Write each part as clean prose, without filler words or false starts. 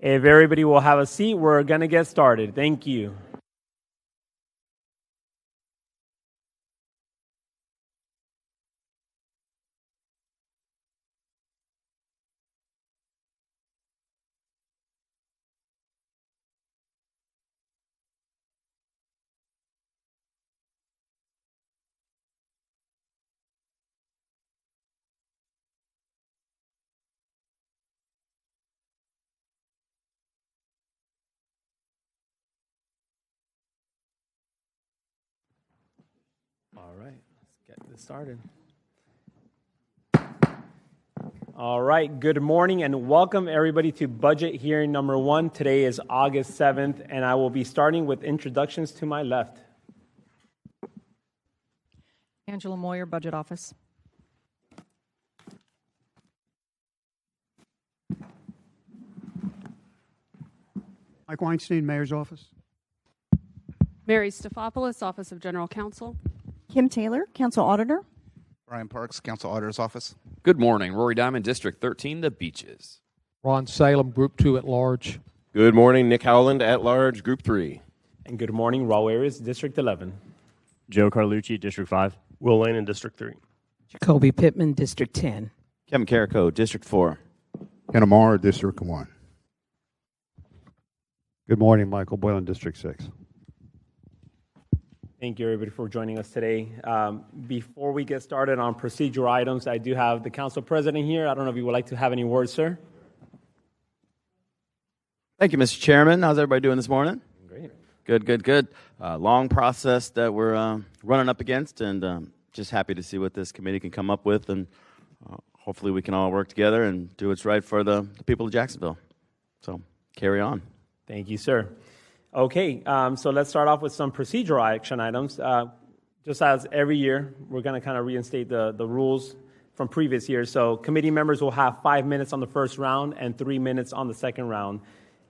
If everybody will have a seat, we're going to get started. Thank you. All right, let's get this started. All right, good morning and welcome everybody to budget hearing number 1. Today is August 7th, and I will be starting with introductions to my left. Angela Moyer, Budget Office. Mike Weinstein, Mayor's Office. Mary Stefopoulos, Office of General Counsel. Kim Taylor, Council Auditor. Brian Parks, Council Auditor's Office. Good morning. Rory Diamond, District 13, The Beaches. Ron Salem, Group 2 at large. Good morning. Nick Howland, at large, Group 3. And good morning, Raul Arias, District 11. Joe Carlucci, District 5. Will Lane in District 3. Jacoby Pittman, District 10. Kevin Carrico, District 4. Ken Amara, District 1. Good morning, Michael Boylan, District 6. Thank you, everybody, for joining us today. Before we get started on procedural items, I do have the Council President here. I don't know if you would like to have any words, sir. Thank you, Mr. Chairman. How's everybody doing this morning? Great. Good. Long process that we're running up against, and just happy to see what this committee can come up with, and hopefully we can all work together and do what's right for the people of Jacksonville. So, carry on. Thank you, sir. Okay, so let's start off with some procedural action items. Just as every year, we're going to kind of reinstate the rules from previous years. So committee members will have 5 minutes on the first round and 3 minutes on the second round.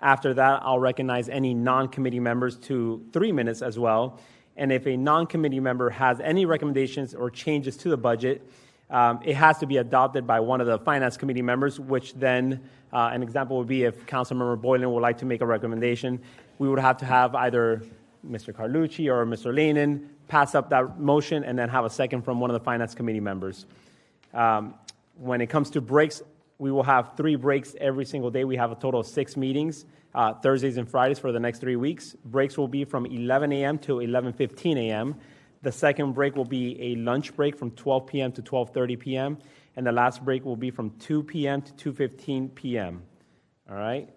After that, I'll recognize any non-committee members to 3 minutes as well. And if a non-committee member has any recommendations or changes to the budget, it has to be adopted by one of the Finance Committee members, which then, an example would be if Councilmember Boylan would like to make a recommendation, we would have to have either Mr. Carlucci or Mr. Lanin pass up that motion and then have a second from one of the Finance Committee members. When it comes to breaks, we will have 3 breaks every single day. We have a total of 6 meetings, Thursdays and Fridays for the next 3 weeks. Breaks will be from 11 a.m. to 11:15 a.m. The second break will be a lunch break from 12 p.m. to 12:30 p.m. And the last break will be from 2 p.m. to 2:15 p.m. All right?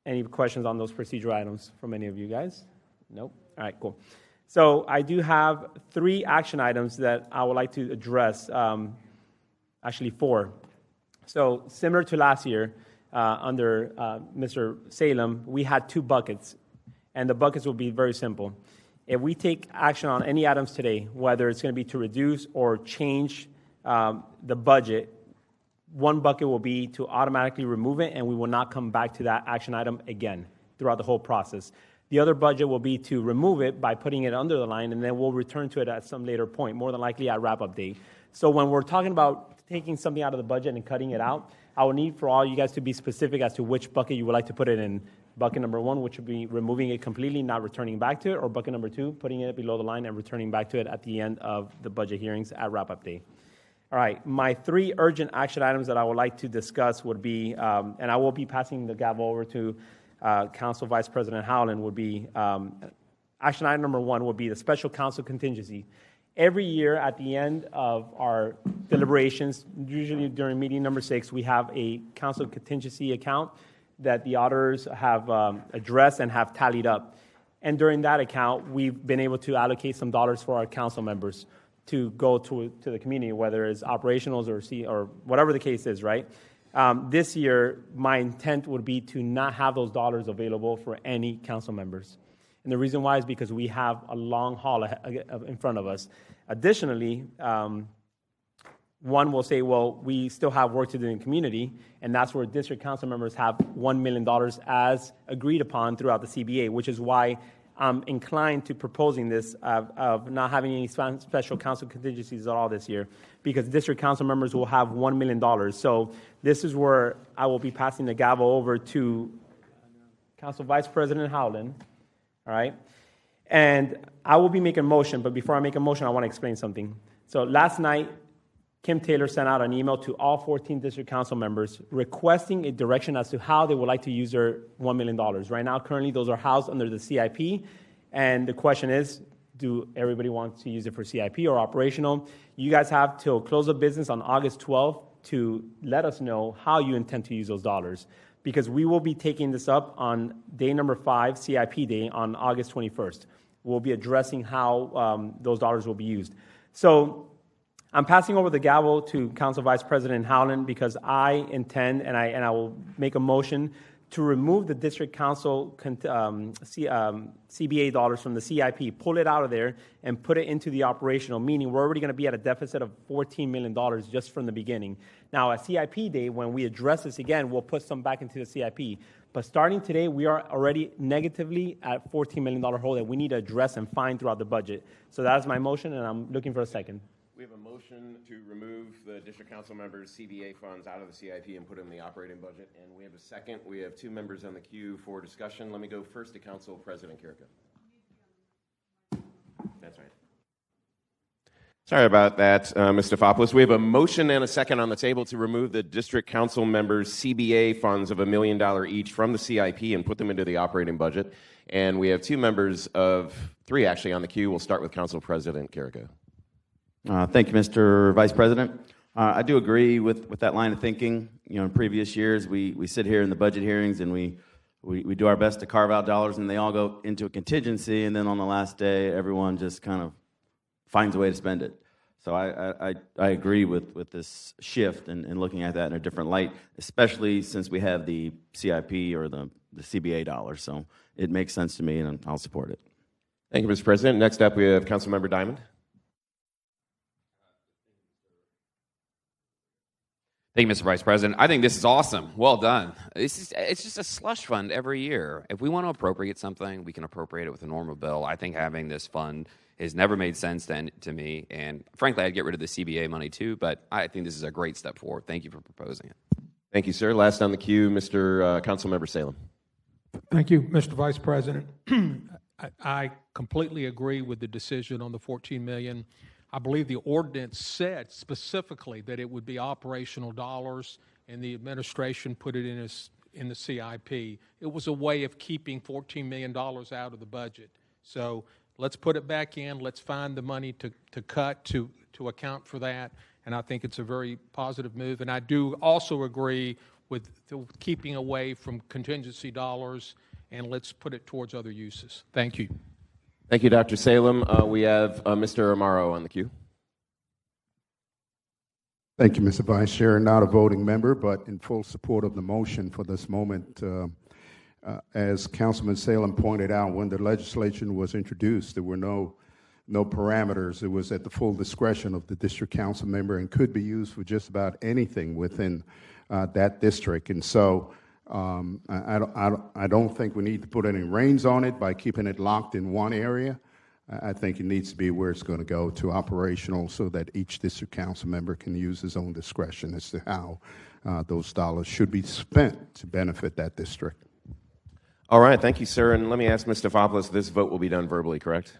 Any questions on those procedural items from any of you guys? Nope. All right, cool. So I do have 3 action items that I would like to address, actually 4. So similar to last year, under Mr. Salem, we had 2 buckets, and the buckets will be very simple. If we take action on any items today, whether it's going to be to reduce or change the budget, one bucket will be to automatically remove it, and we will not come back to that action item again throughout the whole process. The other budget will be to remove it by putting it under the line, and then we'll return to it at some later point, more than likely at wrap-up date. So when we're talking about taking something out of the budget and cutting it out, I will need for all you guys to be specific as to which bucket you would like to put it in. Bucket number 1, which would be removing it completely, not returning back to it, or bucket number 2, putting it below the line and returning back to it at the end of the budget hearings at wrap-up day. All right, my 3 urgent action items that I would like to discuss would be, and I will be passing the gavel over to Council Vice President Howland, would be, action item number 1 would be the special council contingency. Every year at the end of our deliberations, usually during meeting number 6, we have a council contingency account that the auditors have addressed and have tallied up. And during that account, we've been able to allocate some dollars for our council members to go to the community, whether it's operationals or whatever the case is, right? This year, my intent would be to not have those dollars available for any council members. And the reason why is because we have a long haul in front of us. Additionally, one will say, well, we still have work to do in the community, and that's where district council members have $1 million as agreed upon throughout the CBA, which is why I'm inclined to proposing this of not having any special council contingencies at all this year, because district council members will have $1 million. So this is where I will be passing the gavel over to Council Vice President Howland, all right? And I will be making a motion, but before I make a motion, I want to explain something. So last night, Kim Taylor sent out an email to all 14 district council members requesting a direction as to how they would like to use their $1 million. Right now, currently, those are housed under the CIP, and the question is, do everybody want to use it for CIP or operational? You guys have till close of business on August 12th to let us know how you intend to use those dollars, because we will be taking this up on day number 5, CIP day, on August 21st. We'll be addressing how those dollars will be used. So I'm passing over the gavel to Council Vice President Howland because I intend, and I will make a motion to remove the district council CBA dollars from the CIP, pull it out of there, and put it into the operational, meaning we're already going to be at a deficit of $14 million just from the beginning. Now, at CIP day, when we address this again, we'll put some back into the CIP. But starting today, we are already negatively at $14 million hole that we need to address and find throughout the budget. So that is my motion, and I'm looking for a second. We have a motion to remove the district council members' CBA funds out of the CIP and put them in the operating budget. And we have a second. We have 2 members on the queue for discussion. Let me go first to Council President Kirka. That's right. Sorry about that, Ms. Stefopoulos. We have a motion and a second on the table to remove the district council members' CBA funds of $1 million each from the CIP and put them into the operating budget. And we have 2 members of 3 actually on the queue. We'll start with Council President Kirka. Thank you, Mr. Vice President. I do agree with that line of thinking. You know, in previous years, we sit here in the budget hearings and we do our best to carve out dollars, and they all go into a contingency, and then on the last day, everyone just kind of finds a way to spend it. So I agree with this shift and looking at that in a different light, especially since we have the CIP or the CBA dollars. So it makes sense to me, and I'll support it. Thank you, Mr. President. Next up, we have Councilmember Diamond. Thank you, Mr. Vice President. I think this is awesome. Well done. It's just a slush fund every year. If we want to appropriate something, we can appropriate it with a normal bill. I think having this fund has never made sense to me. And frankly, I'd get rid of the CBA money too, but I think this is a great step forward. Thank you for proposing it. Thank you, sir. Last on the queue, Mr. Councilmember Salem. Thank you, Mr. Vice President. I completely agree with the decision on the $14 million. I believe the ordinance said specifically that it would be operational dollars, and the administration put it in the CIP. It was a way of keeping $14 million out of the budget. So let's put it back in. Let's find the money to cut to account for that, and I think it's a very positive move. And I do also agree with keeping away from contingency dollars, and let's put it towards other uses. Thank you. Thank you, Dr. Salem. We have Mr. Amaro on the queue. Thank you, Mr. Vice Chair. Not a voting member, but in full support of the motion for this moment. As Councilman Salem pointed out, when the legislation was introduced, there were no parameters. It was at the full discretion of the district council member and could be used for just about anything within that district. And so I don't think we need to put any reins on it by keeping it locked in one area. I think it needs to be where it's going to go to operational so that each district council member can use his own discretion as to how those dollars should be spent to benefit that district. All right. Thank you, sir. And let me ask Ms. Stefopoulos, this vote will be done verbally, correct?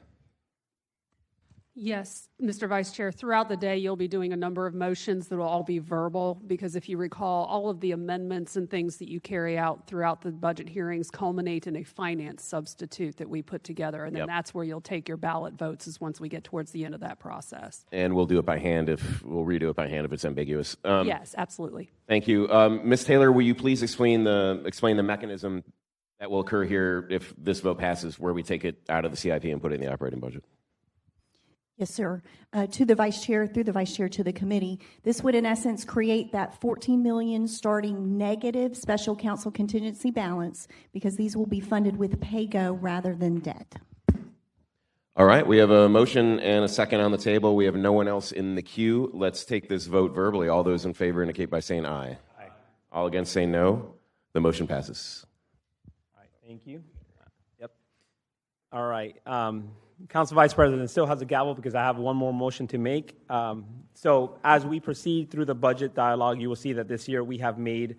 Yes, Mr. Vice Chair. Throughout the day, you'll be doing a number of motions that will all be verbal, because if you recall, all of the amendments and things that you carry out throughout the budget hearings culminate in a finance substitute that we put together, and then that's where you'll take your ballot votes, is once we get towards the end of that process. And we'll do it by hand we'll redo it by hand if it's ambiguous. Yes, absolutely. Thank you. Ms. Taylor, will you please explain the mechanism that will occur here if this vote passes, where we take it out of the CIP and put it in the operating budget? Yes, sir. To the Vice Chair, through the Vice Chair to the committee, this would in essence create that $14 million starting negative special counsel contingency balance, because these will be funded with pay-go rather than debt. All right. We have a motion and a second on the table. We have no one else in the queue. Let's take this vote verbally. All those in favor indicate by saying aye. Aye. All against say no. The motion passes. All right. Thank you. Yep. All right. Council Vice President still has a gavel because I have one more motion to make. So as we proceed through the budget dialogue, you will see that this year we have made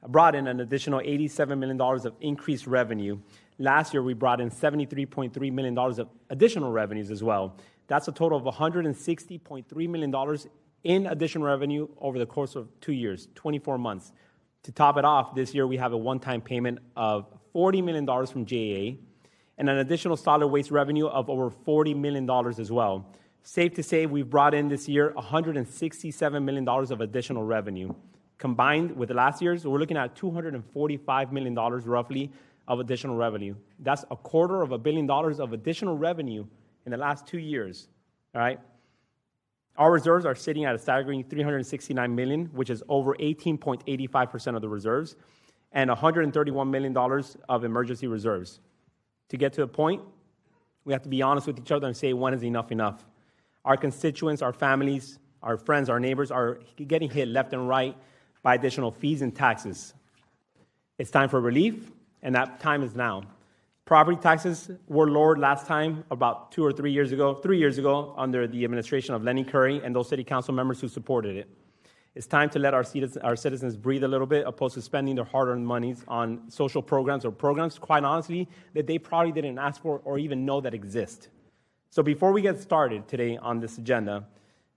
brought in an additional $87 million of increased revenue. Last year, we brought in $73.3 million of additional revenues as well. That's a total of $160.3 million in additional revenue over the course of 2 years, 24 months. To top it off, this year we have a one-time payment of $40 million from JAA and an additional solid waste revenue of over $40 million as well. Safe to say we've brought in this year $167 million of additional revenue. Combined with last year's, we're looking at $245 million roughly of additional revenue. That's $250 million of additional revenue in the last 2 years, all right? Our reserves are sitting at a staggering $369 million, which is over 18.85% of the reserves, and $131 million of emergency reserves. To get to the point, we have to be honest with each other and say, when is enough enough? Our constituents, our families, our friends, our neighbors are getting hit left and right by additional fees and taxes. It's time for relief, and that time is now. Property taxes were lowered last time about 2 or 3 years ago, 3 years ago, under the administration of Lenny Curry and those city council members who supported it. It's time to let our citizens breathe a little bit, opposed to spending their hard-earned monies on social programs or programs, quite honestly, that they probably didn't ask for or even know that exist. So before we get started today on this agenda,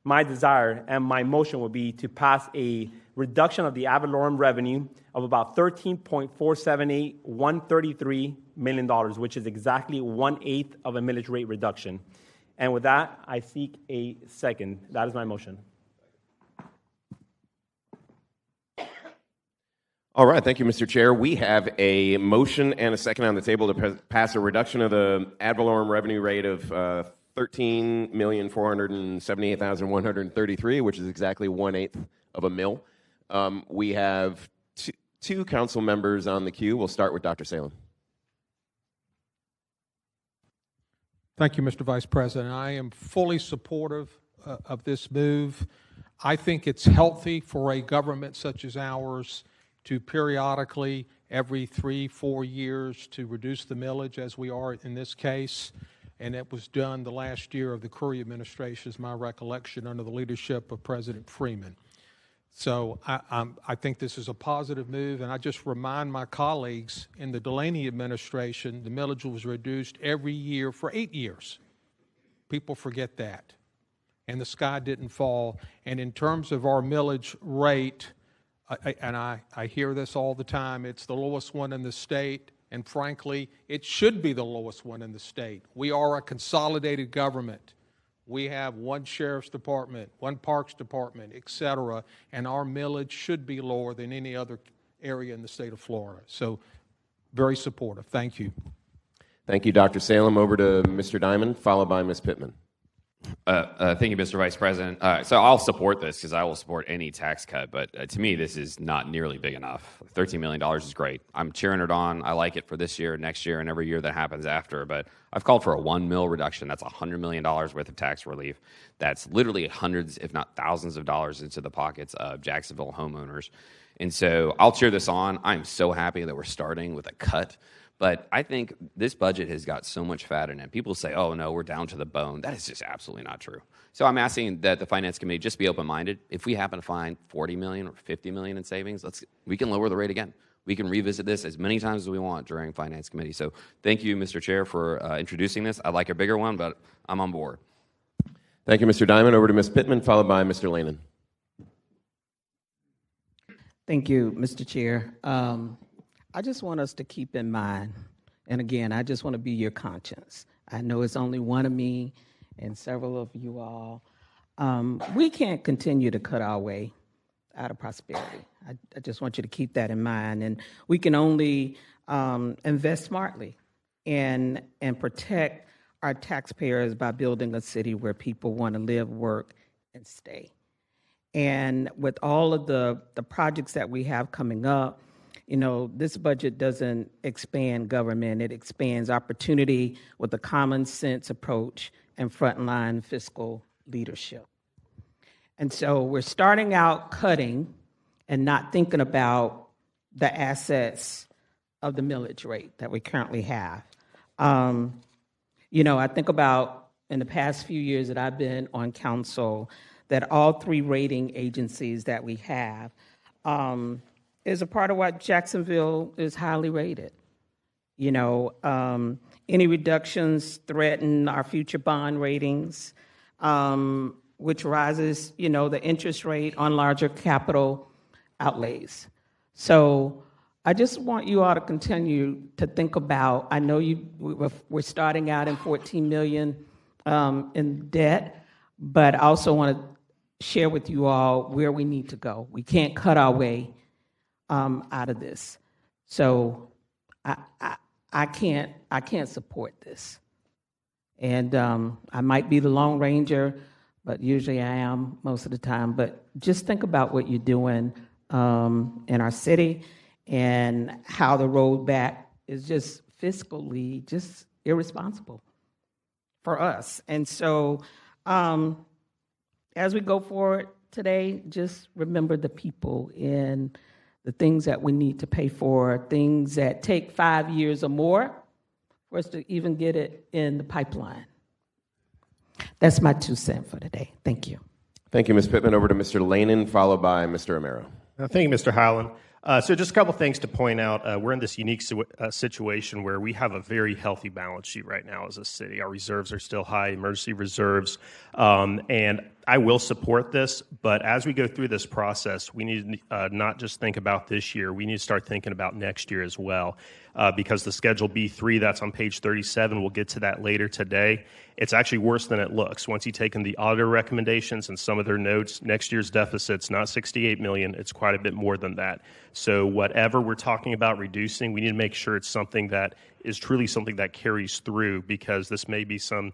my desire and my motion would be to pass a reduction of the ad valorem revenue of about $13.478,133 million, which is exactly 1/8 of a millage rate reduction. And with that, I seek a second. That is my motion. All right, thank you, Mr. Chair. We have a motion and a second on the table to pass a reduction of the ad valorem revenue rate of $13,478,133, which is exactly 1/8 of a mil. We have two council members on the queue. We'll start with Dr. Salem. Thank you, Mr. Vice President. I am fully supportive of this move. I think it's healthy for a government such as ours to periodically, every 3-4 years, to reduce the millage, as we are in this case. And it was done the last year of the Curry administration, is my recollection, under the leadership of President Freeman. So I think this is a positive move, and I just remind my colleagues, in the Delaney administration, the millage was reduced every year for 8 years. People forget that. And the sky didn't fall. And in terms of our millage rate, I hear this all the time, it's the lowest one in the state, and frankly, it should be the lowest one in the state. We are a consolidated government. We have one sheriff's department, one parks department, et cetera, and our millage should be lower than any other area in the state of Florida. So, very supportive. Thank you. Thank you, Dr. Salem. Over to Mr. Diamond, followed by Ms. Pittman. Thank you, Mr. Vice President. So I'll support this because I will support any tax cut, but to me, this is not nearly big enough. $13 million is great. I'm cheering it on. I like it for this year, next year, and every year that happens after, but I've called for a 1 mil reduction. That's $100 million worth of tax relief. That's literally hundreds, if not thousands of dollars into the pockets of Jacksonville homeowners. And so I'll cheer this on. I'm so happy that we're starting with a cut. But I think this budget has got so much fat in it. People say, oh, no, we're down to the bone. That is just absolutely not true. So I'm asking that the Finance Committee just be open-minded. If we happen to find $40 million or $50 million in savings, we can lower the rate again. We can revisit this as many times as we want during Finance Committee. So thank you, Mr. Chair, for introducing this. I'd like a bigger one, but I'm on board. Thank you, Mr. Diamond. Over to Ms. Pittman, followed by Mr. Lanin. Thank you, Mr. Chair. I just want us to keep in mind, and again, I just want to be your conscience. I know it's only one of me and several of you all. We can't continue to cut our way out of prosperity. I just want you to keep that in mind. And we can only invest smartly and protect our taxpayers by building a city where people want to live, work, and stay. And with all of the projects that we have coming up, you know, this budget doesn't expand government. It expands opportunity with a common sense approach and frontline fiscal leadership. And so we're starting out cutting and not thinking about the assets of the millage rate that we currently have. You know, I think about in the past few years that I've been on council, that all three rating agencies that we have is a part of why Jacksonville is highly rated. You know, any reductions threaten our future bond ratings, which rises, you know, the interest rate on larger capital outlays. So I just want you all to continue to think about, I know we're starting out in $14 million in debt, but I also want to share with you all where we need to go. We can't cut our way out of this. So I can't support this. And I might be the Lone Ranger, but usually I am most of the time. But just think about what you're doing in our city and how the road back is just fiscally just irresponsible for us. And so as we go forward today, just remember the people and the things that we need to pay for, things that take 5 years or more for us to even get it in the pipeline. That's my 2 cents for today. Thank you. Thank you, Ms. Pittman. Over to Mr. Lanin, followed by Mr. Amaro. Thank you, Mr. Howland. So just a couple things to point out. We're in this unique situation where we have a very healthy balance sheet right now as a city. Our reserves are still high, emergency reserves, and I will support this, but as we go through this process, we need to not just think about this year, we need to start thinking about next year as well, because the Schedule B3 that's on page 37, we'll get to that later today, it's actually worse than it looks. Once you take in the auditor recommendations and some of their notes, next year's deficit's not $68 million, it's quite a bit more than that. So whatever we're talking about reducing, we need to make sure it's something that is truly something that carries through, because this may be some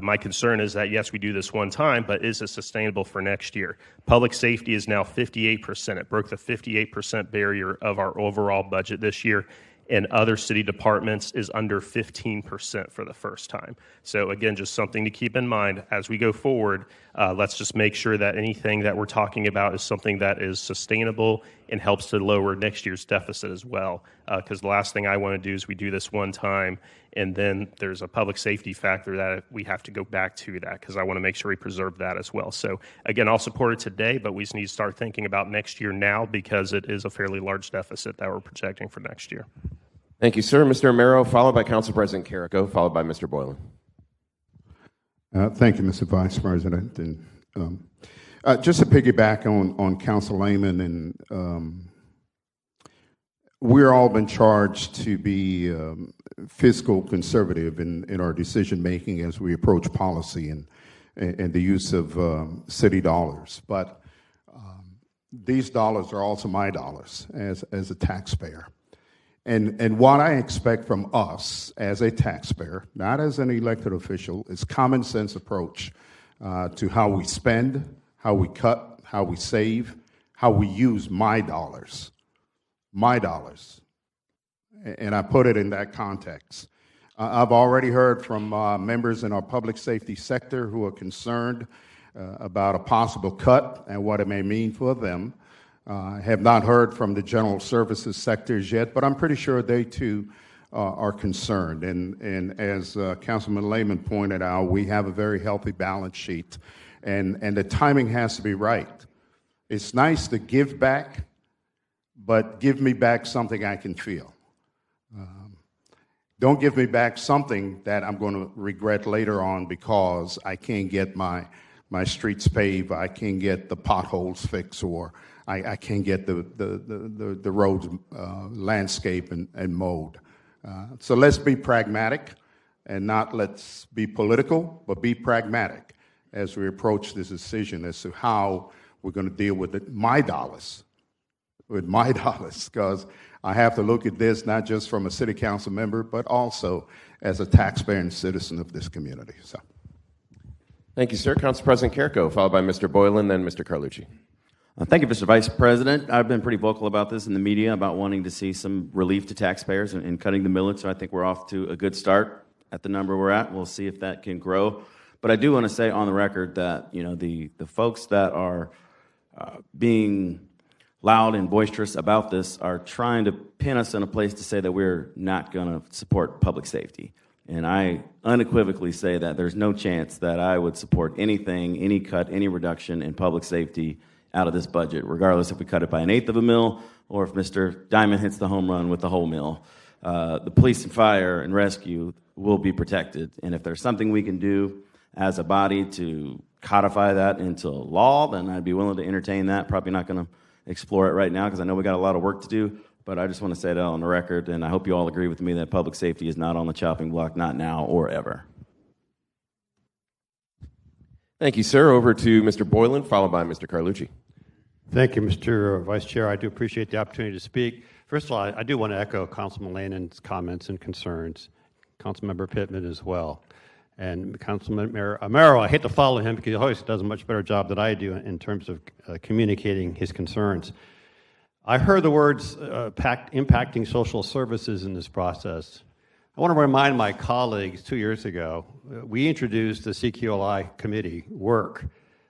my concern is that, yes, we do this one time, but is it sustainable for next year? Public safety is now 58%. It broke the 58% barrier of our overall budget this year. And other city departments is under 15% for the first time. So again, just something to keep in mind as we go forward. Let's just make sure that anything that we're talking about is something that is sustainable and helps to lower next year's deficit as well. Because the last thing I want to do is we do this one time and then there's a public safety factor that we have to go back to that, because I want to make sure we preserve that as well. So again, I'll support it today, but we just need to start thinking about next year now, because it is a fairly large deficit that we're projecting for next year. Thank you, sir. Mr. Amaro, followed by Council President Carrico, followed by Mr. Boylan. Thank you, Mr. Vice President. And just to piggyback on Council Lehman, and we're all been charged to be fiscal conservative in our decision making as we approach policy and the use of city dollars. But these dollars are also my dollars as a taxpayer. And what I expect from us as a taxpayer, not as an elected official, is common sense approach to how we spend, how we cut, how we save, how we use my dollars. My dollars. And I put it in that context. I've already heard from members in our public safety sector who are concerned about a possible cut and what it may mean for them. Have not heard from the general services sectors yet, but I'm pretty sure they too are concerned. And as Councilman Lehman pointed out, we have a very healthy balance sheet, and the timing has to be right. It's nice to give back, but give me back something I can feel. Don't give me back something that I'm going to regret later on because I can't get my streets paved, I can't get the potholes fixed, or I can't get the roads landscaped and mowed. So let's be pragmatic, and not let's be political, but be pragmatic as we approach this decision as to how we're going to deal with my dollars, because I have to look at this not just from a city council member, but also as a taxpayer and citizen of this community. So, thank you, sir. Council President Carrico, followed by Mr. Boylan, then Mr. Carlucci. Thank you, Mr. Vice President. I've been pretty vocal about this in the media, about wanting to see some relief to taxpayers and cutting the millage, so I think we're off to a good start at the number we're at. We'll see if that can grow. But I do want to say on the record that, you know, the folks that are being loud and boisterous about this are trying to pin us in a place to say that we're not going to support public safety. And I unequivocally say that there's no chance that I would support anything, any cut, any reduction in public safety out of this budget, regardless if we cut it by 1/8 of a mil or if Mr. Diamond hits the home run with the whole mill. The police and fire and rescue will be protected. And if there's something we can do as a body to codify that into law, then I'd be willing to entertain that. Probably not going to explore it right now because I know we got a lot of work to do, but I just want to say that on the record, and I hope you all agree with me that public safety is not on the chopping block, not now or ever. Thank you, sir. Over to Mr. Boylan, followed by Mr. Carlucci. Thank you, Mr. Vice Chair. I do appreciate the opportunity to speak. First of all, I do want to echo Councilman Lanon's comments and concerns, Councilmember Pittman as well. And Councilman Amaro, I hate to follow him because he always does a much better job than I do in terms of communicating his concerns. I heard the words impacting social services in this process. I want to remind my colleagues 2 years ago, we introduced the CQLI committee work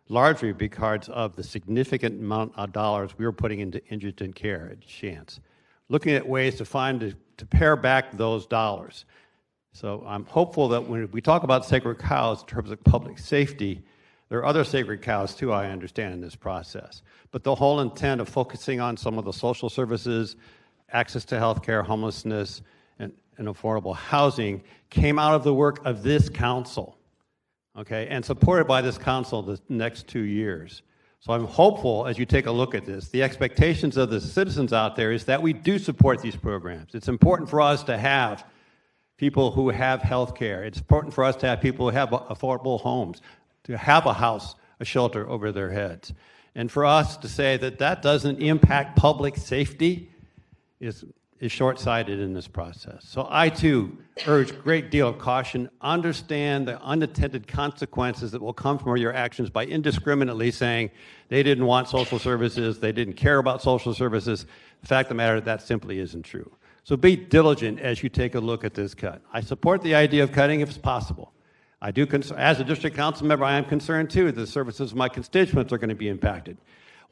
largely because of the significant amount of dollars we were putting into indigent care at Chance, looking at ways to pare back those dollars. So I'm hopeful that when we talk about sacred cows in terms of public safety, there are other sacred cows too, I understand, in this process. But the whole intent of focusing on some of the social services, access to health care, homelessness, and affordable housing came out of the work of this council, okay, and supported by this council the next 2 years. So I'm hopeful as you take a look at this, the expectations of the citizens out there is that we do support these programs. It's important for us to have people who have health care. It's important for us to have people who have affordable homes, to have a house, a shelter over their heads. And for us to say that that doesn't impact public safety is short-sighted in this process. So I, too, urge a great deal of caution. Understand the unintended consequences that will come from your actions by indiscriminately saying they didn't want social services, they didn't care about social services. The fact of the matter, that simply isn't true. So be diligent as you take a look at this cut. I support the idea of cutting if it's possible. I do, as a district council member, I am concerned, too, that the services of my constituents are going to be impacted.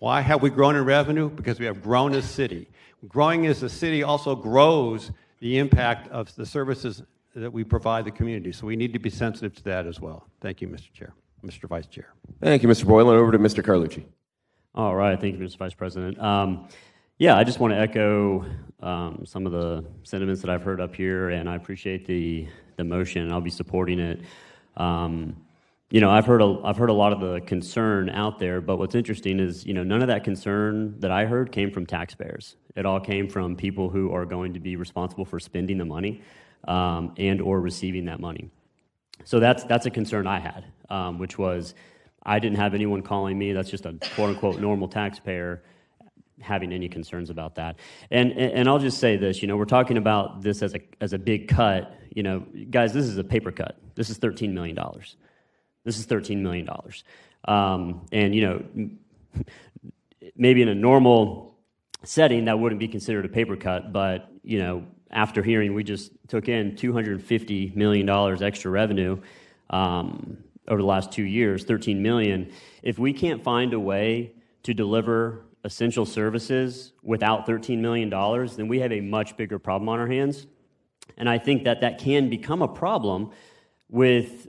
Why have we grown in revenue? Because we have grown as a city. Growing as a city also grows the impact of the services that we provide the community. So we need to be sensitive to that as well. Thank you, Mr. Chair, Mr. Vice Chair. Thank you, Mr. Boylan. Over to Mr. Carlucci. All right. Thank you, Mr. Vice President. I just want to echo some of the sentiments that I've heard up here, and I appreciate the motion, and I'll be supporting it. I've heard a lot of the concern out there, but what's interesting is, none of that concern that I heard came from taxpayers. It all came from people who are going to be responsible for spending the money and or receiving that money. So that's a concern I had, which was I didn't have anyone calling me. That's just a quote-unquote normal taxpayer having any concerns about that. And I'll just say this, we're talking about this as a big cut. Guys, this is a paper cut. This is $13 million. This is $13 million. And, maybe in a normal setting, that wouldn't be considered a paper cut, but, after hearing we just took in $250 million extra revenue over the last 2 years, $13 million. If we can't find a way to deliver essential services without $13 million, then we have a much bigger problem on our hands. And I think that can become a problem with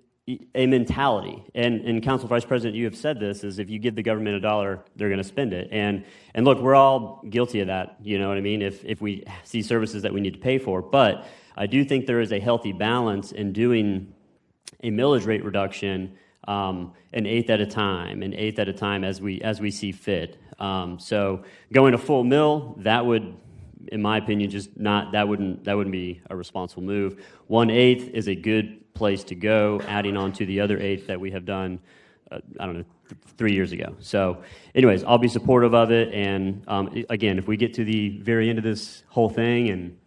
a mentality. And Council Vice President, you have said this, is if you give the government $1, they're going to spend it. And look, we're all guilty of that, you know what I mean, if we see services that we need to pay for. But I do think there is a healthy balance in doing a millage rate reduction an eighth at a time as we see fit. So going to full mill, that would, in my opinion, that wouldn't be a responsible move. 1/8 is a good place to go, adding on to the other 1/8 that we have done, 3 years ago. So anyways, I'll be supportive of it. And again, if we get to the very end of this whole thing and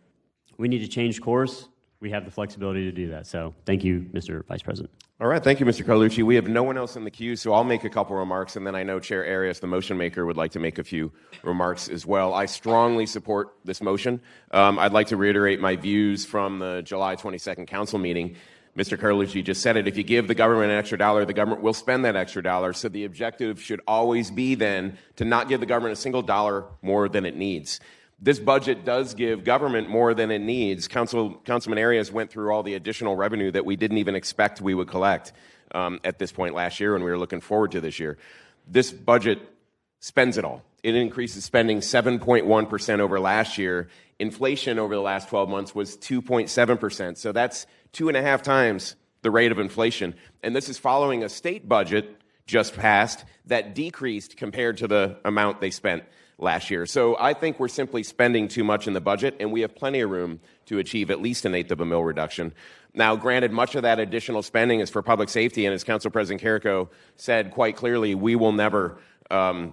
we need to change course, we have the flexibility to do that. So thank you, Mr. Vice President. All right, thank you, Mr. Carlucci. We have no one else in the queue, so I'll make a couple remarks, and then I know Chair Arias, the motion maker, would like to make a few remarks as well. I strongly support this motion. I'd like to reiterate my views from the July 22nd council meeting. Mr. Carlucci just said it. If you give the government an extra dollar, the government will spend that extra dollar. So the objective should always be then to not give the government a single dollar more than it needs. This budget does give government more than it needs. Councilman Arias went through all the additional revenue that we didn't even expect we would collect at this point last year, and we were looking forward to this year. This budget spends it all. It increases spending 7.1% over last year. Inflation over the last 12 months was 2.7%. So that's 2.5 times the rate of inflation. And this is following a state budget just passed that decreased compared to the amount they spent last year. So I think we're simply spending too much in the budget, and we have plenty of room to achieve at least 1/8 of a mil reduction. Now, granted, much of that additional spending is for public safety, and as Council President Carrico said quite clearly, we will never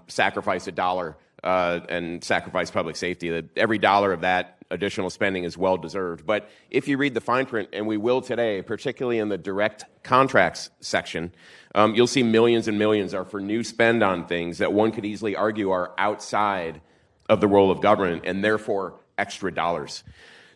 sacrifice a dollar and sacrifice public safety. That every dollar of that additional spending is well deserved. But if you read the fine print, and we will today, particularly in the direct contracts section, you'll see millions and millions are for new spend on things that one could easily argue are outside of the role of government and therefore extra dollars.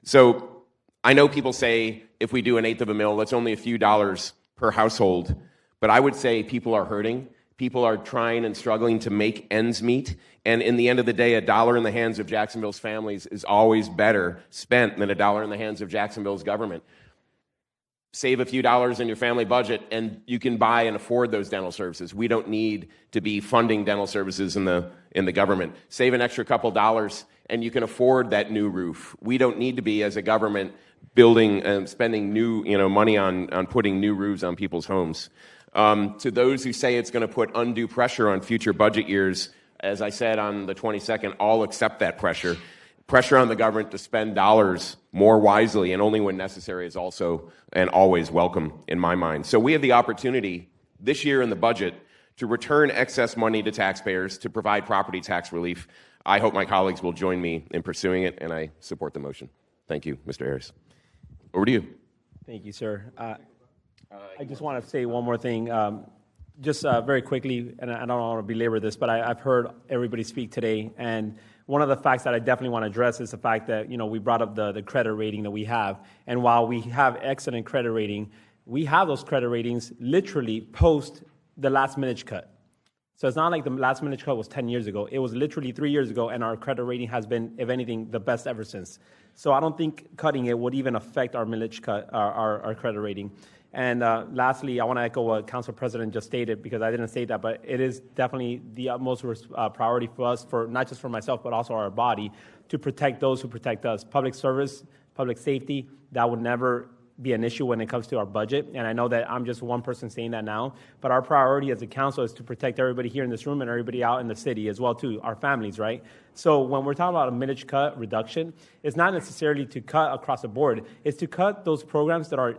So I know people say if we do 1/8 of a mil, that's only a few dollars per household. But I would say people are hurting. People are trying and struggling to make ends meet. And in the end of the day, a dollar in the hands of Jacksonville's families is always better spent than a dollar in the hands of Jacksonville's government. Save a few dollars in your family budget, and you can buy and afford those dental services. We don't need to be funding dental services in the government. Save an extra couple dollars, and you can afford that new roof. We don't need to be, as a government, building and spending new money on putting new roofs on people's homes. To those who say it's going to put undue pressure on future budget years, as I said on the 22nd, I'll accept that pressure. Pressure on the government to spend dollars more wisely and only when necessary is also and always welcome in my mind. So we have the opportunity this year in the budget to return excess money to taxpayers to provide property tax relief. I hope my colleagues will join me in pursuing it, and I support the motion. Thank you, Mr. Harris. Over to you. Thank you, sir. I just want to say one more thing, just very quickly, and I don't want to belabor this, but I've heard everybody speak today, and one of the facts that I definitely want to address is the fact that, we brought up the credit rating that we have, and while we have excellent credit rating, we have those credit ratings literally post the last millage cut. So it's not like the last millage cut was 10 years ago. It was literally 3 years ago, and our credit rating has been, if anything, the best ever since. So I don't think cutting it would even affect our millage cut, our credit rating. And lastly, I want to echo what Council President just stated, because I didn't say that, but it is definitely the utmost priority for us, for not just for myself, but also our body, to protect those who protect us. Public service, public safety, that would never be an issue when it comes to our budget. And I know that I'm just one person saying that now, but our priority as a council is to protect everybody here in this room and everybody out in the city as well, too, our families, right? So when we're talking about a millage cut reduction, it's not necessarily to cut across the board. It's to cut those programs that are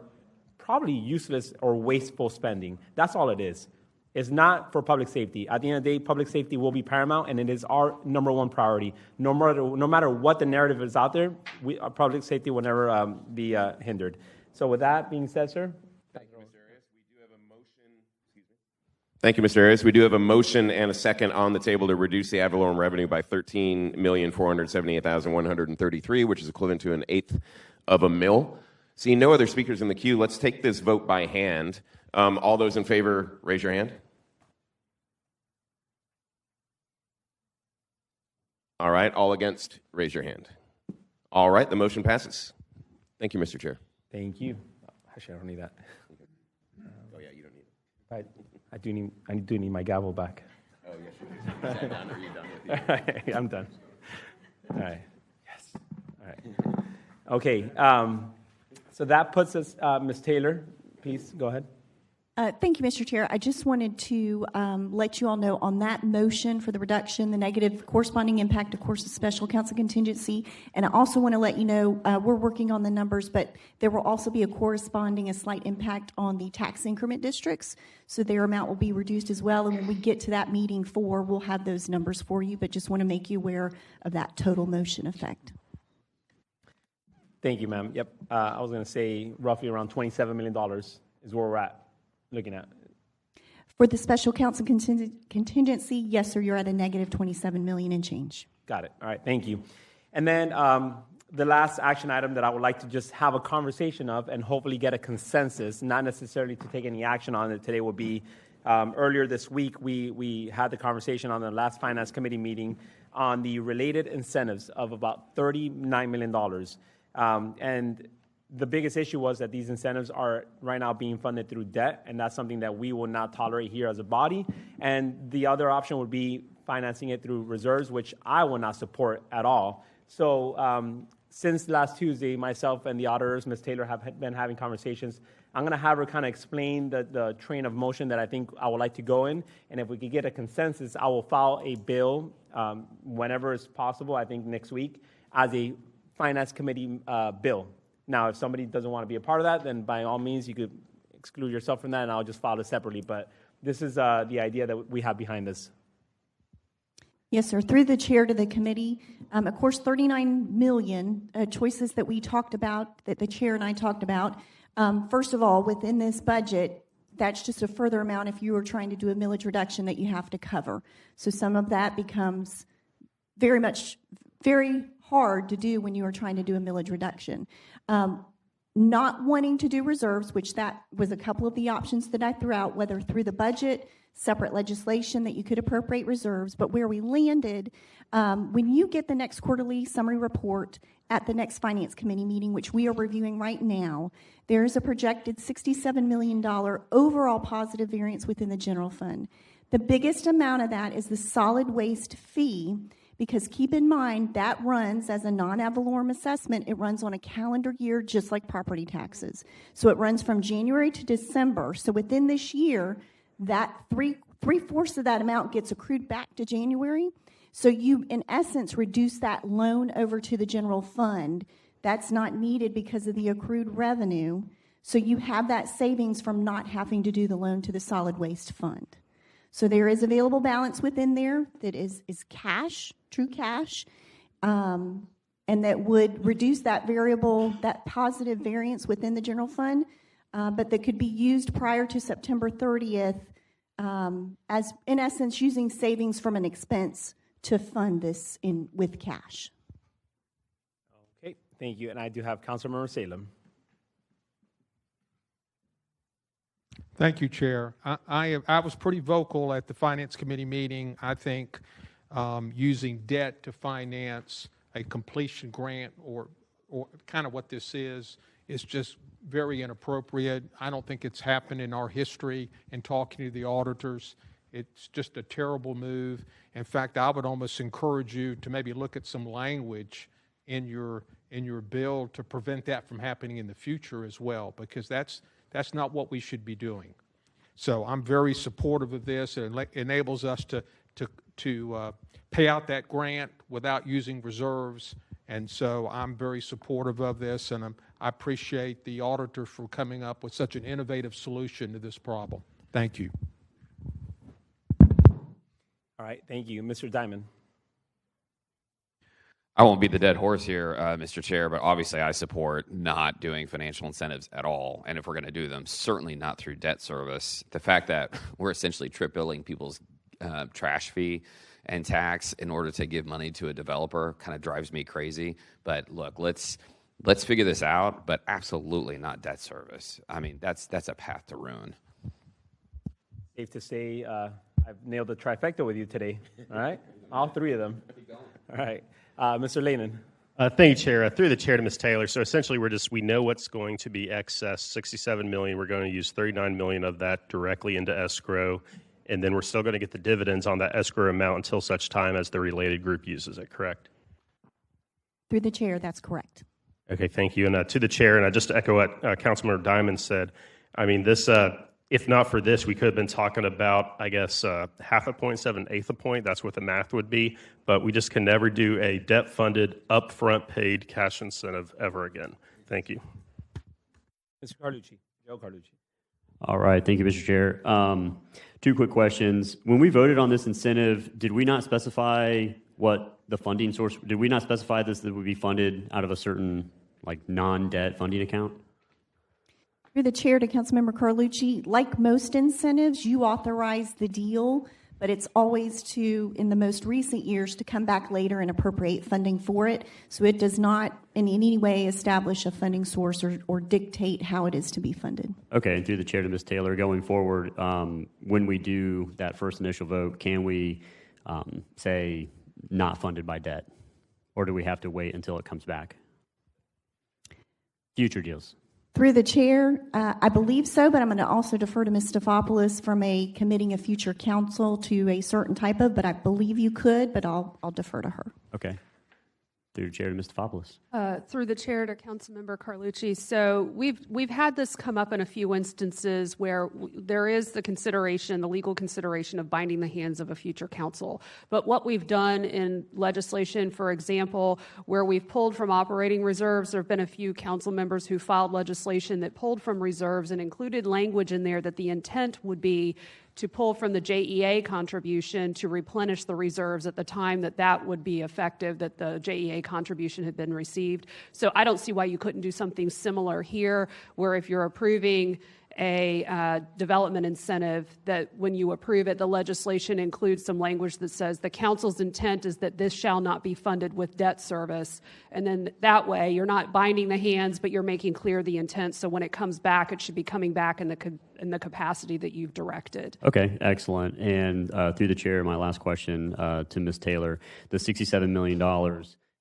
probably useless or wasteful spending. That's all it is. It's not for public safety. At the end of the day, public safety will be paramount, and it is our number one priority. No matter what the narrative is out there, our public safety will never be hindered. So with that being said, sir. Thank you, Mr. Arias. We do have a motion. Thank you, Mr. Arias. We do have a motion and a second on the table to reduce the ad valorem revenue by $13,478,133, which is equivalent to 1/8 of a mil. Seeing no other speakers in the queue, let's take this vote by hand. All those in favor, raise your hand. All right. All against, raise your hand. All right. The motion passes. Thank you, Mr. Chair. Thank you. Actually, I don't need that. Oh, yeah, you don't need it. I do need my gavel back. Oh, yes, you do. Sat down, or are you done with you? I'm done. All right. Yes. All right. Okay. So that puts us, Ms. Taylor, please go ahead. Thank you, Mr. Chair. I just wanted to let you all know on that motion for the reduction, the negative corresponding impact, of course, is special council contingency. And I also want to let you know we're working on the numbers, but there will also be a slight impact on the tax increment districts. So their amount will be reduced as well. And when we get to that meeting we'll have those numbers for you, but just want to make you aware of that total motion effect. Thank you, ma'am. Yep. I was going to say roughly around $27 million is where we're at, looking at. For the special council contingency, yes, sir, you're at a negative $27 million and change. Got it. All right. Thank you. And then the last action item that I would like to just have a conversation of and hopefully get a consensus, not necessarily to take any action on it today, will be earlier this week, we had the conversation on the last Finance Committee meeting on the related incentives of about $39 million. And the biggest issue was that these incentives are right now being funded through debt, and that's something that we will not tolerate here as a body. And the other option would be financing it through reserves, which I will not support at all. So since last Tuesday, myself and the auditors, Ms. Taylor, have been having conversations. I'm going to have her kind of explain the train of motion that I think I would like to go in. And if we could get a consensus, I will file a bill whenever it's possible, I think next week, as a Finance Committee bill. Now, if somebody doesn't want to be a part of that, then by all means, you could exclude yourself from that, and I'll just file it separately. But this is the idea that we have behind this. Yes, sir. Through the chair to the committee, of course, 39 million choices that we talked about, that the chair and I talked about. First of all, within this budget, that's just a further amount if you were trying to do a millage reduction that you have to cover. So some of that becomes very hard to do when you are trying to do a millage reduction. Not wanting to do reserves, which that was a couple of the options that I threw out, whether through the budget, separate legislation that you could appropriate reserves, but where we landed, when you get the next quarterly summary report at the next Finance Committee meeting, which we are reviewing right now, there is a projected $67 million overall positive variance within the general fund. The biggest amount of that is the solid waste fee, because keep in mind that runs as a non-ad valorem assessment. It runs on a calendar year, just like property taxes. So it runs from January to December. So within this year, that three-fourths of that amount gets accrued back to January. So you, in essence, reduce that loan over to the general fund. That's not needed because of the accrued revenue. So you have that savings from not having to do the loan to the solid waste fund. So there is available balance within there that is cash, true cash, and that would reduce that positive variance within the general fund, but that could be used prior to September 30th as, in essence, using savings from an expense to fund this with cash. Okay, thank you. And I do have Councilmember Salem. Thank you, Chair. I was pretty vocal at the Finance Committee meeting. I think using debt to finance a completion grant or kind of what this is just very inappropriate. I don't think it's happened in our history. In talking to the auditors, it's just a terrible move. In fact, I would almost encourage you to maybe look at some language in your bill to prevent that from happening in the future as well, because that's not what we should be doing. So I'm very supportive of this. It enables us to pay out that grant without using reserves. And so I'm very supportive of this, and I appreciate the auditor for coming up with such an innovative solution to this problem. Thank you. All right, thank you. Mr. Diamond. I won't beat the dead horse here, Mr. Chair, but obviously I support not doing financial incentives at all. And if we're going to do them, certainly not through debt service. The fact that we're essentially trip billing people's trash fee and tax in order to give money to a developer kind of drives me crazy. But look, let's figure this out, but absolutely not debt service. I mean, that's a path to ruin. Safe to say I've nailed the trifecta with you today, all right? All three of them. All right. Mr. Lehman. Thank you, Chair. Through the chair to Ms. Taylor. So essentially, we know what's going to be excess, $67 million. We're going to use $39 million of that directly into escrow, and then we're still going to get the dividends on that escrow amount until such time as the related group uses it, correct? Through the chair, that's correct. Okay, thank you. And to the chair, and I just echo what Councilmember Diamond said. I mean, this, if not for this, we could have been talking about, I guess, half a point, 7/8 a point. That's what the math would be. But we just can never do a debt-funded, upfront paid cash incentive ever again. Thank you. Mr. Carlucci. Joe Carlucci. All right. Thank you, Mr. Chair. Two quick questions. When we voted on this incentive, did we not specify what the funding source? Did we not specify this that would be funded out of a certain non-debt funding account? Through the chair to Councilmember Carlucci, like most incentives, you authorize the deal, but it's always in the most recent years, to come back later and appropriate funding for it. So it does not in any way establish a funding source or dictate how it is to be funded. Okay, and through the chair to Ms. Taylor, going forward, when we do that first initial vote, can we say not funded by debt? Or do we have to wait until it comes back? Future deals. Through the chair, I believe so, but I'm going to also defer to Ms. Stefopoulos from a committing a future council to a certain type of, but I believe you could, but I'll defer to her. Okay. Through the chair to Mr. Fopoulos. Through the chair to Councilmember Carlucci. So we've had this come up in a few instances where there is the consideration, the legal consideration of binding the hands of a future council. But what we've done in legislation, for example, where we've pulled from operating reserves, there have been a few council members who filed legislation that pulled from reserves and included language in there that the intent would be to pull from the JEA contribution to replenish the reserves at the time that would be effective, that the JEA contribution had been received. So I don't see why you couldn't do something similar here, where if you're approving a development incentive, that when you approve it, the legislation includes some language that says the council's intent is that this shall not be funded with debt service. And then that way you're not binding the hands, but you're making clear the intent. So when it comes back, it should be coming back in the capacity that you've directed. Okay, excellent. And through the chair, my last question to Ms. Taylor, the $67 million,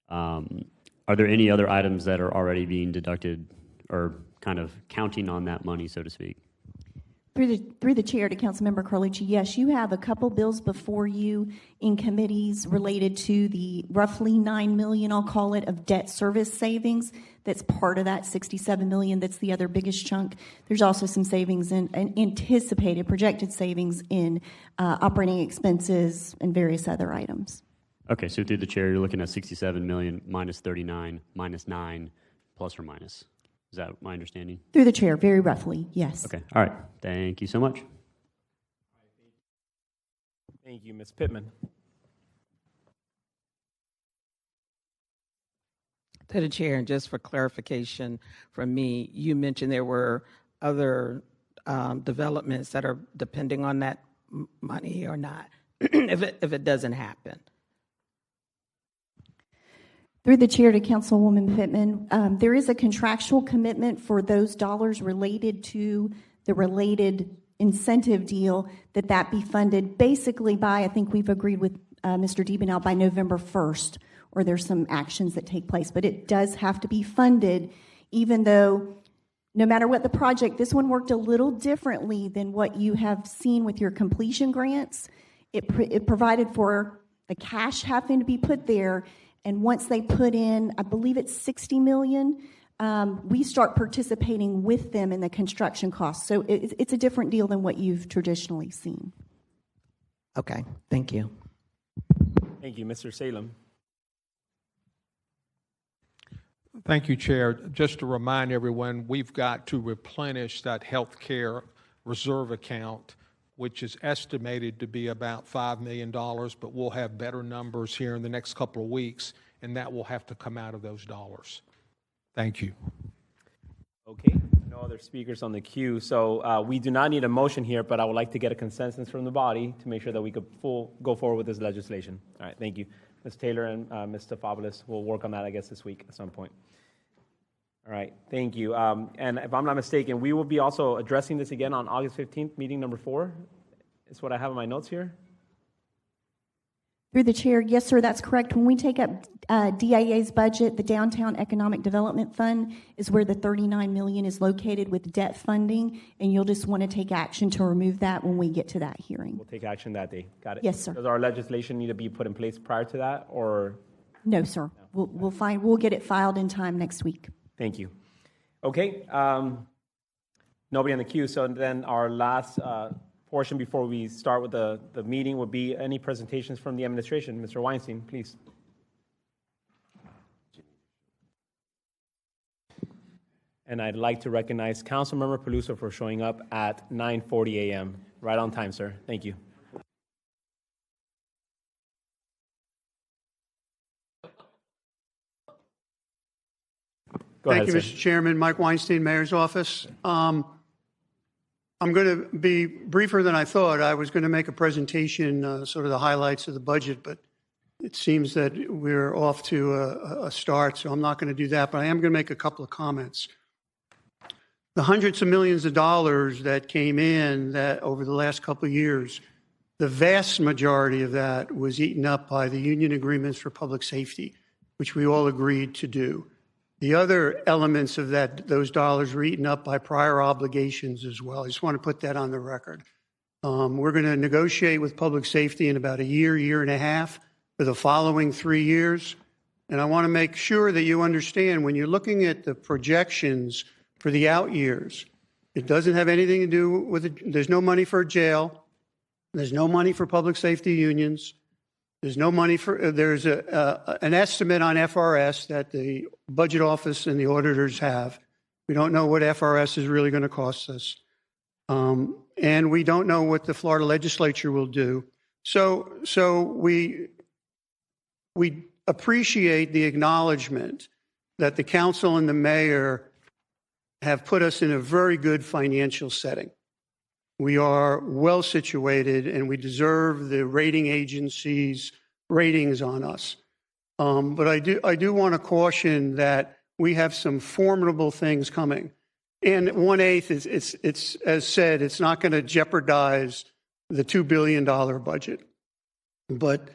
are there any other items that are already being deducted or kind of counting on that money, so to speak? Through the chair to Councilmember Carlucci, yes, you have a couple bills before you in committees related to the roughly $9 million, I'll call it, of debt service savings. That's part of that $67 million. That's the other biggest chunk. There's also some savings in anticipated, projected savings in operating expenses and various other items. Okay, so through the chair, you're looking at $67 million minus 39 minus 9 plus or minus. Is that my understanding? Through the chair, very roughly, yes. Okay, all right. Thank you so much. Thank you, Ms. Pittman. To the chair, and just for clarification from me, you mentioned there were other developments that are depending on that money or not, if it doesn't happen. Through the chair to Councilwoman Pittman, there is a contractual commitment for those dollars related to the related incentive deal that be funded basically by, I think we've agreed with Mr. Debenau, by November 1st, or there's some actions that take place. But it does have to be funded, even though no matter what the project, this one worked a little differently than what you have seen with your completion grants. It provided for the cash having to be put there. And once they put in, I believe it's $60 million, we start participating with them in the construction costs. So it's a different deal than what you've traditionally seen. Okay, thank you. Thank you, Mr. Salem. Thank you, Chair. Just to remind everyone, we've got to replenish that health care reserve account, which is estimated to be about $5 million, but we'll have better numbers here in the next couple of weeks, and that will have to come out of those dollars. Thank you. Okay, no other speakers on the queue, so we do not need a motion here, but I would like to get a consensus from the body to make sure that we could go forward with this legislation. All right, thank you. Ms. Taylor and Mr. Fopoulos will work on that, I guess, this week at some point. All right, thank you. And if I'm not mistaken, we will be also addressing this again on August 15th, meeting number 4. Is what I have in my notes here. Through the chair, yes, sir, that's correct. When we take up DIA's budget, the Downtown Economic Development Fund is where the $39 million is located with debt funding, and you'll just want to take action to remove that when we get to that hearing. We'll take action that day. Got it? Yes, sir. Does our legislation need to be put in place prior to that, or? No, sir. No. We'll get it filed in time next week. Thank you. Okay. Nobody on the queue. So then our last portion before we start with the meeting would be any presentations from the administration. Mr. Weinstein, please. And I'd like to recognize Councilmember Peluso for showing up at 9:40 a.m. Right on time, sir. Thank you. Thank you, Mr. Chairman. Mike Weinstein, Mayor's Office. I'm going to be briefer than I thought. I was going to make a presentation, sort of the highlights of the budget, but it seems that we're off to a start, so I'm not going to do that. But I am going to make a couple of comments. The hundreds of millions of dollars that came in that over the last couple of years, the vast majority of that was eaten up by the union agreements for public safety, which we all agreed to do. The other elements of those dollars were eaten up by prior obligations as well. I just want to put that on the record. We're going to negotiate with public safety in about a year and a half for the following 3 years. And I want to make sure that you understand when you're looking at the projections for the out years, it doesn't have anything to do with it. There's no money for a jail. There's no money for public safety unions. There's no money for, there's an estimate on FRS that the budget office and the auditors have. We don't know what FRS is really going to cost us. And we don't know what the Florida legislature will do. So we appreciate the acknowledgement that the council and the mayor have put us in a very good financial setting. We are well situated and we deserve the rating agencies' ratings on us. But I do want to caution that we have some formidable things coming. And 1/8 it's as said, it's not going to jeopardize the $2 billion budget. But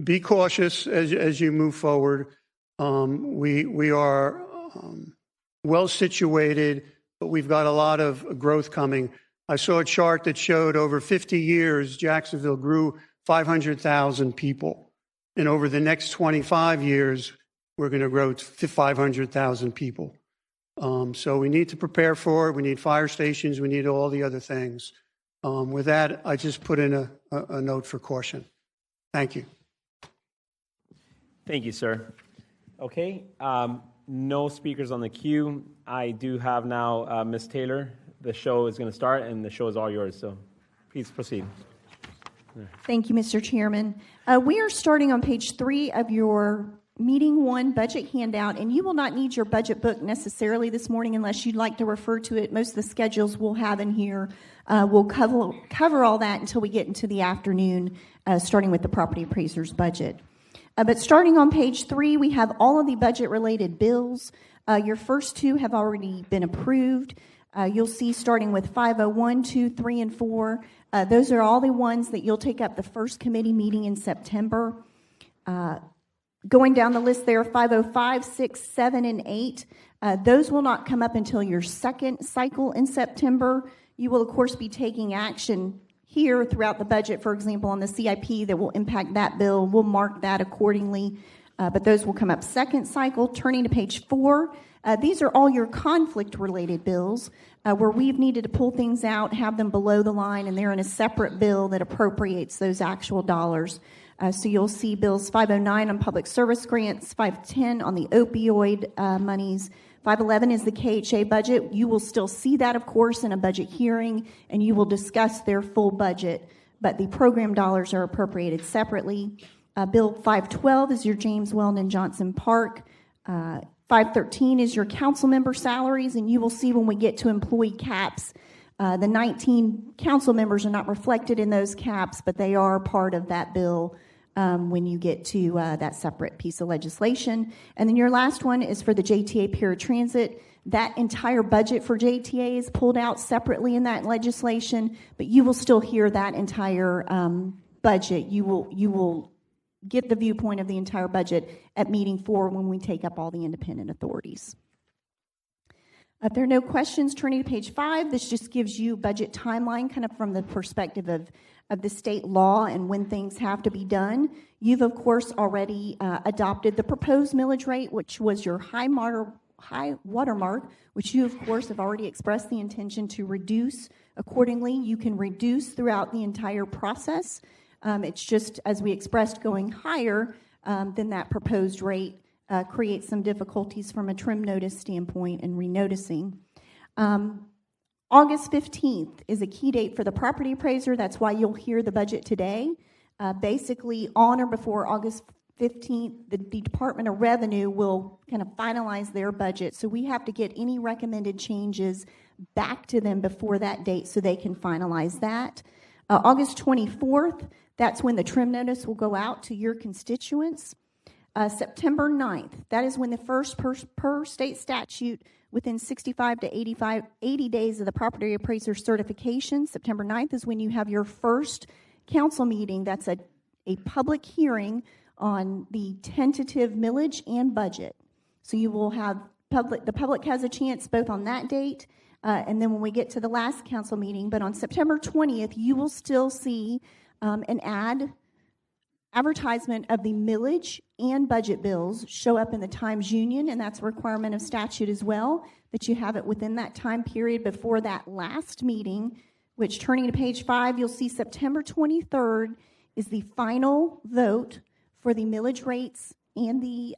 be cautious as you move forward. We are well situated, but we've got a lot of growth coming. I saw a chart that showed over 50 years, Jacksonville grew 500,000 people. And over the next 25 years, we're going to grow to 500,000 people. So we need to prepare for it. We need fire stations. We need all the other things. With that, I just put in a note for caution. Thank you. Thank you, sir. Okay, no speakers on the queue. I do have now Ms. Taylor. The show is going to start, and the show is all yours, so please proceed. Thank you, Mr. Chairman. We are starting on page 3 of your Meeting 1 budget handout, and you will not need your budget book necessarily this morning unless you'd like to refer to it. Most of the schedules we'll have in here will cover all that until we get into the afternoon, starting with the property appraiser's budget. But starting on page 3, we have all of the budget-related bills. Your first 2 have already been approved. You'll see starting with 501, 2, 3, and 4. Those are all the ones that you'll take up the first committee meeting in September. Going down the list there, 505, 6, 7, and 8. Those will not come up until your second cycle in September. You will, of course, be taking action here throughout the budget, for example, on the CIP that will impact that bill. We'll mark that accordingly, but those will come up second cycle. Turning to page 4, these are all your conflict-related bills where we've needed to pull things out, have them below the line, and they're in a separate bill that appropriates those actual dollars. So you'll see bills 509 on public service grants, 510 on the opioid monies, 511 is the KHA budget. You will still see that, of course, in a budget hearing, and you will discuss their full budget, but the program dollars are appropriated separately. Bill 512 is your James Weldon Johnson Park. 513 is your council member salaries, and you will see when we get to employee caps, the 19 council members are not reflected in those caps, but they are part of that bill when you get to that separate piece of legislation. And then your last one is for the JTA paratransit. That entire budget for JTA is pulled out separately in that legislation, but you will still hear that entire budget. You will get the viewpoint of the entire budget at meeting 4 when we take up all the independent authorities. If there are no questions, turning to page 5, this just gives you budget timeline kind of from the perspective of the state law and when things have to be done. You've, of course, already adopted the proposed millage rate, which was your high watermark, which you, of course, have already expressed the intention to reduce accordingly. You can reduce throughout the entire process. It's just, as we expressed, going higher than that proposed rate creates some difficulties from a trim notice standpoint and renoticing. August 15th is a key date for the property appraiser. That's why you'll hear the budget today. Basically, on or before August 15th, the Department of Revenue will kind of finalize their budget. So we have to get any recommended changes back to them before that date so they can finalize that. August 24th, that's when the trim notice will go out to your constituents. September 9th, that is when the first per state statute within 65 to 80 days of the property appraiser certification. September 9th is when you have your first council meeting. That's a public hearing on the tentative millage and budget. So you will have the public has a chance both on that date and then when we get to the last council meeting. But on September 20th, you will still see an advertisement of the millage and budget bills show up in the Times Union, and that's a requirement of statute as well, that you have it within that time period before that last meeting, which, turning to page 5, you'll see September 23rd is the final vote for the millage rates and the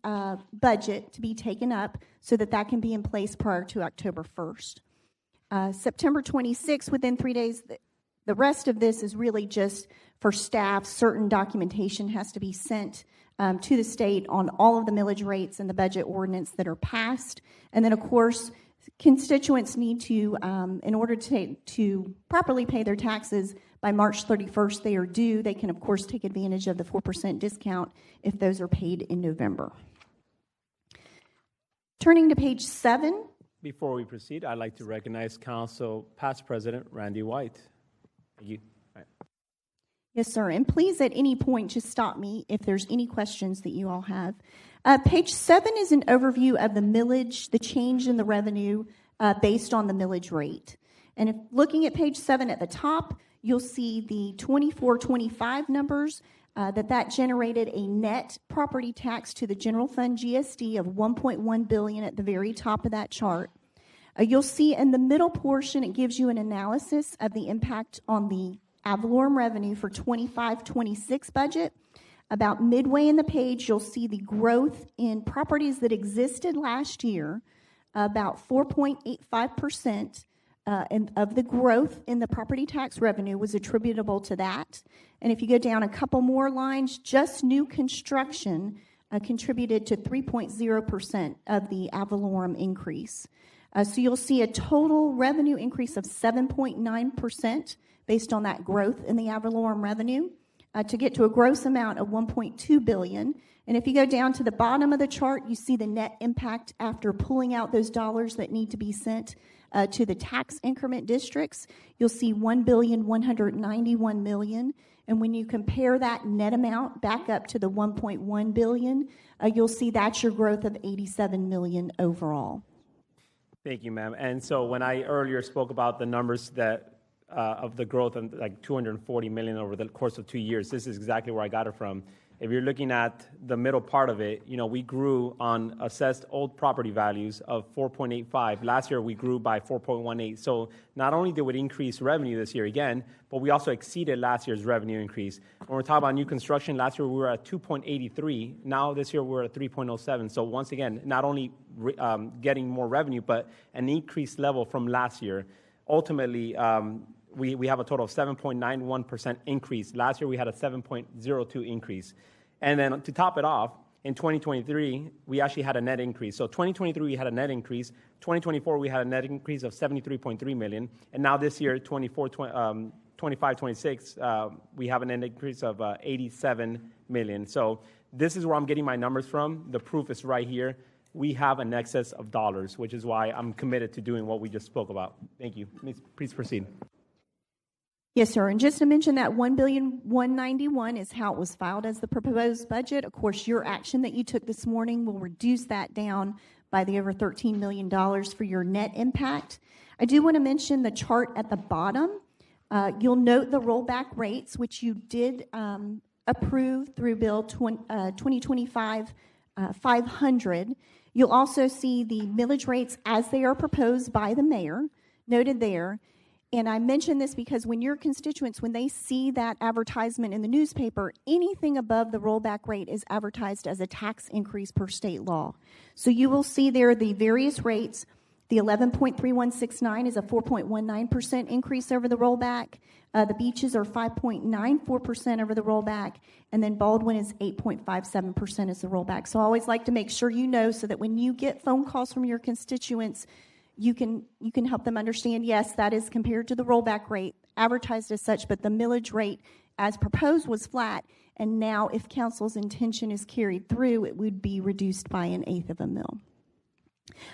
budget to be taken up so that that can be in place prior to October 1st. September 26th, within 3 days, the rest of this is really just for staff. Certain documentation has to be sent to the state on all of the millage rates and the budget ordinance that are passed. And then, of course, constituents need to, in order to properly pay their taxes by March 31st, they are due. They can, of course, take advantage of the 4% discount if those are paid in November. Turning to page 7. Before we proceed, I'd like to recognize Council Past President Randy White. Thank you. All right. Yes, sir. And please, at any point, just stop me if there's any questions that you all have. Page 7 is an overview of the millage, the change in the revenue based on the millage rate. And if looking at page 7 at the top, you'll see the 24-25 numbers, that generated a net property tax to the general fund GSD of $1.1 billion at the very top of that chart. You'll see in the middle portion, it gives you an analysis of the impact on the ad valorem revenue for 25-26 budget. About midway in the page, you'll see the growth in properties that existed last year, about 4.85%. Of the growth in the property tax revenue was attributable to that. And if you go down a couple more lines, just new construction contributed to 3.0% of the ad valorem increase. So you'll see a total revenue increase of 7.9% based on that growth in the ad valorem revenue to get to a gross amount of $1.2 billion. And if you go down to the bottom of the chart, you see the net impact after pulling out those dollars that need to be sent to the tax increment districts. You'll see $1.191 billion. And when you compare that net amount back up to the $1.1 billion, you'll see that's your growth of $87 million overall. Thank you, ma'am. And so when I earlier spoke about the numbers that of the growth of like $240 million over the course of 2 years, this is exactly where I got it from. If you're looking at the middle part of it, we grew on assessed old property values of 4.85. Last year, we grew by 4.18. So not only did we increase revenue this year again, but we also exceeded last year's revenue increase. When we're talking about new construction, last year we were at 2.83. Now this year we're at 3.07. So once again, not only getting more revenue, but an increased level from last year. Ultimately, we have a total of 7.91% increase. Last year, we had a 7.02 increase. And then to top it off, in 2023, we actually had a net increase. So 2023, we had a net increase. 2024, we had a net increase of $73.3 million. And now this year, 25-26, we have a net increase of $87 million. So this is where I'm getting my numbers from. The proof is right here. We have an excess of dollars, which is why I'm committed to doing what we just spoke about. Thank you. Please proceed. Yes, sir. And just to mention that $1,191,000,000 is how it was filed as the proposed budget. Of course, your action that you took this morning will reduce that down by the over $13 million for your net impact. I do want to mention the chart at the bottom. You'll note the rollback rates, which you did approve through Bill 2025-500. You'll also see the millage rates as they are proposed by the mayor, noted there. And I mention this because when your constituents, when they see that advertisement in the newspaper, anything above the rollback rate is advertised as a tax increase per state law. So you will see there the various rates. The 11.3169 is a 4.19% increase over the rollback. The beaches are 5.94% over the rollback. And then Baldwin is 8.57% as the rollback. So I always like to make sure you know so that when you get phone calls from your constituents, you can help them understand, yes, that is compared to the rollback rate, advertised as such, but the millage rate as proposed was flat, and now if council's intention is carried through, it would be reduced by 1/8 of a mil.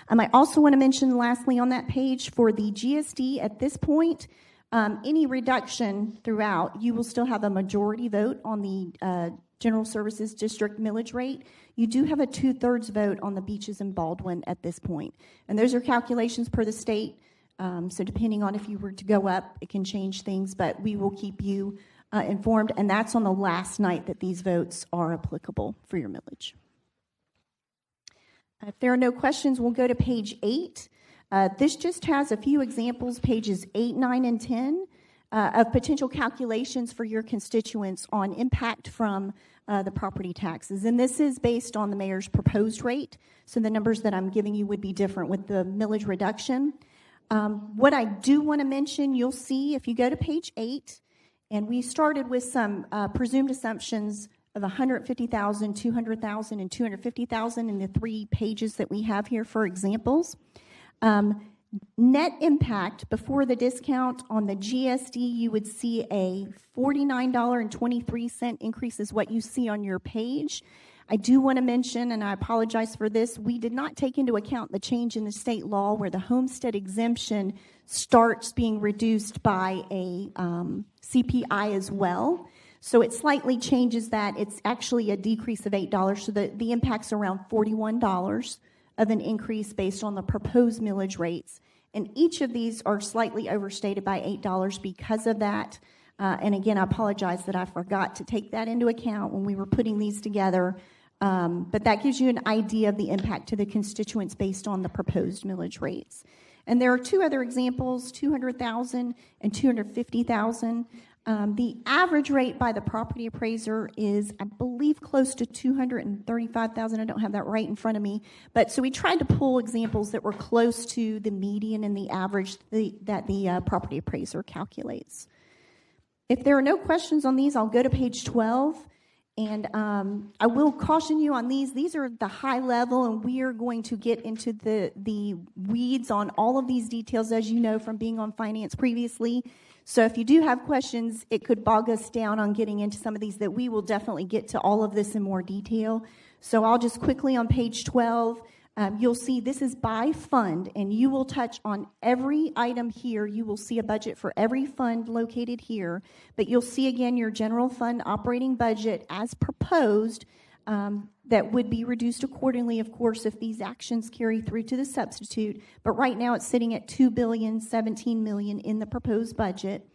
I also want to mention lastly on that page for the GSD at this point, Any reduction throughout, you will still have a majority vote on the General Services District millage rate. You do have a 2/3 vote on the Beaches and Baldwin at this point. And those are calculations per the state. So depending on if you were to go up, it can change things, but we will keep you informed. And that's on the last night that these votes are applicable for your millage. If there are no questions, we'll go to page 8. This just has a few examples, pages 8, 9, and 10, of potential calculations for your constituents on impact from the property taxes. And this is based on the mayor's proposed rate. So the numbers that I'm giving you would be different with the millage reduction. What I do want to mention, you'll see if you go to page 8, and we started with some presumed assumptions of 150,000, 200,000, and 250,000 in the 3 pages that we have here for examples. Net impact before the discount on the GSD, you would see a $49.23 increase is what you see on your page. I do want to mention, and I apologize for this, we did not take into account the change in the state law where the homestead exemption starts being reduced by a CPI as well. So it slightly changes that. It's actually a decrease of $8. So the impact's around $41 of an increase based on the proposed millage rates. And each of these are slightly overstated by $8 because of that. And again, I apologize that I forgot to take that into account when we were putting these together. But that gives you an idea of the impact to the constituents based on the proposed millage rates. And there are 2 other examples, 200,000 and 250,000. The average rate by the property appraiser is, I believe, close to 235,000. I don't have that right in front of me. But so we tried to pull examples that were close to the median and the average that the property appraiser calculates. If there are no questions on these, I'll go to page 12. And I will caution you on these. These are the high level, and we are going to get into the weeds on all of these details, as you know from being on finance previously. So if you do have questions, it could bog us down on getting into some of these that we will definitely get to all of this in more detail. So I'll just quickly on page 12, you'll see this is by fund, and you will touch on every item here. You will see a budget for every fund located here, but you'll see again your general fund operating budget as proposed that would be reduced accordingly, of course, if these actions carry through to the substitute. But right now it's sitting at $2,017 million in the proposed budget.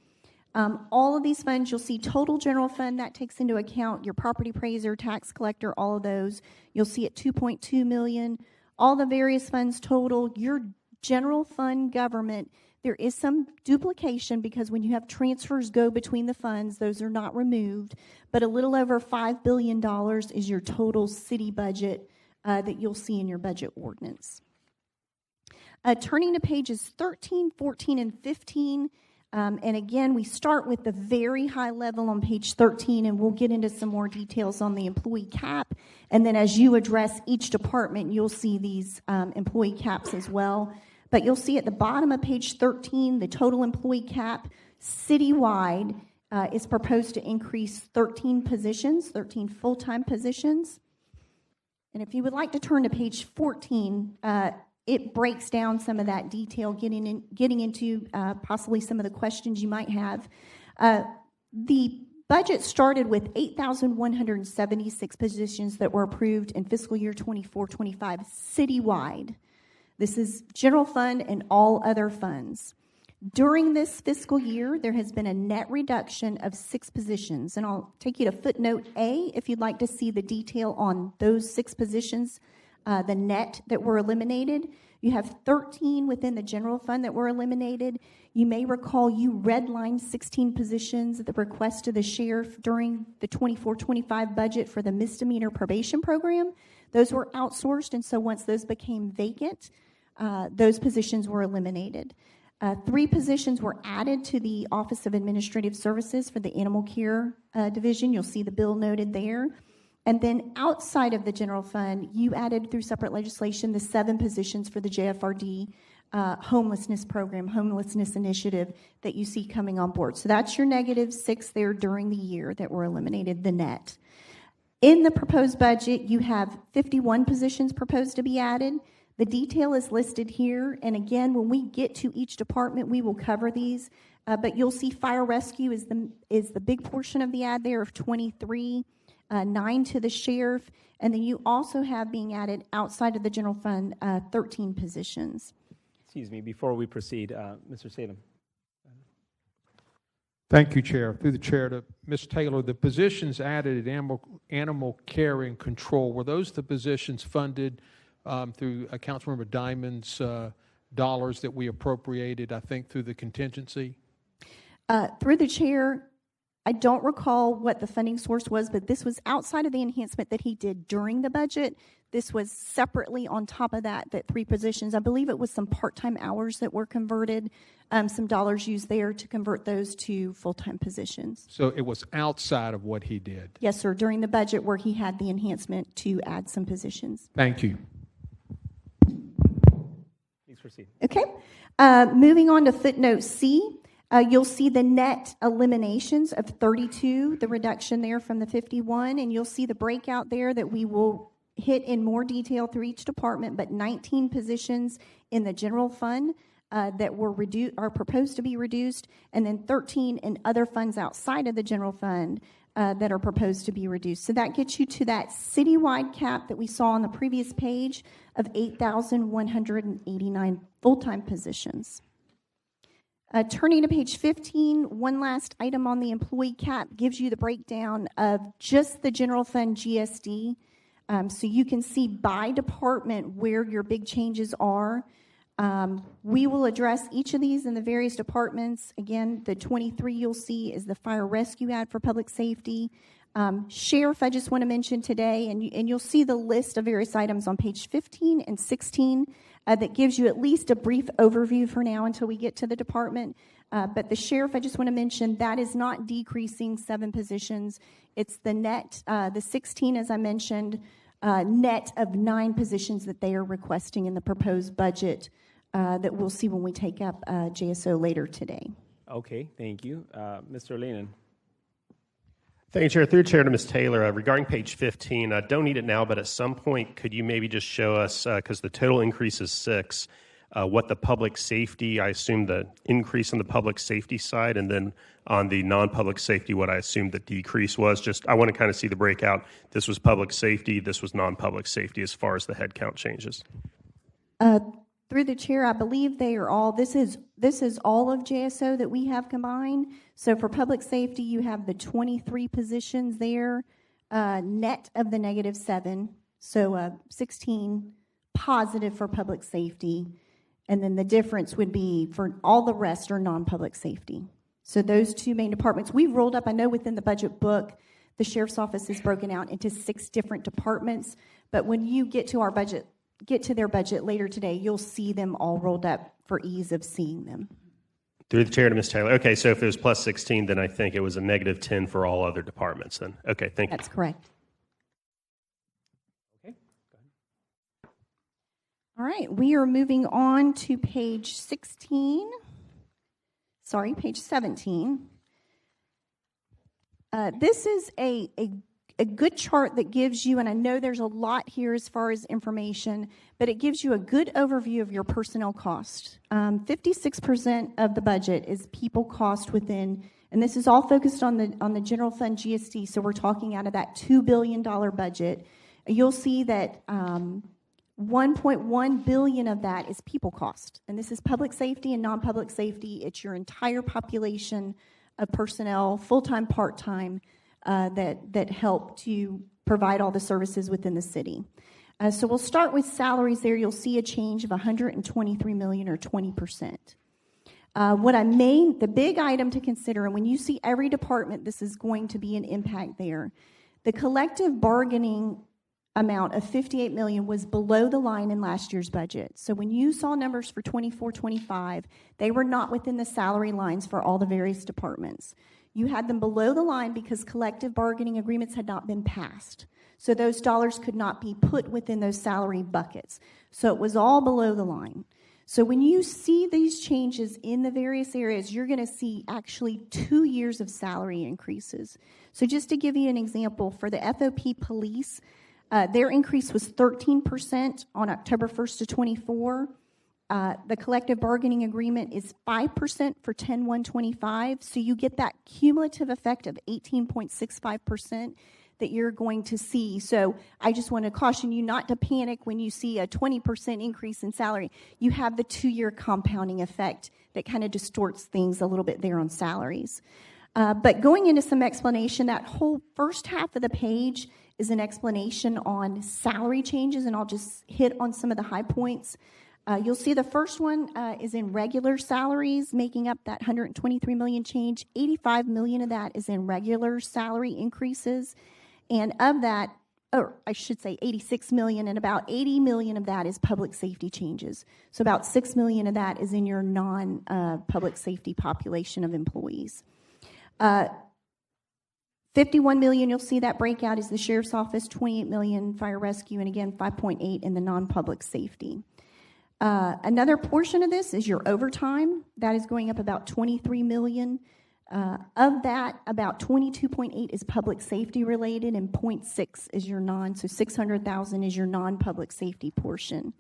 All of these funds, you'll see total general fund, that takes into account your property appraiser, tax collector, all of those. You'll see at $2.2 million. All the various funds total, your general fund government, there is some duplication because when you have transfers go between the funds, those are not removed, but a little over $5 billion is your total city budget that you'll see in your budget ordinance. Turning to pages 13, 14, and 15, and again, we start with the very high level on page 13, and we'll get into some more details on the employee cap. And then as you address each department, you'll see these employee caps as well. But you'll see at the bottom of page 13, the total employee cap citywide is proposed to increase 13 positions, 13 full-time positions. And if you would like to turn to page 14, it breaks down some of that detail, getting into possibly some of the questions you might have. The budget started with 8,176 positions that were approved in fiscal year 24-25 citywide. This is general fund and all other funds. During this fiscal year, there has been a net reduction of 6 positions, and I'll take you to footnote A if you'd like to see the detail on those 6 positions, the net that were eliminated. You have 13 within the general fund that were eliminated. You may recall you redlined 16 positions at the request of the sheriff during the 24-25 budget for the misdemeanor probation program. Those were outsourced, and so once those became vacant, those positions were eliminated. 3 positions were added to the Office of Administrative Services for the Animal Care Division. You'll see the bill noted there. And then outside of the general fund, you added through separate legislation the 7 positions for the JFRD homelessness program, homelessness initiative that you see coming on board. So that's your -6 there during the year that were eliminated, the net. In the proposed budget, you have 51 positions proposed to be added. The detail is listed here, and again, when we get to each department, we will cover these. But you'll see fire rescue is the big portion of the ad there of 23, 9 to the sheriff, and then you also have being added outside of the general fund 13 positions. Excuse me, before we proceed, Mr. Salem. Thank you, Chair. Through the chair to Ms. Taylor, the positions added at animal care and control, were those the positions funded through Councilmember Diamond's dollars that we appropriated, I think, through the contingency? Through the chair, I don't recall what the funding source was, but this was outside of the enhancement that he did during the budget. This was separately on top of that 3 positions. I believe it was some part-time hours that were converted, some dollars used there to convert those to full-time positions. So it was outside of what he did? Yes, sir, during the budget where he had the enhancement to add some positions. Thank you. Please proceed. Okay. Moving on to footnote C. You'll see the net eliminations of 32, the reduction there from the 51, and you'll see the breakout there that we will hit in more detail through each department, but 19 positions in the general fund that are proposed to be reduced, and then 13 in other funds outside of the general fund that are proposed to be reduced. So that gets you to that citywide cap that we saw on the previous page of 8,189 full-time positions. Turning to page 15, one last item on the employee cap gives you the breakdown of just the general fund GSD. So you can see by department where your big changes are. We will address each of these in the various departments. Again, the 23 you'll see is the fire rescue ad for public safety. Sheriff, I just want to mention today, and you'll see the list of various items on page 15 and 16 that gives you at least a brief overview for now until we get to the department. But the sheriff, I just want to mention, that is not decreasing 7 positions. It's the net, the 16, as I mentioned, net of 9 positions that they are requesting in the proposed budget that we'll see when we take up JSO later today. Okay, thank you. Mr. Lenin. Thank you, Chair. Through Chair to Ms. Taylor, regarding page 15, don't need it now, but at some point, could you maybe just show us, because the total increase is 6, what the public safety, I assume the increase on the public safety side, and then on the non-public safety, what I assume the decrease was. Just, I want to kind of see the breakout. This was public safety, this was non-public safety as far as the headcount changes. Through the chair, I believe they are all, this is all of JSO that we have combined. So for public safety, you have the 23 positions there, net of the -7. So 16 positive for public safety. And then the difference would be for all the rest are non-public safety. So those 2 main departments, we've rolled up, I know within the budget book, the sheriff's office is broken out into 6 different departments. But when you get to their budget later today, you'll see them all rolled up for ease of seeing them. Through the chair to Ms. Taylor. Okay, so if it was plus 16, then I think it was a -10 for all other departments then. Okay, thank you. That's correct. Okay, go ahead. All right, we are moving on to page 17. This is a good chart that gives you, and I know there's a lot here as far as information, but it gives you a good overview of your personnel cost. 56% of the budget is people cost within, and this is all focused on the general fund GSD, so we're talking out of that $2 billion budget. You'll see that 1.1 billion of that is people cost, and this is public safety and non-public safety. It's your entire population of personnel, full-time, part-time, that help to provide all the services within the city. So we'll start with salaries there. You'll see a change of $123 million or 20%. The big item to consider, and when you see every department, this is going to be an impact there. The collective bargaining amount of $58 million was below the line in last year's budget. So when you saw numbers for 24-25, they were not within the salary lines for all the various departments. You had them below the line because collective bargaining agreements had not been passed. So those dollars could not be put within those salary buckets. So it was all below the line. So when you see these changes in the various areas, you're going to see actually 2 years of salary increases. So just to give you an example, for the FOP police, Their increase was 13% on October 1st to 24. The collective bargaining agreement is 5% for 10/1/25, so you get that cumulative effect of 18.65% that you're going to see. So I just want to caution you not to panic when you see a 20% increase in salary. You have the 2-year compounding effect that kind of distorts things a little bit there on salaries. But going into some explanation, that whole first half of the page is an explanation on salary changes, and I'll just hit on some of the high points. You'll see the first one is in regular salaries, making up that $123 million change. $85 million of that is in regular salary increases. And of that, or I should say $86 million, and about $80 million of that is public safety changes. So about $6 million of that is in your non-public safety population of employees. $51 million, you'll see that breakout is the sheriff's office, $28 million fire rescue, and again, $5.8 in the non-public safety. Another portion of this is your overtime. That is going up about $23 million. Of that, about 22.8 is public safety related, and 0.6 is your so 600,000 is your non-public safety portion.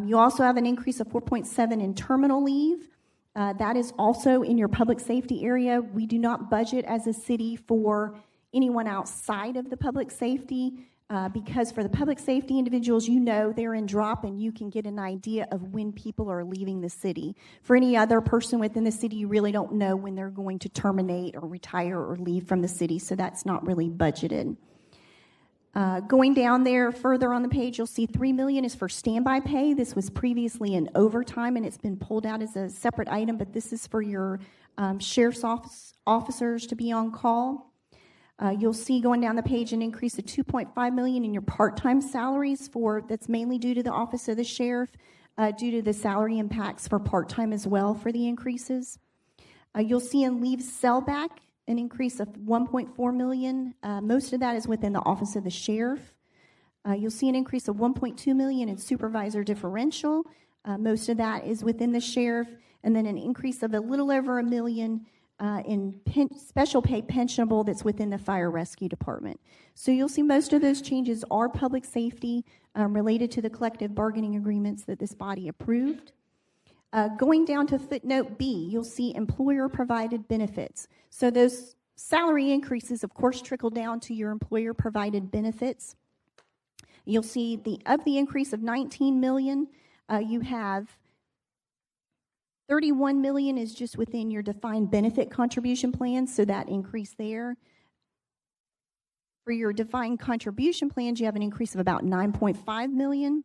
You also have an increase of 4.7 in terminal leave. That is also in your public safety area. We do not budget as a city for anyone outside of the public safety. Because for the public safety individuals, you know they're in drop and you can get an idea of when people are leaving the city. For any other person within the city, you really don't know when they're going to terminate or retire or leave from the city, so that's not really budgeted. Going down there further on the page, you'll see $3 million is for standby pay. This was previously an overtime and it's been pulled out as a separate item, but this is for your sheriff's officers to be on call. You'll see going down the page an increase of $2.5 million in your part-time salaries that's mainly due to the office of the sheriff, due to the salary impacts for part-time as well for the increases. You'll see in leave sellback an increase of $1.4 million. Most of that is within the office of the sheriff. You'll see an increase of $1.2 million in supervisor differential. Most of that is within the sheriff, and then an increase of a little over $1 million in special pay pensionable that's within the fire rescue department. So you'll see most of those changes are public safety related to the collective bargaining agreements that this body approved. Going down to footnote B, you'll see employer-provided benefits. So those salary increases, of course, trickle down to your employer-provided benefits. You'll see of the increase of $19 million, you have $31 million is just within your defined benefit contribution plans, so that increase there. For your defined contribution plans, you have an increase of about $9.5 million.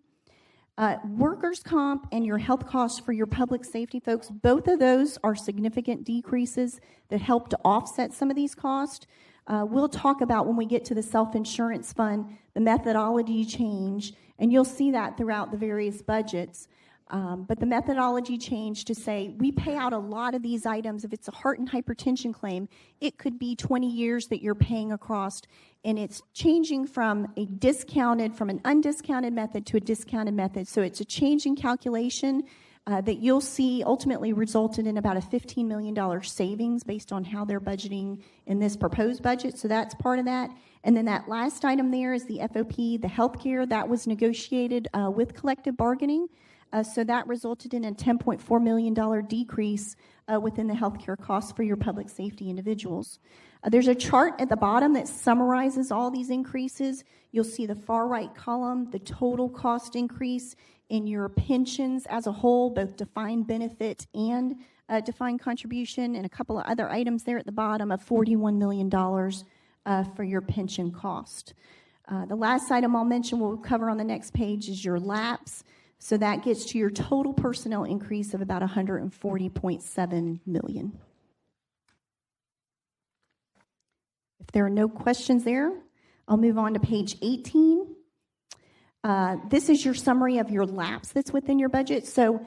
Workers' comp and your health costs for your public safety folks, both of those are significant decreases that help to offset some of these costs. We'll talk about when we get to the self-insurance fund, the methodology change, and you'll see that throughout the various budgets. But the methodology change to say we pay out a lot of these items. If it's a heart and hypertension claim, it could be 20 years that you're paying across, and it's changing from an undiscounted method to a discounted method. So it's a change in calculation that you'll see ultimately resulted in about a $15 million savings based on how they're budgeting in this proposed budget. So that's part of that. And then that last item there is the FOP, the healthcare, that was negotiated with collective bargaining. So that resulted in a $10.4 million decrease within the healthcare costs for your public safety individuals. There's a chart at the bottom that summarizes all these increases. You'll see the far right column, the total cost increase in your pensions as a whole, both defined benefit and defined contribution, and a couple of other items there at the bottom of $41 million for your pension cost. The last item I'll mention we'll cover on the next page is your lapse. So that gets to your total personnel increase of about $140.7 million. If there are no questions there, I'll move on to page 18. This is your summary of your lapse that's within your budget. So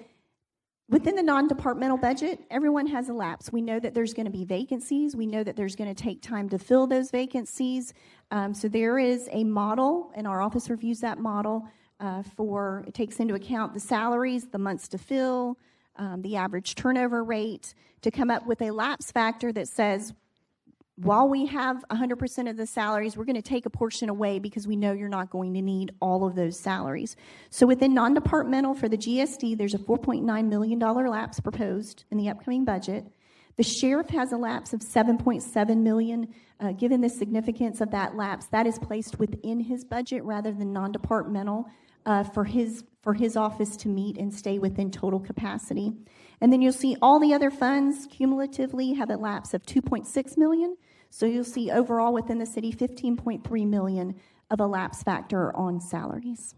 within the non-departmental budget, everyone has a lapse. We know that there's going to be vacancies. We know that there's going to take time to fill those vacancies. So there is a model, and our office reviews that model. It takes into account the salaries, the months to fill, the average turnover rate, to come up with a lapse factor that says while we have 100% of the salaries, we're going to take a portion away because we know you're not going to need all of those salaries. So within non-departmental for the GSD, there's a $4.9 million lapse proposed in the upcoming budget. The sheriff has a lapse of $7.7 million. Given the significance of that lapse, that is placed within his budget rather than non-departmental for his office to meet and stay within total capacity. And then you'll see all the other funds cumulatively have a lapse of $2.6 million. So you'll see overall within the city $15.3 million of a lapse factor on salaries.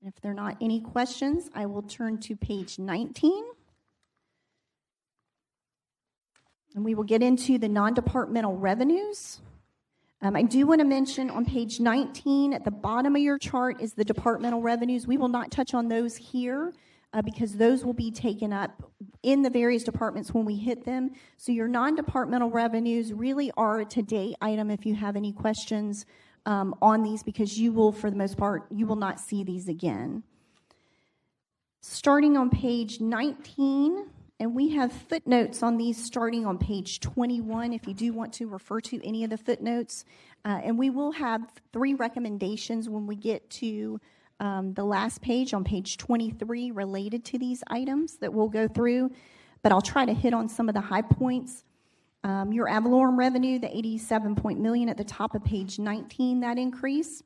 If there are not any questions, I will turn to page 19. And we will get into the non-departmental revenues. I do want to mention on page 19 at the bottom of your chart is the departmental revenues. We will not touch on those here because those will be taken up in the various departments when we hit them. So your non-departmental revenues really are a to-date item if you have any questions on these, because you will, for the most part, you will not see these again. Starting on page 19, and we have footnotes on these starting on page 21 if you do want to refer to any of the footnotes. And we will have 3 recommendations when we get to the last page on page 23 related to these items that we'll go through. But I'll try to hit on some of the high points. Your ad valorem revenue, the $87 million at the top of page 19, that increase.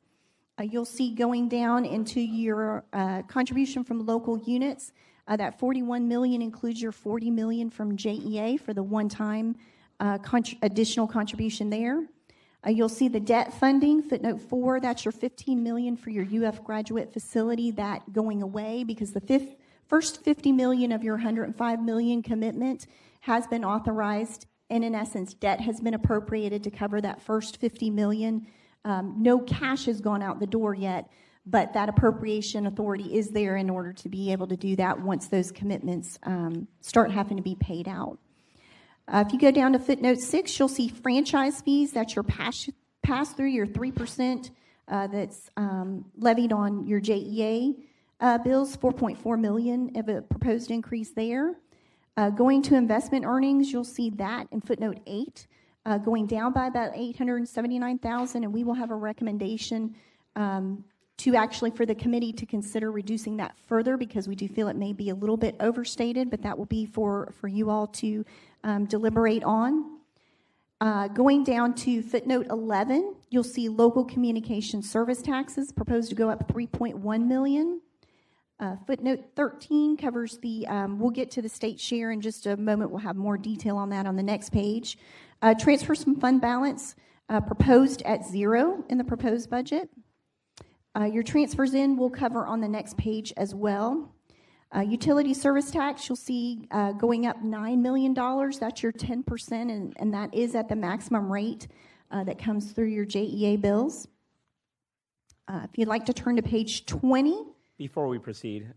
You'll see going down into your contribution from local units. That $41 million includes your $40 million from JEA for the one-time additional contribution there. You'll see the debt funding, footnote 4, that's your $15 million for your UF graduate facility, that going away because the first $50 million of your $105 million commitment has been authorized, and in essence, debt has been appropriated to cover that first $50 million. No cash has gone out the door yet, but that appropriation authority is there in order to be able to do that once those commitments start having to be paid out. If you go down to footnote 6, you'll see franchise fees. That's your pass-through, your 3% that's levied on your JEA bills, $4.4 million of a proposed increase there. Going to investment earnings, you'll see that in footnote 8, going down by about $879,000, and we will have a recommendation to actually for the committee to consider reducing that further because we do feel it may be a little bit overstated, but that will be for you all to deliberate on. Going down to footnote 11, you'll see local communication service taxes proposed to go up $3.1 million. Footnote 13 covers the, we'll get to the state share in just a moment. We'll have more detail on that on the next page. Transfers from fund balance proposed at 0 in the proposed budget. Your transfers in will cover on the next page as well. Utility service tax, you'll see going up $9 million. That's your 10%, and that is at the maximum rate that comes through your JEA bills. If you'd like to turn to page 20. Before we proceed,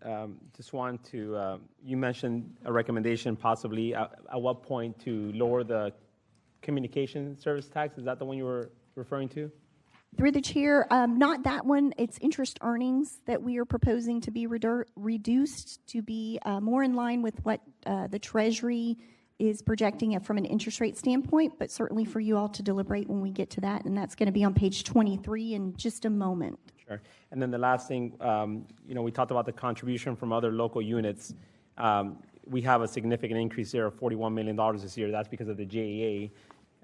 just want to, you mentioned a recommendation possibly at what point to lower the communication service tax. Is that the one you were referring to? Through the chair, not that one. It's interest earnings that we are proposing to be reduced to be more in line with what the Treasury is projecting it from an interest rate standpoint, but certainly for you all to deliberate when we get to that, and that's going to be on page 23 in just a moment. Sure. And then the last thing, we talked about the contribution from other local units. We have a significant increase there of $41 million this year. That's because of the JEA,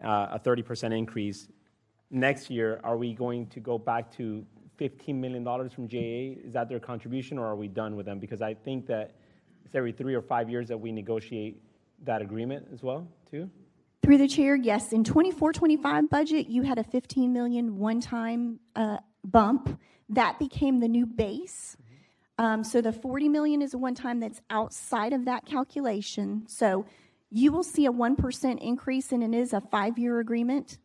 a 30% increase. Next year, are we going to go back to $15 million from JEA? Is that their contribution, or are we done with them? Because I think that it's every 3 or 5 years that we negotiate that agreement as well, too. Through the chair, yes. In 24-25 budget, you had a $15 million one-time bump. That became the new base. So the $40 million is a one-time that's outside of that calculation. So you will see a 1% increase, and it is a 5-year agreement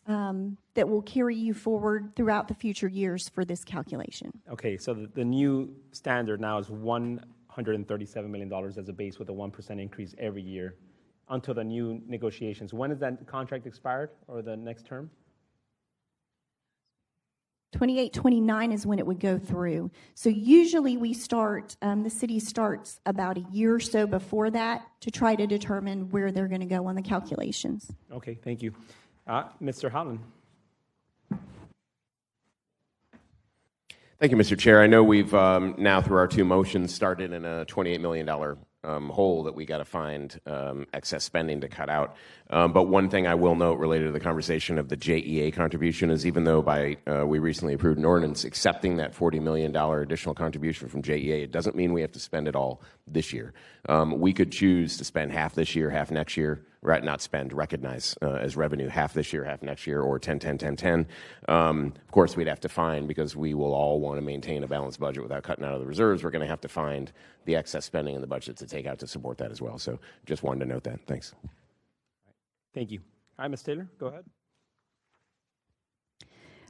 that will carry you forward throughout the future years for this calculation. Okay, so the new standard now is $137 million as a base with a 1% increase every year until the new negotiations. When is that contract expired, or the next term? 28, 29 is when it would go through. So usually we start, the city starts about a year or so before that to try to determine where they're going to go on the calculations. Okay, thank you. Mr. Holland. Thank you, Mr. Chair. I know we've now, through our two motions, started in a $28 million hole that we got to find excess spending to cut out. But one thing I will note related to the conversation of the JEA contribution is even though we recently approved an ordinance accepting that $40 million additional contribution from JEA, it doesn't mean we have to spend it all this year. We could choose to spend half this year, half next year, right? Not spend, recognize as revenue half this year, half next year, or 10, 10, 10, 10. Of course, we'd have to find, because we will all want to maintain a balanced budget without cutting out of the reserves, we're going to have to find the excess spending in the budget to take out to support that as well. So just wanted to note that. Thanks. Thank you. All right, Ms. Taylor, go ahead.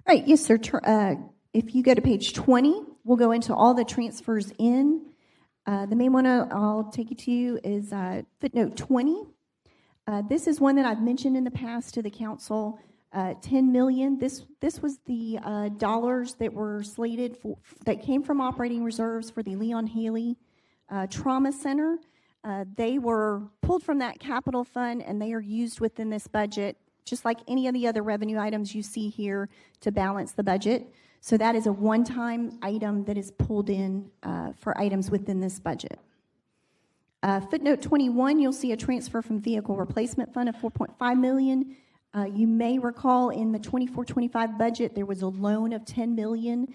All right, yes, sir. If you go to page 20, we'll go into all the transfers in. The main one I'll take you to is footnote 20. This is one that I've mentioned in the past to the council. $10 million. This was the dollars that were slated for that came from operating reserves for the Leon Haley Trauma Center. They were pulled from that capital fund, and they are used within this budget, just like any of the other revenue items you see here, to balance the budget. So that is a one-time item that is pulled in for items within this budget. Footnote 21, you'll see a transfer from Vehicle Replacement Fund of $4.5 million. You may recall in the 24-25 budget, there was a loan of $10 million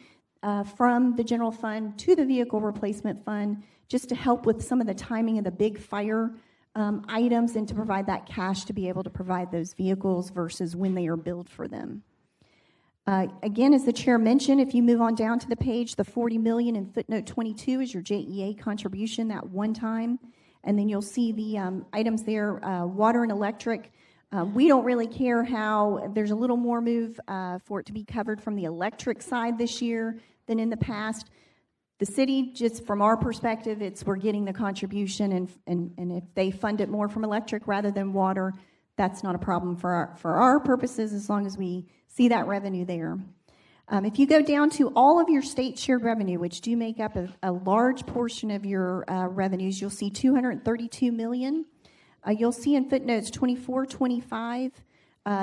from the general fund to the Vehicle Replacement Fund just to help with some of the timing of the big fire items and to provide that cash to be able to provide those vehicles versus when they are billed for them. Again, as the chair mentioned, if you move on down to the page, the $40 million in footnote 22 is your JEA contribution, that one time. And then you'll see the items there, water and electric. We don't really care how there's a little more move for it to be covered from the electric side this year than in the past. The city, just from our perspective, we're getting the contribution, and if they fund it more from electric rather than water, that's not a problem for our purposes as long as we see that revenue there. If you go down to all of your state shared revenue, which do make up a large portion of your revenues, you'll see $232 million. You'll see in footnotes 24, 25,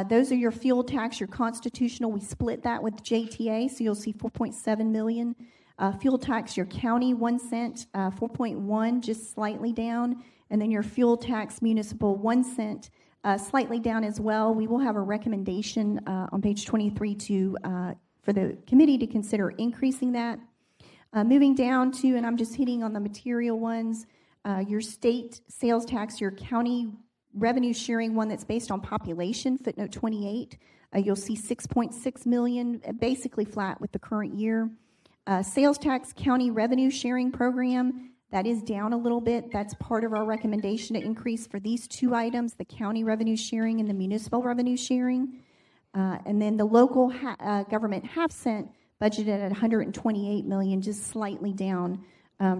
those are your fuel tax, your constitutional. We split that with JTA, so you'll see $4.7 million. Fuel tax, your county, 1 cent, 4.1, just slightly down. And then your fuel tax municipal, 1 cent, slightly down as well. We will have a recommendation on page 23 for the committee to consider increasing that. Moving down to, and I'm just hitting on the material ones, your state sales tax, your county revenue sharing one that's based on population, footnote 28. You'll see $6.6 million, basically flat with the current year. Sales tax county revenue sharing program, that is down a little bit. That's part of our recommendation to increase for these two items, the county revenue sharing and the municipal revenue sharing. And then the local government half-cent budgeted at $128 million, just slightly down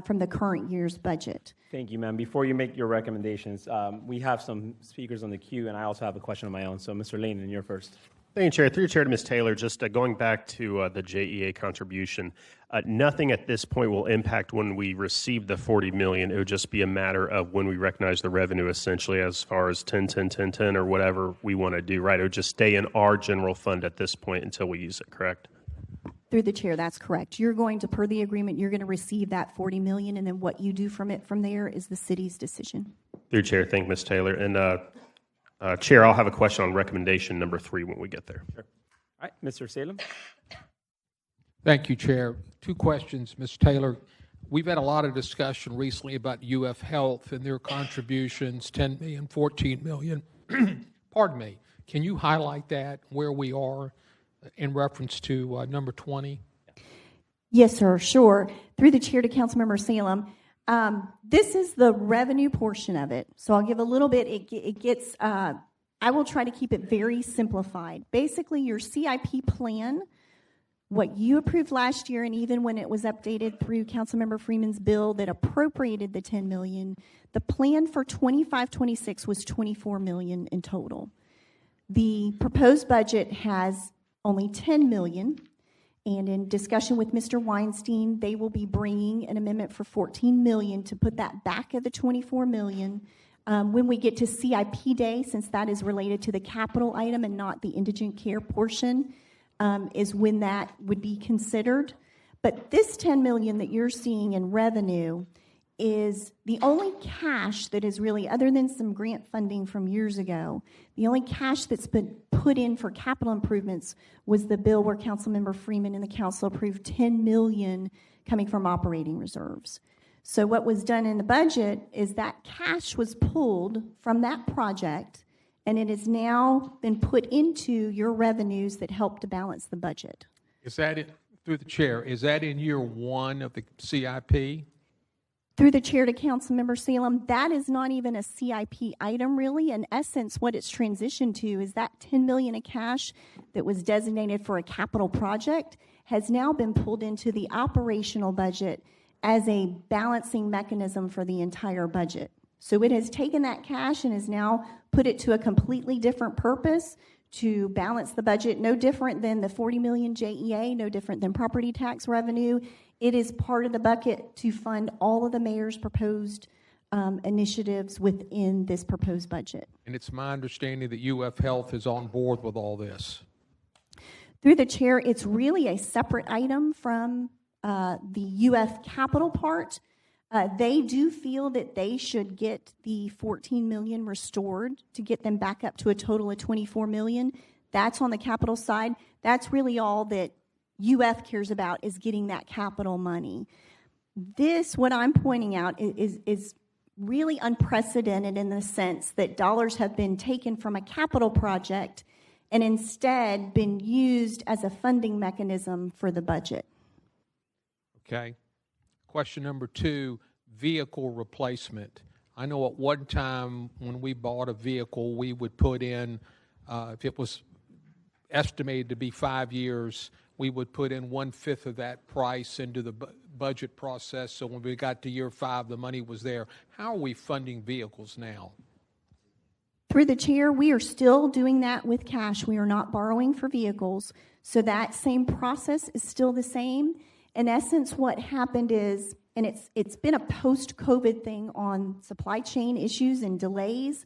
from the current year's budget. Thank you, ma'am. Before you make your recommendations, we have some speakers on the queue, and I also have a question of my own. So, Mr. Lane, you're first. Thank you, Chair. Through your chair to Ms. Taylor, just going back to the JEA contribution, nothing at this point will impact when we receive the $40 million. It would just be a matter of when we recognize the revenue, essentially, as far as 10, 10, 10, 10, or whatever we want to do, right? It would just stay in our general fund at this point until we use it, correct? Through the chair, that's correct. You're going to, per the agreement, you're going to receive that $40 million, and then what you do from there is the city's decision. Through your chair, thank you, Ms. Taylor. And Chair, I'll have a question on recommendation number 3 when we get there. Sure. All right, Mr. Salem. Thank you, Chair. 2 questions, Ms. Taylor. We've had a lot of discussion recently about UF Health and their contributions, $10 million, $14 million. Pardon me. Can you highlight that, where we are in reference to number 20? Yes, sir, sure. Through the chair to Councilmember Salem. This is the revenue portion of it. So I'll give a little bit. It gets, I will try to keep it very simplified. Basically, your CIP plan, what you approved last year, and even when it was updated through Councilmember Freeman's bill that appropriated the $10 million, the plan for 25-26 was $24 million in total. The proposed budget has only $10 million, And in discussion with Mr. Weinstein, they will be bringing an amendment for $14 million to put that back at the $24 million. When we get to CIP Day, since that is related to the capital item and not the indigent care portion, is when that would be considered. But this $10 million that you're seeing in revenue is the only cash that is really, other than some grant funding from years ago, the only cash that's been put in for capital improvements was the bill where Councilmember Freeman and the council approved $10 million coming from operating reserves. So what was done in the budget is that cash was pulled from that project, and it has now been put into your revenues that help to balance the budget. Is that it, through the chair, is that in year one of the CIP? Through the chair to Councilmember Salem, that is not even a CIP item, really. In essence, what it's transitioned to is that $10 million of cash that was designated for a capital project has now been pulled into the operational budget as a balancing mechanism for the entire budget. So it has taken that cash and has now put it to a completely different purpose to balance the budget, no different than the $40 million JEA, no different than property tax revenue. It is part of the bucket to fund all of the mayor's proposed initiatives within this proposed budget. And it's my understanding that UF Health is on board with all this. Through the chair, it's really a separate item from the UF capital part. They do feel that they should get the $14 million restored to get them back up to a total of $24 million. That's on the capital side. That's really all that UF cares about, is getting that capital money. This, what I'm pointing out, is really unprecedented in the sense that dollars have been taken from a capital project and instead been used as a funding mechanism for the budget. Okay. Question number 2, vehicle replacement. I know at one time when we bought a vehicle, we would put in, if it was estimated to be 5 years, we would put in 1/5 of that price into the budget process. So when we got to year 5, the money was there. How are we funding vehicles now? Through the chair, we are still doing that with cash. We are not borrowing for vehicles. So that same process is still the same. In essence, what happened is, and it's been a post-COVID thing on supply chain issues and delays,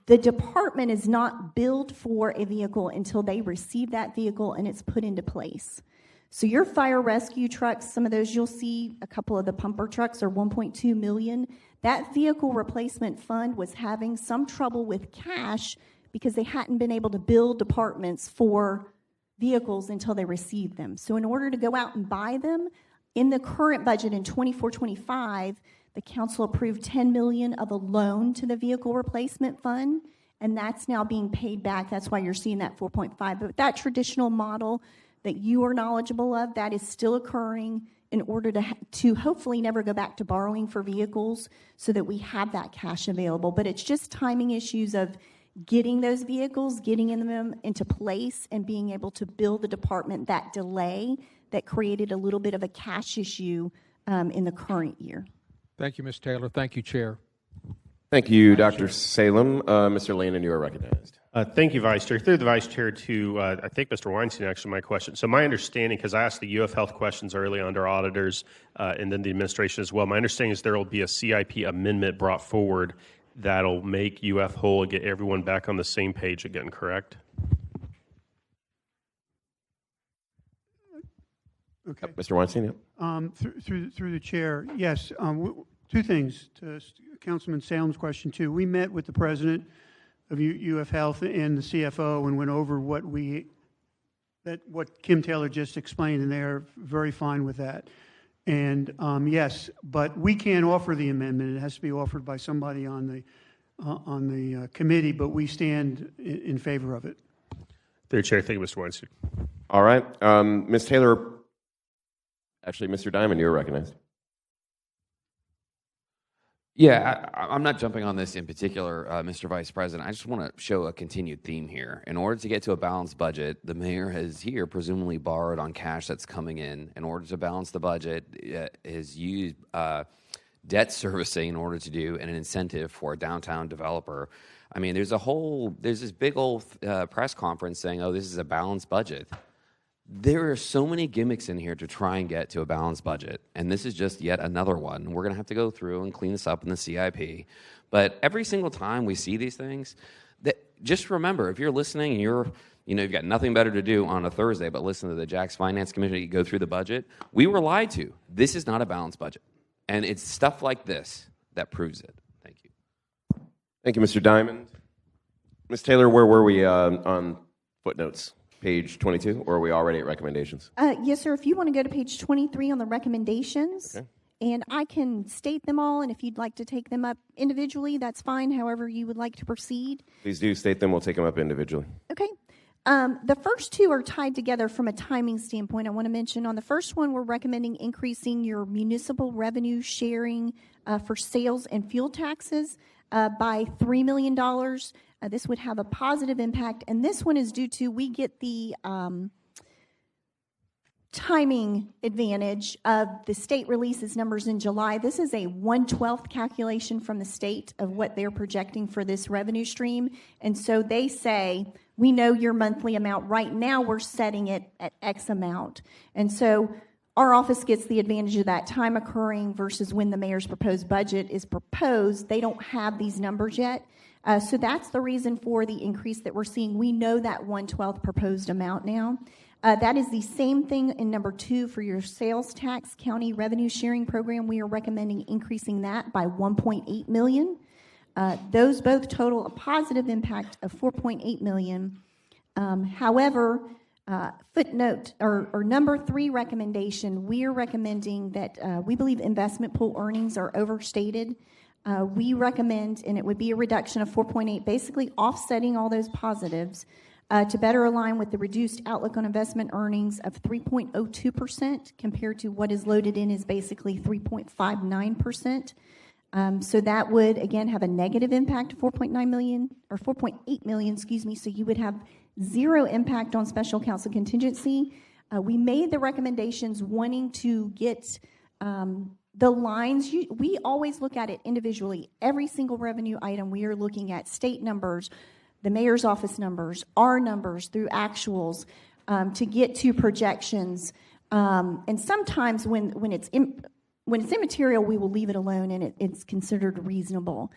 the department is not billed for a vehicle until they receive that vehicle and it's put into place. So your fire rescue trucks, some of those you'll see, a couple of the pumper trucks are $1.2 million. That vehicle replacement fund was having some trouble with cash because they hadn't been able to bill departments for vehicles until they received them. So in order to go out and buy them, in the current budget in 24-25, the council approved $10 million of a loan to the vehicle replacement fund, and that's now being paid back. That's why you're seeing that 4.5. But that traditional model that you are knowledgeable of, that is still occurring in order to hopefully never go back to borrowing for vehicles so that we have that cash available. But it's just timing issues of getting those vehicles, getting them into place, and being able to bill the department. That delay that created a little bit of a cash issue in the current year. Thank you, Ms. Taylor. Thank you, Chair. Thank you, Dr. Salem. Mr. Lannon, you are recognized. Thank you, Vice Chair. Through the Vice Chair to, I think, Mr. Weinstein, actually, my question. So my understanding, because I asked the UF Health questions early under auditors and then the administration as well, my understanding is there will be a CIP amendment brought forward that'll make UF whole and get everyone back on the same page again, correct? Okay. Mr. Weinstein, yeah. Through the chair, yes. Two things to Councilman Salem's question too. We met with the president of UF Health and the CFO and went over what Kim Taylor just explained, and they're very fine with that. And yes, but we can't offer the amendment. It has to be offered by somebody on the committee, but we stand in favor of it. Through the chair, thank you, Mr. Weinstein. All right. Ms. Taylor, actually, Mr. Diamond, you're recognized. Yeah, I'm not jumping on this in particular, Mr. Vice President. I just want to show a continued theme here. In order to get to a balanced budget, the mayor has here presumably borrowed on cash that's coming in. In order to balance the budget, has used debt servicing in order to do an incentive for a downtown developer. I mean, there's this big old press conference saying, oh, this is a balanced budget. There are so many gimmicks in here to try and get to a balanced budget, and this is just yet another one. We're going to have to go through and clean this up in the CIP. But every single time we see these things, just remember, if you're listening and you've got nothing better to do on a Thursday but listen to the Jax Finance Committee go through the budget, we were lied to. This is not a balanced budget, and it's stuff like this that proves it. Thank you. Thank you, Mr. Diamond. Ms. Taylor, where were we on footnotes? Page 22, or are we already at recommendations? Yes, sir. If you want to go to page 23 on the recommendations, Okay. and I can state them all, and if you'd like to take them up individually, that's fine, however you would like to proceed. Please do state them. We'll take them up individually. Okay. The first two are tied together from a timing standpoint. I want to mention on the first one, we're recommending increasing your municipal revenue sharing for sales and fuel taxes by $3 million. This would have a positive impact, and this one is due to we get the timing advantage of the state releases numbers in July. This is a 1/12th calculation from the state of what they're projecting for this revenue stream, and so they say, we know your monthly amount. Right now, we're setting it at X amount, and so our office gets the advantage of that time occurring versus when the mayor's proposed budget is proposed. They don't have these numbers yet. So that's the reason for the increase that we're seeing. We know that 1/12th proposed amount now. That is the same thing in number 2 for your sales tax county revenue sharing program. We are recommending increasing that by $1.8 million. Those both total a positive impact of $4.8 million. However, footnote or number 3 recommendation, we are recommending that we believe investment pool earnings are overstated. We recommend, and it would be a reduction of 4.8, basically offsetting all those positives to better align with the reduced outlook on investment earnings of 3.02% compared to what is loaded in is basically 3.59%. So that would, again, have a negative impact of 4.9 million, or 4.8 million, excuse me, so you would have zero impact on special counsel contingency. We made the recommendations wanting to get the lines. We always look at it individually. Every single revenue item, we are looking at state numbers, the mayor's office numbers, our numbers through actuals to get to projections. And sometimes when it's immaterial, we will leave it alone and it's considered reasonable.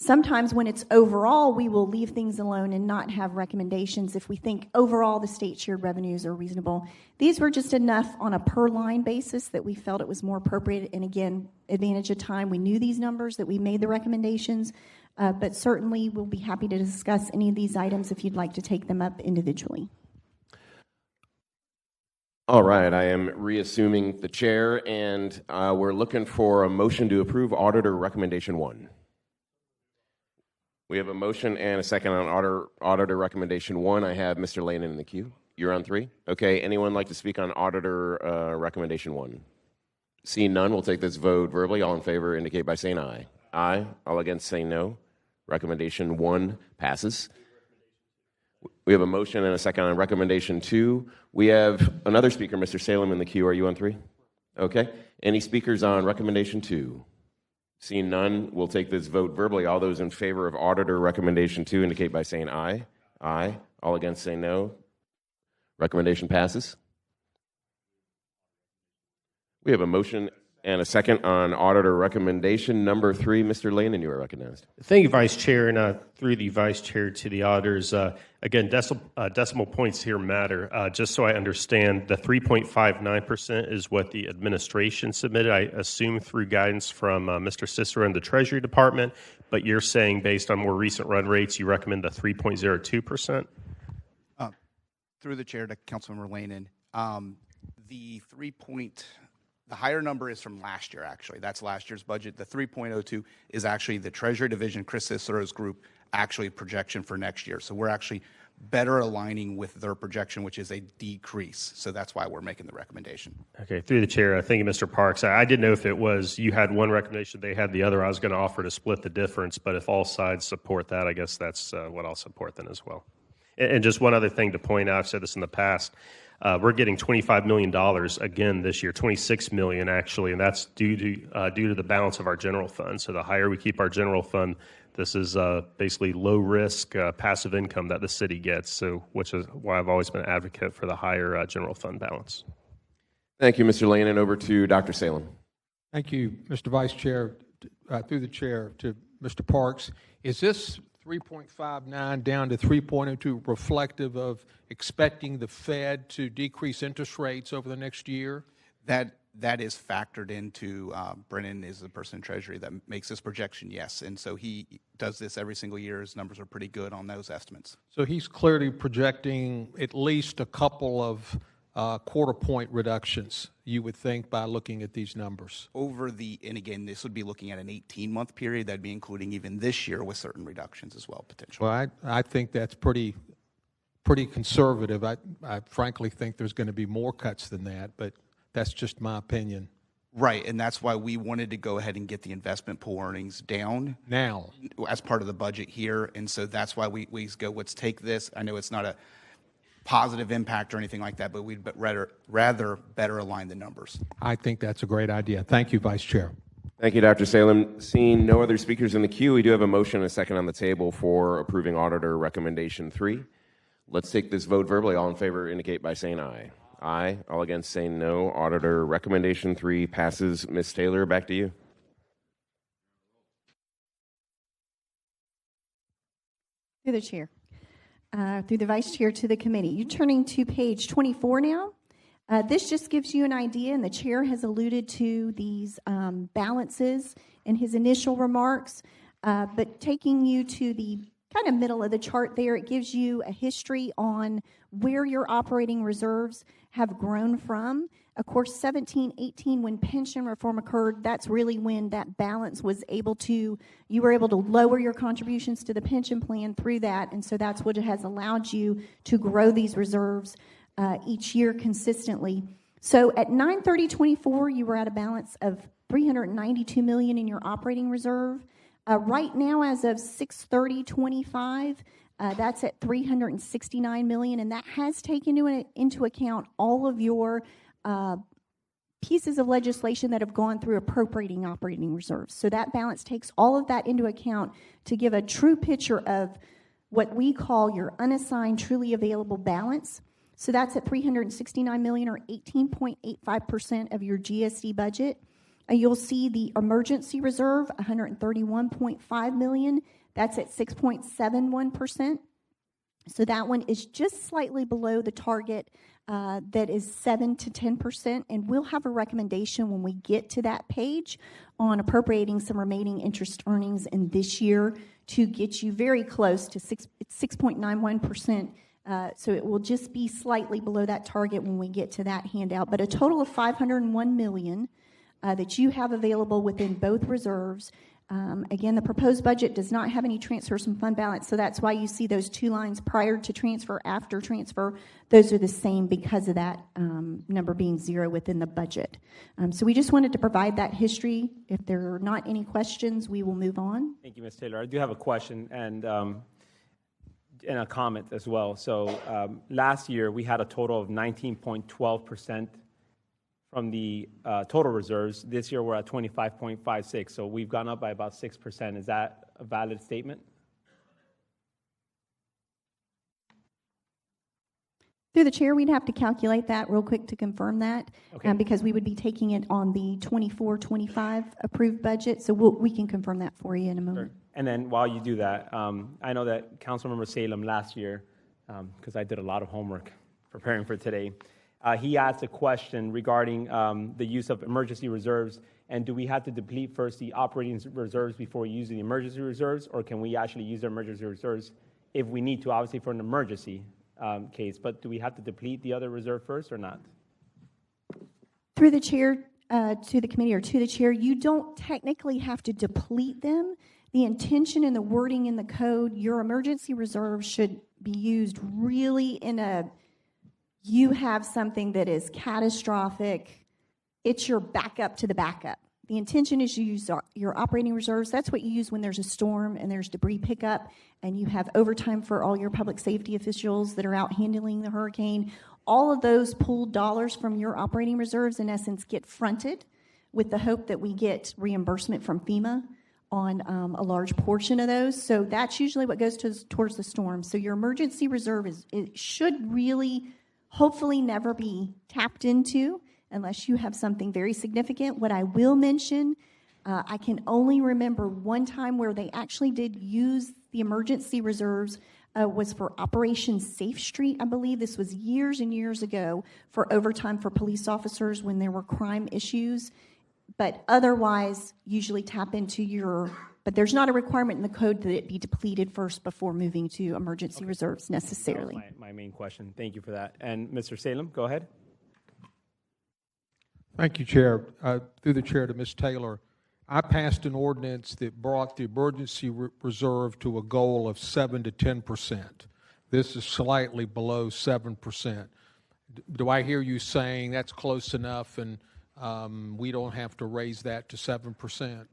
Sometimes when it's overall, we will leave things alone and not have recommendations if we think overall the state shared revenues are reasonable. These were just enough on a per line basis that we felt it was more appropriate. And again, advantage of time, we knew these numbers, that we made the recommendations, but certainly we'll be happy to discuss any of these items if you'd like to take them up individually. All right, I am reassuming the chair, and we're looking for a motion to approve Auditor Recommendation 1. We have a motion and a second on Auditor Recommendation 1. I have Mr. Lane in the queue. You're on 3? Okay, anyone like to speak on Auditor Recommendation 1? Seeing none, we'll take this vote verbally. All in favor indicate by saying aye. Aye. All against say no. Recommendation 1 passes. We have a motion and a second on Recommendation 2. We have another speaker, Mr. Salem, in the queue. Are you on 3? Okay. Any speakers on Recommendation 2? Seeing none, we'll take this vote verbally. All those in favor of Auditor Recommendation 2 indicate by saying aye. Aye. All against say no. Recommendation passes. We have a motion and a second on Auditor Recommendation number 3. Mr. Lane, and you are recognized. Thank you, Vice Chair, and through the Vice Chair to the auditors. Again, decimal points here matter. Just so I understand, the 3.59% is what the administration submitted, I assume through guidance from Mr. Cicero and the Treasury Department, but you're saying based on more recent run rates, you recommend the 3.02%? Through the chair to Councilmember Lanen, the higher number is from last year, actually. That's last year's budget. The 3.02 is actually the Treasury Division, Chris Cicero's group, actually projection for next year. So we're actually better aligning with their projection, which is a decrease. So that's why we're making the recommendation. Okay, through the chair, thank you, Mr. Parks. I didn't know if it was you had one recommendation, they had the other. I was going to offer to split the difference, but if all sides support that, I guess that's what I'll support then as well. And just one other thing to point out, I've said this in the past, We're getting $25 million again this year, $26 million actually, and that's due to the balance of our general fund. So the higher we keep our general fund, this is basically low risk passive income that the city gets. So which is why I've always been an advocate for the higher general fund balance. Thank you, Mr. Lane, and over to Dr. Salem. Thank you, Mr. Vice Chair. Through the chair to Mr. Parks, is this 3.59 down to 3.02 reflective of expecting the Fed to decrease interest rates over the next year? That is factored into, Brennan is the person in Treasury that makes this projection, yes. And so he does this every single year. His numbers are pretty good on those estimates. So he's clearly projecting at least a couple of quarter point reductions, you would think, by looking at these numbers. And again, this would be looking at an 18-month period. That'd be including even this year with certain reductions as well, potentially. Well, I think that's pretty conservative. I frankly think there's going to be more cuts than that, but that's just my opinion. Right, and that's why we wanted to go ahead and get the investment pool earnings down now as part of the budget here. And so that's why we go, let's take this. I know it's not a positive impact or anything like that, but we'd rather better align the numbers. I think that's a great idea. Thank you, Vice Chair. Thank you, Dr. Salem. Seeing no other speakers in the queue, we do have a motion and a second on the table for approving Auditor Recommendation 3. Let's take this vote verbally. All in favor indicate by saying aye. Aye. All against saying no. Auditor Recommendation 3 passes. Ms. Taylor, back to you. Through the chair. Through the vice chair to the committee. You're turning to page 24 now. This just gives you an idea, and the chair has alluded to these balances in his initial remarks, but taking you to the kind of middle of the chart there, it gives you a history on where your operating reserves have grown from. Of course, 17-18, when pension reform occurred, that's really when that balance was you were able to lower your contributions to the pension plan through that, and so that's what has allowed you to grow these reserves each year consistently. So at 9/30/24, you were at a balance of $392 million in your operating reserve. Right now, as of 6/30/25, that's at $369 million, and that has taken into account all of your pieces of legislation that have gone through appropriating operating reserves. So that balance takes all of that into account to give a true picture of what we call your unassigned truly available balance. So that's at $369 million, or 18.85% of your GSD budget. You'll see the emergency reserve, $131.5 million. That's at 6.71%. So that one is just slightly below the target that is 7 to 10%, and we'll have a recommendation when we get to that page on appropriating some remaining interest earnings in this year to get you very close to 6.91%. So it will just be slightly below that target when we get to that handout, but a total of $501 million that you have available within both reserves. Again, the proposed budget does not have any transfers from fund balance, so that's why you see those two lines prior to transfer, after transfer. Those are the same because of that number being zero within the budget. So we just wanted to provide that history. If there are not any questions, we will move on. Thank you, Ms. Taylor. I do have a question and a comment as well. So last year, we had a total of 19.12% from the total reserves. This year, we're at 25.56%, so we've gone up by about 6%. Is that a valid statement? Through the chair, we'd have to calculate that real quick to confirm that, okay. Because we would be taking it on the 24-25 approved budget, so we can confirm that for you in a moment. Sure. And then while you do that, I know that Councilmember Salem last year, because I did a lot of homework preparing for today, he asked a question regarding the use of emergency reserves, and do we have to deplete first the operating reserves before using the emergency reserves, or can we actually use the emergency reserves if we need to, obviously for an emergency case, but do we have to deplete the other reserve first or not? Through the chair to the committee, or to the chair, you don't technically have to deplete them. The intention and the wording in the code, your emergency reserve should be used really you have something that is catastrophic, it's your backup to the backup. The intention is you use your operating reserves. That's what you use when there's a storm and there's debris pickup and you have overtime for all your public safety officials that are out handling the hurricane. all of those pooled dollars from your operating reserves, in essence, get fronted with the hope that we get reimbursement from FEMA on a large portion of those. So that's usually what goes towards the storm. So your emergency reserve it should really, hopefully, never be tapped into unless you have something very significant. What I will mention, I can only remember one time where they actually did use the emergency reserves was for Operation Safe Street, I believe. This was years and years ago for overtime for police officers when there were crime issues. But otherwise, usually tap into but there's not a requirement in the code that it be depleted first before moving to emergency reserves necessarily. That was my main question. Thank you for that. And Mr. Salem, go ahead. Thank you, Chair. Through the Chair to Ms. Taylor, I passed an ordinance that brought the emergency reserve to a goal of 7 to 10%. This is slightly below 7%. Do I hear you saying that's close enough and we don't have to raise that to 7%?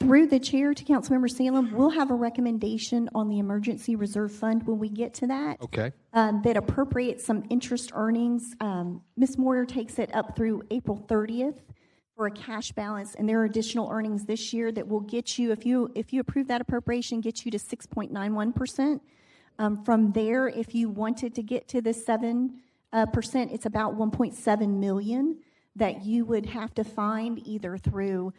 Through the chair to Councilmember Salem, we'll have a recommendation on the emergency reserve fund when we get to that. Okay. That appropriates some interest earnings. Ms. Moyer takes it up through April 30th for a cash balance, and there are additional earnings this year that will get you, if you approve that appropriation, get you to 6.91%. From there, if you wanted to get to the 7%, it's about $1.7 million that you would have to find either through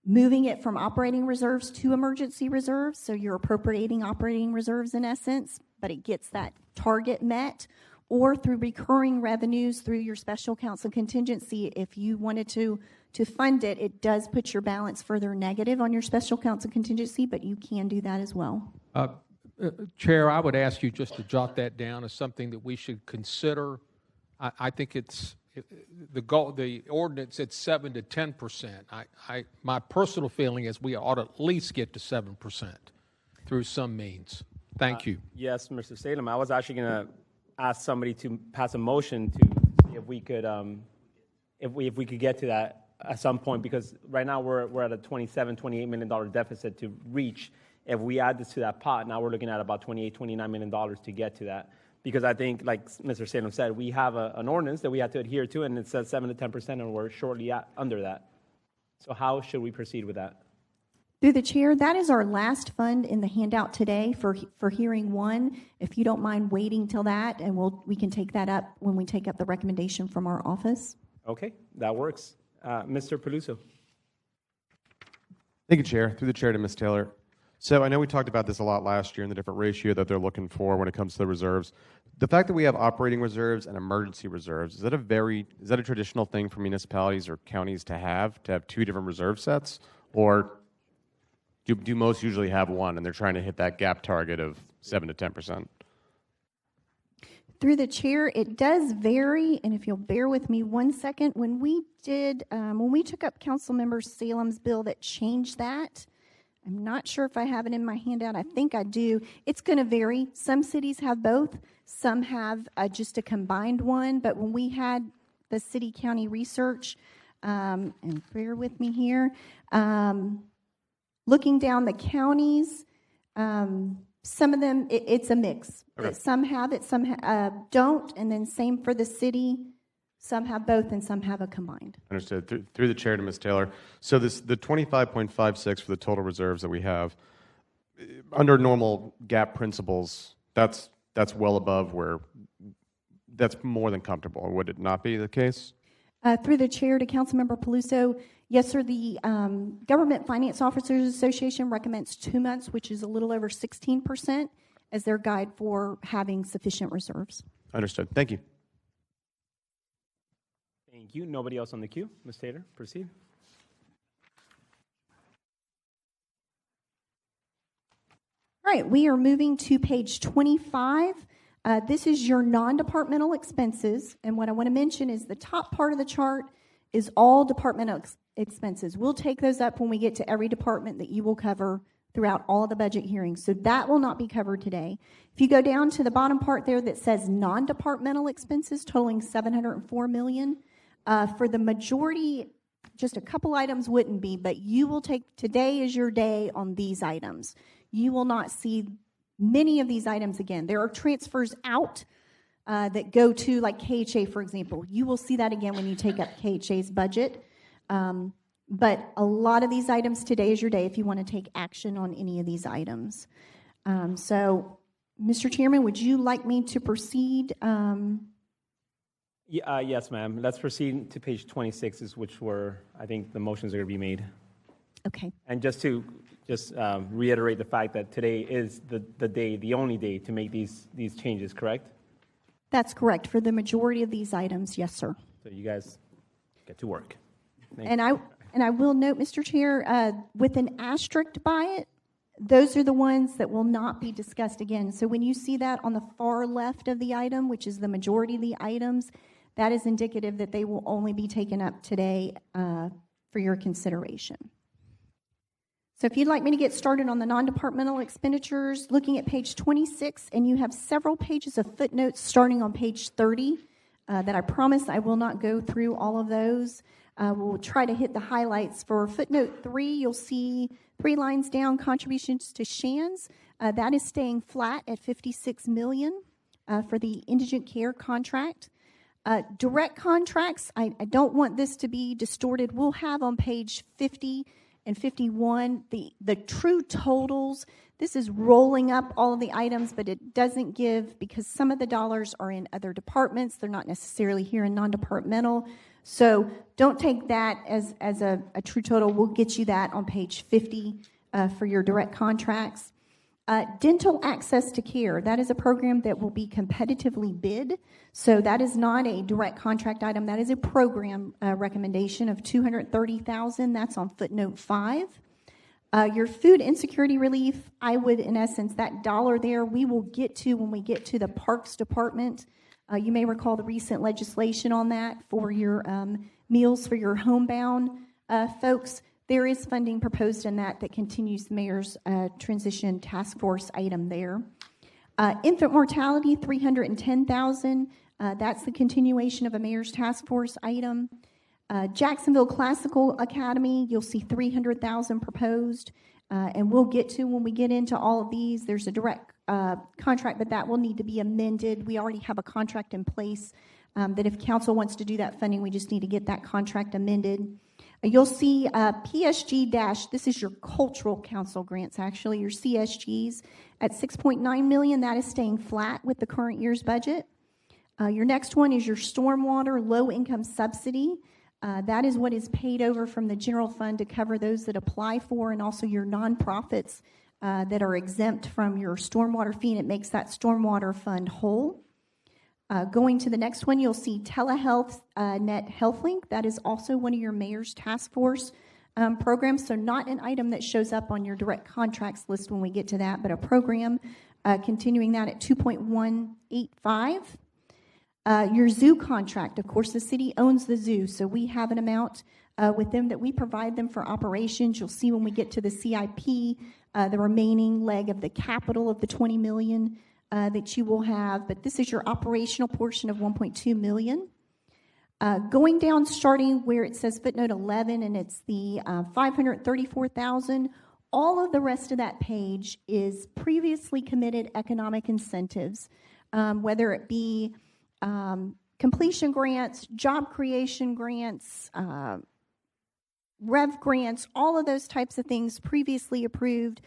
moving it from operating reserves to emergency reserves, so you're appropriating operating reserves in essence, but it gets that target met, or through recurring revenues through your special counsel contingency. If you wanted to fund it, it does put your balance further negative on your special counsel contingency, but you can do that as well. Chair, I would ask you just to jot that down as something that we should consider. I think it's the ordinance at 7 to 10%. My personal feeling is we ought to at least get to 7% through some means. Thank you. Yes, Mr. Salem. I was actually going to ask somebody to pass a motion to see if we could get to that at some point, because right now we're at a $28 million deficit to reach. If we add this to that pot, now we're looking at about $29 million to get to that. Because I think, like Mr. Salem said, we have an ordinance that we have to adhere to, and it says 7 to 10%, and we're shortly under that. So how should we proceed with that? Through the chair, that is our last fund in the handout today for hearing one. If you don't mind waiting till that, and we can take that up when we take up the recommendation from our office. Okay, that works. Mr. Peluso. Thank you, Chair. Through the chair to Ms. Taylor. So I know we talked about this a lot last year and the different ratio that they're looking for when it comes to the reserves. The fact that we have operating reserves and emergency reserves, is that a traditional thing for municipalities or counties to have two different reserve sets? Or do most usually have one and they're trying to hit that gap target of 7 to 10%? Through the chair, it does vary, and if you'll bear with me 1 second, when we took up Councilmember Salem's bill that changed that, I'm not sure if I have it in my handout. I think I do. It's going to vary. Some cities have both. Some have just a combined one. But when we had the city-county research, and bear with me here, looking down the counties, some of them, it's a mix. Okay. Some have it, some don't, and then same for the city. Some have both, and some have a combined. Understood. Through the chair to Ms. Taylor. So the 25.56 for the total reserves that we have, under normal GAAP principles, that's well above where, that's more than comfortable. Would it not be the case? Through the chair to Councilmember Peluso, yes, sir. The Government Finance Officers Association recommends 2 months, which is a little over 16%, as their guide for having sufficient reserves. Understood. Thank you. Thank you. Nobody else on the queue? Ms. Taylor, proceed. All right, we are moving to page 25. This is your non-departmental expenses, and what I want to mention is the top part of the chart is all departmental expenses. We'll take those up when we get to every department that you will cover throughout all of the budget hearings, so that will not be covered today. If you go down to the bottom part there that says non-departmental expenses totaling $704 million, for the majority, just a couple items wouldn't be, but you will take, today is your day on these items. You will not see many of these items again. There are transfers out that go to like KHA, for example. You will see that again when you take up KHA's budget. But a lot of these items, today is your day if you want to take action on any of these items. So, Mr. Chairman, would you like me to proceed? Yes, ma'am. Let's proceed to page 26, is which were, I think, the motions are going to be made. Okay. And just to reiterate the fact that today is the day, the only day to make these changes, correct? That's correct. For the majority of these items, yes, sir. So you guys get to work. And I will note, Mr. Chair, with an asterisk by it, those are the ones that will not be discussed again. So when you see that on the far left of the item, which is the majority of the items, that is indicative that they will only be taken up today for your consideration. So if you'd like me to get started on the non-departmental expenditures, looking at page 26, and you have several pages of footnotes starting on page 30 that I promise I will not go through all of those. We'll try to hit the highlights. For footnote 3, you'll see 3 lines down, contributions to SHANS. That is staying flat at $56 million for the indigent care contract. Direct contracts, I don't want this to be distorted. We'll have on page 50 and 51 the true totals. This is rolling up all of the items, but it doesn't give, because some of the dollars are in other departments. They're not necessarily here in non-departmental. So don't take that as a true total. We'll get you that on page 50 for your direct contracts. Dental access to care, that is a program that will be competitively bid. So that is not a direct contract item. That is a program recommendation of $230,000. That's on footnote 5. Your food insecurity relief, I would, in essence, that dollar there, we will get to when we get to the Parks Department. You may recall the recent legislation on that for your meals for your homebound folks. There is funding proposed in that continues the mayor's transition task force item there. Infant mortality, $310,000. That's the continuation of a mayor's task force item. Jacksonville Classical Academy, you'll see $300,000 proposed. And we'll get to, when we get into all of these, there's a direct contract, but that will need to be amended. We already have a contract in place that if council wants to do that funding, we just need to get that contract amended. You'll see PSG- this is your cultural council grants, actually, your CSGs at $6.9 million. That is staying flat with the current year's budget. Your next one is your stormwater low-income subsidy. That is what is paid over from the general fund to cover those that apply for, and also your nonprofits that are exempt from your stormwater fee, and it makes that stormwater fund whole. Going to the next one, you'll see telehealth net HealthLink. That is also one of your mayor's task force programs, so not an item that shows up on your direct contracts list when we get to that, but a program continuing that at $2.185. Your zoo contract, of course, the city owns the zoo, so we have an amount with them that we provide them for operations. You'll see when we get to the CIP, the remaining leg of the capital of the $20 million that you will have, but this is your operational portion of $1.2 million. Going down, starting where it says footnote 11, and it's the $534,000. All of the rest of that page is previously committed economic incentives, whether it be completion grants, job creation grants, rev grants, all of those types of things previously approved.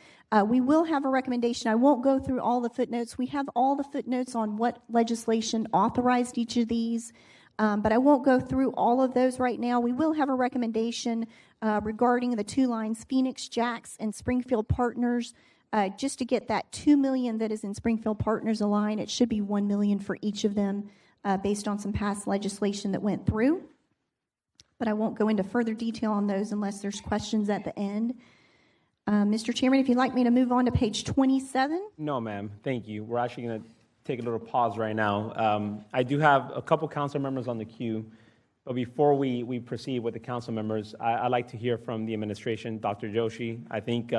We will have a recommendation. I won't go through all the footnotes. We have all the footnotes on what legislation authorized each of these, but I won't go through all of those right now. We will have a recommendation regarding the 2 lines, Phoenix, Jacks, and Springfield Partners, just to get that $2 million that is in Springfield Partners aligned. It should be $1 million for each of them based on some past legislation that went through. But I won't go into further detail on those unless there's questions at the end. Mr. Chairman, if you'd like me to move on to page 27. No, ma'am. Thank you. We're actually going to take a little pause right now. I do have a couple council members on the queue, but before we proceed with the council members, I'd like to hear from the administration. Dr. Joshi, I think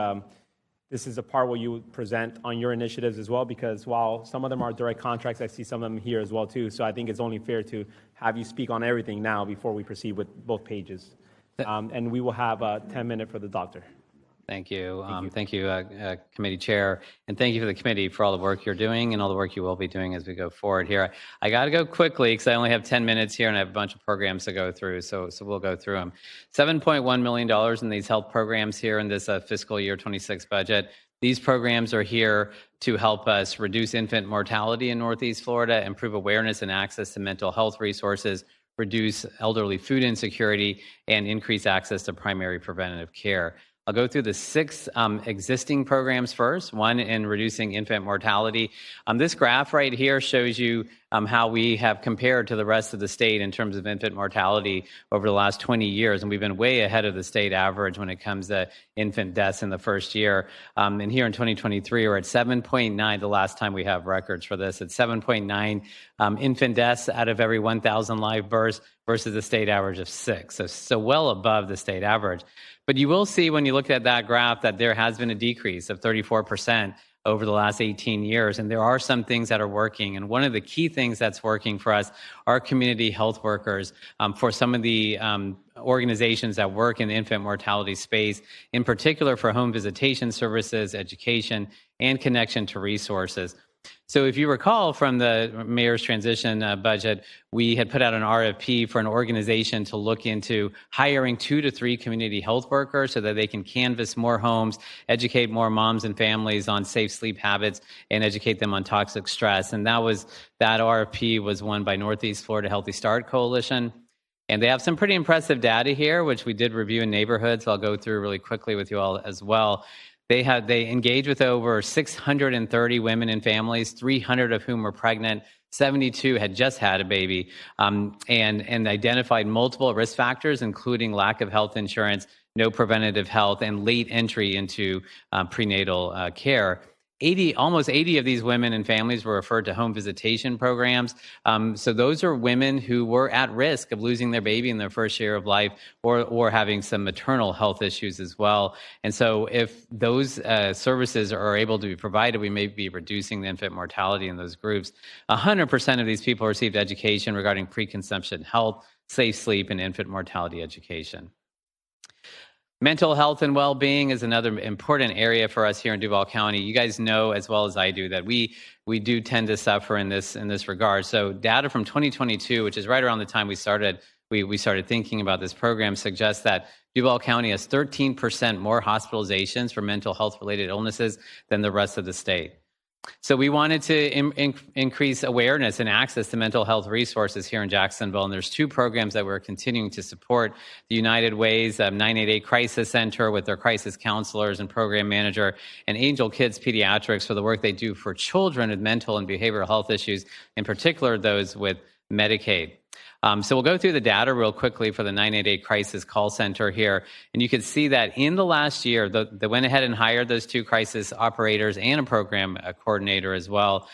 this is a part where you present on your initiatives as well, because while some of them are direct contracts, I see some of them here as well too. So I think it's only fair to have you speak on everything now before we proceed with both pages. And we will have 10 minutes for the doctor. Thank you. Thank you, Committee Chair, and thank you for the committee for all the work you're doing and all the work you will be doing as we go forward here. I got to go quickly because I only have 10 minutes here and I have a bunch of programs to go through, so we'll go through them. $7.1 million in these health programs here in this fiscal year 26 budget. These programs are here to help us reduce infant mortality in Northeast Florida, improve awareness and access to mental health resources, reduce elderly food insecurity, and increase access to primary preventative care. I'll go through the 6 existing programs first, one in reducing infant mortality. This graph right here shows you how we have compared to the rest of the state in terms of infant mortality over the last 20 years, and we've been way ahead of the state average when it comes to infant deaths in the first year. And here in 2023, we're at 7.9, the last time we have records for this, at 7.9 infant deaths out of every 1,000 live births versus the state average of 6, so well above the state average. But you will see when you look at that graph that there has been a decrease of 34% over the last 18 years, and there are some things that are working. And one of the key things that's working for us are community health workers for some of the organizations that work in the infant mortality space, in particular for home visitation services, education, and connection to resources. So if you recall from the mayor's transition budget, we had put out an RFP for an organization to look into hiring 2 to 3 community health workers so that they can canvass more homes, educate more moms and families on safe sleep habits, and educate them on toxic stress. And that RFP was won by Northeast Florida Healthy Start Coalition. And they have some pretty impressive data here, which we did review in neighborhoods. I'll go through really quickly with you all as well. They engaged with over 630 women and families, 300 of whom were pregnant, 72 had just had a baby, and identified multiple risk factors, including lack of health insurance, no preventative health, and late entry into prenatal care. Almost 80 of these women and families were referred to home visitation programs. So those are women who were at risk of losing their baby in their first year of life or having some maternal health issues as well. And so if those services are able to be provided, we may be reducing the infant mortality in those groups. 100% of these people received education regarding preconception health, safe sleep, and infant mortality education. Mental health and well-being is another important area for us here in Duval County. You guys know as well as I do that we do tend to suffer in this regard. So data from 2022, which is right around the time we started thinking about this program, suggests that Duval County has 13% more hospitalizations for mental health-related illnesses than the rest of the state. So we wanted to increase awareness and access to mental health resources here in Jacksonville, and there's 2 programs that we're continuing to support. The United Way's 988 Crisis Center with their crisis counselors and program manager, and Angel Kids Pediatrics for the work they do for children with mental and behavioral health issues, in particular those with Medicaid. So we'll go through the data real quickly for the 988 Crisis Call Center here. And you can see that in the last year, they went ahead and hired those 2 crisis operators and a program coordinator as well.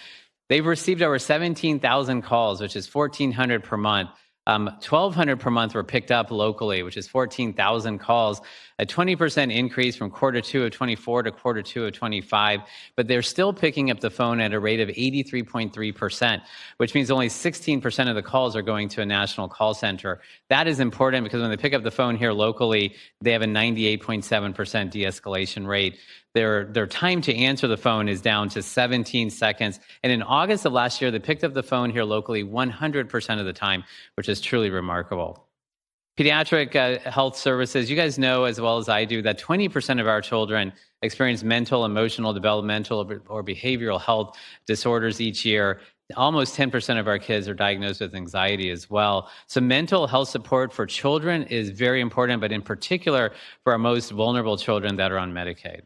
They've received over 17,000 calls, which is 1,400 per month. 1,200 per month were picked up locally, which is 14,000 calls, a 20% increase from Q2 of 24 to Q2 of 25, but they're still picking up the phone at a rate of 83.3%, which means only 16% of the calls are going to a national call center. That is important because when they pick up the phone here locally, they have a 98.7% de-escalation rate. Their time to answer the phone is down to 17 seconds. And in August of last year, they picked up the phone here locally 100% of the time, which is truly remarkable. Pediatric health services, you guys know as well as I do that 20% of our children experience mental, emotional, developmental, or behavioral health disorders each year. Almost 10% of our kids are diagnosed with anxiety as well. So mental health support for children is very important, but in particular for our most vulnerable children that are on Medicaid.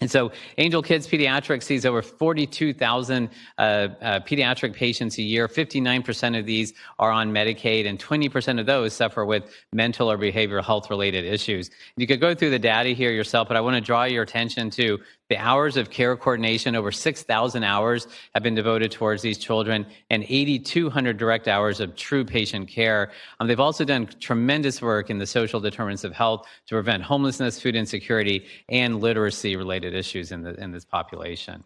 And so Angel Kids Pediatrics sees over 42,000 pediatric patients a year. 59% of these are on Medicaid, and 20% of those suffer with mental or behavioral health-related issues. You could go through the data here yourself, but I want to draw your attention to the hours of care coordination. Over 6,000 hours have been devoted towards these children and 8,200 direct hours of true patient care. They've also done tremendous work in the social determinants of health to prevent homelessness, food insecurity, and literacy-related issues in this population.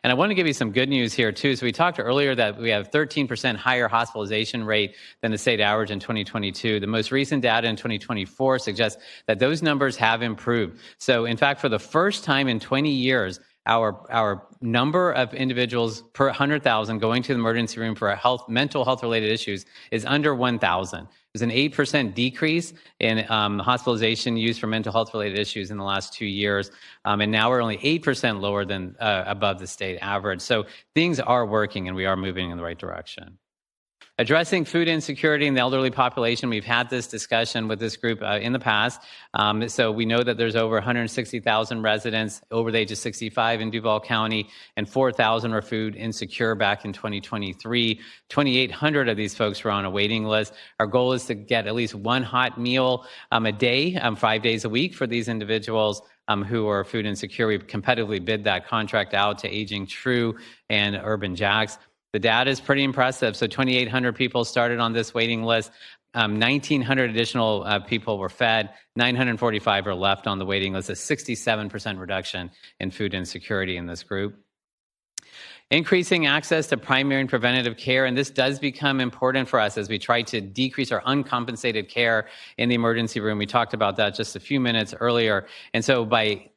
And I want to give you some good news here, too. So we talked earlier that we have 13% higher hospitalization rate than the state average in 2022. The most recent data in 2024 suggests that those numbers have improved. So, in fact, for the first time in 20 years, our number of individuals per 100,000 going to the emergency room for mental health-related issues is under 1,000. There's an 8% decrease in hospitalization used for mental health-related issues in the last 2 years, and now we're only 8% lower than above the state average. So things are working, and we are moving in the right direction. Addressing food insecurity in the elderly population, we've had this discussion with this group in the past. So we know that there's over 160,000 residents over the age of 65 in Duval County, and 4,000 were food insecure back in 2023. 2,800 of these folks were on a waiting list. Our goal is to get at least one hot meal a day, 5 days a week for these individuals who are food insecure. We've competitively bid that contract out to Aging True and Urban Jacks. The data is pretty impressive. So 2,800 people started on this waiting list. 1,900 additional people were fed. 945 are left on the waiting list, a 67% reduction in food insecurity in this group. Increasing access to primary and preventative care, and this does become important for us as we try to decrease our uncompensated care in the emergency room. We talked about that just a few minutes earlier. And so by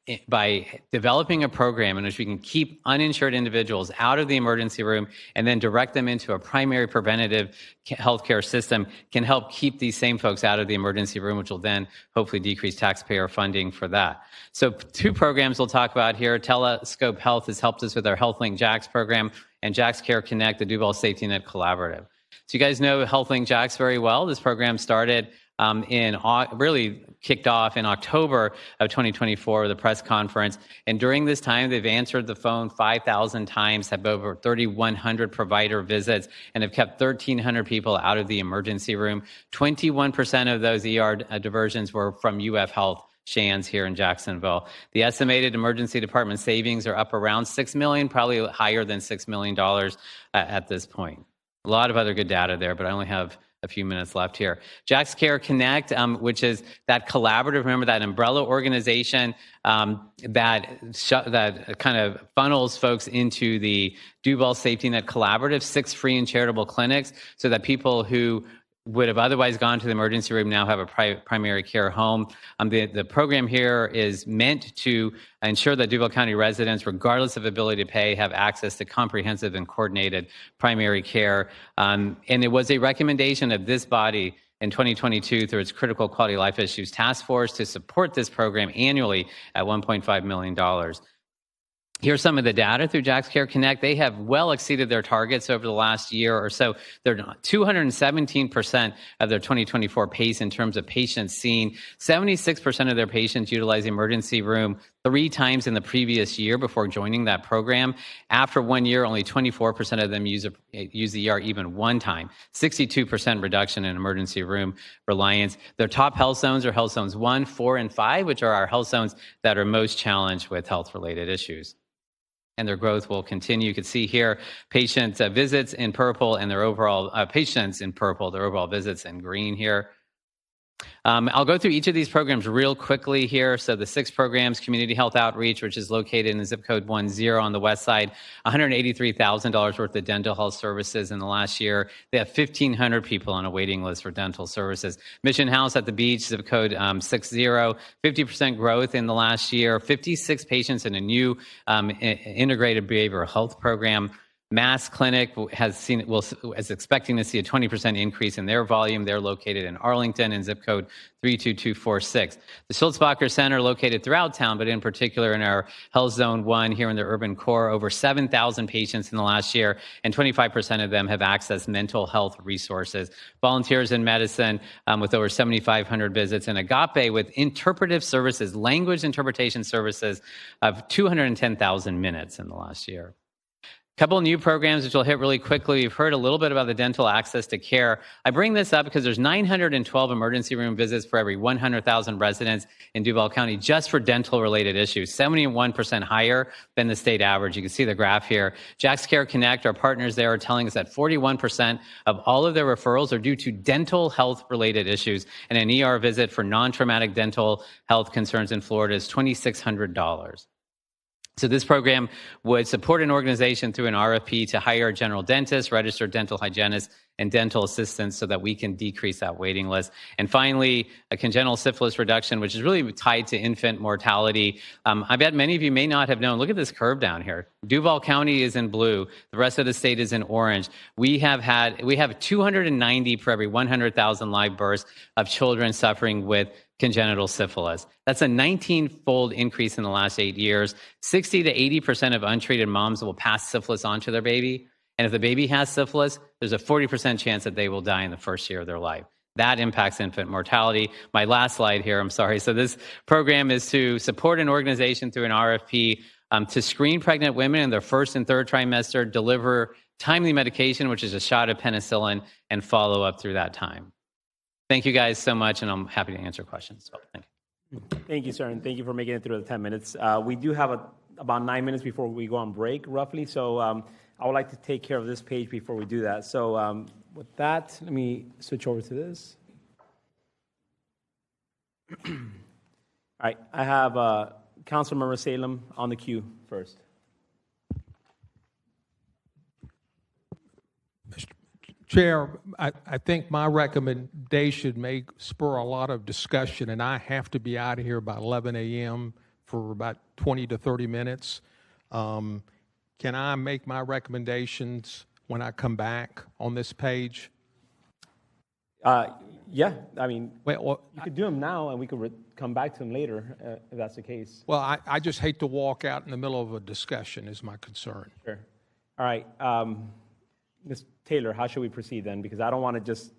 developing a program in which we can keep uninsured individuals out of the emergency room and then direct them into a primary preventative healthcare system can help keep these same folks out of the emergency room, which will then hopefully decrease taxpayer funding for that. So 2 programs we'll talk about here. Telescope Health has helped us with our HealthLink Jacks program, and Jacks Care Connect, the Duval Safety Net Collaborative. So you guys know HealthLink Jacks very well. This program started really kicked off in October of 2024 with a press conference. And during this time, they've answered the phone 5,000 times, have over 3,100 provider visits, and have kept 1,300 people out of the emergency room. 21% of those ER diversions were from UF Health Shands here in Jacksonville. The estimated emergency department savings are up around $6 million, probably higher than $6 million at this point. A lot of other good data there, but I only have a few minutes left here. Jacks Care Connect, which is that collaborative, remember that umbrella organization that kind of funnels folks into the Duval Safety Net Collaborative, 6 free and charitable clinics, so that people who would have otherwise gone to the emergency room now have a primary care home. The program here is meant to ensure that Duval County residents, regardless of ability to pay, have access to comprehensive and coordinated primary care. And it was a recommendation of this body in 2022 through its Critical Quality Life Issues Task Force to support this program annually at $1.5 million. Here's some of the data through Jacks Care Connect. They have well exceeded their targets over the last year or so. They're 217% of their 2024 pace in terms of patients seen. 76% of their patients utilize the emergency room 3 times in the previous year before joining that program. After 1 year, only 24% of them use the ER even 1 time. 62% reduction in emergency room reliance. Their top health zones are health zones 1, 4, and 5, which are our health zones that are most challenged with health-related issues. And their growth will continue. You can see here patient visits in purple and their overall patients in purple, their overall visits in green here. I'll go through each of these programs real quickly here. So the 6 programs, Community Health Outreach, which is located in zip code 10 on the west side, $183,000 worth of dental health services in the last year. They have 1,500 people on a waiting list for dental services. Mission House at the Beach, zip code 60, 50% growth in the last year, 56 patients in a new integrated behavioral health program. Mass Clinic is expecting to see a 20% increase in their volume. They're located in Arlington in zip code 32246. The Schultzbacher Center, located throughout town, but in particular in our Health Zone 1 here in the urban core, over 7,000 patients in the last year, and 25% of them have accessed mental health resources. Volunteers in Medicine with over 7,500 visits, and Agape with interpretive services, language interpretation services of 210,000 minutes in the last year. Couple of new programs which we'll hit really quickly. You've heard a little bit about the dental access to care. I bring this up because there's 912 emergency room visits for every 100,000 residents in Duval County just for dental-related issues, 71% higher than the state average. You can see the graph here. Jacks Care Connect, our partners there, are telling us that 41% of all of their referrals are due to dental health-related issues, and an ER visit for non-traumatic dental health concerns in Florida is $2,600. So this program would support an organization through an RFP to hire a general dentist, registered dental hygienist, and dental assistants so that we can decrease that waiting list. And finally, a congenital syphilis reduction, which is really tied to infant mortality. I bet many of you may not have known. Look at this curve down here. Duval County is in blue. The rest of the state is in orange. We have 290 per every 100,000 live births of children suffering with congenital syphilis. That's a 19-fold increase in the last 8 years. 60 to 80% of untreated moms will pass syphilis on to their baby. And if the baby has syphilis, there's a 40% chance that they will die in the first year of their life. That impacts infant mortality. My last slide here, I'm sorry. So this program is to support an organization through an RFP to screen pregnant women in their first and third trimester, deliver timely medication, which is a shot of penicillin, and follow up through that time. Thank you guys so much, and I'm happy to answer questions. So, thank you. Thank you, sir, and thank you for making it through the 10 minutes. We do have about 9 minutes before we go on break, roughly, so I would like to take care of this page before we do that. So with that, let me switch over to this. All right, I have Councilmember Salem on the queue first. Chair, I think my recommendation may spur a lot of discussion, and I have to be out of here by 11 a.m. for about 20 to 30 minutes. Can I make my recommendations when I come back on this page? Yeah, I mean, you could do them now, and we could come back to them later, if that's the case. Well, I just hate to walk out in the middle of a discussion is my concern. Sure. All right. Ms. Taylor, how should we proceed then? Because I don't want to just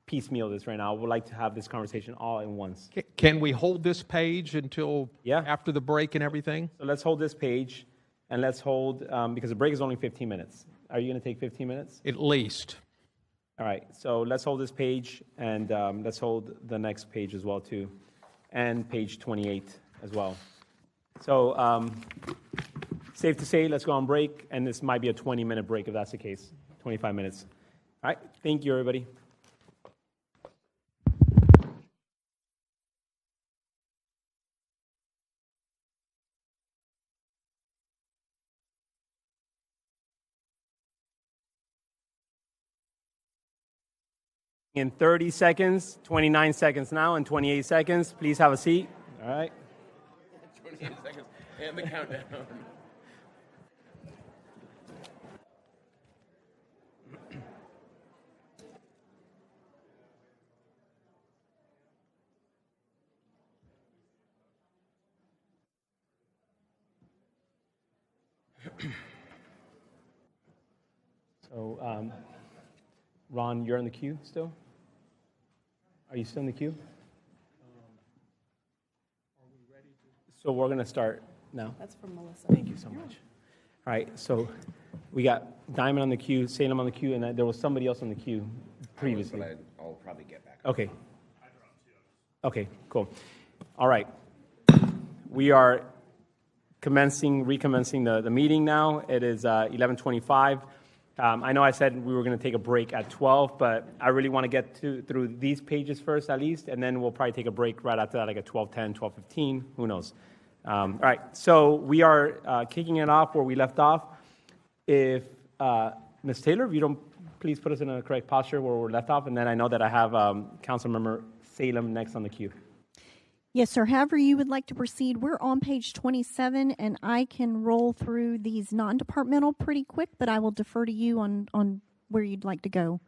piecemeal this right now. I would like to have this conversation all at once. Can we hold this page until after the break and everything? So let's hold this page, and let's hold, because the break is only 15 minutes. Are you going to take 15 minutes? At least. All right, so let's hold this page, and let's hold the next page as well, too, and page 28 as well. So safe to say, let's go on break, and this might be a 20-minute break if that's the case, 25 minutes. All right, thank you, everybody. In 30 seconds, 29 seconds now, and 28 seconds. Please have a seat. All right. 28 seconds, and the countdown. So, Ron, you're in the queue still? Are you still in the queue? So we're going to start now. That's from Melissa. Thank you so much. All right, so we got Diamond on the queue, Salem on the queue, and there was somebody else on the queue previously. I'll probably get back. Okay. Okay, cool. All right. We are recommencing the meeting now. It is 11:25. I know I said we were going to take a break at 12, but I really want to get through these pages first at least, and then we'll probably take a break right after that, like at 12:10, 12:15, who knows. All right, so we are kicking it off where we left off. If Ms. Taylor, if you don't please put us in a correct posture where we're left off, and then I know that I have Councilmember Salem next on the queue. Yes, sir. However you would like to proceed, we're on page 27, and I can roll through these non-departmental pretty quick, but I will defer to you on where you'd like to go.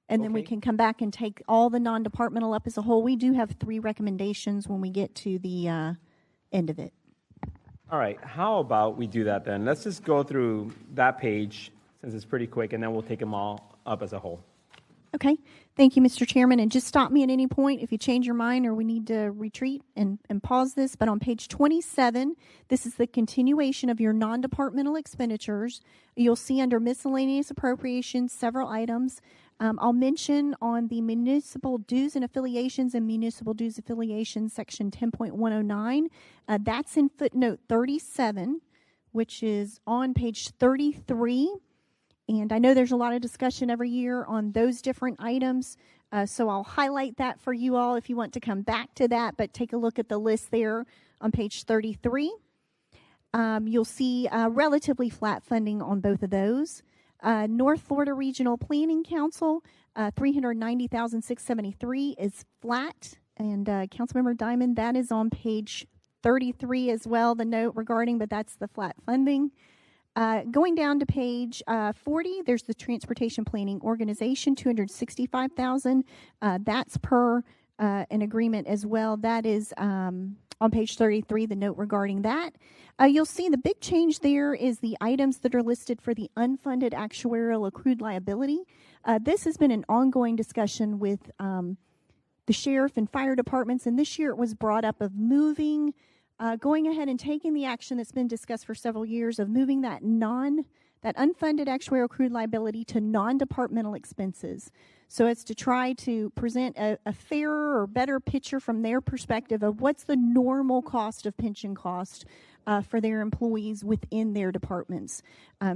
And then we can come back and take all the non-departmental up as a whole. We do have 3 recommendations when we get to the end of it. All right. How about we do that then? Let's just go through that page since it's pretty quick, and then we'll take them all up as a whole. Okay. Thank you, Mr. Chairman. And just stop me at any point if you change your mind or we need to retreat and pause this. But on page 27, this is the continuation of your non-departmental expenditures. You'll see under miscellaneous appropriations several items. I'll mention on the municipal dues and affiliations and municipal dues affiliations section 10.109. That's in footnote 37, which is on page 33. And I know there's a lot of discussion every year on those different items, so I'll highlight that for you all if you want to come back to that, but take a look at the list there on page 33. You'll see relatively flat funding on both of those. North Florida Regional Planning Council, $390,673 is flat. And Councilmember Diamond, that is on page 33 as well, the note regarding, but that's the flat funding. Going down to page 40, there's the Transportation Planning Organization, $265,000. That's per an agreement as well. That is on page 33, the note regarding that. You'll see the big change there is the items that are listed for the unfunded actuarial accrued liability. This has been an ongoing discussion with the sheriff and fire departments, and this year it was brought up of moving, going ahead and taking the action that's been discussed for several years of moving that unfunded actuarial accrued liability to non-departmental expenses. So it's to try to present a fairer or better picture from their perspective of what's the normal cost of pension cost for their employees within their departments.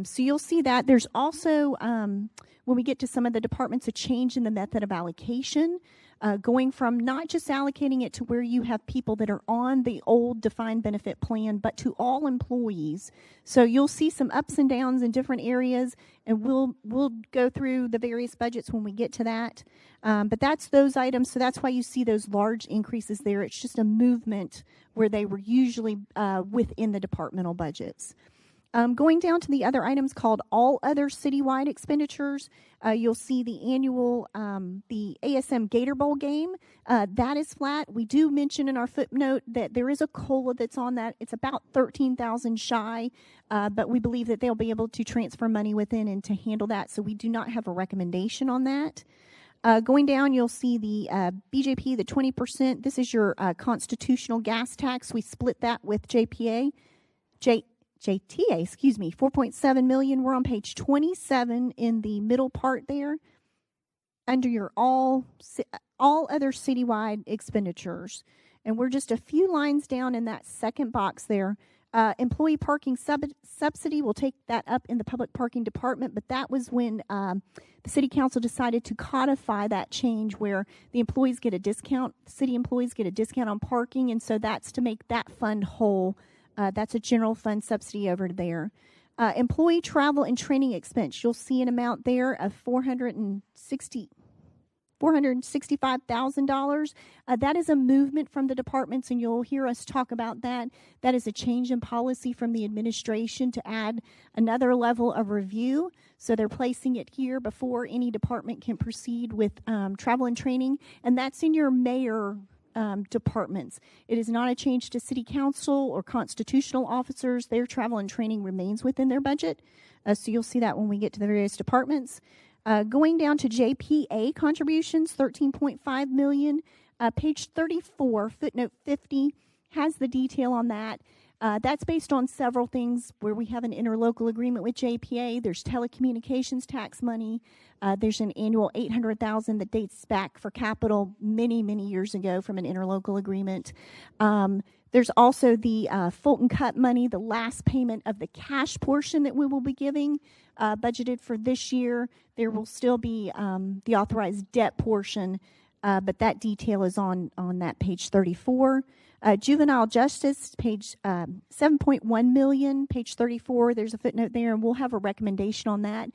So you'll see that. There's also, when we get to some of the departments, a change in the method of allocation. Going from not just allocating it to where you have people that are on the old defined benefit plan, but to all employees. So you'll see some ups and downs in different areas, and we'll go through the various budgets when we get to that. But that's those items, so that's why you see those large increases there. It's just a movement where they were usually within the departmental budgets. Going down to the other items called all other citywide expenditures, you'll see the annual, the ASM Gator Bowl game. That is flat. We do mention in our footnote that there is a COLA that's on that. It's about $13,000 shy, but we believe that they'll be able to transfer money within and to handle that, so we do not have a recommendation on that. Going down, you'll see the BJP, the 20%. This is your constitutional gas tax. We split that with JTA, 4.7 million. We're on page 27 in the middle part there under your all other citywide expenditures. And we're just a few lines down in that second box there. Employee parking subsidy, we'll take that up in the public parking department, but that was when the city council decided to codify that change where the employees get a discount, city employees get a discount on parking, and so that's to make that fund whole. That's a general fund subsidy over there. Employee travel and training expense, you'll see an amount there of $465,000. That is a movement from the departments, and you'll hear us talk about that. That is a change in policy from the administration to add another level of review. So they're placing it here before any department can proceed with travel and training, and that's in your mayor departments. It is not a change to city council or constitutional officers. Their travel and training remains within their budget. So you'll see that when we get to the various departments. Going down to JPA contributions, $13.5 million. Page 34, footnote 50, has the detail on that. That's based on several things where we have an interlocal agreement with JPA. There's telecommunications tax money. There's an annual $800,000 that dates back for capital many, many years ago from an interlocal agreement. There's also the Fulton Cut money, the last payment of the cash portion that we will be giving, budgeted for this year. There will still be the authorized debt portion, but that detail is on that page 34. Juvenile justice, page 7.1 million, page 34. There's a footnote there, and we'll have a recommendation on that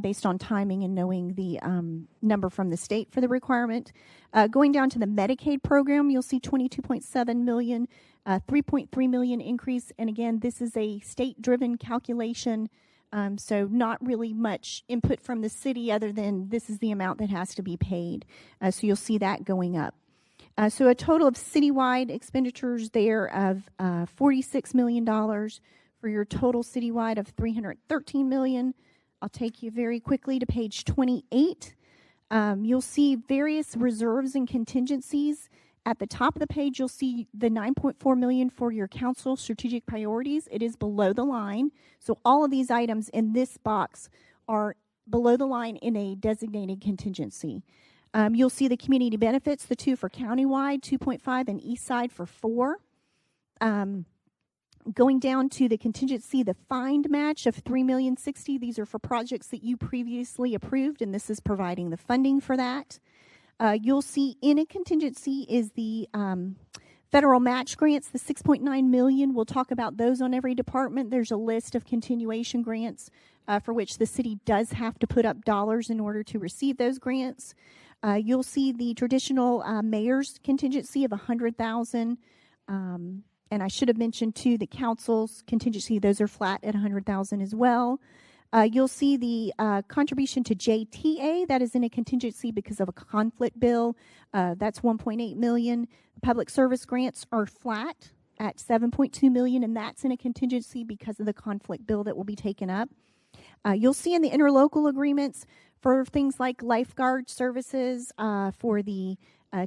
based on timing and knowing the number from the state for the requirement. Going down to the Medicaid program, you'll see 22.7 million, 3.3 million increase. And again, this is a state-driven calculation, so not really much input from the city other than this is the amount that has to be paid. So you'll see that going up. So a total of citywide expenditures there of $46 million for your total citywide of $313 million. I'll take you very quickly to page 28. You'll see various reserves and contingencies. At the top of the page, you'll see the $9.4 million for your council strategic priorities. It is below the line. So all of these items in this box are below the line in a designated contingency. You'll see the community benefits, the two for countywide, 2.5, and east side for 4. Going down to the contingency, the find match of $3,060,000. These are for projects that you previously approved, and this is providing the funding for that. You'll see in a contingency is the Federal match grants, the $6.9 million, we'll talk about those on every department. There's a list of continuation grants for which the city does have to put up dollars in order to receive those grants. You'll see the traditional mayor's contingency of $100,000. And I should have mentioned too the council's contingency; those are flat at $100,000 as well. You'll see the contribution to JTA, that is in a contingency because of a conflict bill. That's $1.8 million. Public service grants are flat at $7.2 million, and that's in a contingency because of the conflict bill that will be taken up. You'll see in the interlocal agreements for things like lifeguard services, for the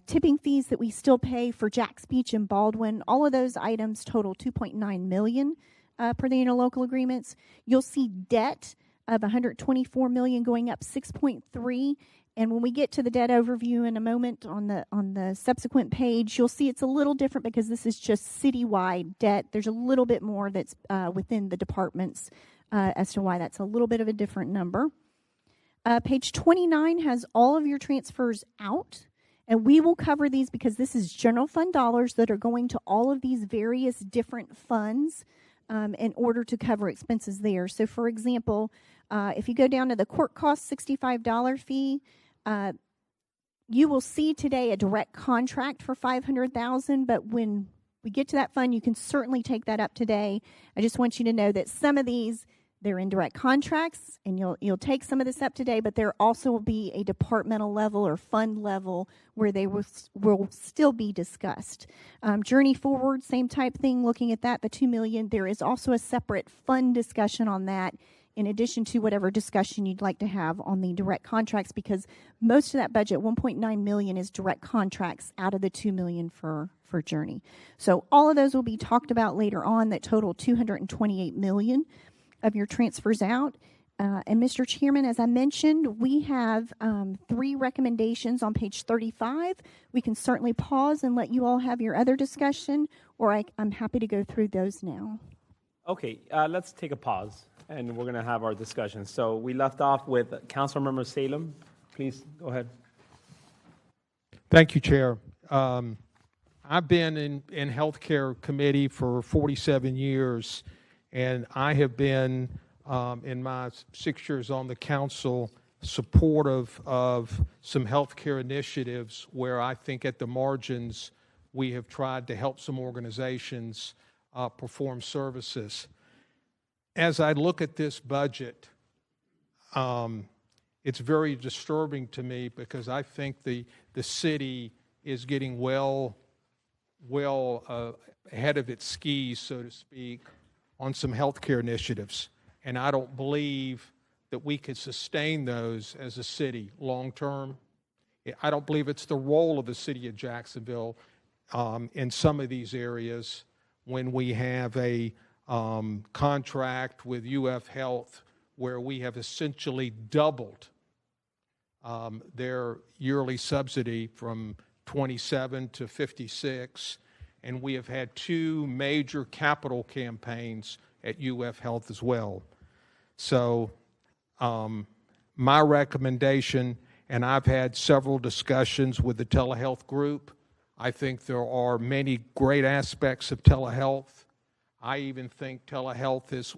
tipping fees that we still pay for Jack's Beach and Baldwin, all of those items total $2.9 million per the interlocal agreements. You'll see debt of $124 million going up 6.3. And when we get to the debt overview in a moment on the subsequent page, you'll see it's a little different because this is just citywide debt. There's a little bit more that's within the departments as to why that's a little bit of a different number. Page 29 has all of your transfers out. And we will cover these because this is general fund dollars that are going to all of these various different funds in order to cover expenses there. So, for example, if you go down to the court cost $65 fee, you will see today a direct contract for $500,000. But when we get to that fund, you can certainly take that up today. I just want you to know that some of these, they're indirect contracts, and you'll take some of this up today, but there also will be a departmental level or fund level where they will still be discussed. Journey Forward, same type thing, looking at that, the $2 million. There is also a separate fund discussion on that in addition to whatever discussion you'd like to have on the direct contracts, because most of that budget, $1.9 million, is direct contracts out of the $2 million for Journey. So all of those will be talked about later on that total $228 million of your transfers out. And Mr. Chairman, as I mentioned, we have 3 recommendations on page 35. We can certainly pause and let you all have your other discussion, or I'm happy to go through those now. Okay, let's take a pause, and we're going to have our discussion. So we left off with Councilmember Salem. Please go ahead. Thank you, Chair. I've been in healthcare committee for 47 years, and I have been, in my 6 years on the council, supportive of some healthcare initiatives where I think at the margins we have tried to help some organizations perform services. As I look at this budget, it's very disturbing to me because I think the city is getting well ahead of its skis, so to speak, on some healthcare initiatives. And I don't believe that we could sustain those as a city long term. I don't believe it's the role of the city of Jacksonville in some of these areas when we have a contract with UF Health where we have essentially doubled their yearly subsidy from 27 to 56, and we have had 2 major capital campaigns at UF Health as well. So my recommendation, and I've had several discussions with the telehealth group, I think there are many great aspects of telehealth. I even think telehealth is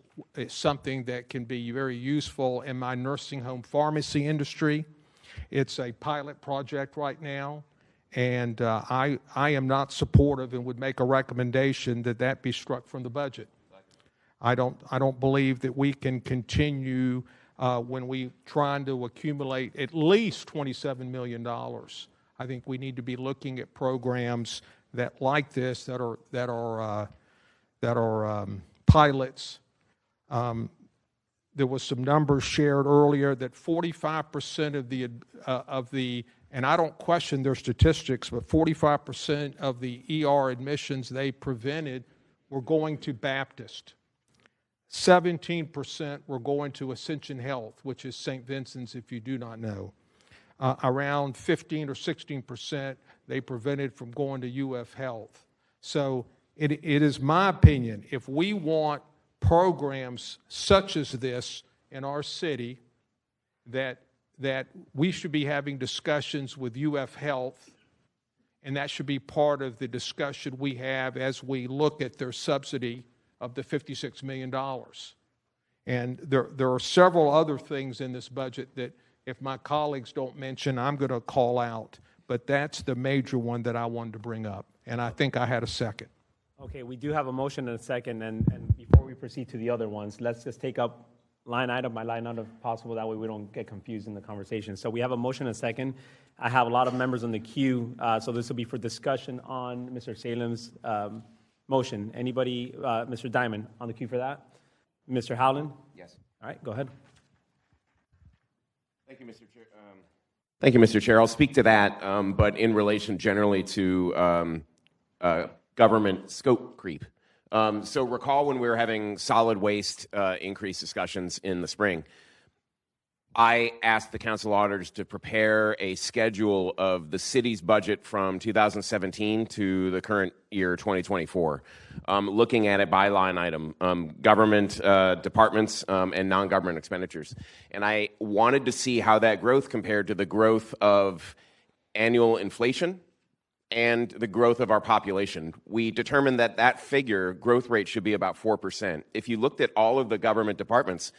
something that can be very useful in my nursing home pharmacy industry. It's a pilot project right now, and I am not supportive and would make a recommendation that that be struck from the budget. I don't believe that we can continue when we trying to accumulate at least $27 million. I think we need to be looking at programs that like this that are pilots. There was some numbers shared earlier that 45% of the and I don't question their statistics, but 45% of the ER admissions they prevented were going to Baptist. 17% were going to Ascension Health, which is St. Vincent's, if you do not know. Around 15 or 16% they prevented from going to UF Health. So it is my opinion, if we want programs such as this in our city, that we should be having discussions with UF Health and that should be part of the discussion we have as we look at their subsidy of the $56 million. And there are several other things in this budget that if my colleagues don't mention, I'm going to call out. But that's the major one that I wanted to bring up. And I think I had a second. Okay, we do have a motion and a second, and before we proceed to the other ones, let's just take up line item by line item if possible. That way we don't get confused in the conversation. So we have a motion and a second. I have a lot of members on the queue, so this will be for discussion on Mr. Salem's motion. Anybody, Mr. Diamond, on the queue for that? Mr. Howland? Yes. All right, go ahead. Thank you, Mr. Chair. Thank you, Mr. Chair. I'll speak to that, but in relation generally to government scope creep. So recall when we were having solid waste increase discussions in the spring, I asked the council auditors to prepare a schedule of the city's budget from 2017 to the current year, 2024, looking at it by line item, government departments and non-government expenditures. And I wanted to see how that growth compared to the growth of annual inflation and the growth of our population. We determined that that figure, growth rate, should be about 4%. If you looked at all of the government departments,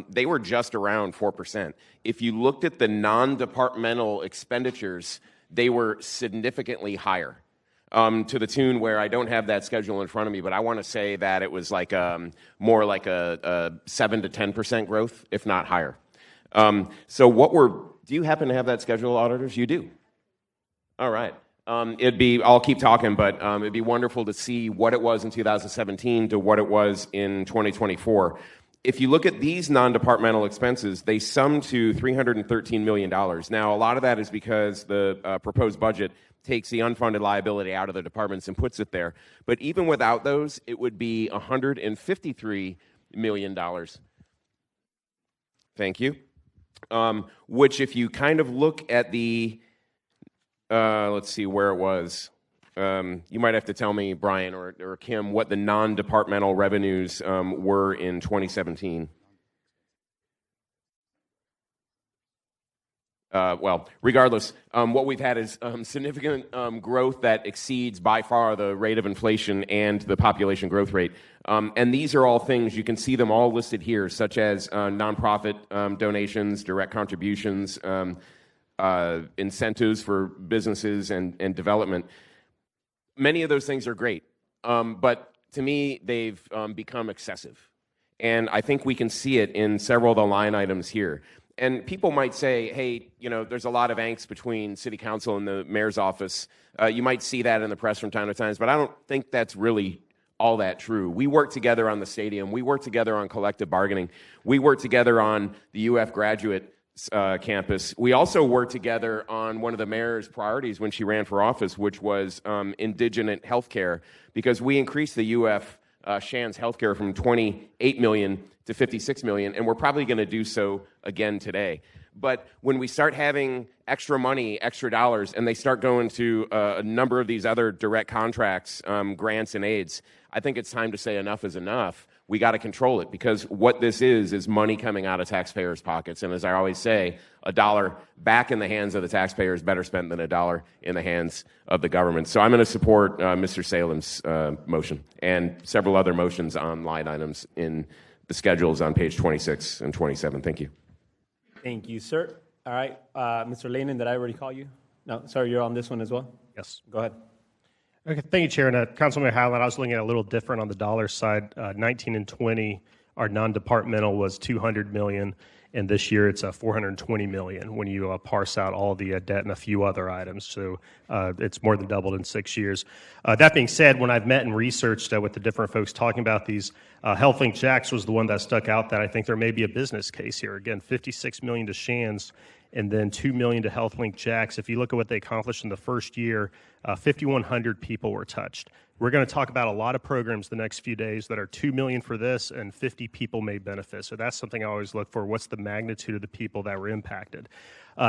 they were just around 4%. If you looked at the non-departmental expenditures, they were significantly higher, to the tune where I don't have that schedule in front of me, but I want to say that it was like more like a 7 to 10% growth, if not higher. So do you happen to have that schedule, auditors? You do. All right. I'll keep talking, but it'd be wonderful to see what it was in 2017 to what it was in 2024. If you look at these non-departmental expenses, they sum to $313 million. Now, a lot of that is because the proposed budget takes the unfunded liability out of the departments and puts it there. But even without those, it would be $153 million. Thank you. Which, if you kind of look at the let's see where it was. You might have to tell me, Brian or Kim, what the non-departmental revenues were in 2017. Well, regardless, what we've had is significant growth that exceeds by far the rate of inflation and the population growth rate. And these are all things, you can see them all listed here, such as nonprofit donations, direct contributions, incentives for businesses and development. Many of those things are great, but to me, they've become excessive. And I think we can see it in several of the line items here. And people might say, hey, there's a lot of angst between city council and the mayor's office. You might see that in the press from time to time, but I don't think that's really all that true. We work together on the stadium. We work together on collective bargaining. We work together on the UF graduate campus. We also worked together on one of the mayor's priorities when she ran for office, which was indigent health care, because we increased the UF Shands healthcare from 28 million to 56 million, and we're probably going to do so again today. But when we start having extra money, extra dollars, and they start going to a number of these other direct contracts, grants and aids, I think it's time to say enough is enough. We got to control it, because what this is money coming out of taxpayers' pockets. And as I always say, a dollar back in the hands of the taxpayer is better spent than a dollar in the hands of the government. So I'm going to support Mr. Salem's motion and several other motions on line items in the schedules on page 26 and 27. Thank you. Thank you, sir. All right, Mr. Lehman, did I already call you? No, sorry, you're on this one as well? Yes. Go ahead. Okay, thank you, Chair. And Councilman Howland, I was looking at a little different on the dollar side. 19 and 20, our non-departmental was $200 million, and this year it's $420 million when you parse out all the debt and a few other items. So it's more than doubled in 6 years. That being said, when I've met and researched with the different folks talking about these, HealthLink Jax was the one that stuck out that I think there may be a business case here. Again, $56 million to Shands, and then $2 million to HealthLink Jax. If you look at what they accomplished in the first year, 5,100 people were touched. We're going to talk about a lot of programs the next few days that are $2 million for this, and 50 people may benefit. So that's something I always look for. What's the magnitude of the people that were impacted?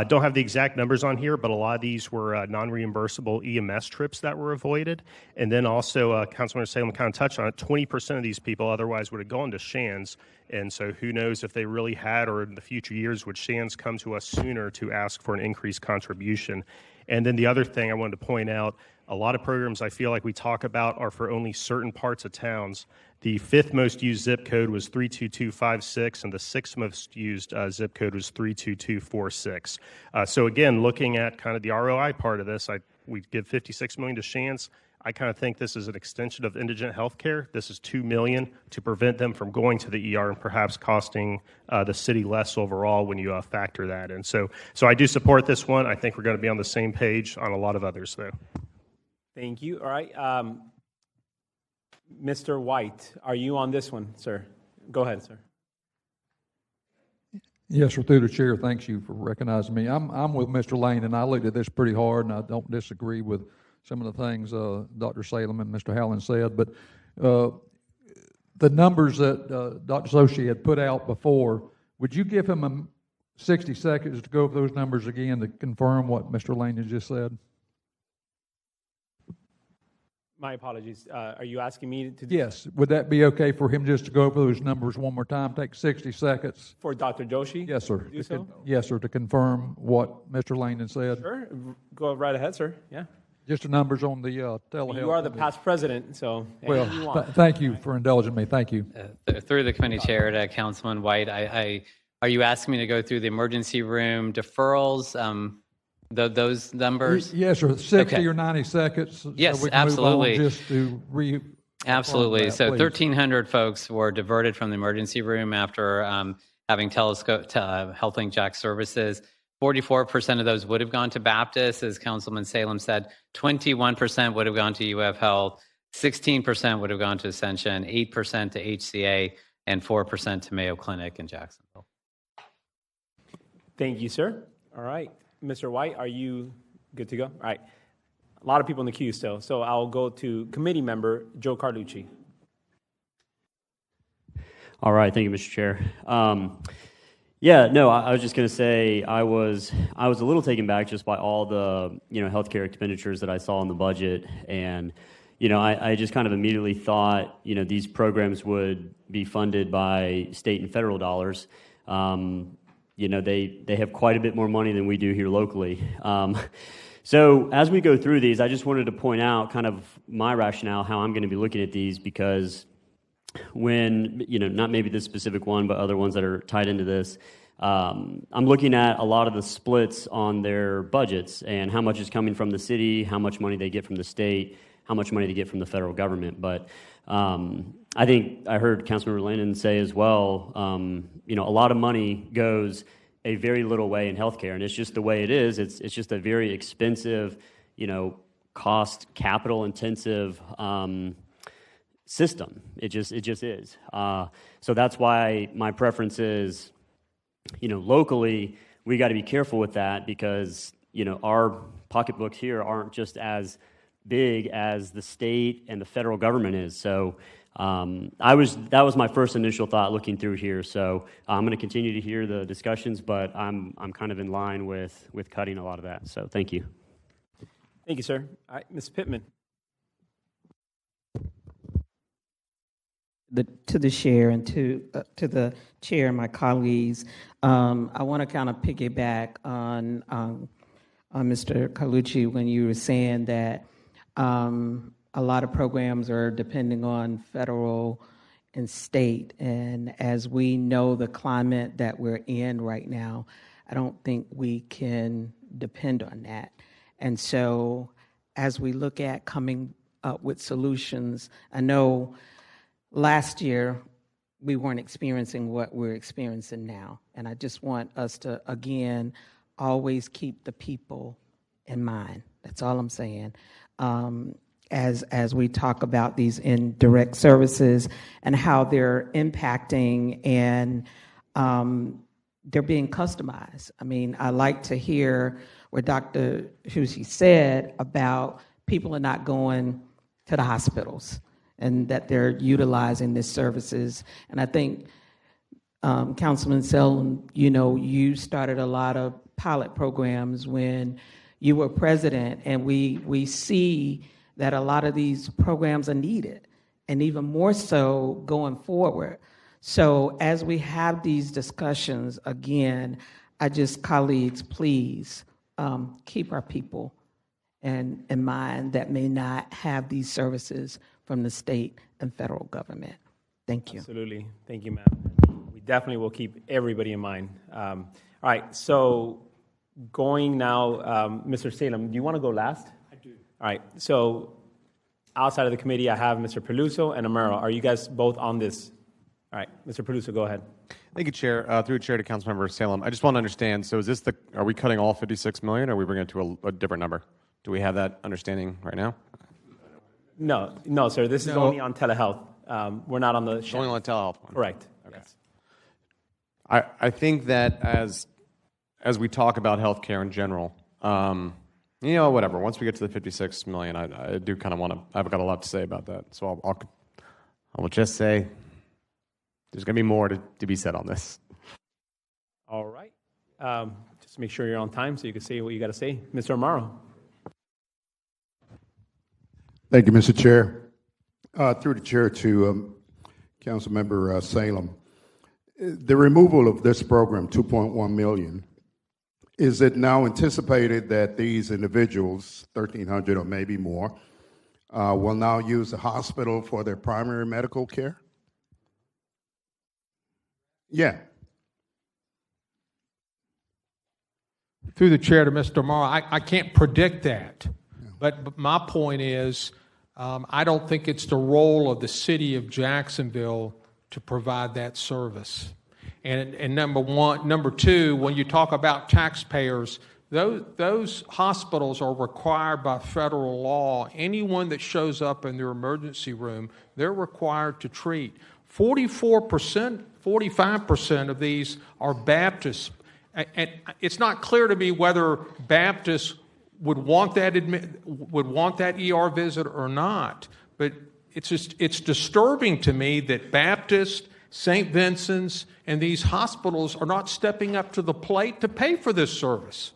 Don't have the exact numbers on here, but a lot of these were non-reimbursable EMS trips that were avoided. And then also, Councilman Salem kind of touched on it, 20% of these people otherwise would have gone to Shands. And so who knows if they really had, or in the future years, would Shands come to us sooner to ask for an increased contribution. And then the other thing I wanted to point out, a lot of programs I feel like we talk about are for only certain parts of towns. The 5th most used zip code was 32256, and the 6th most used zip code was 32246. So again, looking at kind of the ROI part of this, we give $56 million to Shands. I kind of think this is an extension of indigent health care. This is $2 million to prevent them from going to the ER and perhaps costing the city less overall when you factor that in. So I do support this one. I think we're going to be on the same page on a lot of others, though. Thank you. All right. Mr. White, are you on this one, sir? Go ahead, sir. Yes, sir. Through the chair, thanks you for recognizing me. I'm with Mr. Lane, and I looked at this pretty hard, and I don't disagree with some of the things Dr. Salem and Mr. Howland said, but the numbers that Dr. Sochi had put out before, would you give him 60 seconds to go over those numbers again to confirm what Mr. Lane has just said? My apologies. Are you asking me to? Yes. Would that be okay for him just to go over those numbers one more time? Take 60 seconds. For Dr. Joshi? Yes, sir. Do so? Yes, sir, to confirm what Mr. Lane has said. Sure. Go right ahead, sir. Yeah. Just the numbers on the telehealth. You are the past president, so well, you want. Thank you for indulging me. Thank you. Through the committee chair to Councilman White, are you asking me to go through the emergency room deferrals? Those numbers? Yes, sir. 60 or 90 seconds. Yes, so we can absolutely. Move on just to absolutely. That, so please. 1,300 folks were diverted from the emergency room after having HealthLink Jack services. 44% of those would have gone to Baptist, as Councilman Salem said. 21% would have gone to UF Health. 16% would have gone to Ascension. 8% to HCA, and 4% to Mayo Clinic in Jacksonville. Thank you, sir. All right. Mr. White, are you good to go? All right. A lot of people in the queue still, so I'll go to committee member Joe Carlucci. All right. Thank you, Mr. Chair. Yeah, no, I was just going to say I was a little taken back just by all the healthcare expenditures that I saw in the budget, and I just kind of immediately thought these programs would be funded by state and federal dollars. They have quite a bit more money than we do here locally. So as we go through these, I just wanted to point out kind of my rationale, how I'm going to be looking at these, because when, not maybe this specific one, but other ones that are tied into this, I'm looking at a lot of the splits on their budgets and how much is coming from the city, how much money they get from the state, how much money they get from the federal government. But I think I heard Councilmember Lennon say as well, a lot of money goes a very little way in healthcare, and it's just the way it is. It's just a very expensive, cost, capital intensive system. It just is. So that's why my preference is, locally, we got to be careful with that, because, our pocketbooks here aren't just as big as the state and the federal government is. So that was my first initial thought looking through here. So I'm going to continue to hear the discussions, but I'm kind of in line with cutting a lot of that. So thank you. Thank you, sir. All right, Ms. Pittman. To the chair and to the chair and my colleagues, I want to kind of piggyback on Mr. Carlucci when you were saying that a lot of programs are depending on federal and state, and as we know the climate that we're in right now, I don't think we can depend on that. And so as we look at coming up with solutions, I know last year, we weren't experiencing what we're experiencing now. And I just want us to, again, always keep the people in mind. That's all I'm saying. As we talk about these indirect services and how they're impacting and they're being customized. I mean, I like to hear what Dr. Hussey said about people are not going to the hospitals, and that they're utilizing these services. And I think, Councilman Selden, you started a lot of pilot programs when you were president, and we see that a lot of these programs are needed, and even more so going forward. So as we have these discussions, again, colleagues, please keep our people in mind that may not have these services from the state and federal government. Thank you. Absolutely. Thank you, ma'am. We definitely will keep everybody in mind. All right, so going now, Mr. Salem, do you want to go last? I do. All right, so outside of the committee, I have Mr. Peluso and Amaro. Are you guys both on this? All right, Mr. Peluso, go ahead. Thank you, Chair. Through Chair to Councilmember Salem, I just want to understand, so is this are we cutting all 56 million, or are we bringing it to a different number? Do we have that understanding right now? No, sir, this is only on telehealth. We're not on the... It's only on the telehealth one? Correct. Okay. Yes. I think that as we talk about healthcare in general, whatever, once we get to the 56 million, I do kind of want to, I've got a lot to say about that. So I will just say there's going to be more to be said on this. All right. Just make sure you're on time so you can say what you got to say. Mr. Amaro. Thank you, Mr. Chair. Through the chair to Councilmember Salem. The removal of this program, 2.1 million, is it now anticipated that these individuals, 1,300 or maybe more, will now use the hospital for their primary medical care? Yeah. Through the chair to Mr. Morrow, I can't predict that. But my point is, I don't think it's the role of the city of Jacksonville to provide that service. And number one, number two, when you talk about taxpayers, those hospitals are required by federal law. Anyone that shows up in their emergency room, they're required to treat. 44%, 45% of these are Baptists. And it's not clear to me whether Baptists would want that ER visit or not. But it's disturbing to me that Baptist, St. Vincent's, and these hospitals are not stepping up to the plate to pay for this service.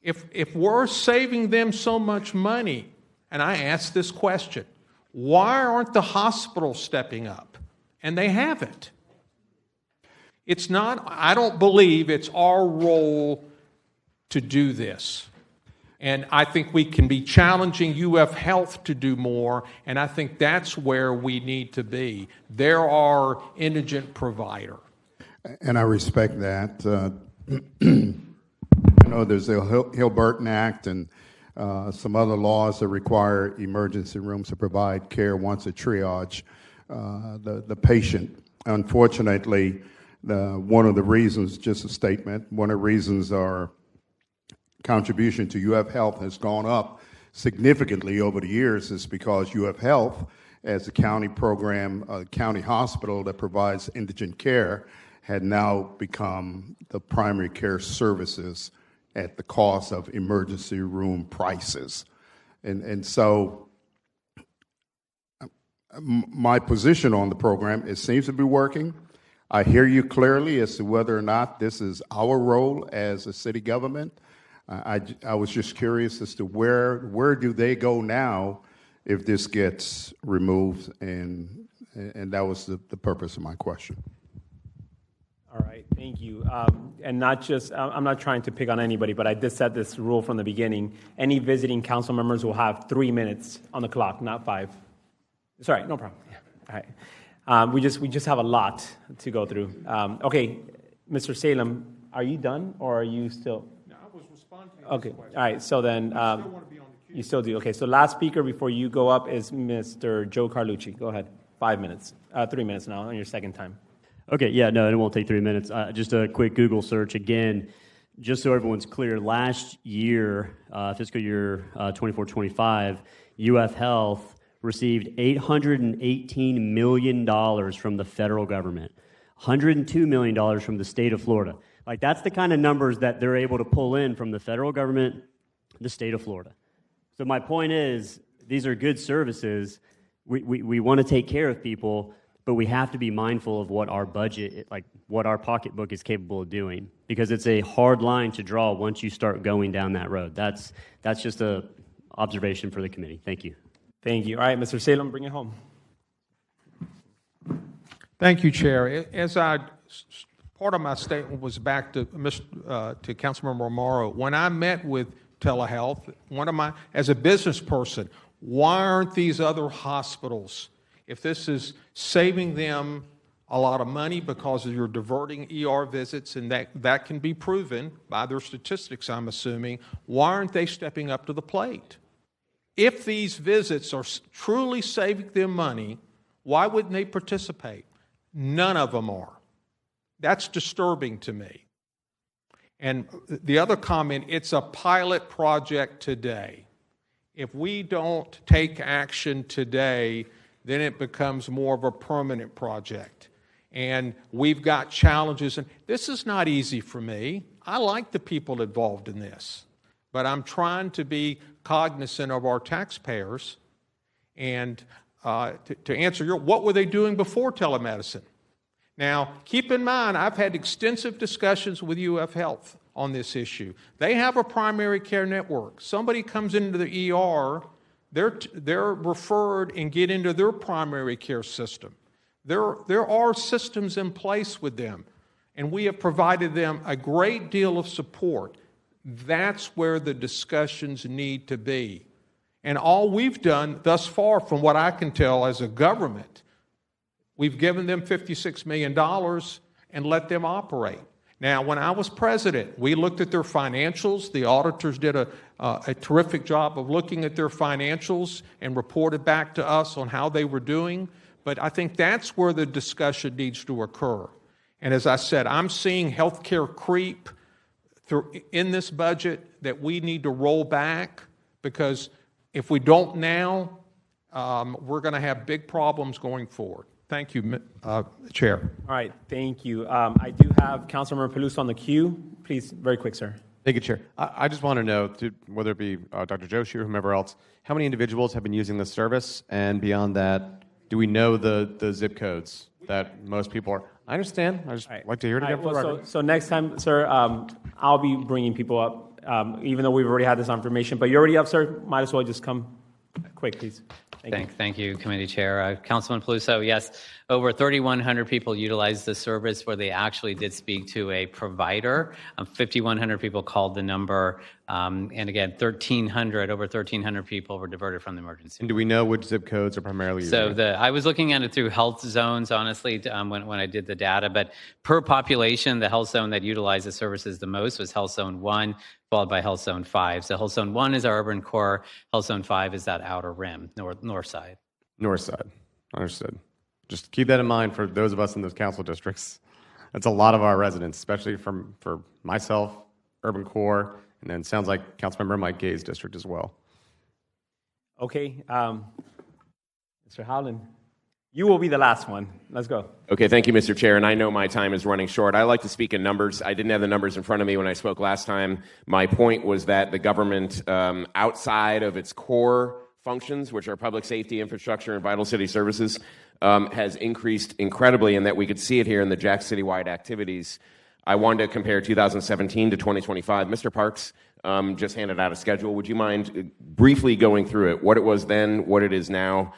If we're saving them so much money, and I ask this question, why aren't the hospitals stepping up? And they haven't. It's not, I don't believe it's our role to do this. And I think we can be challenging UF Health to do more, and I think that's where we need to be. They're our indigent provider. And I respect that. There's the Hill-Burton Act and some other laws that require emergency rooms to provide care once a triage the patient. Unfortunately, one of the reasons, just a statement, one of the reasons our contribution to UF Health has gone up significantly over the years is because UF Health, as a county program, a county hospital that provides indigent care, had now become the primary care services at the cost of emergency room prices. And so my position on the program, it seems to be working. I hear you clearly as to whether or not this is our role as a city government. I was just curious as to where do they go now if this gets removed, and that was the purpose of my question. All right, thank you. And not just, I'm not trying to pick on anybody, but I did set this rule from the beginning. Any visiting council members will have 3 minutes on the clock, not 5. Sorry, no problem. Yeah. All right. We just have a lot to go through. Okay, Mr. Salem, are you done or are you still? No, I was responding to Okay, all right, so then you still do. Okay, so last speaker before you go up is Mr. Joe Carlucci. Go ahead, 5 minutes, 3 minutes now on your second time. Okay, yeah, no, it won't take 3 minutes. Just a quick Google search again, just so everyone's clear. Last year, fiscal year 24-25, UF Health received $818 million from the federal government, $102 million from the state of Florida. Like, that's the kind of numbers that they're able to pull in from the federal government, the state of Florida. So my point is, these are good services. We want to take care of people, but we have to be mindful of what our budget, like what our pocketbook is capable of doing, because it's a hard line to draw once you start going down that road. That's just a observation for the committee. Thank you. Thank you. All right, Mr. Salem, bring it home. Thank you, Chair. Part of my statement was back to Councilmember Amaro. When I met with telehealth. As a business person, why aren't these other hospitals, if this is saving them a lot of money because you're diverting ER visits, and that can be proven by their statistics, I'm assuming, why aren't they stepping up to the plate? If these visits are truly saving them money, why wouldn't they participate? None of them are. That's disturbing to me. And the other comment, it's a pilot project today. If we don't take action today, then it becomes more of a permanent project. And we've got challenges. And this is not easy for me. I like the people involved in this. But I'm trying to be cognizant of our taxpayers. And to answer what were they doing before telemedicine? Now, keep in mind, I've had extensive discussions with UF Health on this issue. They have a primary care network. Somebody comes into the ER, they're referred and get into their primary care system. There are systems in place with them, and we have provided them a great deal of support. That's where the discussions need to be. And all we've done thus far, from what I can tell as a government, we've given them $56 million and let them operate. Now, when I was president, we looked at their financials. The auditors did a terrific job of looking at their financials and reported back to us on how they were doing. But I think that's where the discussion needs to occur. And as I said, I'm seeing healthcare creep in this budget that we need to roll back, because if we don't now, we're going to have big problems going forward. Thank you, Chair. All right, thank you. I do have Councilmember Peluso on the queue. Please, very quick, sir. Thank you, Chair. I just want to know, whether it be Dr. Joshi or whomever else, how many individuals have been using this service? And beyond that, do we know the zip codes that most people are? I understand. I just like to hear it again for the record. So next time, sir, I'll be bringing people up, even though we've already had this information. But you're already up, sir. Might as well just come quick, please. Thank you, Committee Chair. Councilman Peluso, yes, over 3,100 people utilized the service where they actually did speak to a provider. 5,100 people called the number. And again, over 1,300 people were diverted from the emergency. And do we know which zip codes are primarily used? So I was looking at it through health zones, honestly, when I did the data. But per population, the health zone that utilized the services the most was Health Zone 1, followed by Health Zone 5. So Health Zone 1 is our urban core. Health Zone 5 is that outer rim, north side. North side. Understood. Just keep that in mind for those of us in those council districts. That's a lot of our residents, especially for myself, urban core, and then it sounds like Councilmember Mike Gay's district as well. Okay. Mr. Howland, you will be the last one. Let's go. Okay, thank you, Mr. Chair, and I know my time is running short. I like to speak in numbers. I didn't have the numbers in front of me when I spoke last time. My point was that the government, outside of its core functions, which are public safety, infrastructure, and vital city services, has increased incredibly, and that we could see it here in the Jack City-wide activities. I wanted to compare 2017 to 2025. Mr. Parks just handed out a schedule. Would you mind briefly going through it, what it was then, what it is now?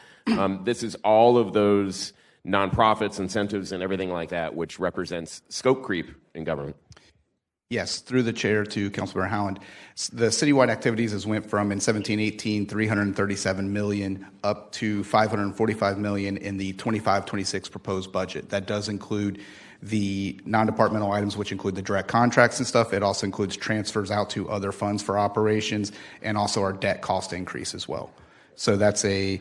This is all of those nonprofits, incentives, and everything like that, which represents scope creep in government. Yes, through the chair to Councilmember Howland. The citywide activities has went from in 17-18, 337 million up to 545 million in the 25-26 proposed budget. That does include the non-departmental items, which include the direct contracts and stuff. It also includes transfers out to other funds for operations and also our debt cost increase as well. So that's I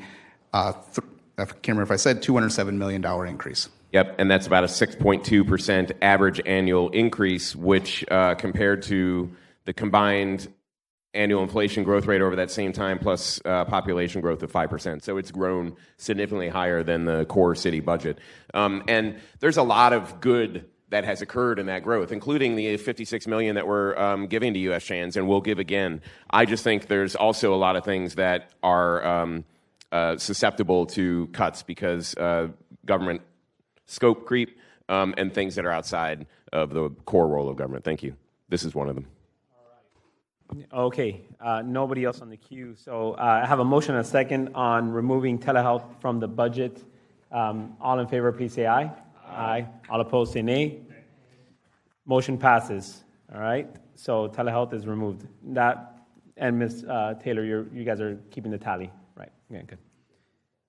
can't remember if I said $207 million increase. Yep, and that's about a 6.2% average annual increase, which compared to the combined annual inflation growth rate over that same time plus population growth of 5%. So it's grown significantly higher than the core city budget. And there's a lot of good that has occurred in that growth, including the $56 million that we're giving to U.S. Chans and will give again. I just think there's also a lot of things that are susceptible to cuts because government scope creep, and things that are outside of the core role of government. Thank you. This is one of them. Okay. Nobody else on the queue. So I have a motion and a second on removing telehealth from the budget. All in favor, please say aye. Aye. All opposed, say nay. Motion passes. All right. So telehealth is removed. That And Ms. Taylor, you guys are keeping the tally, right? Okay, good.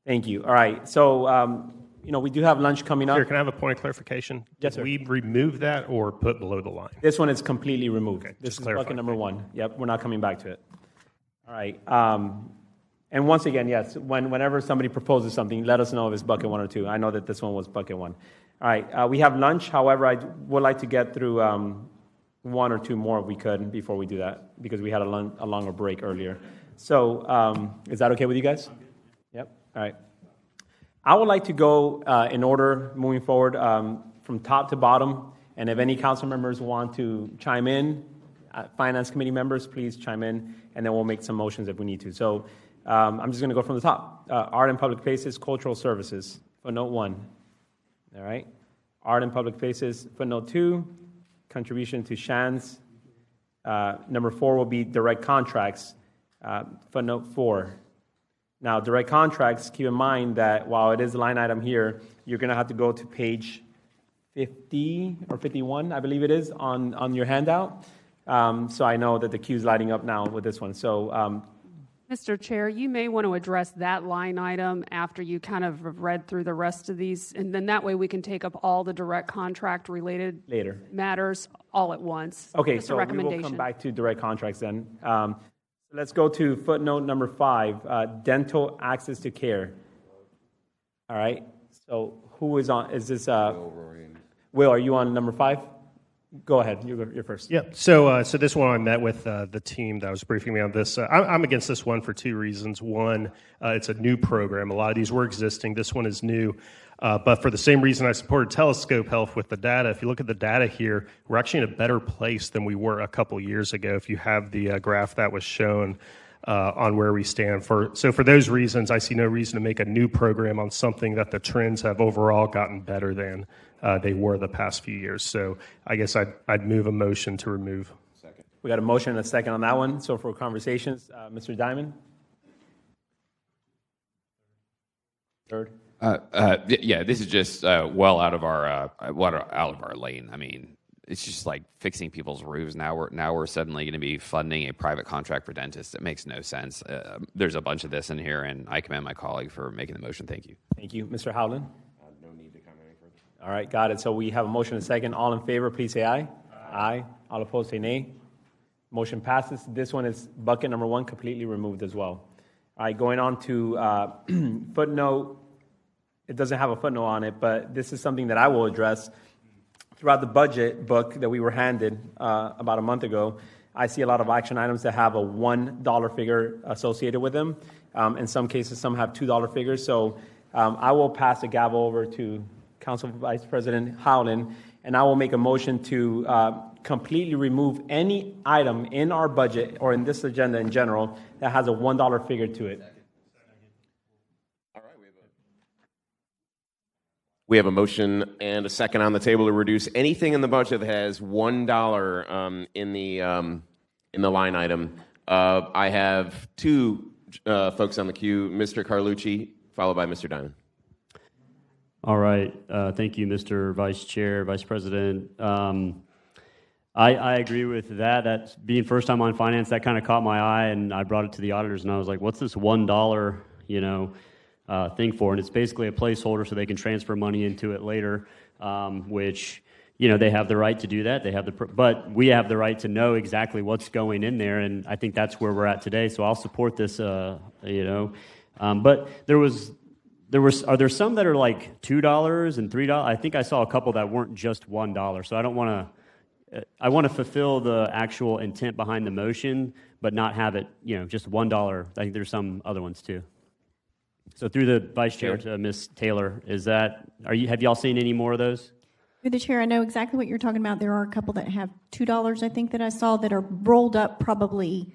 Thank you. All right. So, we do have lunch coming up. Chair, can I have a point of clarification? Yes, Did sir. we remove that or put below the line? This one is completely removed. Okay, This just is clarify. bucket number 1. Yep, we're not coming back to it. All right. And once again, yes, whenever somebody proposes something, let us know if it's bucket 1 or 2. I know that this one was bucket 1. All right. We have lunch. However, I would like to get through 1 or 2 more if we could before we do that, because we had a longer break earlier. So is that okay with you guys? Yep. All right. I would like to go in order moving forward from top to bottom, and if any council members want to chime in, finance committee members, please chime in, and then we'll make some motions if we need to. So I'm just going to go from the top. Art and public places, cultural services, footnote 1. All right. Art and public places, footnote 2, contribution to Shands. Number 4 will be direct contracts, footnote 4. Now, direct contracts, keep in mind that while it is a line item here, you're going to have to go to page 50 or 51, I believe it is, on your handout. So I know that the queue's lighting up now with this one. So, Mr. Chair, you may want to address that line item after you kind of read through the rest of these, and then that way we can take up all the direct contract related later matters all at once. Okay, Just a so we recommendation. will come back to direct contracts then. Let's go to footnote number 5, dental access to care. All right, so who is on, is this, Will, are you on number 5? Go ahead, you're first. Yeah, so this one I met with the team that was briefing me on this. I'm against this one for 2 reasons. One, it's a new program. A lot of these were existing. This one is new. But for the same reason I supported Telescope Health with the data, if you look at the data here, we're actually in a better place than we were a couple years ago. If you have the graph that was shown on where we stand. So for those reasons, I see no reason to make a new program on something that the trends have overall gotten better than they were the past few years. So I guess I'd move a motion to remove. Second. We got a motion and a second on that one. So for conversations, Mr. Diamond? Third. Yeah, this is just well out of our lane. I mean, it's just like fixing people's roofs. Now we're suddenly going to be funding a private contract for dentists. It makes no sense. There's a bunch of this in here, and I commend my colleague for making the motion. Thank you. Thank you, Mr. Howland. No need to comment any further. All right, got it. So we have a motion and a second. All in favor, please say aye. Aye. All opposed, say nay. Motion passes. This one is bucket number 1, completely removed as well. All right, going on to footnote. It doesn't have a footnote on it, but this is something that I will address. Throughout the budget book that we were handed about a month ago, I see a lot of action items that have a $1 figure associated with them. In some cases, some have $2 figures. So I will pass the gavel over to Council Vice President Howland, and I will make a motion to completely remove any item in our budget or in this agenda in general that has a $1 figure to it. We have a motion and a second on the table to reduce anything in the budget that has $1 in the line item. I have 2 folks on the queue, Mr. Carlucci, followed by Mr. Diamond. All right. Thank you, Mr. Vice Chair, Vice President. I agree with that. That being first time on finance, that kind of caught my eye, and I brought it to the auditors, and I was like, what's this $1, thing for? And it's basically a placeholder so they can transfer money into it later, which, they have the right to do that. They have but we have the right to know exactly what's going in there, and I think that's where we're at today. So I'll support this, But are there some that are like $2 and $3? I think I saw a couple that weren't just $1. So I want to fulfill the actual intent behind the motion, but not have it, just $1. I think there's some other ones too. So through the Vice Chair to Ms. Taylor, have y'all seen any more of those? Through the Chair, I know exactly what you're talking about. There are a couple that have $2, I think, that I saw that are rolled up, probably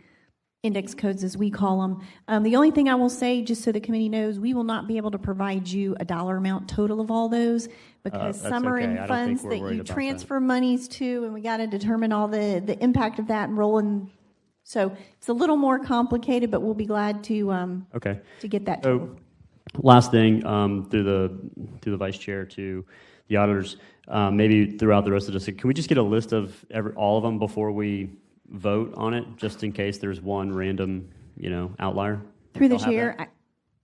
index codes as we call them. The only thing I will say, just so the committee knows, we will not be able to provide you a dollar amount total of all those because some are in funds that you transfer monies to, and we got to determine all the impact of that and roll in. So it's a little more complicated, but we'll be glad to get that total. Last thing, through the Vice Chair to the auditors, maybe throughout the rest of this, can we just get a list of all of them before we vote on it, just in case there's one random, outlier? Through the They'll have chair, that?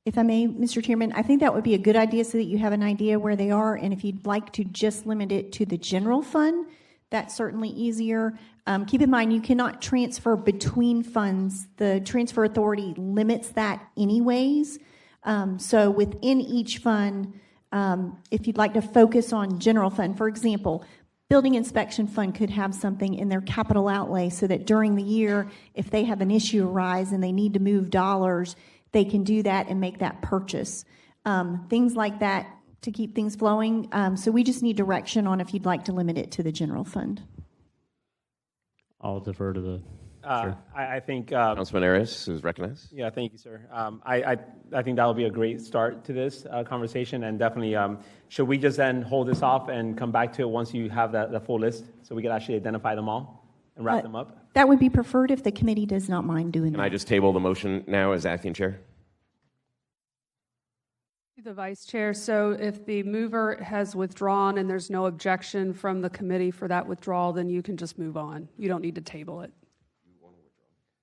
if I may, Mr. Chairman, I think that would be a good idea so that you have an idea where they are. And if you'd like to just limit it to the general fund, that's certainly easier. Keep in mind, you cannot transfer between funds. The transfer authority limits that anyways. So within each fund, if you'd like to focus on general fund, for example, building inspection fund could have something in their capital outlay so that during the year, if they have an issue arise and they need to move dollars, they can do that and make that purchase. Things like that to keep things flowing. So we just need direction on if you'd like to limit it to the general fund. I'll defer to the chair. I think Councilman Arias is recognized. Yeah, thank you, sir. I think that will be a great start to this conversation, and definitely, should we just then hold this off and come back to it once you have the full list, so we can actually identify them all and wrap them up? That would be preferred if the committee does not mind doing Can that. I just table the motion now as acting chair? The vice chair. So if the mover has withdrawn and there's no objection from the committee for that withdrawal, then you can just move on. You don't need to table it.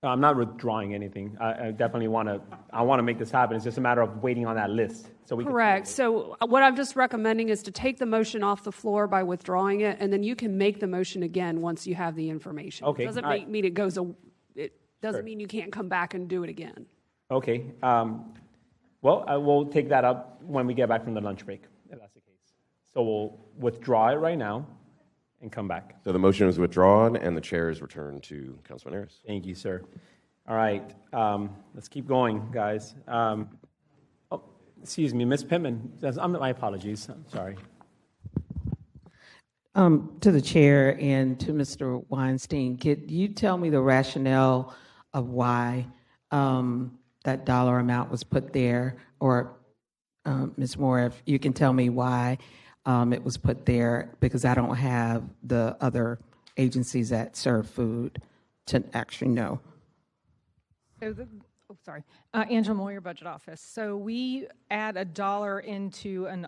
I'm not withdrawing anything. I definitely want to make this happen. It's just a matter of waiting on that list. So we Correct. So what I'm just recommending is to take the motion off the floor by withdrawing it, and then you can make the motion again once you have the information. Okay. It doesn't All right. mean it goes. It doesn't mean you can't come back and do it again. Okay. Well, I will take that up when we get back from the lunch break, if that's the case. So we'll withdraw it right now and come back. So the motion is withdrawn and the chair is returned to Councilman Harris. Thank you, sir. All right. Let's keep going, guys. Excuse me, Ms. Pittman. My apologies. I'm sorry. To the chair and to Mr. Weinstein, could you tell me the rationale of why that dollar amount was put there? Or, Ms. Moore, if you can tell me why it was put there, because I don't have the other agencies that serve food to actually know. So Angela Moyer, Budget Office. So we add $1 into I'm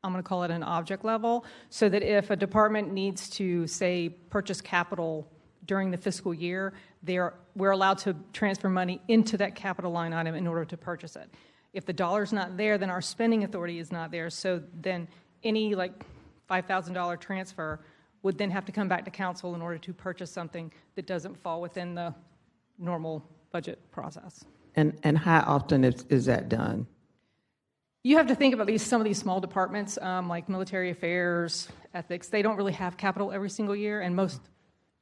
going to call it an object level, so that if a department needs to, say, purchase capital during the fiscal year, we're allowed to transfer money into that capital line item in order to purchase it. If the dollar's not there, then our spending authority is not there. So then any $5,000 transfer would then have to come back to council in order to purchase something that doesn't fall within the normal budget process. And how often is that done? You have to think about some of these small departments, like military affairs, ethics. They don't really have capital every single year, and most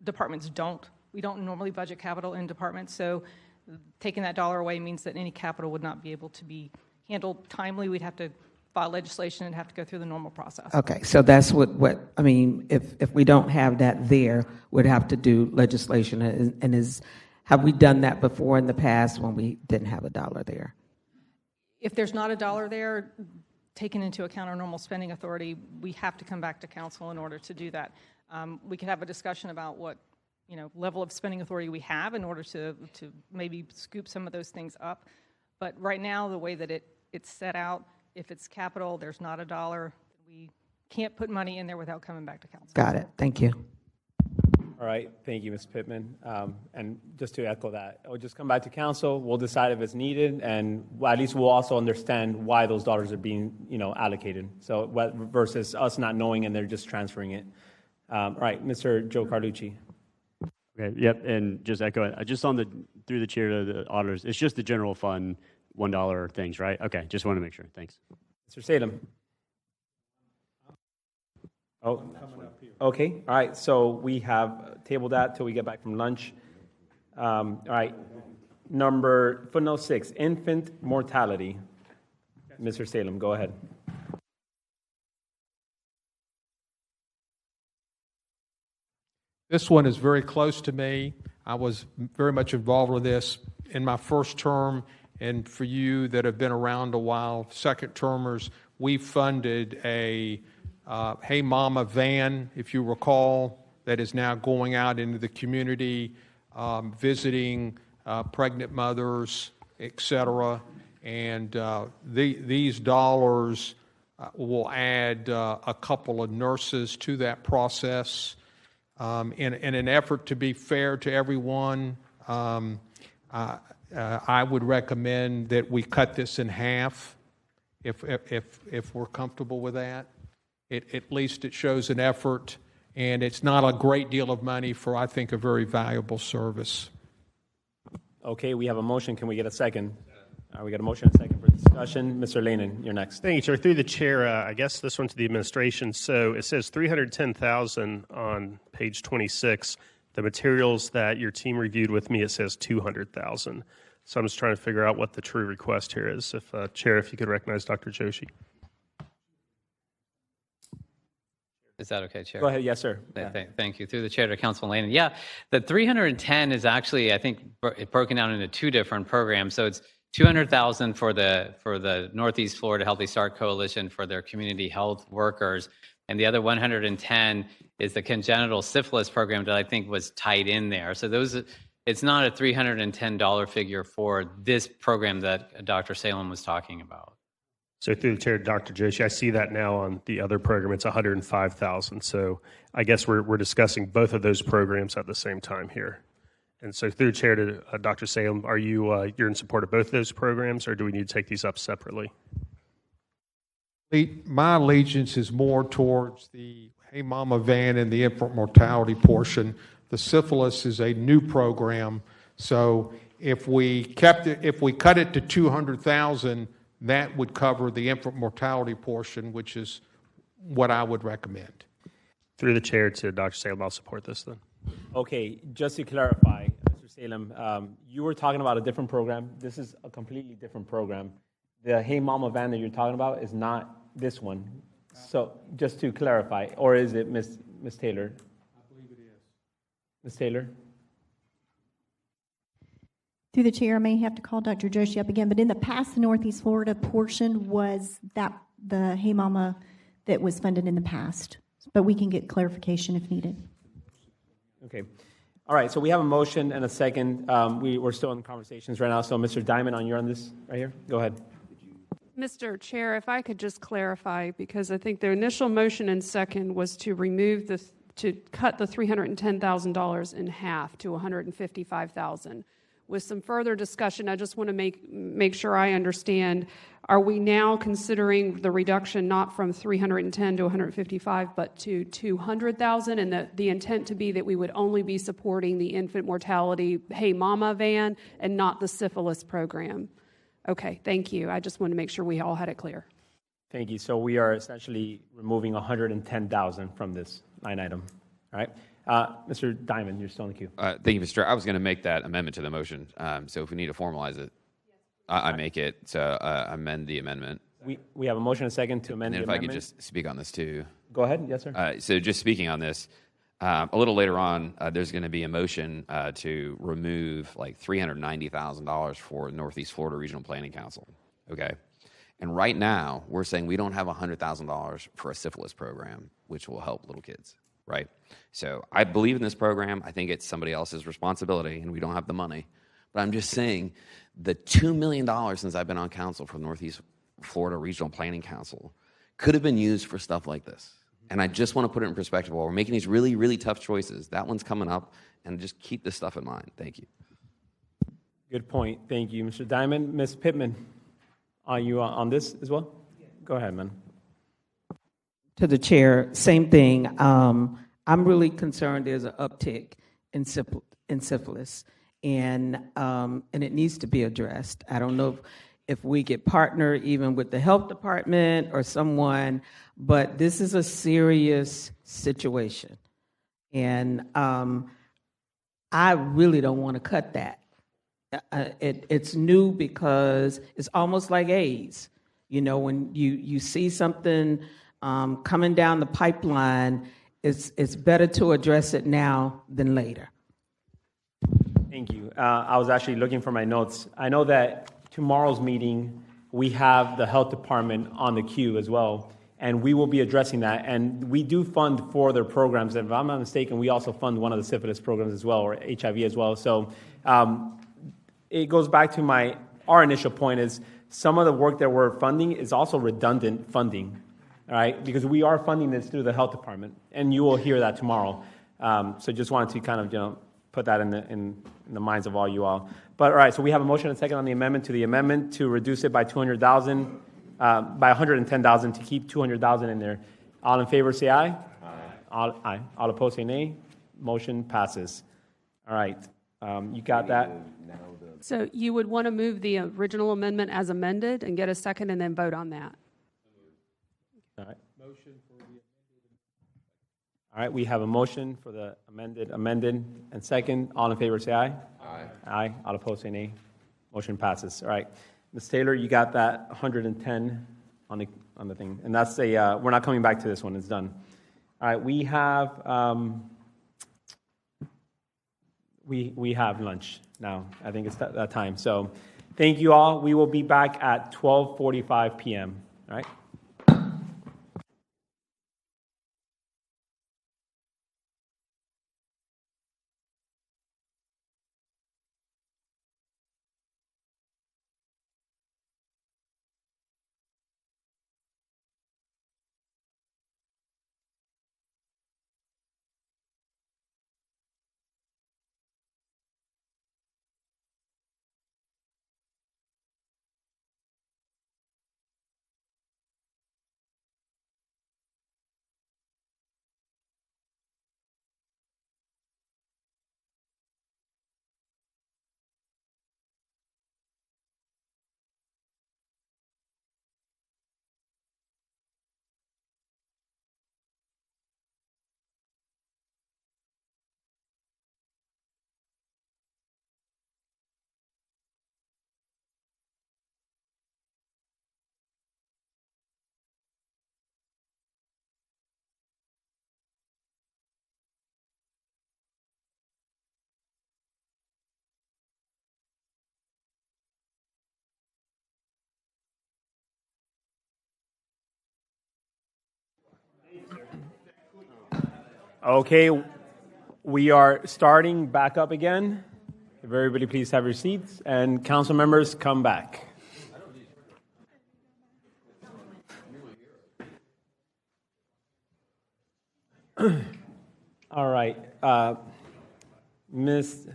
departments don't. We don't normally budget capital in departments, so taking that dollar away means that any capital would not be able to be handled timely. We'd have to file legislation and have to go through the normal process. Okay, so that's what I mean. If we don't have that there, we'd have to do legislation. And have we done that before in the past when we didn't have $1 there? If there's not $1 there, taking into account our normal spending authority, we have to come back to council in order to do that. We could have a discussion about what level of spending authority we have in order to maybe scoop some of those things up. But right now, the way that it's set out, if it's capital, there's not $1, we can't put money in there without coming back to council. Got it. Thank you. All right. Thank you, Ms. Pittman. And just to echo that, we'll just come back to council. We'll decide if it's needed, and at least we'll also understand why those dollars are being, allocated. So versus us not knowing and they're just transferring it. All right, Mr. Joe Carlucci. Okay, yep, and just echo it. Just through the chair to the auditors, it's just the general fund $1 things, right? Okay, just want to make sure. Thanks. Mr. Salem. Oh, okay. All right, so we have tabled that till we get back from lunch. All right, footnote 6, infant mortality. Mr. Salem, go ahead. This one is very close to me. I was very much involved with this in my first term, and for you that have been around a while, second termers, we funded a Hey Mama van, if you recall, that is now going out into the community, visiting pregnant mothers, etc. And these dollars will add a couple of nurses to that process. in an effort to be fair to everyone, I would recommend that we cut this in half, if we're comfortable with that. At least it shows an effort, and it's not a great deal of money for, I think, a very valuable service. Okay, we have a motion. Can we get a second? We got a motion and a second for discussion. Mr. Lanin, you're next. Thank you, Chair. Through the chair, I guess this one to the administration. So it says $310,000 on page 26. The materials that your team reviewed with me, it says $200,000. So I'm just trying to figure out what the true request here is. If Chair, if you could recognize Dr. Joshi. Is that okay, Chair? Go ahead. Yes, sir. Thank you. Through the chair to Councilman Lane. Yeah, the 310 is actually, I think, broken down into two different programs. So it's 200,000 for the Northeast Florida Healthy Start Coalition for their community health workers, and the other 110 is the congenital syphilis program that I think was tied in there. So it's not a $310 figure for this program that Dr. Salem was talking about. So through the chair, Dr. Joshi, I see that now on the other program. It's $105,000. So I guess we're discussing both of those programs at the same time here. And so through the chair to Dr. Salem, are you're in support of both of those programs, or do we need to take these up separately? My allegiance is more towards the Hey Mama van and the infant mortality portion. The syphilis is a new program, so if we cut it to 200,000, that would cover the infant mortality portion, which is what I would recommend. Through the chair to Dr. Salem, I'll support this then. Okay, just to clarify, Mr. Salem, you were talking about a different program. This is a completely different program. The Hey Mama van that you're talking about is not this one. So just to clarify, or is it Ms. Taylor? I believe it is. Ms. Taylor? Through the chair, I may have to call Dr. Joshi up again, but in the past, the Northeast Florida portion was the Hey Mama that was funded in the past. But we can get clarification if needed. Okay. All right, so we have a motion and a second. We're still in conversations right now. So, Mr. Diamond, you're on this right here. Go ahead. Mr. Chair, if I could just clarify, because I think the initial motion and second was to to cut the $310,000 in half to $155,000. With some further discussion, I just want to make sure I understand. Are we now considering the reduction not from 310 to 155, but to 200,000, and the intent to be that we would only be supporting the infant mortality Hey Mama van and not the syphilis program? Okay, thank you. I just want to make sure we all had it clear. Thank you. So we are essentially removing 110,000 from this line item. All right. Mr. Diamond, you're still in the queue. Thank you, Mr. Chair. I was going to make that amendment to the motion. So if we need to formalize it, I make it to amend the amendment. We have a motion and a second to amend and the if amendment. I could just speak on this too. Go ahead. Yes, sir. So just speaking on this, a little later on, there's going to be a motion to remove like $390,000 for Northeast Florida Regional Planning Council. Okay. And right now, we're saying we don't have $100,000 for a syphilis program, which will help little kids. Right. So I believe in this program. I think it's somebody else's responsibility, and we don't have the money. But I'm just saying the $2 million since I've been on council for Northeast Florida Regional Planning Council could have been used for stuff like this. And I just want to put it in perspective. While we're making these really, really tough choices, that one's coming up, and just keep this stuff in mind. Thank you. Good point. Thank you, Mr. Diamond. Ms. Pittman, are you on this as well? Yeah. Go ahead, man. To the chair, same thing. I'm really concerned there's an uptick in syphilis, and it needs to be addressed. I don't know if we get partner even with the health department or someone, but this is a serious situation, and I really don't want to cut that. It's new because it's almost like AIDS. You know, when you see something coming down the pipeline, it's better to address it now than later. Thank you. I was actually looking for my notes. I know that tomorrow's meeting, we have the health department on the queue as well, and we will be addressing that. And we do fund 4 other programs. If I'm not mistaken, we also fund one of the syphilis programs as well, or HIV as well. So it goes back to our initial point is some of the work that we're funding is also redundant funding. All right, because we are funding this through the health department, and you will hear that tomorrow. So just wanted to kind of, put that in the minds of all you all. But all right, so we have a motion and a second on the amendment to reduce it by 200,000, by 110,000 to keep 200,000 in there. All in favor, say aye. Aye. All opposed, say nay. Motion passes. All right. You got that? So you would want to move the original amendment as amended and get a second and then vote on that. All right. All right, we have a motion for the amended, and second. All in favor, say aye. Aye. Aye. All opposed, say nay. Motion passes. All right. Ms. Taylor, you got that 110 on the thing. And that's we're not coming back to this one. It's done. All right, we have we have lunch now. I think it's that time. So thank you all. We will be back at 12:45 p.m. All right. Okay, we are starting back up again. If everybody please have your seats, and council members come back. All right, Ms.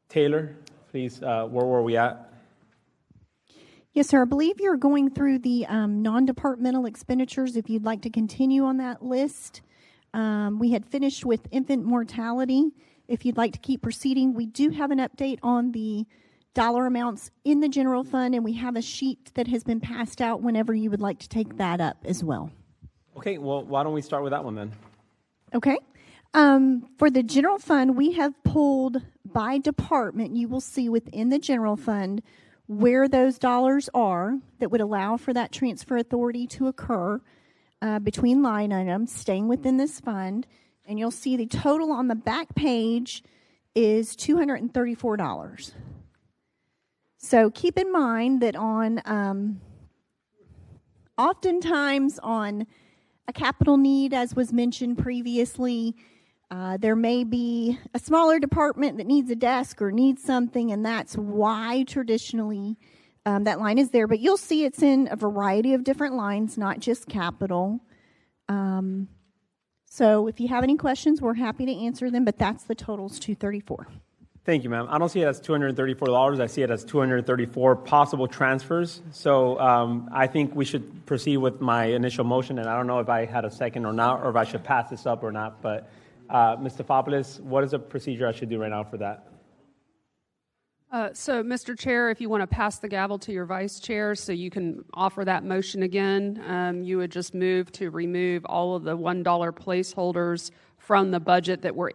Taylor, please, where were we at? Yes, sir. I believe you're going through the non-departmental expenditures. If you'd like to continue on that list. We had finished with infant mortality. If you'd like to keep proceeding, we do have an update on the dollar amounts in the general fund, and we have a sheet that has been passed out whenever you would like to take that up as well. Okay, well, why don't we start with that one then? Okay. For the general fund, we have pulled by department. You will see within the general fund where those dollars are that would allow for that transfer authority to occur. Between line items, staying within this fund, and you'll see the total on the back page is $234. So keep in mind that on oftentimes on a capital need, as was mentioned previously, there may be a smaller department that needs a desk or needs something, and that's why traditionally that line is there, but you'll see it's in a variety of different lines, not just capital. So if you have any questions, we're happy to answer them, but that's the total's $234. Thank you, ma'am. I don't see it as $234. I see it as 234 possible transfers. So I think we should proceed with my initial motion, and I don't know if I had a second or not, or if I should pass this up or not, but Ms. Stefopoulos, what is the procedure I should do right now for that? So, Mr. Chair, if you want to pass the gavel to your vice chair so you can offer that motion again, you would just move to remove all of the $1 placeholders from the budget that were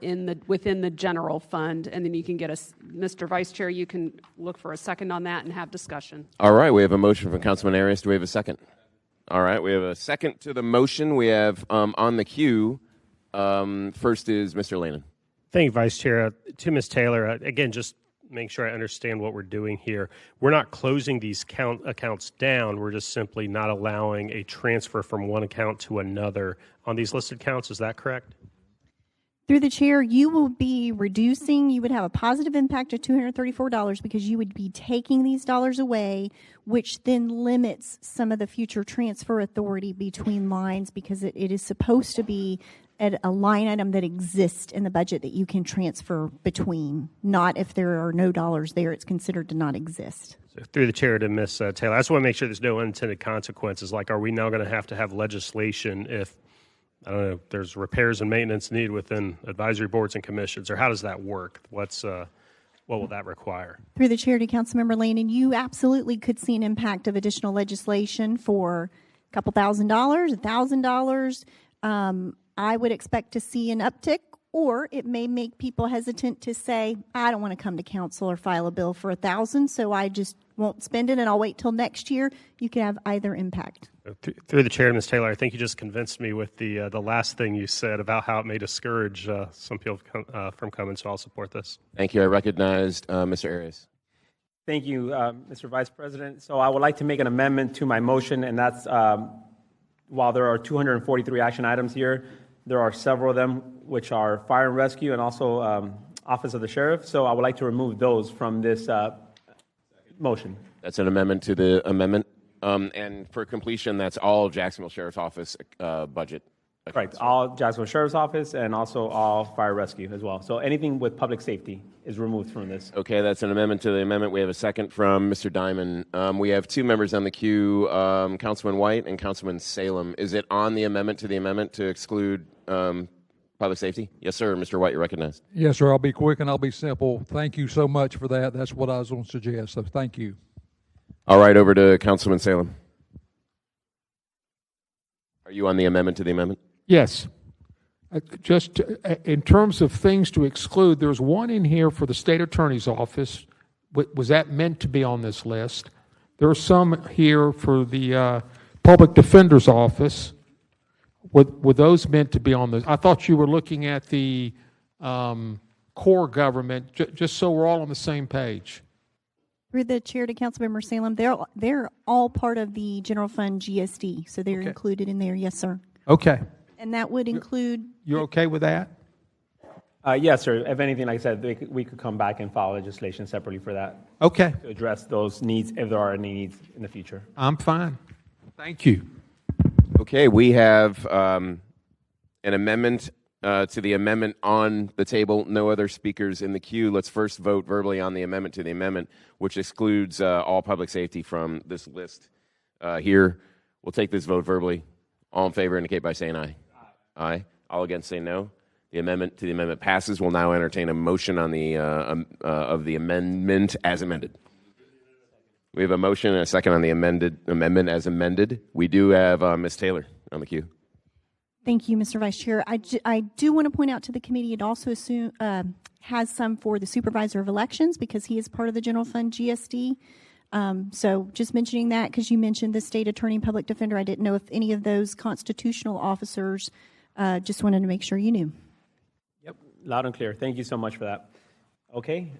within the general fund, and then you can get Mr. Vice Chair, you can look for a second on that and have discussion. All right, we have a motion from Councilman Arias. Do we have a second? All right, we have a second to the motion. We have on the queue, first is Mr. Lannon. Thank you, Vice Chair. To Ms. Taylor, again, just make sure I understand what we're doing here. We're not closing these accounts down. We're just simply not allowing a transfer from one account to another on these listed accounts. Is that correct? Through the chair, you will be reducing, you would have a positive impact of $234 because you would be taking these dollars away, which then limits some of the future transfer authority between lines because it is supposed to be at a line item that exists in the budget that you can transfer between, not if there are no dollars there, it's considered to not exist. So through the chair to Ms. Taylor, I just want to make sure there's no unintended consequences. Like, are we now going to have legislation if, I don't know, there's repairs and maintenance needed within advisory boards and commissions, or how does that work? What will that require? Through the chair to Councilmember Lane, you absolutely could see an impact of additional legislation for a couple $1,000, $1,000. I would expect to see an uptick, or it may make people hesitant to say, I don't want to come to council or file a bill for $1,000, so I just won't spend it and I'll wait till next year. You could have either impact. Through the chair, Ms. Taylor, I think you just convinced me with the last thing you said about how it may discourage some people from coming, so I'll support this. Thank you. I recognized Mr. Arias. Thank you, Mr. Vice President. So I would like to make an amendment to my motion, and that's while there are 243 action items here, there are several of them which are fire and rescue and also Office of the Sheriff. So I would like to remove those from this motion. That's an amendment to the amendment. And for completion, that's all of Jacksonville Sheriff's Office budget. Correct. All Jacksonville Sheriff's Office and also all fire rescue as well. So anything with public safety is removed from this. Okay, that's an amendment to the amendment. We have a second from Mr. Diamond. We have two members on the queue, Councilman White and Councilman Salem. Is it on the amendment to exclude public safety? Yes, sir. Mr. White, you're recognized. Yes, sir. I'll be quick and I'll be simple. Thank you so much for that. That's what I was going to suggest, so thank you. All right, over to Councilman Salem. Are you on the amendment to the amendment? Yes. Just in terms of things to exclude, there's one in here for the state attorney's office. Was that meant to be on this list? There are some here for the public defender's office. Were those meant to be on this? I thought you were looking at the core government, just so we're all on the same page. Through the chair to Councilmember Salem, they're all part of the general fund GSD, so they're included in there. Yes, sir. Okay. And that would include. You're okay with that? Yes, sir. If anything, like I said, we could come back and file legislation separately for that. Okay. To address those needs if there are any needs in the future. I'm fine. Thank you. Okay, we have an amendment to the amendment on the table. No other speakers in the queue. Let's first vote verbally on the amendment to the amendment, which excludes all public safety from this list here. We'll take this vote verbally. All in favor indicate by saying aye. Aye. All against say no. The amendment to the amendment passes. We'll now entertain a motion on the of the amendment as amended. We have a motion and a second on the amendment as amended. We do have Ms. Taylor on the queue. Thank you, Mr. Vice Chair. I do want to point out to the committee it also has some for the supervisor of elections because he is part of the general fund GSD. So just mentioning that because you mentioned the state attorney and public defender. I didn't know if any of those constitutional officers, just wanted to make sure you knew. Yep, loud and clear. Thank you so much for that. Okay,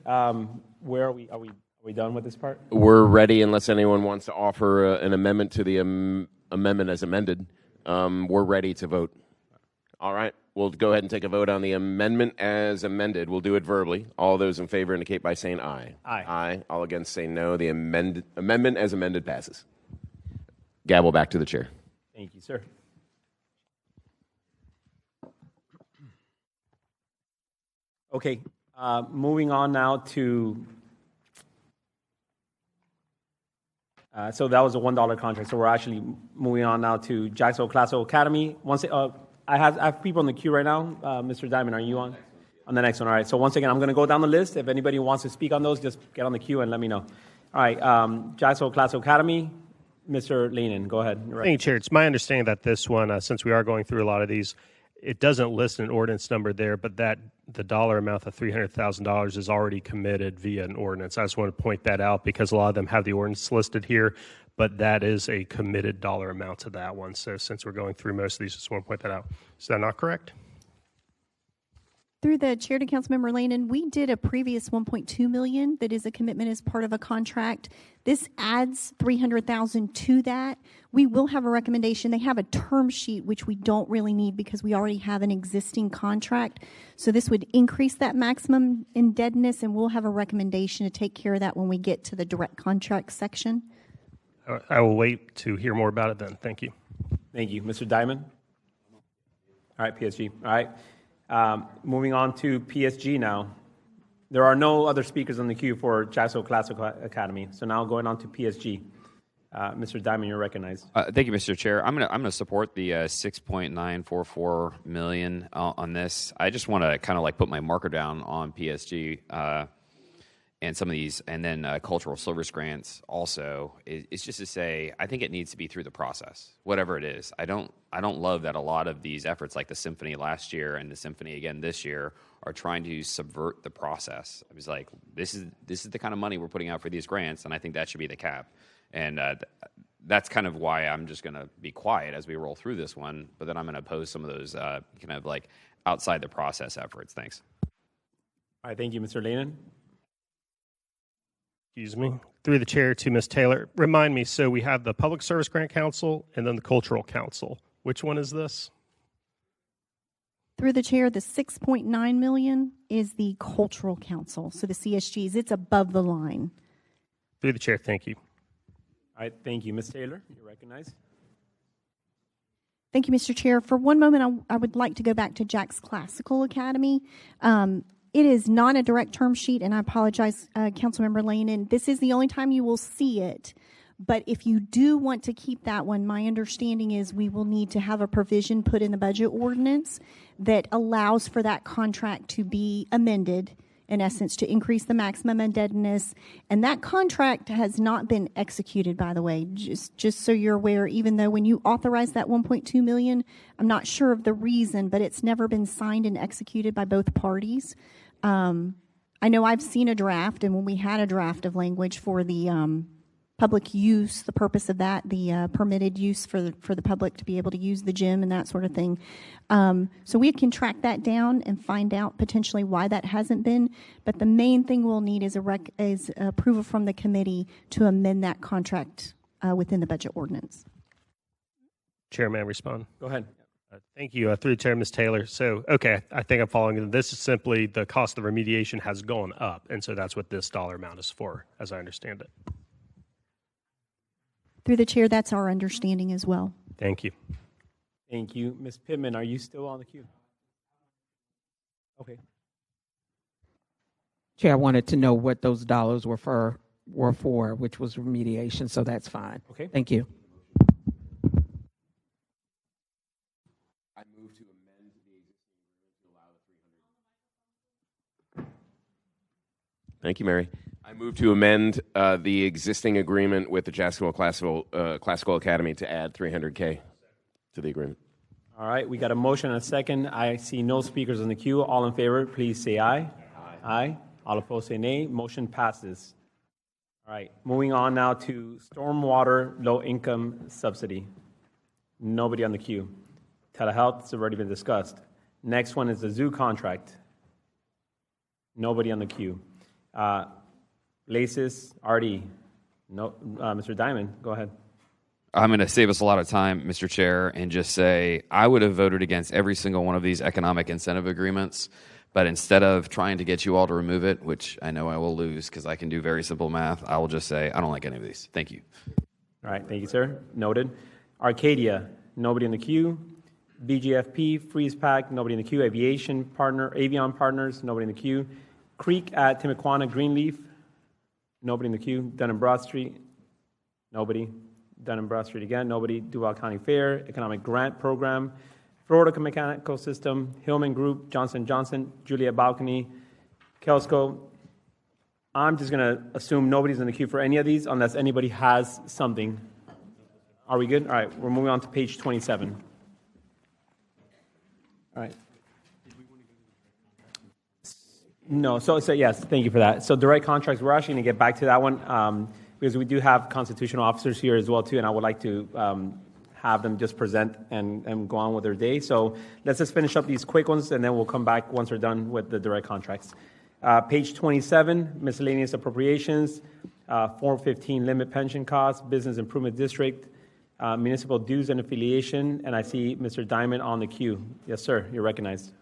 where are we? Are we done with this part? We're ready unless anyone wants to offer an amendment to the amendment as amended. We're ready to vote. All right, we'll go ahead and take a vote on the amendment as amended. We'll do it verbally. All those in favor indicate by saying aye. Aye. Aye. All against say no. The amendment as amended passes. Gavel back to the chair. Thank you, sir. Okay, moving on now to, so that was a $1 contract. So we're actually moving on now to Jacksonville Classical Academy. I have people in the queue right now. Mr. Diamond, are you on? On the next one, all right. So once again, I'm going to go down the list. If anybody wants to speak on those, just get on the queue and let me know. All right, Jacksonville Classical Academy, Mr. Leanin, go ahead. Thank you, Chair. It's my understanding that this one, since we are going through a lot of these, it doesn't list an ordinance number there, but that the dollar amount of $300,000 is already committed via an ordinance. I just want to point that out because a lot of them have the ordinance listed here, but that is a committed dollar amount to that one. So since we're going through most of these, just want to point that out. Is that not correct? Through the chair to Councilmember Lannon, we did a previous 1.2 million that is a commitment as part of a contract. This adds 300,000 to that. We will have a recommendation. They have a term sheet, which we don't really need because we already have an existing contract. So this would increase that maximum indebtedness, and we'll have a recommendation to take care of that when we get to the direct contract section. I will wait to hear more about it then. Thank you. Thank you. Mr. Diamond? All right, PSG. All right. Moving on to PSG now. There are no other speakers on the queue for Jacksonville Classical Academy. So now going on to PSG. Mr. Diamond, you're recognized. Thank you, Mr. Chair. I'm gonna support the 6.944 million on this. I just want to kind of like put my marker down on PSG and some of these, and then cultural service grants also. It's just to say, I think it needs to be through the process, whatever it is. I don't love that a lot of these efforts, like the symphony last year and the symphony again this year, are trying to subvert the process. I was like, this is the kind of money we're putting out for these grants, and I think that should be the cap. And that's kind of why I'm just going to be quiet as we roll through this one, but then I'm going to oppose some of those kind of like outside the process efforts. Thanks. All right, thank you, Mr. Lannon. Excuse me. Through the chair to Ms. Taylor. Remind me, so we have the Public Service Grant Council and then the Cultural Council. Which one is this? Through the chair, the 6.9 million is the Cultural Council. So the CSGs, it's above the line. Through the chair, thank you. All right, thank you. Ms. Taylor, you're recognized. Thank you, Mr. Chair. For one moment, I would like to go back to Jack's Classical Academy. It is not a direct term sheet, and I apologize, Councilmember Lane. This is the only time you will see it. But if you do want to keep that one, my understanding is we will need to have a provision put in the budget ordinance that allows for that contract to be amended, in essence, to increase the maximum indebtedness. And that contract has not been executed, by the way, just so you're aware, even though when you authorize that 1.2 million, I'm not sure of the reason, but it's never been signed and executed by both parties. I know I've seen a draft, and when we had a draft of language for the public use, the purpose of that, the permitted use for the public to be able to use the gym and that sort of thing. So we can track that down and find out potentially why that hasn't been. But the main thing we'll need is approval from the committee to amend that contract within the budget ordinance. Chair, may I respond? Go ahead. Thank you. Through the chair, Ms. Taylor. So, okay, I think I'm following. This is simply the cost of remediation has gone up, and so that's what this dollar amount is for, as I understand it. Through the chair, that's our understanding as well. Thank you. Thank you. Ms. Pittman, are you still on the queue? Okay. Chair, I wanted to know what those dollars were for, which was remediation, so that's fine. Okay. Thank you. I move to amend the existing agreement to allow the 300. Thank you, Mary. I move to amend the existing agreement with the Jacksonville Classical Academy to add $300K to the agreement. All right, we got a motion and a second. I see no speakers in the queue. All in favor, please say aye. Aye. Aye. All opposed say nay. Motion passes. All right, moving on now to stormwater low-income subsidy. Nobody on the queue. Telehealth has already been discussed. Next one is the zoo contract. Nobody on the queue. Leases, RD. No, Mr. Diamond, go ahead. I'm going to save us a lot of time, Mr. Chair, and just say I would have voted against every single one of these economic incentive agreements, but instead of trying to get you all to remove it, which I know I will lose because I can do very simple math, I will just say I don't like any of these. Thank you. All right, thank you, sir. Noted. Arcadia, nobody in the queue. BGFP, Freeze Pack, nobody in the queue. Avion Partners, nobody in the queue. Creek at Timuquana, Greenleaf, nobody in the queue. Dun & Bradstreet, nobody. Dun & Bradstreet again, nobody. Duval County Fair, Economic Grant Program, Florida Mechanical System, Hillman Group, Johnson & Juliet Balcony, Kelsco. I'm just going to assume nobody's in the queue for any of these unless anybody has something. Are we good? All right, we're moving on to page 27. All right. No, so yes, thank you for that. So direct contracts, we're actually going to get back to that one because we do have constitutional officers here as well too, and I would like to have them just present and go on with their day. So let's just finish up these quick ones, and then we'll come back once we're done with the direct contracts. Page 27, miscellaneous appropriations, 415 limit pension costs, business improvement district, municipal dues and affiliation, and I see Mr. Diamond on the queue. Yes, sir, you're recognized.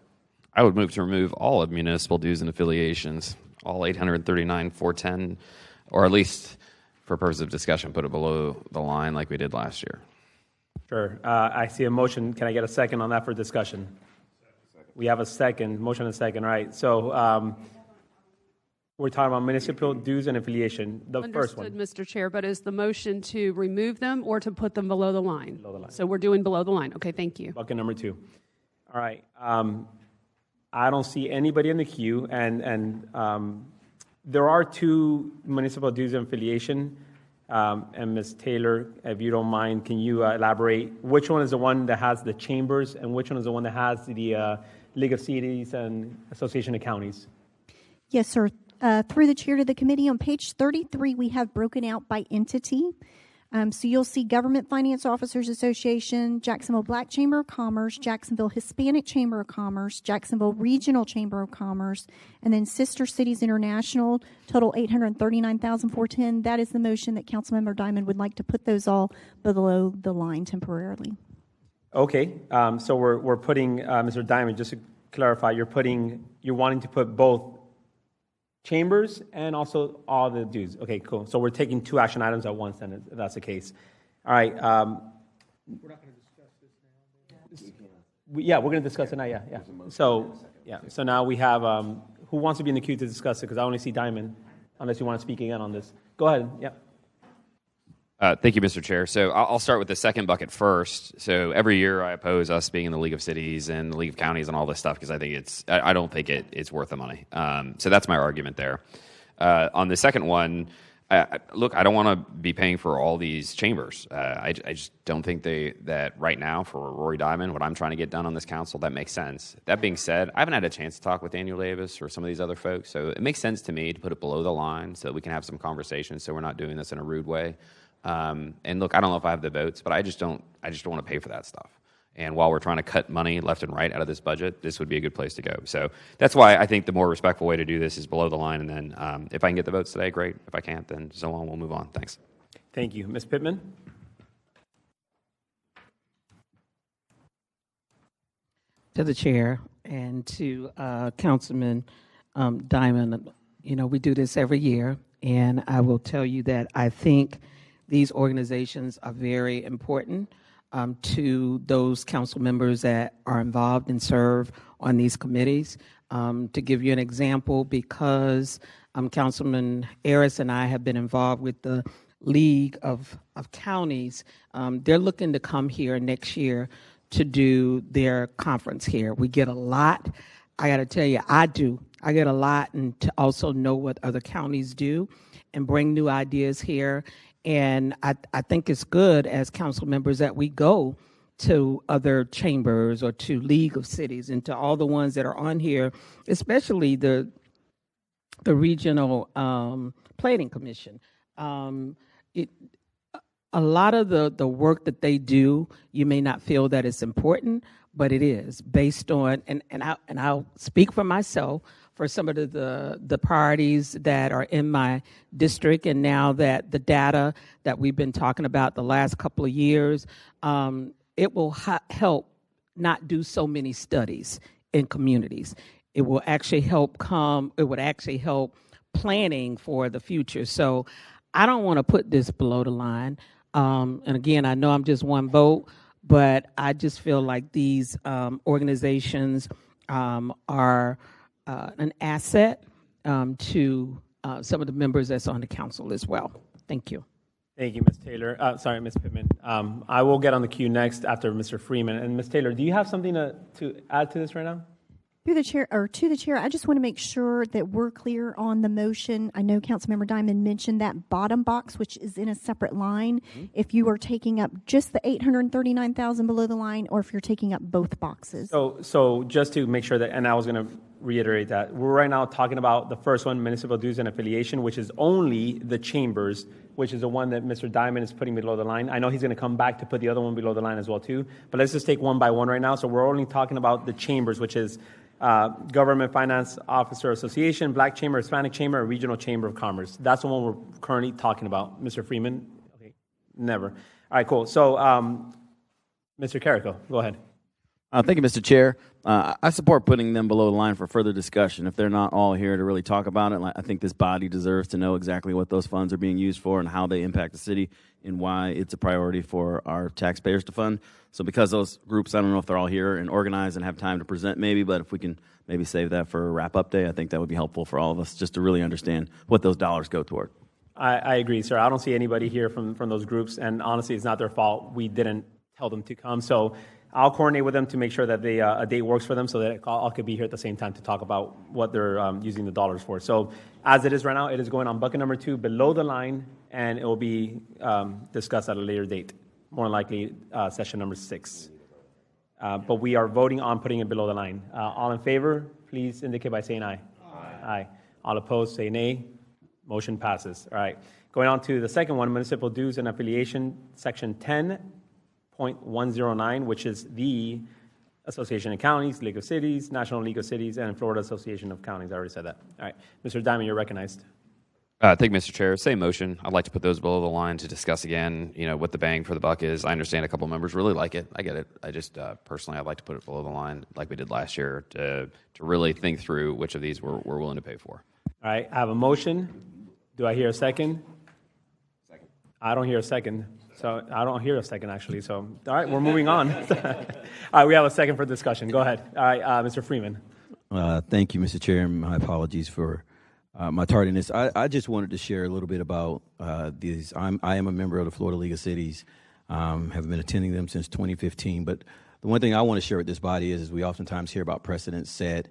I would move to remove all of municipal dues and affiliations, all 839, 410, or at least for purpose of discussion, put it below the line like we did last year. Sure. I see a motion. Can I get a second on that for discussion? We have a second. Motion and a second. All right. So we're talking about municipal dues and affiliation. The first one. Understood, Mr. Chair, but is the motion to remove them or to put them below the line? Below the line. So we're doing below the line. Okay, thank you. Bucket number 2. All right. I don't see anybody in the queue, and there are 2 municipal dues and affiliation. And Ms. Taylor, if you don't mind, can you elaborate which one is the one that has the chambers and which one is the one that has the League of Cities and Association of Counties? Yes, sir. Through the chair to the committee, on page 33, we have broken out by entity. So you'll see Government Finance Officers Association, Jacksonville Black Chamber of Commerce, Jacksonville Hispanic Chamber of Commerce, Jacksonville Regional Chamber of Commerce, and then Sister Cities International, total $839,410. That is the motion that Councilmember Diamond would like to put those all below the line temporarily. Okay. So we're putting, Mr. Diamond, just to clarify, you're wanting to put both chambers and also all the dues. Okay, cool. So we're taking 2 action items at once, then, if that's the case. All right. We're not going to discuss this now. Yeah, we're going to discuss it now. Yeah. So So now we have who wants to be in the queue to discuss it? Because I only see Diamond, unless you want to speak again on this. Go ahead. Yeah. Thank you, Mr. Chair. So I'll start with the second bucket first. So every year I oppose us being in the League of Cities and the League of Counties and all this stuff because I don't think it's worth the money. So that's my argument there. On the second one, look, I don't want to be paying for all these chambers. I just don't think that right now for Rory Diamond, what I'm trying to get done on this council, that makes sense. That being said, I haven't had a chance to talk with Daniel Davis or some of these other folks, so it makes sense to me to put it below the line so that we can have some conversations so we're not doing this in a rude way. And look, I don't know if I have the votes, but I just don't want to pay for that stuff. And while we're trying to cut money left and right out of this budget, this would be a good place to go. So that's why I think the more respectful way to do this is below the line. And then if I can get the votes today, great. If I can't, then so on, we'll move on. Thanks. Thank you. Ms. Pittman? To the chair and to Councilman Diamond, we do this every year. And I will tell you that I think these organizations are very important to those council members that are involved and serve on these committees. To give you an example, because Councilman Harris and I have been involved with the League of Counties, they're looking to come here next year to do their conference here. We get a lot. I got to tell you, I get a lot, and to also know what other counties do and bring new ideas here. And I think it's good as council members that we go to other chambers or to League of Cities and to all the ones that are on here, especially the Regional Planning Commission. A lot of the work that they do, you may not feel that it's important, but it is based on, and I'll speak for myself, for some of the priorities that are in my district, and now that the data that we've been talking about the last couple of years, it will help not do so many studies in communities. It will actually help planning for the future. So I don't want to put this below the line. And again, I know I'm just one vote, but I just feel like these organizations are an asset to some of the members that's on the council as well. Thank you. Thank you, Ms. Taylor. Sorry, Ms. Pittman. I will get on the queue next after Mr. Freeman. And Ms. Taylor, do you have something to add to this right now? To the chair, I just want to make sure that we're clear on the motion. I know Councilmember Diamond mentioned that bottom box, which is in a separate line. Mm-hmm. If you are taking up just the $839,000 below the line, or if you're taking up both boxes. So just to make sure that, and I was going to reiterate that. We're right now talking about the first one, municipal dues and affiliation, which is only the chambers, which is the one that Mr. Diamond is putting below the line. I know he's going to come back to put the other one below the line as well too, but let's just take one by one right now. So we're only talking about the chambers, which is Government Finance Officer Association, Black Chamber, Hispanic Chamber, and Regional Chamber of Commerce. That's the one we're currently talking about. Mr. Freeman? Okay, never. All right, cool. So, Mr. Carrico, go ahead. Thank you, Mr. Chair. I support putting them below the line for further discussion. If they're not all here to really talk about it, I think this body deserves to know exactly what those funds are being used for and how they impact the city and why it's a priority for our taxpayers to fund. So because those groups, I don't know if they're all here and organized and have time to present maybe, but if we can maybe save that for a wrap-up day, I think that would be helpful for all of us just to really understand what those dollars go toward. I agree, sir. I don't see anybody here from those groups, and honestly, it's not their fault. We didn't tell them to come. So I'll coordinate with them to make sure that a date works for them so that all could be here at the same time to talk about what they're using the dollars for. So as it is right now, it is going on bucket number 2 below the line, and it will be discussed at a later date, more than likely session number 6. But we are voting on putting it below the line. All in favor, please indicate by saying aye. Aye. All opposed, say nay. Motion passes. All right. Going on to the second one, municipal dues and affiliation, section 10.109, which is the Association of Counties, League of Cities, National League of Cities, and Florida Association of Counties. I already said that. All right. Mr. Diamond, you're recognized. Thank you, Mr. Chair. Same motion. I'd like to put those below the line to discuss again, what the bang for the buck is. I understand a couple members really like it. I get it. I just, personally, I'd like to put it below the line like we did last year to really think through which of these we're willing to pay for. All right. I have a motion. Do I hear a second? Second. I don't hear a second. So I don't hear a second, actually. So, all right, we're moving on. All right, we have a second for discussion. Go ahead. All right, Mr. Freeman. Thank you, Mr. Chair. My apologies for my tardiness. I just wanted to share a little bit about these. I am a member of the Florida League of Cities. Have been attending them since 2015. But the one thing I want to share with this body is we oftentimes hear about precedents set.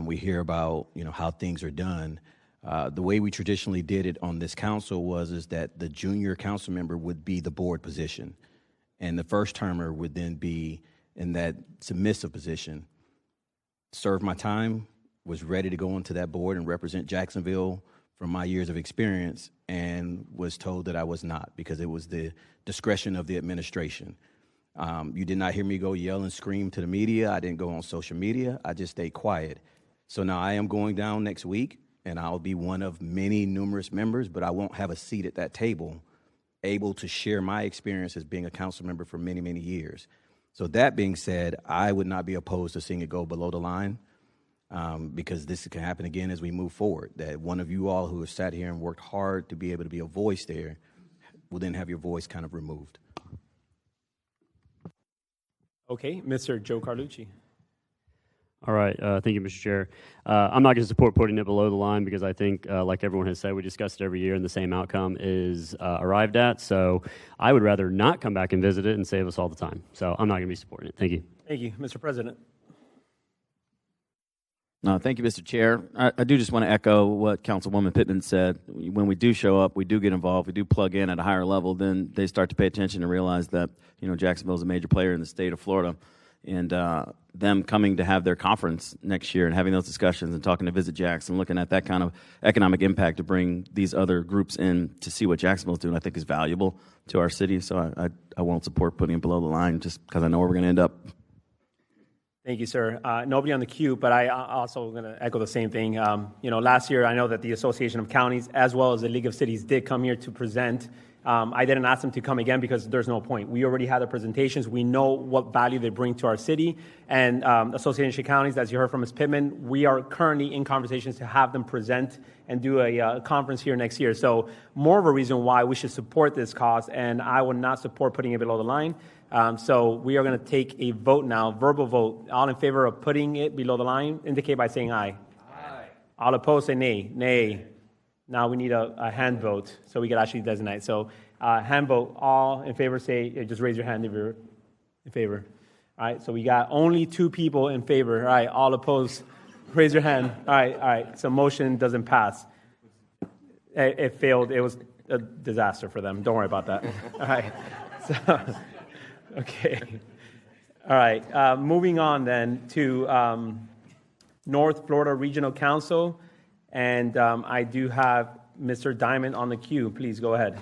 We hear about how things are done. The way we traditionally did it on this council is that the junior council member would be the board position, and the first termer would then be in that submissive position. Served my time, was ready to go into that board and represent Jacksonville from my years of experience, and was told that I was not because it was the discretion of the administration. You did not hear me go yell and scream to the media. I didn't go on social media. I just stayed quiet. So now I am going down next week, and I'll be one of many numerous members, but I won't have a seat at that table able to share my experience as being a council member for many, many years. So that being said, I would not be opposed to seeing it go below the line because this can happen again as we move forward, that one of you all who have sat here and worked hard to be able to be a voice there will then have your voice kind of removed. Okay, Mr. Joe Carlucci. All right. Thank you, Mr. Chair. I'm not going to support putting it below the line because I think, like everyone has said, we discuss it every year and the same outcome is arrived at. So I would rather not come back and visit it and save us all the time. So I'm not going to be supporting it. Thank you. Thank you. Mr. President. Thank you, Mr. Chair. I do just want to echo what Councilwoman Pittman said. When we do show up, we do get involved, we do plug in at a higher level, then they start to pay attention and realize that, Jacksonville is a major player in the state of Florida. And them coming to have their conference next year and having those discussions and talking to Visit Jackson, looking at that kind of economic impact to bring these other groups in to see what Jacksonville's doing, I think is valuable to our city. So I won't support putting it below the line just because I know where we're going to end up. Thank you, sir. Nobody on the queue, but I also going to echo the same thing. Last year I know that the Association of Counties as well as the League of Cities did come here to present. I didn't ask them to come again because there's no point. We already had the presentations. We know what value they bring to our city. And Association of Counties, as you heard from Ms. Pittman, we are currently in conversations to have them present and do a conference here next year. So more of a reason why we should support this cause, and I would not support putting it below the line. So we are going to take a vote now, verbal vote. All in favor of putting it below the line, indicate by saying aye. Aye. All opposed, say nay. Nay. Now we need a hand vote so we can actually designate. So hand vote, all in favor say, just raise your hand if you're in favor. All right, so we got only 2 people in favor. All right, all opposed, raise your hand. All right, so motion doesn't pass. It failed. It was a disaster for them. Don't worry about that. All right, so, okay. All right, moving on then to North Florida Regional Council, and I do have Mr. Diamond on the queue. Please go ahead.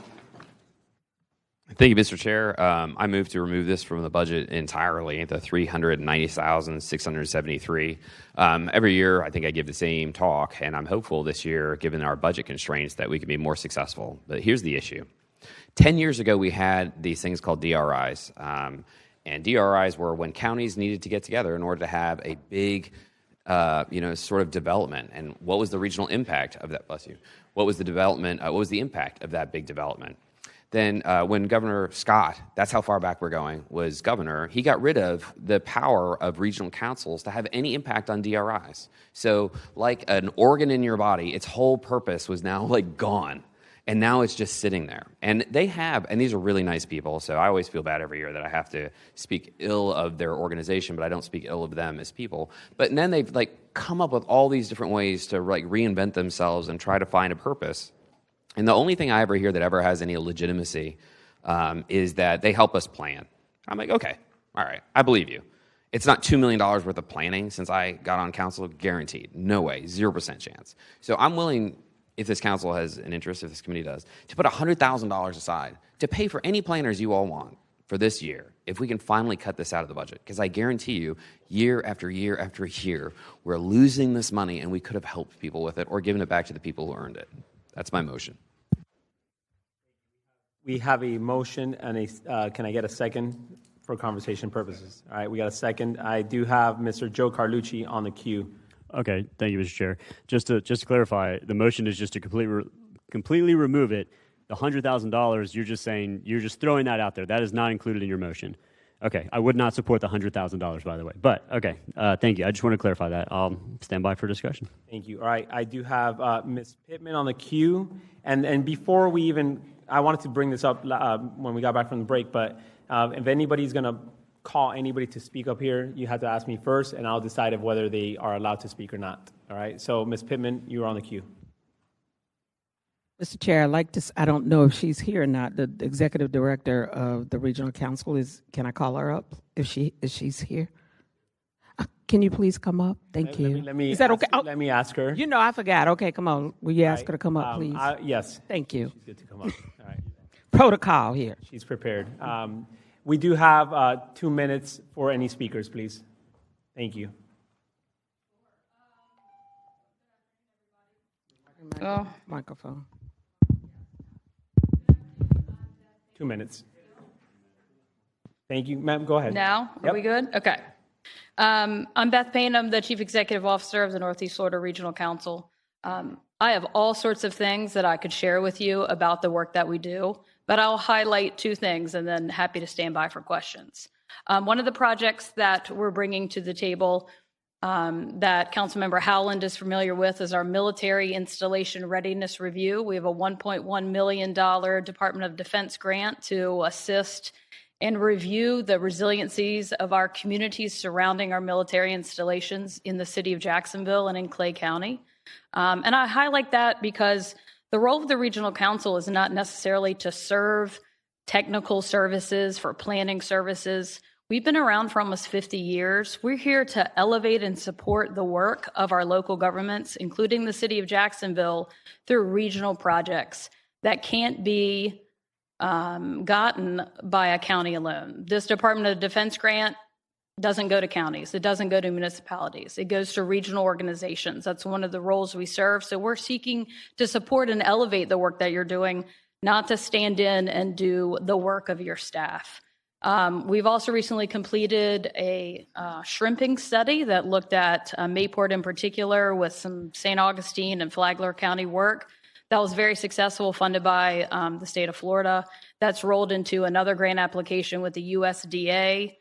Thank you, Mr. Chair. I move to remove this from the budget entirely, the $390,673. Every year, I think I give the same talk, and I'm hopeful this year, given our budget constraints, that we can be more successful. But here's the issue. 10 years ago, we had these things called DRIs. And DRIs were when counties needed to get together in order to have a big, sort of development. And what was the regional impact of that? Bless you. What was the development? What was the impact of that big development? Then when Governor Scott, that's how far back we're going, was governor, he got rid of the power of regional councils to have any impact on DRIs. So like an organ in your body, its whole purpose was now like gone. And now it's just sitting there. And they have, and these are really nice people, so I always feel bad every year that I have to speak ill of their organization, but I don't speak ill of them as people. But then they've like come up with all these different ways to like reinvent themselves and try to find a purpose. And the only thing I ever hear that ever has any legitimacy is that they help us plan. I'm like, okay, all right, I believe you. It's not $2 million worth of planning since I got on council, guaranteed. No way, 0% chance. So I'm willing, if this council has an interest, if this committee does, to put $100,000 aside to pay for any planners you all want for this year, if we can finally cut this out of the budget. Because I guarantee you, year after year after year, we're losing this money and we could have helped people with it or given it back to the people who earned it. That's my motion. We have a motion and can I get a second for conversation purposes? All right, we got a second. I do have Mr. Joe Carlucci on the queue. Okay, thank you, Mr. Chair. Just to clarify, the motion is just to completely remove it. The $100,000, you're just saying, you're just throwing that out there. That is not included in your motion. Okay, I would not support the $100,000, by the way. But, okay, thank you. I just want to clarify that. I'll stand by for discussion. Thank you. All right, I do have Ms. Pittman on the queue. And before we even, I wanted to bring this up when we got back from the break, but if anybody's going to call anybody to speak up here, you have to ask me first, and I'll decide if whether they are allowed to speak or not. All right, so Ms. Pittman, you are on the queue. Mr. Chair, I'd like to, I don't know if she's here or not, the Executive Director of the Regional Council can I call her up if she's here? Can you please come up? Thank you. Is that okay? Let me ask her. You know, I forgot. Okay, come on. Will you ask her to come up, please? Yes. Thank you. She's good to come up. All right. Protocol here. She's prepared. We do have 2 minutes for any speakers, please. Thank you. Microphone. 2 minutes. Thank you, ma'am. Go ahead. Now, are we good? Okay. I'm Beth Payne. I'm the Chief Executive Officer of the Northeast Florida Regional Council. I have all sorts of things that I could share with you about the work that we do, but I'll highlight 2 things and then happy to stand by for questions. One of the projects that we're bringing to the table that Councilmember Howland is familiar with is our Military Installation Readiness Review. We have a $1.1 million Department of Defense grant to assist and review the resiliencies of our communities surrounding our military installations in the city of Jacksonville and in Clay County. And I highlight that because the role of the Regional Council is not necessarily to serve technical services for planning services. We've been around for almost 50 years. We're here to elevate and support the work of our local governments, including the city of Jacksonville, through regional projects that can't be gotten by a county alone. This Department of Defense grant doesn't go to counties. It doesn't go to municipalities. It goes to regional organizations. That's one of the roles we serve. So we're seeking to support and elevate the work that you're doing, not to stand in and do the work of your staff. We've also recently completed a shrimping study that looked at Mayport in particular with some St. Augustine and Flagler County work. That was very successful, funded by the state of Florida. That's rolled into another grant application with the USDA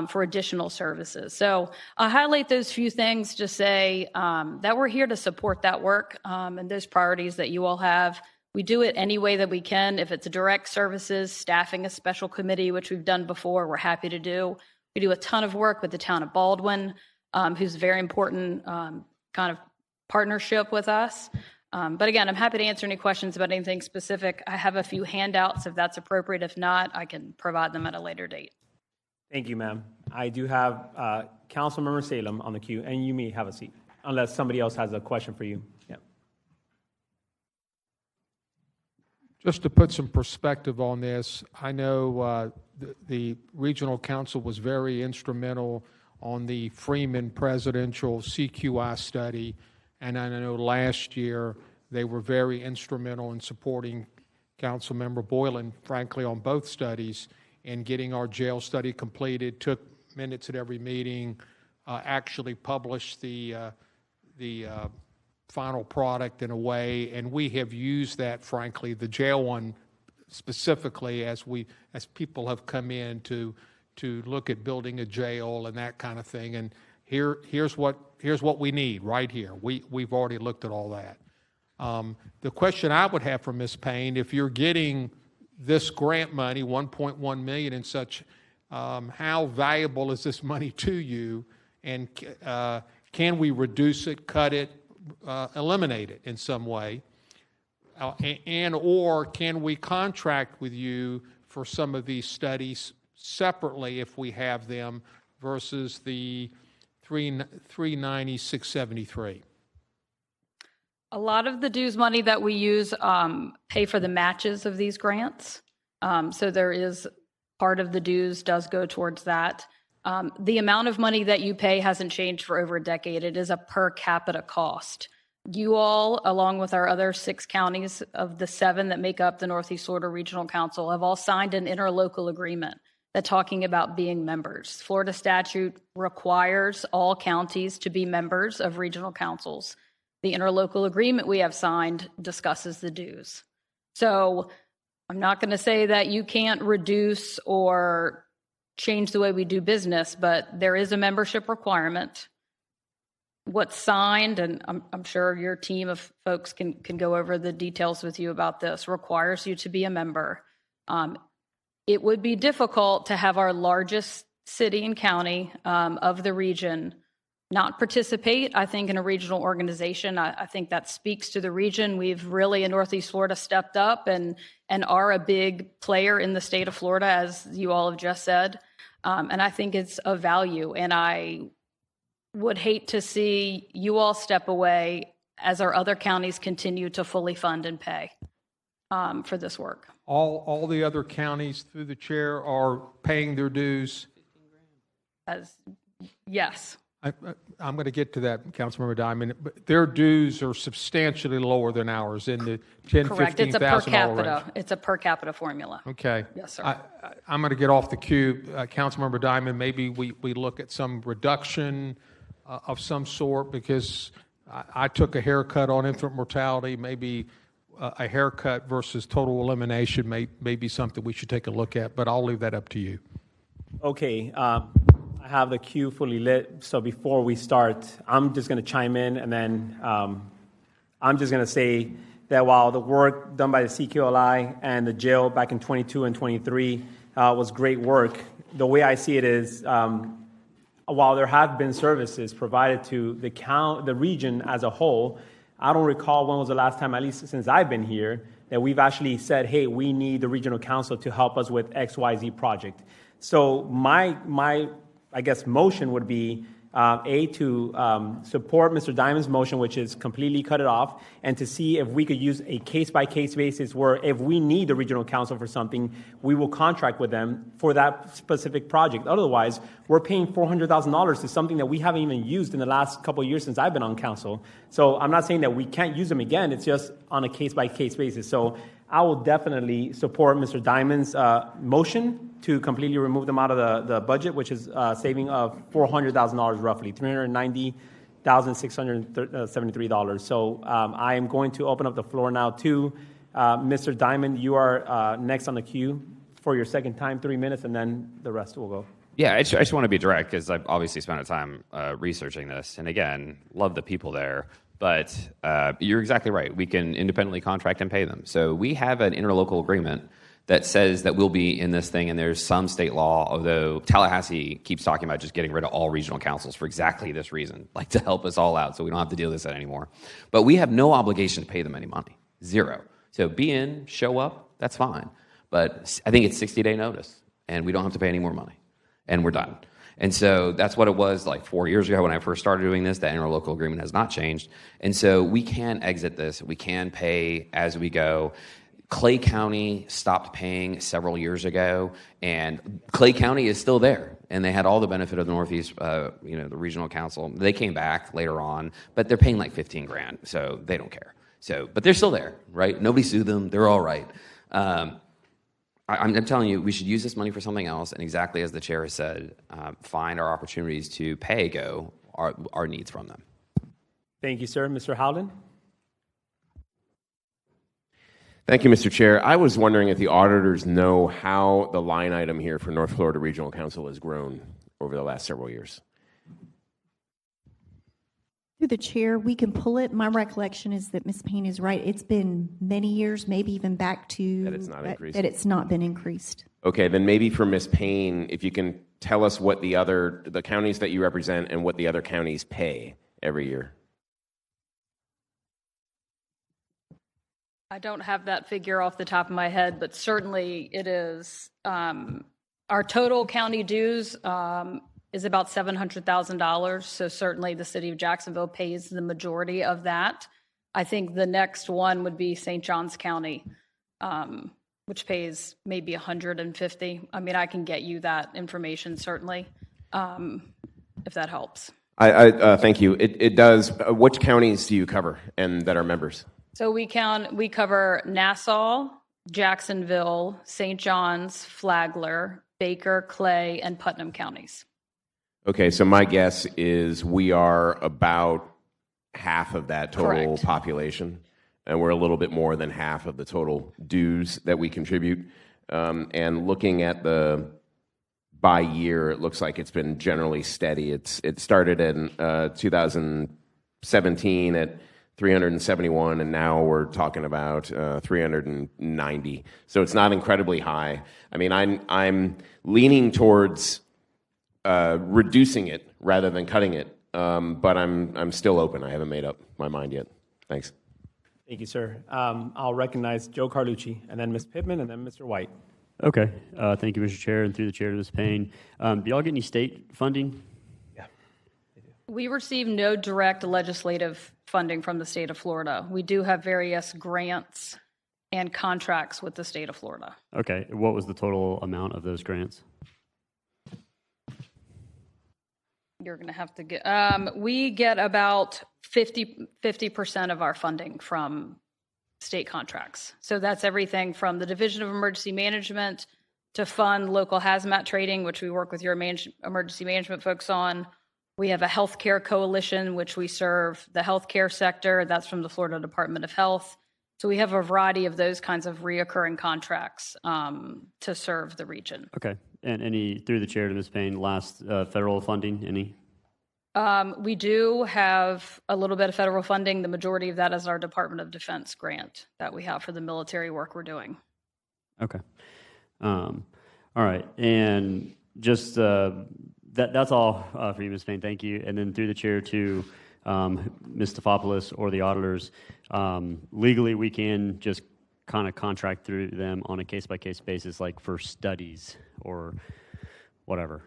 for additional services. So I highlight those few things to say that we're here to support that work and those priorities that you all have. We do it any way that we can. If it's direct services, staffing a special committee, which we've done before, we're happy to do. We do a ton of work with the town of Baldwin, who's a very important kind of partnership with us. But again, I'm happy to answer any questions about anything specific. I have a few handouts if that's appropriate. If not, I can provide them at a later date. Thank you, ma'am. I do have Councilmember Salem on the queue, and you may have a seat. unless somebody else has a question for you. Yeah. Just to put some perspective on this, I know the regional council was very instrumental on the Freeman presidential CQI study, and I know last year they were very instrumental in supporting Councilmember Boylan, frankly, on both studies, in getting our jail study completed, took minutes at every meeting, actually published the final product in a way, and we have used that, frankly, the jail one specifically, as people have come in to look at building a jail and that kind of thing. And here's what we need right here. We've already looked at all that. The question I would have for Ms. Payne, if you're getting this grant money, $1.1 million and such, how valuable is this money to you? And can we reduce it, cut it, eliminate it in some way? Or can we contract with you for some of these studies separately if we have them versus the $390, $673? A lot of the dues money that we use pay for the matches of these grants. So there is part of the dues does go towards that. The amount of money that you pay hasn't changed for over a decade. It is a per capita cost. You all, along with our other 6 counties of the 7 that make up the Northeast Florida Regional Council, have all signed an interlocal agreement that's talking about being members. Florida statute requires all counties to be members of regional councils. The interlocal agreement we have signed discusses the dues. So I'm not going to say that you can't reduce or change the way we do business, but there is a membership requirement. What's signed, and I'm sure your team of folks can go over the details with you about this, requires you to be a member. It would be difficult to have our largest city and county of the region not participate, I think, in a regional organization. I think that speaks to the region. We've really, in Northeast Florida, stepped up and are a big player in the state of Florida, as you all have just said. And I think it's of value. And I would hate to see you all step away as our other counties continue to fully fund and pay for this work. All the other counties, through the chair, are paying their dues? Yes. I'm going to get to that, Councilmember Diamond. But their dues are substantially lower than ours, in the $10,000, Correct. It's a per $15,000 capita. range. It's a per capita formula. Okay. Yes, sir. I'm going to get off the cue. Councilmember Diamond, maybe we look at some reduction of some sort, because I took a haircut on infant mortality. Maybe a haircut versus total elimination may be something we should take a look at, but I'll leave that up to you. Okay. I have the queue fully lit, so before we start, I'm just going to chime in, and then I'm just going to say that while the work done by the CQLI and the jail back in 22 and 23 was great work, the way I see it is, while there have been services provided to the region as a whole, I don't recall when was the last time, at least since I've been here, that we've actually said, hey, we need the regional council to help us with XYZ project. So my I guess motion would be to support Mr. Diamond's motion, which is completely cut it off, and to see if we could use a case-by-case basis where if we need the regional council for something, we will contract with them for that specific project. Otherwise, we're paying $400,000 to something that we haven't even used in the last couple of years since I've been on council. So I'm not saying that we can't use them again. It's just on a case-by-case basis. So I will definitely support Mr. Diamond's motion to completely remove them out of the budget, which is saving of $400,000 roughly, $390,673. So I am going to open up the floor now to Mr. Diamond. You are next on the queue for your second time, 3 minutes, and then the rest will go. Yeah, I just want to be direct because I've obviously spent a time researching this. And again, love the people there. But you're exactly right. We can independently contract and pay them. So we have an interlocal agreement that says that we'll be in this thing, and there's some state law, although Tallahassee keeps talking about just getting rid of all regional councils for exactly this reason, like to help us all out so we don't have to deal with this anymore. But we have no obligation to pay them any money, zero. So be in, show up, that's fine. But I think it's 60-day notice, and we don't have to pay any more money, and we're done. And so that's what it was like 4 years ago when I first started doing this. The interlocal agreement has not changed. And so we can exit this. We can pay as we go. Clay County stopped paying several years ago, and Clay County is still there, and they had all the benefit of the Northeast, the regional council. They came back later on, but they're paying like $15,000, so they don't care. So, but they're still there, right? Nobody sued them; they're all right. I'm telling you, we should use this money for something else, and exactly as the chair has said, find our opportunities to pay go our needs from them. Thank you, sir. Mr. Howland? Thank you, Mr. Chair. I was wondering if the auditors know how the line item here for North Florida Regional Council has grown over the last several years. Through the chair, we can pull it. My recollection is that Ms. Payne is right. It's been many years, maybe even back to that it's not increased. That it's not been increased. Okay, then maybe for Ms. Payne, if you can tell us what the counties that you represent and what the other counties pay every year. I don't have that figure off the top of my head, but certainly it is. Our total county dues is about $700,000. So certainly the city of Jacksonville pays the majority of that. I think the next one would be St. Johns County, which pays maybe $150,000. I mean, I can get you that information certainly, if that helps. I thank you. It does. Which counties do you cover and that are members? So we cover Nassau, Jacksonville, St. John's, Flagler, Baker, Clay, and Putnam counties. Okay, so my guess is we are about half of that total Correct. population, and we're a little bit more than half of the total dues that we contribute. And looking at the by year, it looks like it's been generally steady. It started in 2017 at 371, and now we're talking about 390. So it's not incredibly high. I mean, I'm leaning towards reducing it rather than cutting it, but I'm still open. I haven't made up my mind yet. Thanks. Thank you, sir. I'll recognize Joe Carlucci, and then Ms. Pittman, and then Mr. White. Okay. Thank you, Mr. Chair, and through the chair to Ms. Payne. Do y'all get any state funding? We receive no direct legislative funding from the state of Florida. We do have various grants and contracts with the state of Florida. Okay. What was the total amount of those grants? You're going to have to get, we get about 50% of our funding from state contracts. So that's everything from the Division of Emergency Management to fund local hazmat trading, which we work with your emergency management folks on. We have a healthcare coalition, which we serve the healthcare sector. That's from the Florida Department of Health. So we have a variety of those kinds of reoccurring contracts to serve the region. Okay. And any, through the chair to Ms. Payne, last federal funding, any? We do have a little bit of federal funding. The majority of that is our Department of Defense grant that we have for the military work we're doing. Okay. All right. And just that's all for you, Ms. Payne. Thank you. And then through the chair to Ms. Stefopoulos or the auditors, legally we can just kind of contract through them on a case-by-case basis, like for studies or whatever.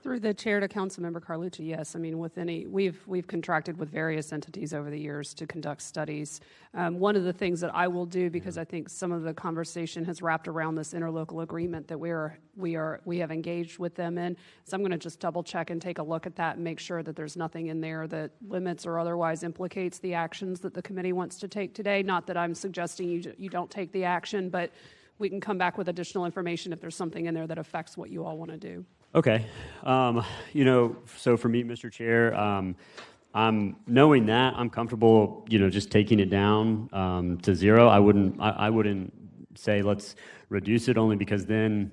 Through the chair to Councilmember Carlucci, yes. I mean, we've contracted with various entities over the years to conduct studies. One of the things that I will do, because I think some of the conversation has wrapped around this interlocal agreement that we have engaged with them in, so I'm going to just double check and take a look at that and make sure that there's nothing in there that limits or otherwise implicates the actions that the committee wants to take today. Not that I'm suggesting you don't take the action, but we can come back with additional information if there's something in there that affects what you all want to do. Okay. So for me, Mr. Chair, I'm knowing that I'm comfortable, just taking it down to zero. I wouldn't say let's reduce it, only because then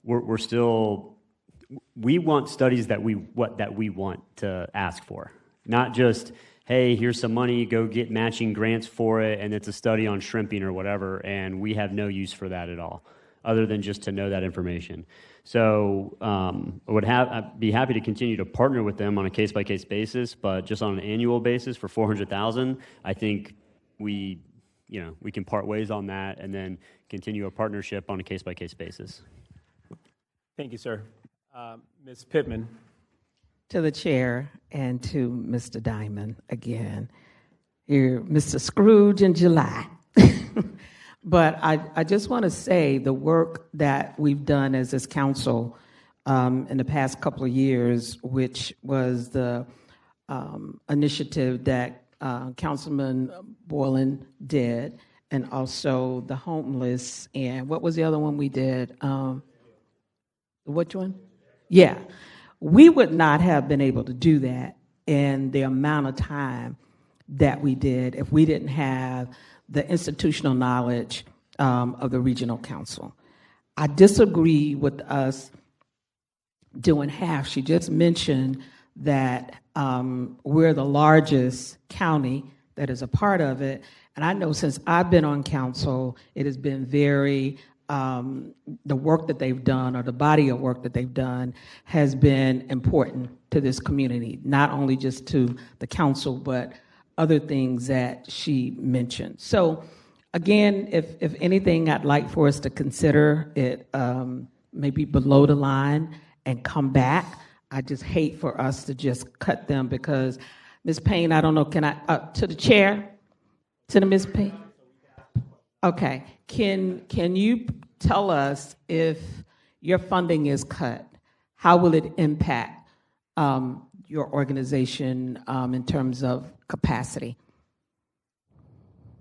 we want studies that we want to ask for, not just, hey, here's some money, go get matching grants for it, and it's a study on shrimping or whatever, and we have no use for that at all, other than just to know that information. So I'd be happy to continue to partner with them on a case-by-case basis, but just on an annual basis for $400,000, I think we can part ways on that and then continue a partnership on a case-by-case basis. Thank you, sir. Ms. Pittman. to the chair and to Mr. Diamond again. You're Mr. Scrooge in July. But I just want to say the work that we've done as this council in the past couple of years, which was the initiative that Councilman Borland did, and also the homeless, and what was the other one we did? Which one? Yeah. We would not have been able to do that in the amount of time that we did if we didn't have the institutional knowledge of the regional council. I disagree with us doing half. She just mentioned that we're the largest county that is a part of it. And I know since I've been on council, it has been very, the work that they've done or the body of work that they've done has been important to this community, not only just to the council, but other things that she mentioned. So again, if anything, I'd like for us to consider it maybe below the line and come back. I just hate for us to just cut them because Ms. Payne, I don't know, can I, to the chair, to the Ms. Payne? Okay, can you tell us if your funding is cut, how will it impact your organization in terms of capacity?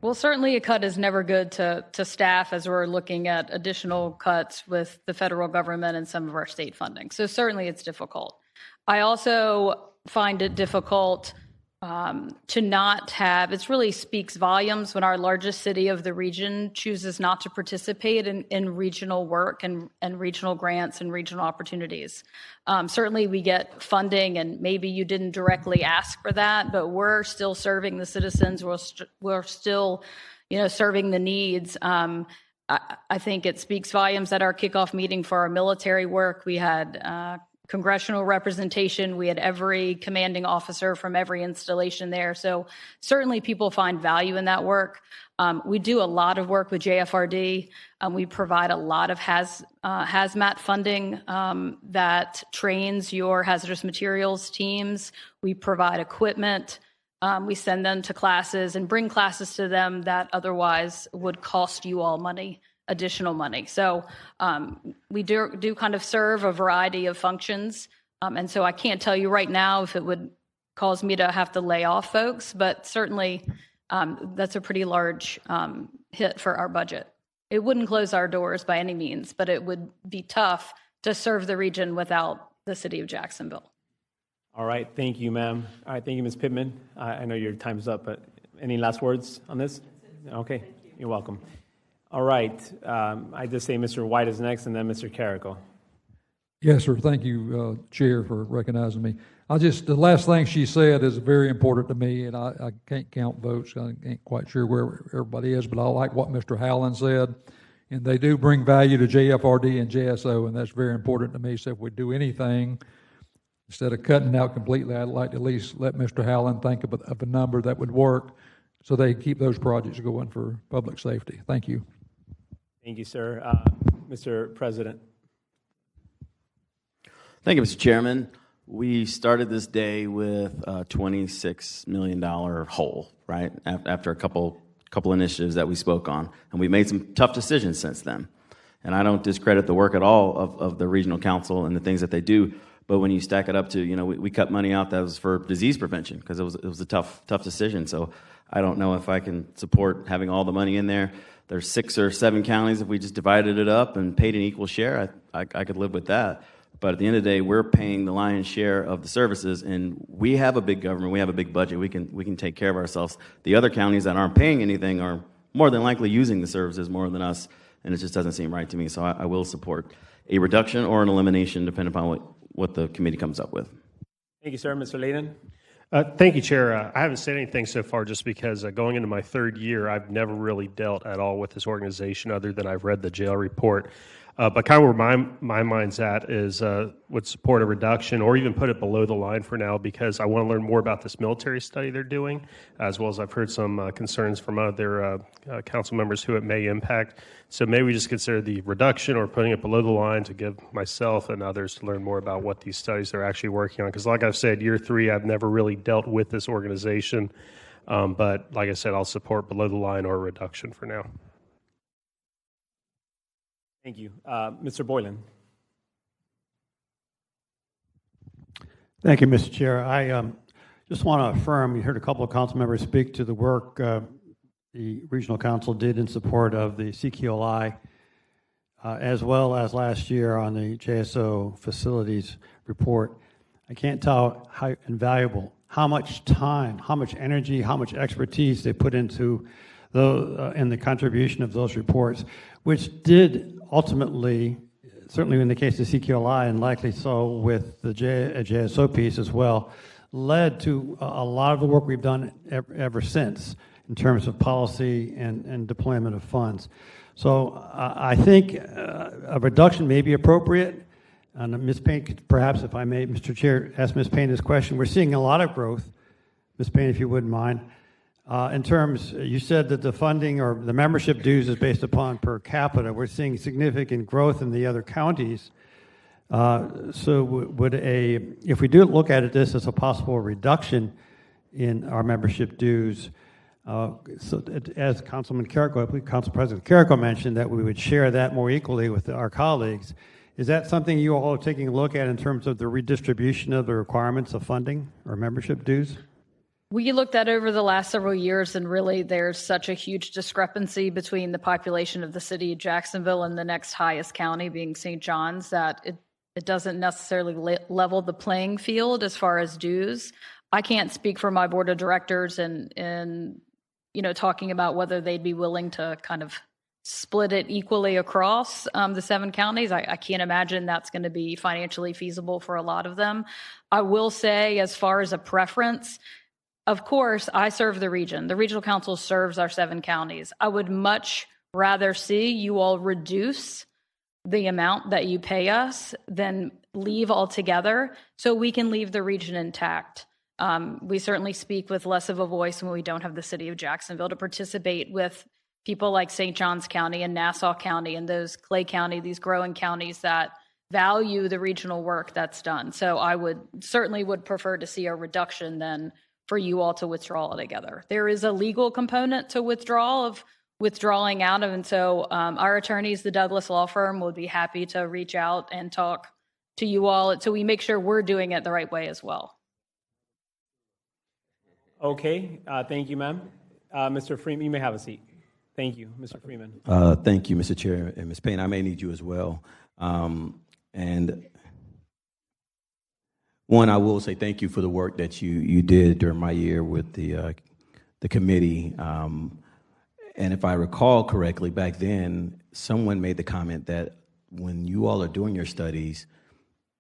Well, certainly a cut is never good to staff as we're looking at additional cuts with the federal government and some of our state funding. So certainly it's difficult. I also find it difficult to not have, it really speaks volumes when our largest city of the region chooses not to participate in regional work and regional grants and regional opportunities. Certainly we get funding and maybe you didn't directly ask for that, but we're still serving the citizens. We're still, serving the needs. I think it speaks volumes at our kickoff meeting for our military work. We had congressional representation. We had every commanding officer from every installation there. So certainly people find value in that work. We do a lot of work with JFRD. We provide a lot of hazmat funding that trains your hazardous materials teams. We provide equipment. We send them to classes and bring classes to them that otherwise would cost you all money. Additional money. So we do kind of serve a variety of functions. And so I can't tell you right now if it would cause me to have to lay off folks, but certainly that's a pretty large hit for our budget. It wouldn't close our doors by any means, but it would be tough to serve the region without the city of Jacksonville. All right. Thank you, ma'am. All right. Thank you, Ms. Pittman. I know your time's up, but any last words on this? Okay. You're welcome. All right. I just say Mr. White is next and then Mr. Carrico. Yes, sir. Thank you, Chair, for recognizing me. The last thing she said is very important to me, and I can't count votes. I ain't quite sure where everybody is, but I like what Mr. Howland said. And they do bring value to JFRD and JSO, and that's very important to me. So if we do anything, instead of cutting out completely, I'd like to at least let Mr. Howland think of a number that would work so they keep those projects going for public safety. Thank you. Thank you, sir. Mr. President. Thank you, Mr. Chairman. We started this day with a $26 million hole, right, after a couple initiatives that we spoke on. And we made some tough decisions since then. And I don't discredit the work at all of the regional council and the things that they do. But when you stack it up to, we cut money out that was for disease prevention because it was a tough decision. So I don't know if I can support having all the money in there. There's 6 or 7 counties. If we just divided it up and paid an equal share, I could live with that. But at the end of the day, we're paying the lion's share of the services, and we have a big government. We have a big budget. We can take care of ourselves. The other counties that aren't paying anything are more than likely using the services more than us, and it just doesn't seem right to me. So I will support a reduction or an elimination, depending upon what the committee comes up with. Thank you, sir. Mr. Layden. Thank you, Chair. I haven't said anything so far just because going into my 3rd year, I've never really dealt at all with this organization other than I've read the jail report. But kind of where my mind's at is would support a reduction or even put it below the line for now, because I want to learn more about this military study they're doing, as well as I've heard some concerns from other council members who it may impact. So maybe we just consider the reduction or putting it below the line to give myself and others to learn more about what these studies are actually working on. Because like I've said, year 3, I've never really dealt with this organization. But like I said, I'll support below the line or a reduction for now. Thank you. Mr. Boylan. Thank you, Mr. Chair. I just want to affirm, you heard a couple of council members speak to the work the Regional Council did in support of the CQLI, as well as last year on the JSO facilities report. I can't tell how invaluable, how much time, how much energy, how much expertise they put into in the contribution of those reports, which did ultimately, certainly in the case of CQLI and likely so with the JSO piece as well, led to a lot of the work we've done ever since in terms of policy and deployment of funds. So I think a reduction may be appropriate. And Ms. Payne, perhaps if I may, Mr. Chair, ask Ms. Payne this question. We're seeing a lot of growth, Ms. Payne, if you wouldn't mind. In terms, you said that the funding or the membership dues is based upon per capita. We're seeing significant growth in the other counties. So if we do look at this as a possible reduction in our membership dues, so as Councilman Carrico, I believe Council President Carrico mentioned that we would share that more equally with our colleagues. Is that something you all are taking a look at in terms of the redistribution of the requirements of funding or membership dues? We looked at over the last several years, and really there's such a huge discrepancy between the population of the city of Jacksonville and the next highest county being St. John's that it doesn't necessarily level the playing field as far as dues. I can't speak for my board of directors and talking about whether they'd be willing to kind of split it equally across the 7 counties. I can't imagine that's going to be financially feasible for a lot of them. I will say, as far as a preference, of course, I serve the region. The regional council serves our 7 counties. I would much rather see you all reduce the amount that you pay us than leave altogether so we can leave the region intact. We certainly speak with less of a voice when we don't have the city of Jacksonville to participate with people like St. Johns County and Nassau County and those Clay County, these growing counties that value the regional work that's done. So I would certainly prefer to see a reduction than for you all to withdraw altogether. There is a legal component to withdrawing out of, and so our attorneys, the Douglas Law Firm, would be happy to reach out and talk to you all so we make sure we're doing it the right way as well. Okay, thank you, ma'am. Mr. Freeman, you may have a seat. Thank you, Mr. Freeman. Thank you, Mr. Chair, and Ms. Payne, I may need you as well. And one, I will say thank you for the work that you did during my year with the committee. And if I recall correctly, back then, someone made the comment that when you all are doing your studies,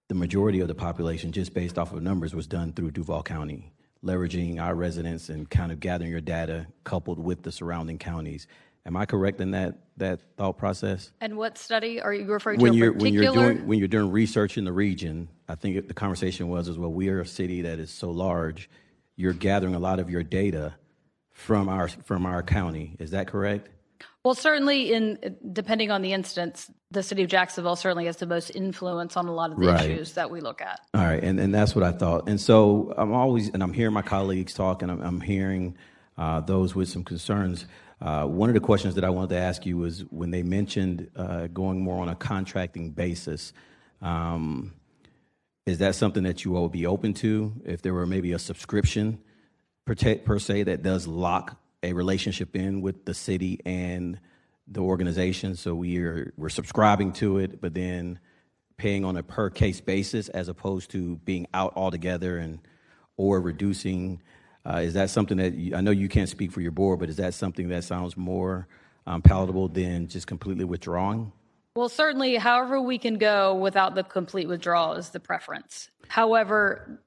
the majority of the population, just based off of numbers, was done through Duval County, leveraging our residents and kind of gathering your data coupled with the surrounding counties. Am I correct in that thought process? And what study are you referring to? When you're doing research in the region, I think the conversation was as well, we are a city that is so large, you're gathering a lot of your data from our county. Is that correct? Well, certainly, depending on the instance, the city of Jacksonville certainly has the most influence on a lot of the issues that we look at. All right, and that's what I thought. And so I'm hearing my colleagues talk, and I'm hearing those with some concerns. One of the questions that I wanted to ask you was when they mentioned going more on a contracting basis, is that something that you all would be open to if there were maybe a subscription per se that does lock a relationship in with the city and the organization? So we're subscribing to it, but then paying on a per case basis as opposed to being out altogether or reducing. Is that something that I know you can't speak for your board, but is that something that sounds more palatable than just completely withdrawing? Well, certainly, however we can go without the complete withdrawal is the preference. However,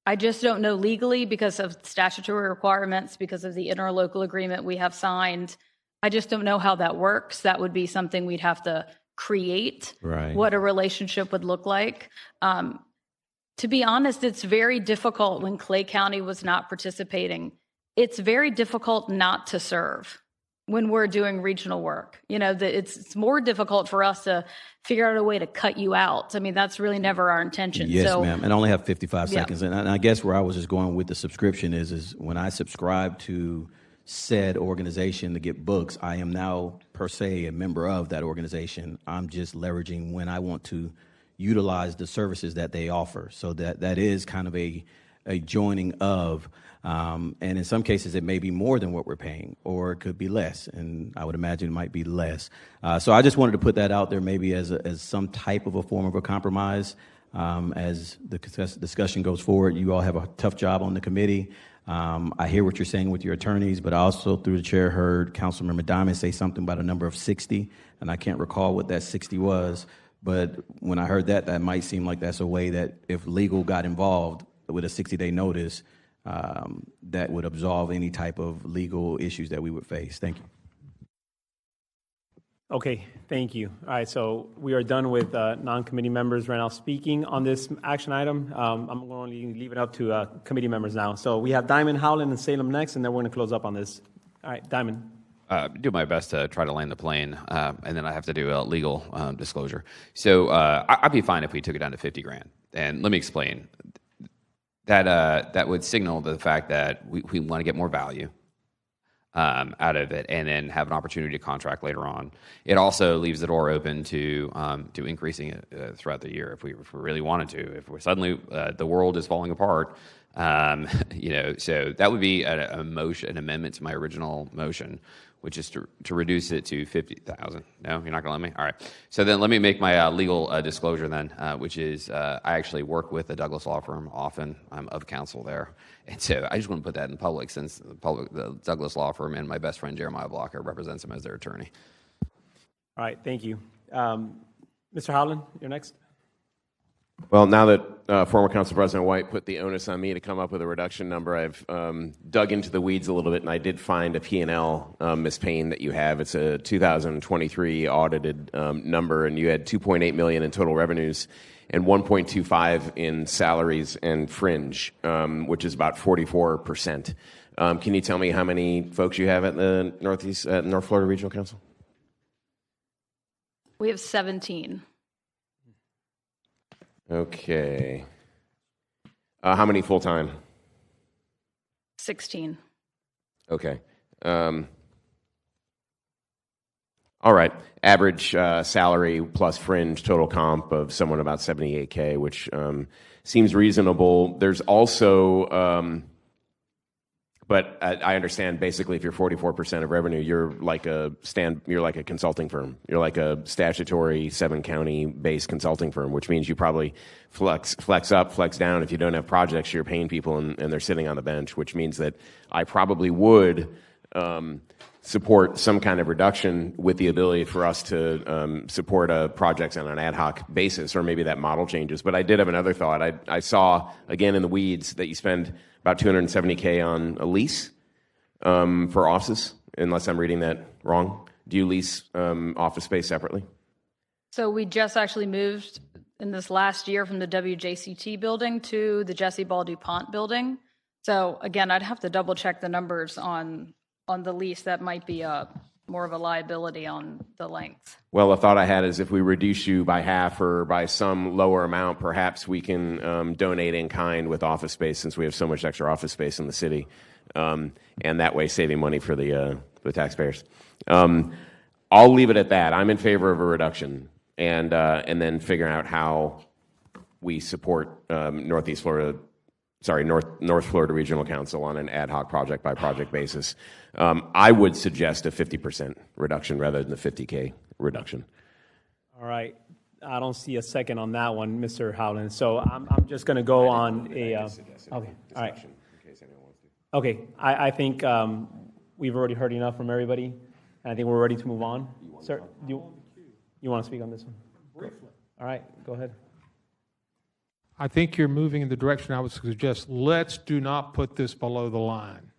I just don't know legally because of statutory requirements, because of the interlocal agreement we have signed. I just don't know how that works. That would be something we'd have to create Right. what a relationship would look like. To be honest, it's very difficult when Clay County was not participating. It's very difficult not to serve when we're doing regional work. You know, it's more difficult for us to figure out a way to cut you out. I mean, that's really never our intention. Yes, So, ma'am. And I only have 55 Yeah. seconds. And I guess where I was just going with the subscription is when I subscribe to said organization to get books, I am now per se a member of that organization. I'm just leveraging when I want to utilize the services that they offer. So that is kind of a joining of, and in some cases it may be more than what we're paying, or it could be less, and I would imagine it might be less. So I just wanted to put that out there, maybe as some type of a form of a compromise as the discussion goes forward. You all have a tough job on the committee. I hear what you're saying with your attorneys, but I also, through the chair, heard Councilmember Diamond say something about a number of 60, and I can't recall what that 60 was. But when I heard that might seem like that's a way that if legal got involved with a 60-day notice, that would absolve any type of legal issues that we would face. Thank you. Okay, thank you. All right, so we are done with non-committee members right now speaking on this action item. I'm going to leave it up to committee members now. So we have Diamond, Howland, and Salem next, and then we're going to close up on this. All right, Diamond. Do my best to try to land the plane, and then I have to do a legal disclosure. So I'd be fine if we took it down to $50,000. And let me explain. That would signal the fact that we want to get more value out of it, and then have an opportunity to contract later on. It also leaves the door open to increasing it throughout the year if we really wanted to. If we're suddenly the world is falling apart, so that would be an amendment to my original motion, which is to reduce it to $50,000. No, you're not going to let me? All right. So then let me make my legal disclosure then, which is I actually work with the Douglas Law Firm often. I'm of counsel there. And so I just want to put that in public, since the Douglas Law Firm and my best friend Jeremiah Blocker represents him as their attorney. All right, thank you. Mr. Howland, you're next. Well, now that former Council President White put the onus on me to come up with a reduction number, I've dug into the weeds a little bit, and I did find a P&L, Ms. Payne, that you have. It's a 2023 audited number, and you had $2.8 million in total revenues and 1.25 in salaries and fringe, which is about 44%. Can you tell me how many folks you have at the North Florida Regional Council? we have 17. Okay. How many full-time? 16. Okay. All right. Average salary plus fringe total comp of someone about $78K, which seems reasonable. There's also, but I understand basically if you're 44% of revenue, you're like a consulting firm. You're like a statutory 7-county based consulting firm, which means you probably flex up, flex down. If you don't have projects, you're paying people and they're sitting on the bench, which means that I probably would support some kind of reduction with the ability for us to support projects on an ad hoc basis, or maybe that model changes. But I did have another thought. I saw, again in the weeds, that you spend about $270K on a lease for offices, unless I'm reading that wrong. Do you lease office space separately? So we just actually moved in this last year from the WJCT building to the Jesse Ball DuPont building. So again, I'd have to double check the numbers on the lease. That might be more of a liability on the length. Well, the thought I had is if we reduce you by half or by some lower amount, perhaps we can donate in kind with office space, since we have so much extra office space in the city, and that way saving money for the taxpayers. I'll leave it at that. I'm in favor of a reduction, and then figuring out how we support North Florida Regional Council on an ad hoc project by project basis. I would suggest a 50% reduction rather than the 50K reduction. All right. I don't see a second on that one, Mr. Howland. So I'm just going to go on a. Okay. All right. Okay. I think we've already heard enough from everybody, and I think we're ready to move on. Sir, you want to speak on this one? Briefly. All right. Go ahead. I think you're moving in the direction I would suggest. Let's do not put this below the line.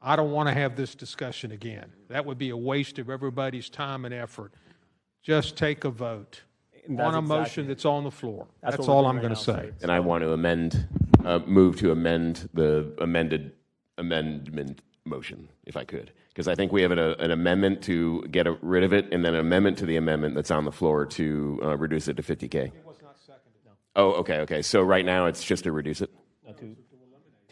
I don't want to have this discussion again. That would be a waste of everybody's time and effort. just take a vote And on that's a motion exactly- that's on the floor. That's That's what we're all doing I'm right going now, to say. sorry. And I want to move to amend the amendment motion, if I could. Because I think we have an amendment to get rid of it, and then an amendment to the amendment that's on the floor to reduce it to 50K. It was not seconded. No. Oh, okay. So right now it's just to reduce it? No, to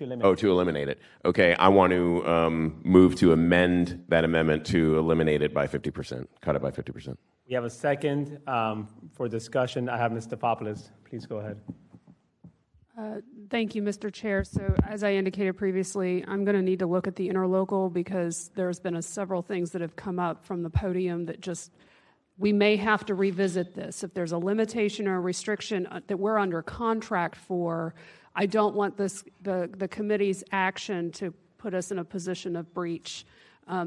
eliminate. Oh, to eliminate it. Okay, I want to move to amend that amendment to eliminate it by 50%, cut it by 50%. We have a second for discussion. I have Ms. Stefopoulos. Please go ahead. Thank you, Mr. Chair. So as I indicated previously, I'm going to need to look at the interlocal because there's been several things that have come up from the podium that just, we may have to revisit this. If there's a limitation or a restriction that we're under contract for, I don't want the committee's action to put us in a position of breach.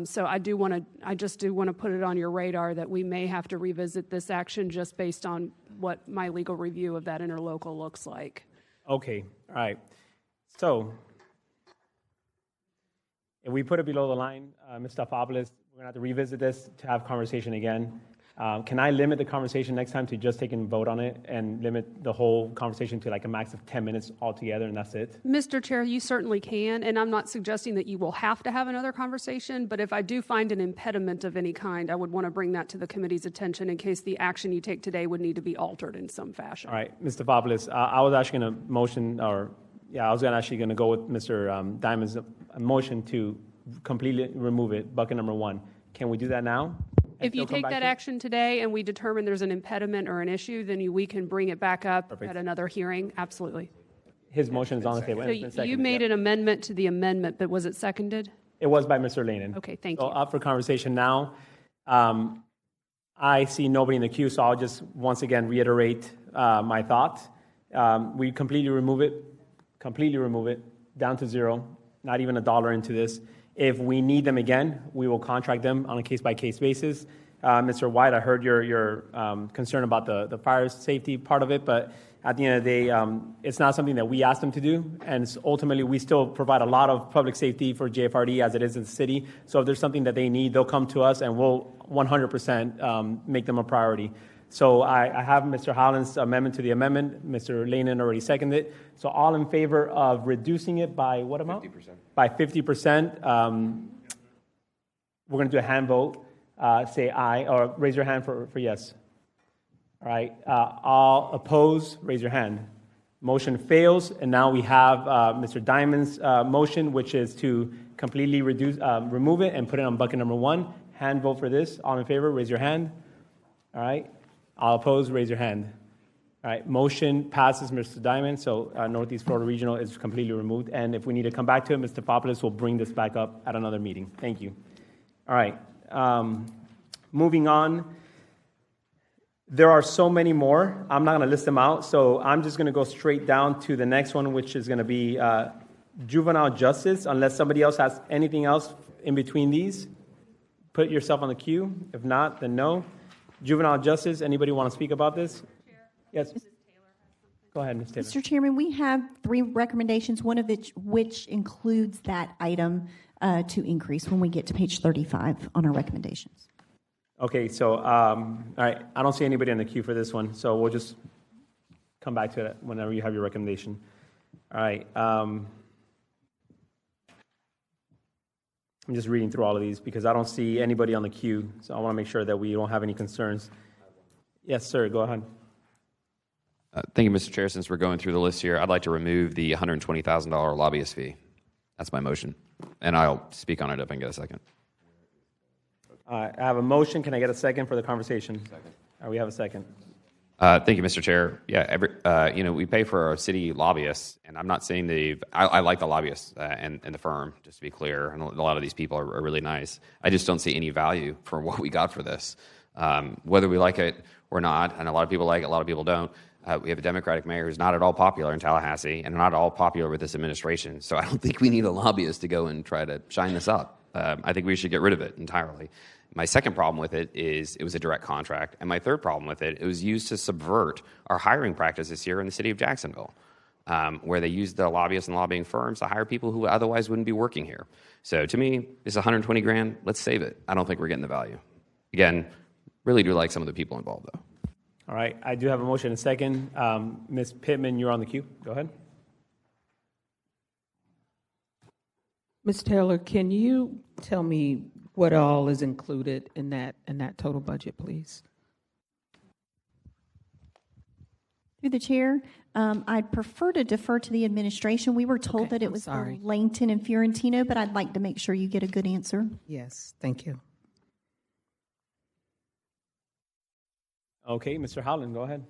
So I just do want to put it on your radar that we may have to revisit this action just based on what my legal review of that interlocal looks like. Okay, all right. So if we put it below the line, Ms. Stefopoulos, we're going to have to revisit this to have conversation again. Can I limit the conversation next time to just take and vote on it and limit the whole conversation to like a max of 10 minutes altogether and that's it? Mr. Chair, you certainly can, and I'm not suggesting that you will have to have another conversation, but if I do find an impediment of any kind, I would want to bring that to the committee's attention in case the action you take today would need to be altered in some fashion. All right, Ms. Stefopoulos, I was actually going to motion, I was actually going to go with Mr. Diamond's motion to completely remove it, bucket number 1. Can we do that now? If you take that action today and we determine there's an impediment or an issue, then we can bring it back up at another hearing. Absolutely. His motion is on the table. So you made an amendment to the amendment, but was it seconded? It was by Mr. Lanin. Okay, thank you. you. So up for conversation now. I see nobody in the queue, so I'll just once again reiterate my thought. We completely remove it down to zero, not even $1 into this. If we need them again, we will contract them on a case-by-case basis. Mr. White, I heard your concern about the fire safety part of it, but at the end of the day, it's not something that we asked them to do, and ultimately we still provide a lot of public safety for JFRD as it is in the city. So if there's something that they need, they'll come to us, and we'll 100% make them a priority. So I have Mr. Howland's amendment to the amendment. Mr. Lanin already seconded it. So all in favor of reducing it by what amount? 50%. By 50%. We're going to do a hand vote. Say aye, or raise your hand for yes. All right. All opposed, raise your hand. Motion fails, and now we have Mr. Diamond's motion, which is to completely remove it and put it on bucket number 1. Hand vote for this. All in favor, raise your hand. All right. All opposed, raise your hand. All right, motion passes, Mr. Diamond, so Northeast Florida Regional is completely removed. And if we need to come back to it, Mr. Stefopoulos will bring this back up at another meeting. Thank you. All right, moving on. There are so many more. I'm not going to list them out, so I'm just going to go straight down to the next one, which is going to be juvenile justice, unless somebody else has anything else in between these. Put yourself on the queue. If not, then no. Juvenile justice, anybody want to speak about this? Yes. Go ahead, Ms. Taylor. Mr. Chairman, we have 3 recommendations, one of which includes that item to increase when we get to page 35 on our recommendations. Okay, so, all right, I don't see anybody in the queue for this one, so we'll just come back to it whenever you have your recommendation. All right. I'm just reading through all of these because I don't see anybody on the queue, so I want to make sure that we don't have any concerns. Yes, sir, go ahead. Thank you, Mr. Chair. Since we're going through the list here, I'd like to remove the $120,000 lobbyist fee. That's my motion, and I'll speak on it if I can get a second. I have a motion. Can I get a second for the conversation? Second. All right, we have a second. Thank you, Mr. Chair. Yeah, we pay for our city lobbyists, and I'm not saying I like the lobbyists and the firm, just to be clear, and a lot of these people are really nice. I just don't see any value for what we got for this. Whether we like it or not, and a lot of people like it, a lot of people don't, we have a Democratic mayor who's not at all popular in Tallahassee and not at all popular with this administration, so I don't think we need a lobbyist to go and try to shine this up. I think we should get rid of it entirely. My second problem with it is it was a direct contract. And my third problem with it was used to subvert our hiring practices here in the city of Jacksonville, where they used the lobbyists and lobbying firms to hire people who otherwise wouldn't be working here. So to me, it's $120,000. Let's save it. I don't think we're getting the value. Again, Really do like some of the people involved, though. All right, I do have a motion and a second. Ms. Pittman, you're on the queue. Go ahead. Ms. Taylor, can you tell me what all is included in that total budget, please? Through the chair, I'd prefer to defer to the administration. We were told that it was for Langton and Fiorentino, but I'd like to make sure you get a good answer. Yes, thank you. Okay, Mr. Howland, go ahead.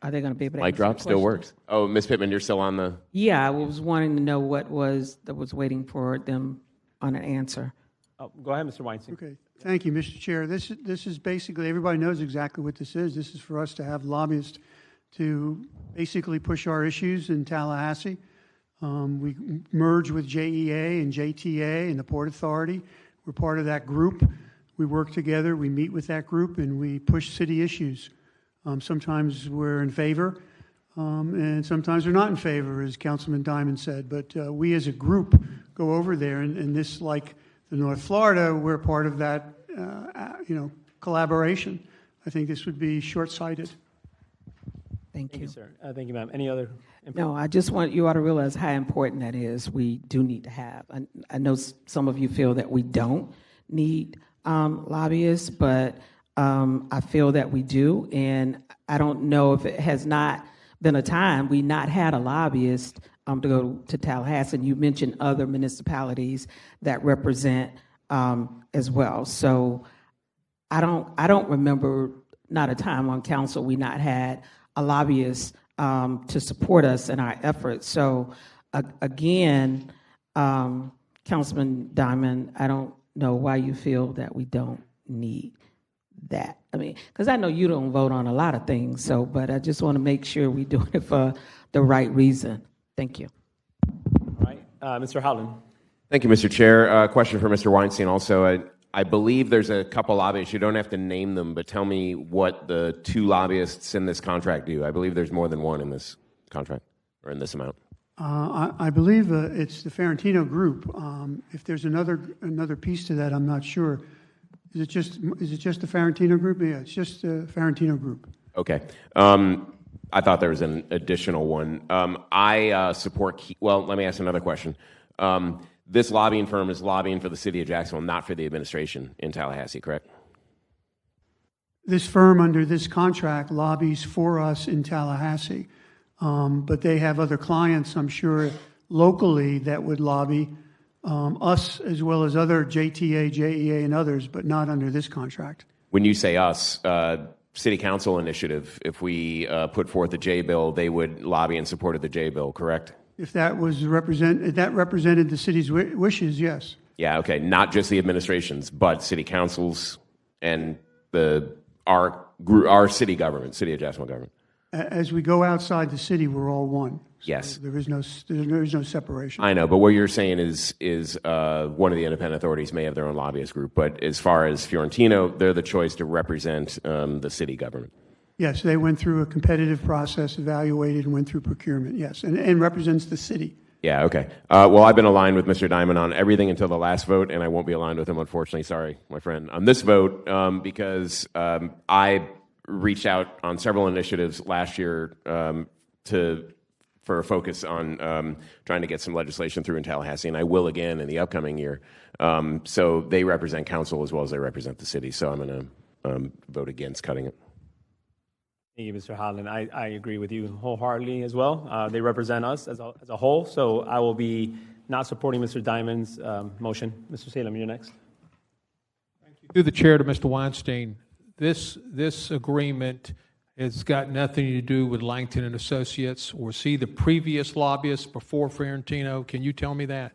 Are they going to be able to Mic answer drop the still question? works. Oh, Ms. Pittman, you're still on the... Yeah, I was wanting to know what was waiting for them on an answer. Oh, go ahead, Mr. Weinstein. Okay, thank you, Mr. Chair. This is basically, everybody knows exactly what this is. This is for us to have lobbyists to basically push our issues in Tallahassee. We merge with JEA and JTA and the Port Authority. We're part of that group. We work together, we meet with that group, and we push city issues. Sometimes we're in favor, and sometimes we're not in favor, as Councilman Diamond said. But we as a group go over there, and this, like the North Florida, we're part of that, collaboration. I think this would be short-sighted. Thank you. Sir. Thank you, ma'am. Any other input? No, I just want you all to realize how important that is. We do need to have. I know some of you feel that we don't need lobbyists, but I feel that we do, and I don't know if it has not been a time we not had a lobbyist to go to Tallahassee. And you mentioned other municipalities that represent as well. So I don't remember not a time on council we not had a lobbyist to support us in our efforts. So again, Councilman Diamond, I don't know why you feel that we don't need that. I mean, because I know you don't vote on a lot of things, but I just want to make sure we're doing it for the right reason. Thank you. All right, Mr. Howland. Thank you, Mr. Chair. Question for Mr. Weinstein also. I believe there's a couple lobbyists. You don't have to name them, but tell me what the two lobbyists in this contract do. I believe there's more than one in this contract, or in this amount. I believe it's the Ferentino Group. If there's another piece to that, I'm not sure. Is it just the Ferentino Group? Yeah, it's just the Ferentino Group. Okay. I thought there was an additional one. I support. Well, let me ask another question. This lobbying firm is lobbying for the city of Jacksonville, not for the administration in Tallahassee, correct? This firm under this contract lobbies for us in Tallahassee, but they have other clients, I'm sure, locally that would lobby us as well as other JTA, JEA, and others, but not under this contract. When you say us, city council initiative, if we put forth the J bill, they would lobby in support of the J bill, correct? If that represented the city's wishes, yes. Yeah, okay. Not just the administrations, but city councils and our city government, city of Jacksonville government. As we go outside the city, we're all one. So yes. There is no separation. I know, but what you're saying is one of the independent authorities may have their own lobbyist group, but as far as Fiorentino, they're the choice to represent the city government. Yes, they went through a competitive process, evaluated, and went through procurement, yes, and represents the city. Yeah, okay. Well, I've been aligned with Mr. Diamond on everything until the last vote, and I won't be aligned with him, unfortunately. Sorry, my friend. On this vote, because I reached out on several initiatives last year for a focus on trying to get some legislation through in Tallahassee, and I will again in the upcoming year. So they represent council as well as they represent the city, so I'm going to vote against cutting it. Thank you, Mr. Howland. I agree with you wholeheartedly as well. They represent us as a whole, so I will be not supporting Mr. Diamond's motion. Mr. Salem, you're next. Through the chair to Mr. Weinstein, this agreement has got nothing to do with Langton and Associates or the previous lobbyists before Fiorentino. Can you tell me that?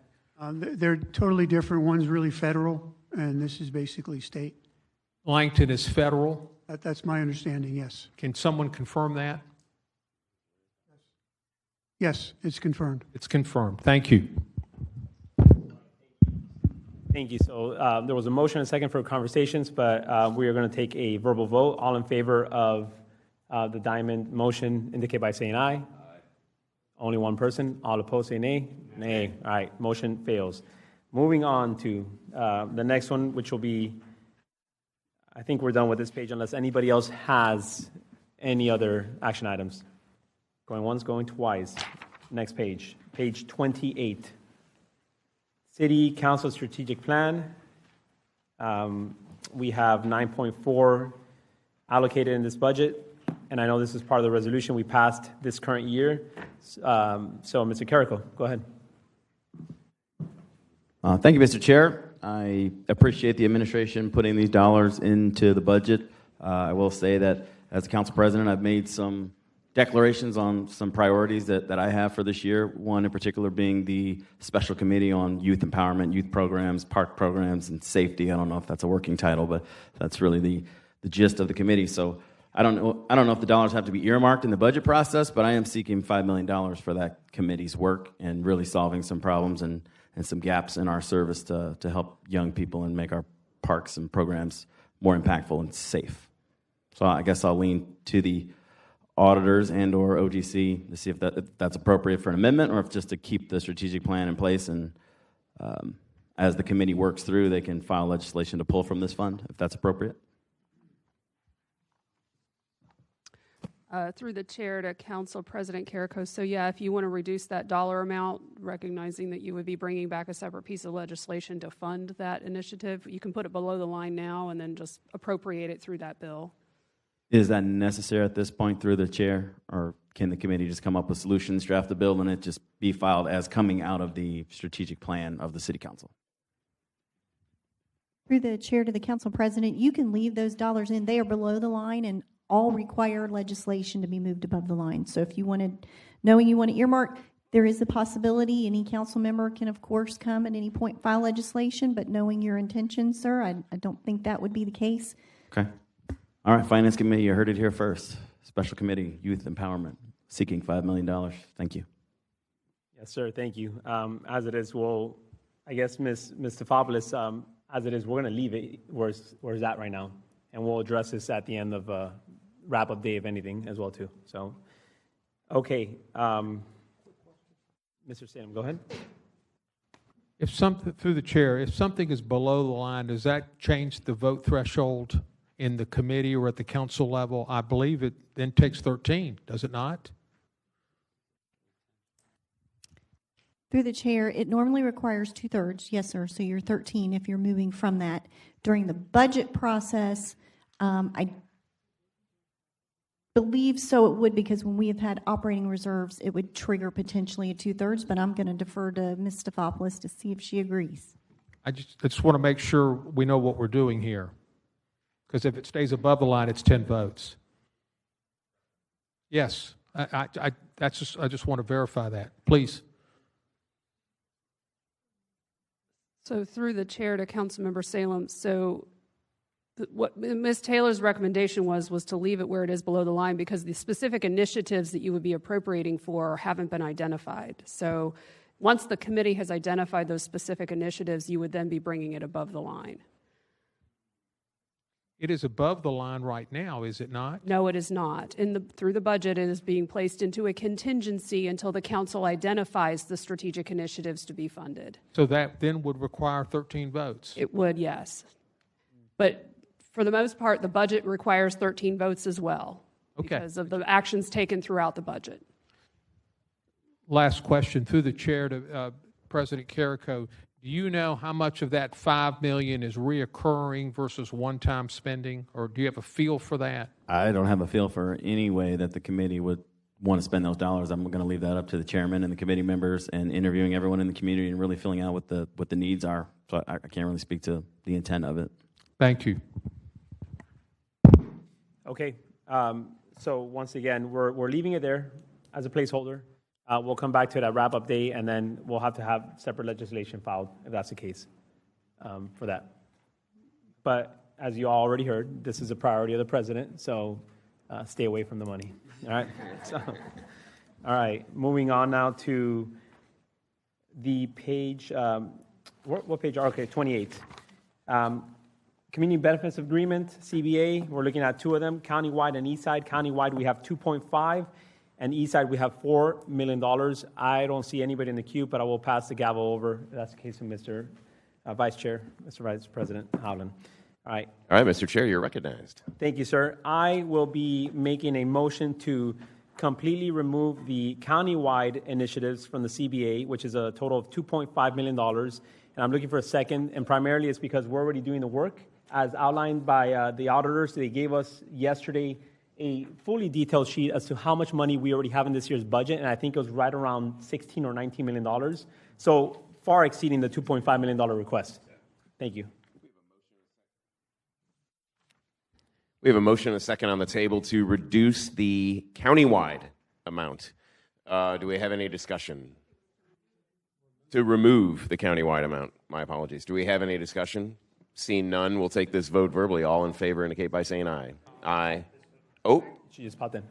They're totally different. One's really federal, and this is basically state. Langton is federal? That's my understanding, yes. Can someone confirm that? Yes, it's confirmed. It's confirmed. Thank you. Thank you. So there was a motion and a second for conversations, but we are going to take a verbal vote. All in favor of the Diamond motion indicate by saying aye. Only one person. All opposed say nay. Nay. All right. Motion fails. Moving on to the next one, which will be, I think we're done with this page unless anybody else has any other action items. Going once, going twice. Next page, page 28. City Council Strategic Plan. We have 9.4 allocated in this budget, and I know this is part of the resolution we passed this current year. So, Mr. Carrico, go ahead. Thank you, Mr. Chair. I appreciate the administration putting these dollars into the budget. I will say that as a council president, I've made some declarations on some priorities that I have for this year. One in particular being the special committee on youth empowerment, youth programs, park programs, and safety. I don't know if that's a working title, but that's really the gist of the committee. So I don't know if the dollars have to be earmarked in the budget process, but I am seeking $5 million for that committee's work and really solving some problems and some gaps in our service to help young people and make our parks and programs more impactful and safe. So I guess I'll lean to the auditors and or OGC to see if that's appropriate for an amendment or if just to keep the strategic plan in place, and as the committee works through, they can file legislation to pull from this fund, if that's appropriate. Through the chair to Council President Carrico. So yeah, if you want to reduce that dollar amount, recognizing that you would be bringing back a separate piece of legislation to fund that initiative, you can put it below the line now and then just appropriate it through that bill. Is that necessary at this point through the chair, or can the committee just come up with solutions, draft the bill, and it just be filed as coming out of the strategic plan of the City Council? Through the chair to the council president, you can leave those dollars in. They are below the line and all require legislation to be moved above the line. So if you wanted, knowing you want to earmark, there is a possibility. Any council member can, of course, come at any point file legislation, but knowing your intentions, sir, I don't think that would be the case. Okay. All right, Finance Committee, you heard it here first. Special Committee, Youth Empowerment, seeking $5 million. Thank you. Yes, sir, thank you. As it is, well, I guess, Ms. Stefopoulos, as it is, we're going to leave it where it's at right now, and we'll address this at the end of wrap-up day, if anything, as well, too. So, okay. Mr. Salem, go ahead. If something, through the chair, if something is below the line, does that change the vote threshold in the committee or at the council level? I believe it then takes 13, does it not? Through the chair, it normally requires 2/3. Yes, sir. So you're 13 if you're moving from that. During the budget process, I believe so it would, because when we have had operating reserves, it would trigger potentially a 2/3, but I'm going to defer to Ms. Stefopoulos to see if she agrees. I just want to make sure we know what we're doing here, because if it stays above the line, it's 10 votes. Yes, I just want to verify that, please. So through the chair to Councilmember Salem, so what Ms. Taylor's recommendation was to leave it where it is below the line because the specific initiatives that you would be appropriating for haven't been identified. So once the committee has identified those specific initiatives, you would then be bringing it above the line. It is above the line right now, is it not? No, it is not. Through the budget, it is being placed into a contingency until the council identifies the strategic initiatives to be funded. So that then would require 13 votes? It would, yes. But for the most part, the budget requires 13 votes as well, because of the actions taken throughout the budget. Last question, through the chair to President Carrico. Do you know how much of that $5 million is reoccurring versus one-time spending, or do you have a feel for that? I don't have a feel for any way that the committee would want to spend those dollars. I'm going to leave that up to the chairman and the committee members and interviewing everyone in the community and really filling out what the needs are. So I can't really speak to the intent of it. Thank you. Okay. So once again, we're leaving it there as a placeholder. We'll come back to that wrap-up day, and then we'll have to have separate legislation filed, if that's the case, for that. But as you all already heard, this is a priority of the president, so stay away from the money. All right? All right. Moving on now to the page. What page? Okay, 28. Community Benefits Agreement, CBA. We're looking at two of them, countywide and Eastside. Countywide, we have 2.5. And east side, we have $4 million. I don't see anybody in the queue, but I will pass the gavel over. That's the case of Mr. Vice Chair, Mr. Vice President Howland. All right. All right, Mr. Chair, you're recognized. Thank you, sir. I will be making a motion to completely remove the countywide initiatives from the CBA, which is a total of $2.5 million. And I'm looking for a second, and primarily it's because we're already doing the work. As outlined by the auditors, they gave us yesterday a fully detailed sheet as to how much money we already have in this year's budget, and I think it was right around $16 or $19 million. So far exceeding the $2.5 million request. Thank you. We have a motion and a second on the table to reduce the countywide amount. Do we have any discussion? To remove the countywide amount. My apologies. Do we have any discussion? Seeing none, we'll take this vote verbally. All in favor indicate by saying aye. Aye. Oh. She just popped in.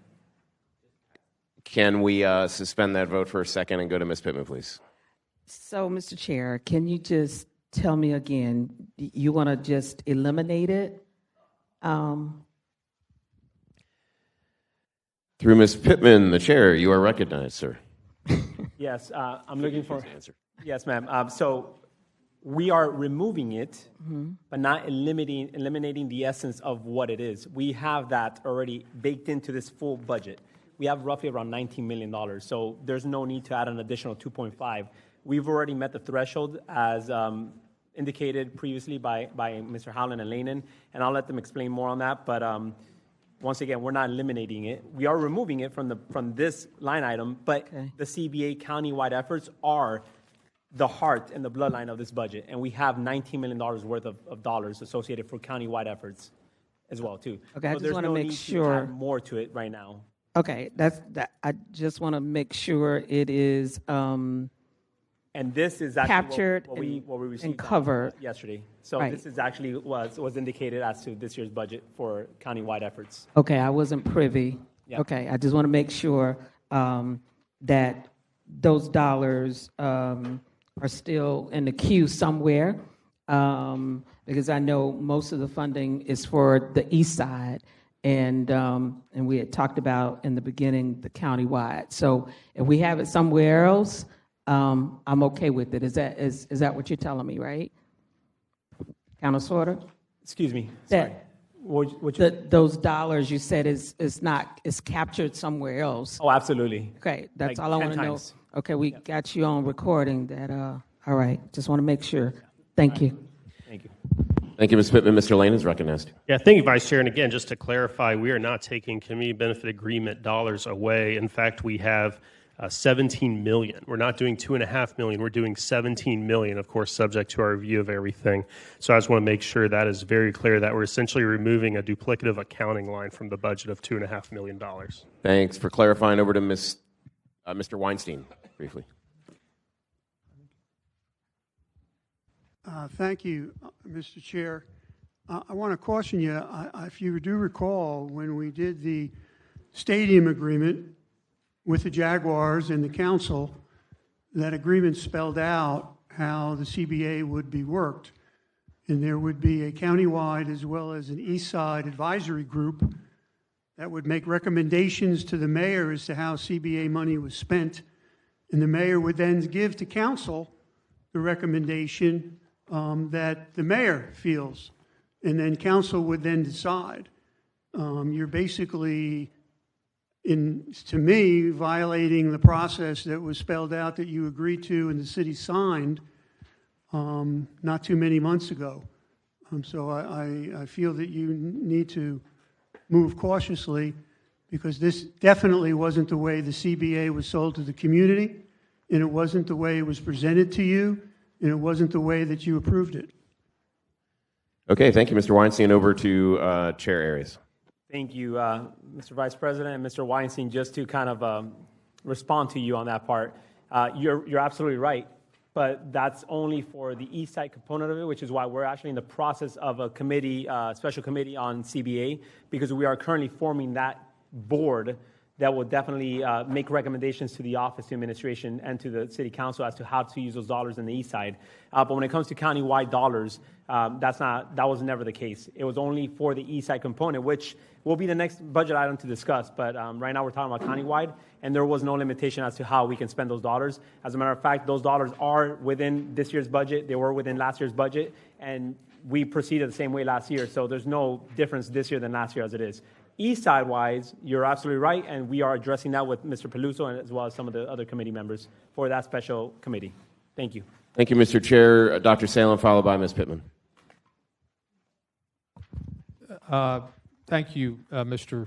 Can we suspend that vote for a second and go to Ms. Pittman, please? So, Mr. Chair, can you just tell me again, you want to just eliminate it? Through Ms. Pittman, the chair, you are recognized, sir. Yes, I'm looking for answer. Yes, ma'am. So we are removing it, but not eliminating the essence of what it is. We have that already baked into this full budget. We have roughly around $19 million, so there's no need to add an additional 2.5. We've already met the threshold as indicated previously by Mr. Howland and Lanen, and I'll let them explain more on that. But once again, we're not eliminating it. We are removing it from this line item, but the CBA countywide efforts are the heart and the bloodline of this budget, and we have $19 million worth of dollars associated for countywide efforts as well, too. Okay, so I just want to make sure. To add more to it right now. Okay, that. I just want to make sure it is. And this is actually captured what we received and covered yesterday. So right. This is actually was indicated as to this year's budget for countywide efforts. Okay, I wasn't privy. Yep. Okay, I just want to make sure that those dollars are still in the queue somewhere, because I know most of the funding is for the east side, and we had talked about in the beginning the countywide. So if we have it somewhere else, I'm okay with it. Is that what you're telling me, right? Counselor Sorter? Excuse me. That sorry. Those dollars you said is captured somewhere else. Oh, absolutely. Okay, that's like all I want to know. Okay, we got you on recording that. All right, just want to make sure. Thank you. Thank you. Thank you, Ms. Pittman. Mr. Lane is recognized. Yeah, thank you, Vice Chair. And again, just to clarify, we are not taking community benefit agreement dollars away. In fact, we have 17 million. We're not doing 2.5 million. We're doing 17 million, of course, subject to our review of everything. So I just want to make sure that is very clear that we're essentially removing a duplicative accounting line from the budget of $2.5 million. Thanks for clarifying. Over to Mr. Weinstein, briefly. Thank you, Mr. Chair. I want to caution you, if you do recall, when we did the stadium agreement with the Jaguars and the council, that agreement spelled out how the CBA would be worked. And there would be a countywide as well as an east side advisory group that would make recommendations to the mayor as to how CBA money was spent. And the mayor would then give to council the recommendation that the mayor feels. And then council would then decide. You're basically, to me, violating the process that was spelled out that you agreed to and the city signed not too many months ago. So I feel that you need to move cautiously, because this definitely wasn't the way the CBA was sold to the community, and it wasn't the way it was presented to you, and it wasn't the way that you approved it. Okay, thank you, Mr. Weinstein. Over to Chair Arias. Thank you, Mr. Vice President and Mr. Weinstein. Just to kind of respond to you on that part, you're absolutely right, but that's only for the east side component of it, which is why we're actually in the process of a committee, special committee on CBA, because we are currently forming that board that will definitely make recommendations to the office, to administration, and to the city council as to how to use those dollars in the east side. But when it comes to countywide dollars, that was never the case. It was only for the east side component, which will be the next budget item to discuss. But right now we're talking about countywide, and there was no limitation as to how we can spend those dollars. As a matter of fact, those dollars are within this year's budget. They were within last year's budget, and we proceeded the same way last year. So there's no difference this year than last year as it is. East side wise, you're absolutely right, and we are addressing that with Mr. Peluso and as well as some of the other committee members for that special committee. Thank you. Thank you, Mr. Chair. Dr. Salem, followed by Ms. Pittman. Thank you, Mr.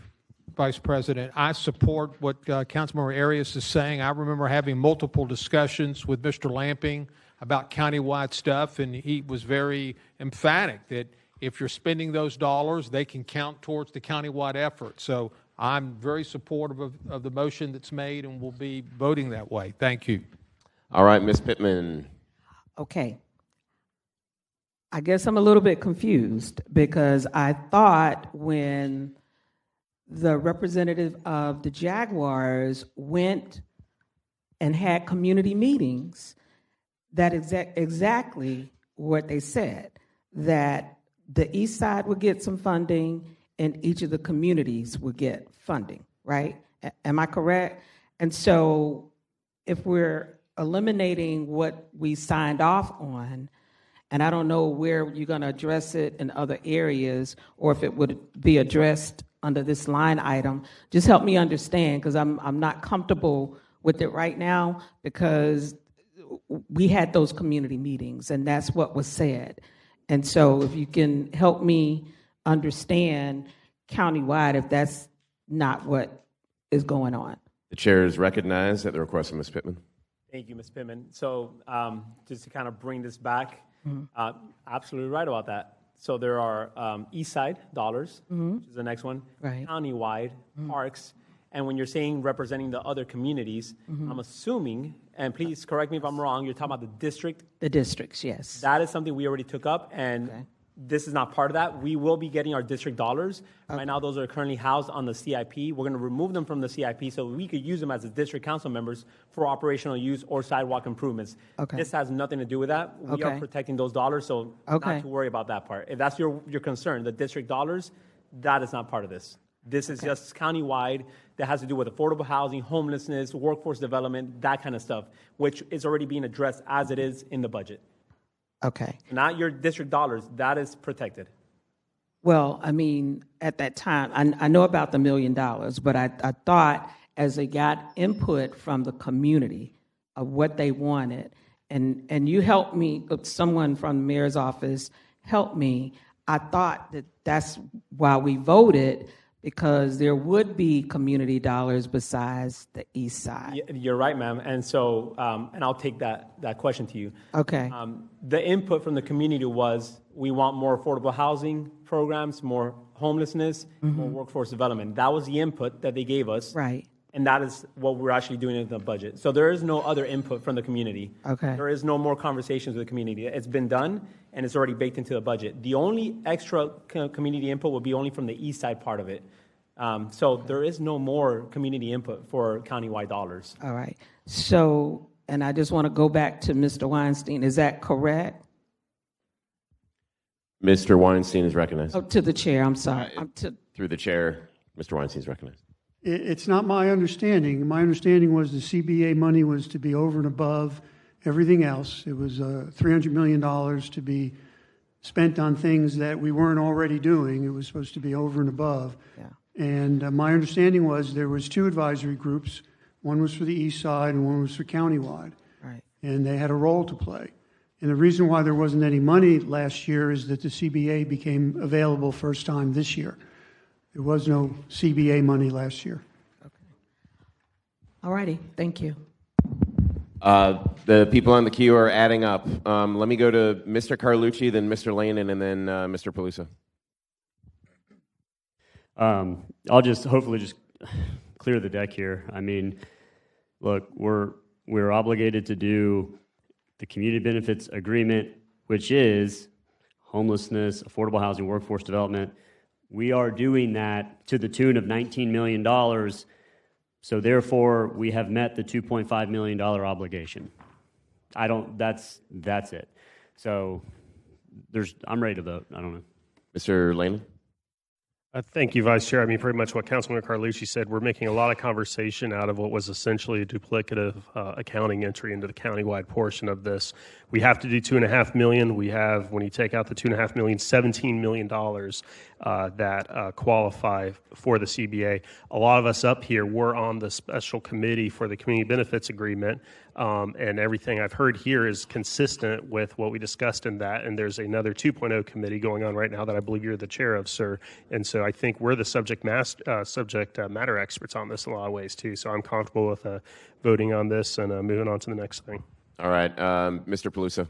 Vice President. I support what Councilmember Arias is saying. I remember having multiple discussions with Mr. Lamping about countywide stuff, and he was very emphatic that if you're spending those dollars, they can count towards the countywide effort. So I'm very supportive of the motion that's made, and will be voting that way. Thank you. All right, Ms. Pittman. Okay. I guess I'm a little bit confused because I thought when the representative of the Jaguars went and had community meetings, that exactly what they said, that the east side would get some funding and each of the communities would get funding, right? Am I correct? And so if we're eliminating what we signed off on, and I don't know where you're going to address it in other areas or if it would be addressed under this line item, just help me understand, because I'm not comfortable with it right now, because we had those community meetings and that's what was said. And so if you can help me understand countywide if that's not what is going on. The chair is recognized at the request of Ms. Pittman. Thank you, Ms. Pittman. So just to kind of bring this back, absolutely right about that. So there are east side dollars, which is the next one, right. Countywide, parks, and when you're saying representing the other communities, I'm assuming, and please correct me if I'm wrong, you're talking about the district? The districts, yes. That is something we already took up, and this is not part of that. We will be getting our district dollars. Okay. Right now, those are currently housed on the CIP. We're going to remove them from the CIP so we could use them as the district council members for operational use or sidewalk improvements. Okay. This has nothing to do with that. We are protecting those dollars, so not to worry about that part. If that's your concern, the district dollars, that is not part of this. This is just countywide that has to do with affordable housing, homelessness, workforce development, that kind of stuff, which is already being addressed as it is in the budget. Okay. Not your district dollars. That is protected. Well, I mean, at that time, I know about the $1 million, but I thought as they got input from the community of what they wanted, and you helped me, someone from the mayor's office helped me, I thought that that's why we voted, because there would be community dollars besides the east side. You're right, ma'am. And so, and I'll take that question to you. Okay. The input from the community was, we want more affordable housing programs, more homelessness, more workforce development. That was the input that they gave us. Right. And that is what we're actually doing in the budget. So there is no other input from the community. Okay. There is no more conversations with the community. It's been done, and it's already baked into the budget. The only extra community input will be only from the east side part of it. So there is no more community input for countywide dollars. All right. So, and I just want to go back to Mr. Weinstein. Is that correct? Mr. Weinstein is recognized. Oh, to the chair. I'm sorry. Through the chair, Mr. Weinstein is recognized. It's not my understanding. My understanding was the CBA money was to be over and above everything else. It was $300 million to be spent on things that we weren't already doing. It was supposed to be over and above. Yeah. And my understanding was there was 2 advisory groups. One was for the east side and one was for countywide. Right. And they had a role to play. And the reason why there wasn't any money last year is that the CBA became available first time this year. There was no CBA money last year. Okay. All righty. Thank you. The people on the queue are adding up. Let me go to Mr. Carlucci, then Mr. Lanin, and then Mr. Peluso. I'll just hopefully just clear the deck here. I mean, look, we're obligated to do the community benefits agreement, which is homelessness, affordable housing, workforce development. We are doing that to the tune of $19 million So therefore, we have met the $2.5 million obligation. That's it. So I'm ready to vote. I don't know. Mr. Lehman? Thank you, Vice Chair. I mean, pretty much what Councilman Carlucci said. We're making a lot of conversation out of what was essentially a duplicative accounting entry into the countywide portion of this. We have to do $2.5 million. We have, when you take out the $2.5 million, $17 million that qualify for the CBA. A lot of us up here were on the special committee for the community benefits agreement, and everything I've heard here is consistent with what we discussed in that. And there's another 2.0 committee going on right now that I believe you're the chair of, sir. And so I think we're the subject matter experts on this in a lot of ways too. So I'm comfortable with voting on this and moving on to the next thing. All right, Mr. Peluso.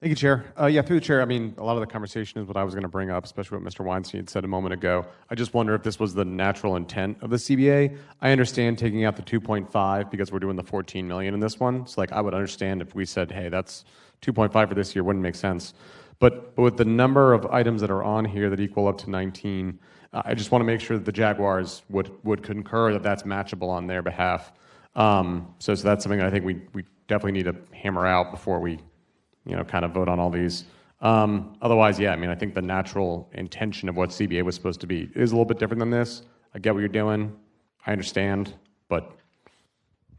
Thank you, Chair. Yeah, through the Chair, I mean, a lot of the conversation is what I was going to bring up, especially what Mr. Weinstein said a moment ago. I just wonder if this was the natural intent of the CBA. I understand taking out the 2.5 because we're doing the 14 million in this one. So, like, I would understand if we said, hey, that's 2.5 for this year, wouldn't make sense. But with the number of items that are on here that equal up to 19, I just want to make sure that the Jaguars would concur that that's matchable on their behalf. So that's something I think we definitely need to hammer out before we kind of vote on all these. Otherwise, yeah, I mean, I think the natural intention of what CBA was supposed to be is a little bit different than this. I get what you're doing. I understand. But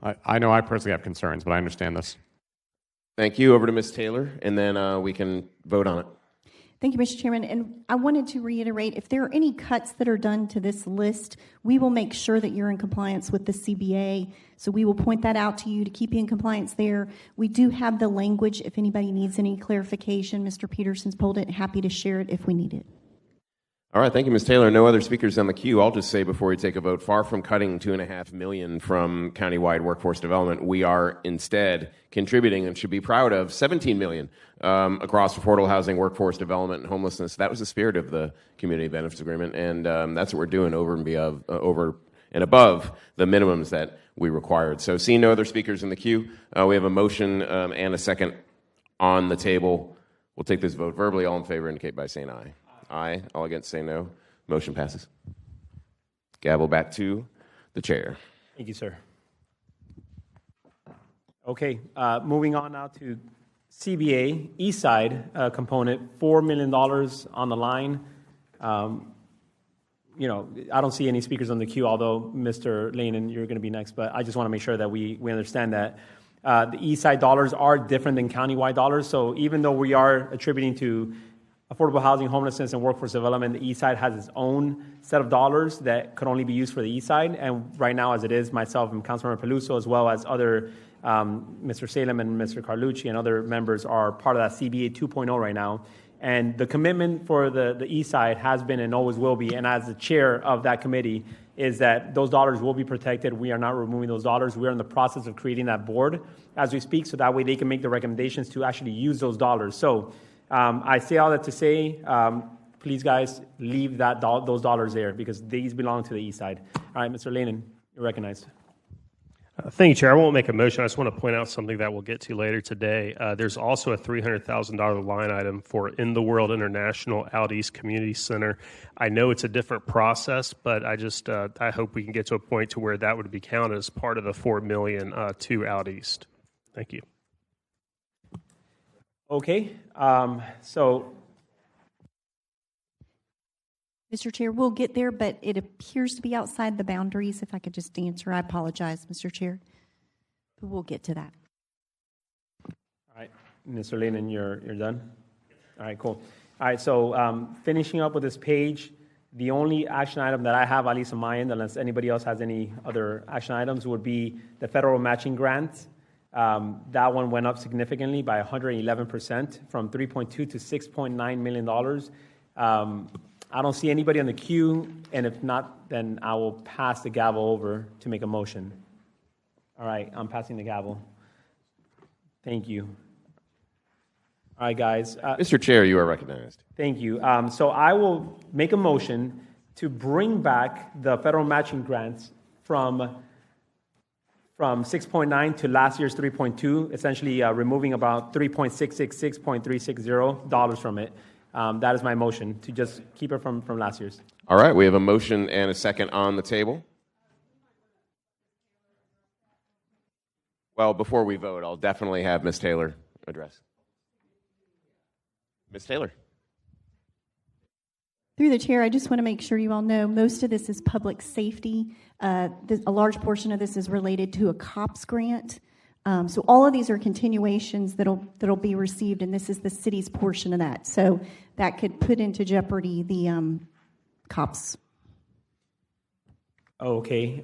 I know I personally have concerns, but I understand this. Thank you. Over to Ms. Taylor, and then we can vote on it. Thank you, Mr. Chairman. And I wanted to reiterate, if there are any cuts that are done to this list, we will make sure that you're in compliance with the CBA. So we will point that out to you to keep you in compliance there. We do have the language if anybody needs any clarification. Mr. Peterson's pulled it. Happy to share it if we need it. All right, thank you, Ms. Taylor. No other speakers on the queue. I'll just say before we take a vote, far from cutting $2.5 million from countywide workforce development, we are instead contributing and should be proud of $17 million across affordable housing, workforce development, and homelessness. That was the spirit of the community benefits agreement, and that's what we're doing over and above the minimums that we required. So, seeing no other speakers in the queue, we have a motion and a second on the table. We'll take this vote verbally. All in favor indicate by saying aye. Aye. All against say no. Motion passes. Gavel back to the chair. Thank you, sir. Okay, moving on now to CBA, East Side component, $4 million on the line. I don't see any speakers on the queue, although Mr. Lehman, you're going to be next, but I just want to make sure that we understand that the East Side dollars are different than countywide dollars. So even though we are attributing to affordable housing, homelessness, and workforce development, the East Side has its own set of dollars that could only be used for the East Side. And right now, as it is, myself and Councilmember Peluso, as well as other Mr. Salem and Mr. Carlucci and other members are part of that CBA 2.0 right now. And the commitment for the East Side has been and always will be, and as the chair of that committee, is that those dollars will be protected. We are not removing those dollars. We are in the process of creating that board as we speak, so that way they can make the recommendations to actually use those dollars. So I say all that to say, please, guys, leave those dollars there because these belong to the East Side. All right, Mr. Lehman, you're recognized. Thank you, Chair. I won't make a motion. I just want to point out something that we'll get to later today. There's also a $300,000 line item for In the World International Out East Community Center. I know it's a different process, but I hope we can get to a point to where that would be counted as part of the $4 million to Out East. Thank you. Okay, so. Mr. Chair, we'll get there, but it appears to be outside the boundaries. If I could just answer, I apologize, Mr. Chair. But we'll get to that. All right, Mr. Lehman, you're done? All right, cool. All right, so finishing up with this page, the only action item that I have, at least on my end, unless anybody else has any other action items, would be the federal matching grant. That one went up significantly by 111% from $3.2 to $6.9 million. I don't see anybody on the queue, and if not, then I will pass the gavel over to make a motion. All right, I'm passing the gavel. Thank you. All right, guys. Mr. Chair, you are recognized. Thank you. So I will make a motion to bring back the federal matching grants from 6.9 to last year's 3.2, essentially removing about $3.666.360 from it. That is my motion, to just keep it from last year's. All right, we have a motion and a second on the table. Well, before we vote, I'll definitely have Ms. Taylor address. Ms. Taylor. Through the chair, I just want to make sure you all know most of this is public safety. A large portion of this is related to a COPS grant. So all of these are continuations that'll be received, and this is the city's portion of that. So that could put into jeopardy the COPS. Okay.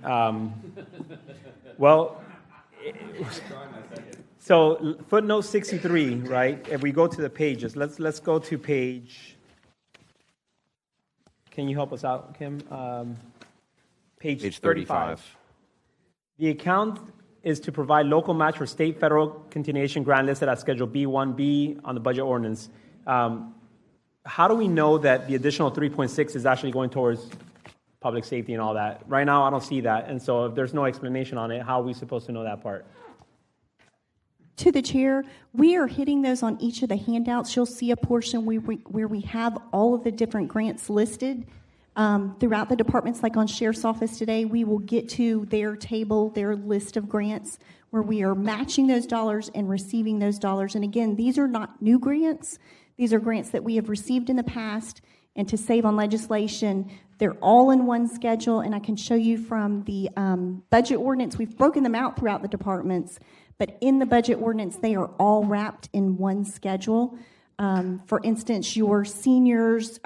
Well, so footnote 63, right? If we go to the pages, let's go to page. Can you help us out, Kim? Page 35. The account is to provide local match for state federal continuation grant listed as Schedule B1B on the budget ordinance. How do we know that the additional 3.6 is actually going towards public safety and all that? Right now, I don't see that. And so if there's no explanation on it, how are we supposed to know that part? To the chair, we are hitting those on each of the handouts. You'll see a portion where we have all of the different grants listed throughout the departments. Like on Sheriff's Office today, we will get to their table, their list of grants, where we are matching those dollars and receiving those dollars. And again, these are not new grants. These are grants that we have received in the past. And to save on legislation, they're all in one schedule. And I can show you from the budget ordinance, we've broken them out throughout the departments. But in the budget ordinance, they are all wrapped in one schedule. For instance, your seniors,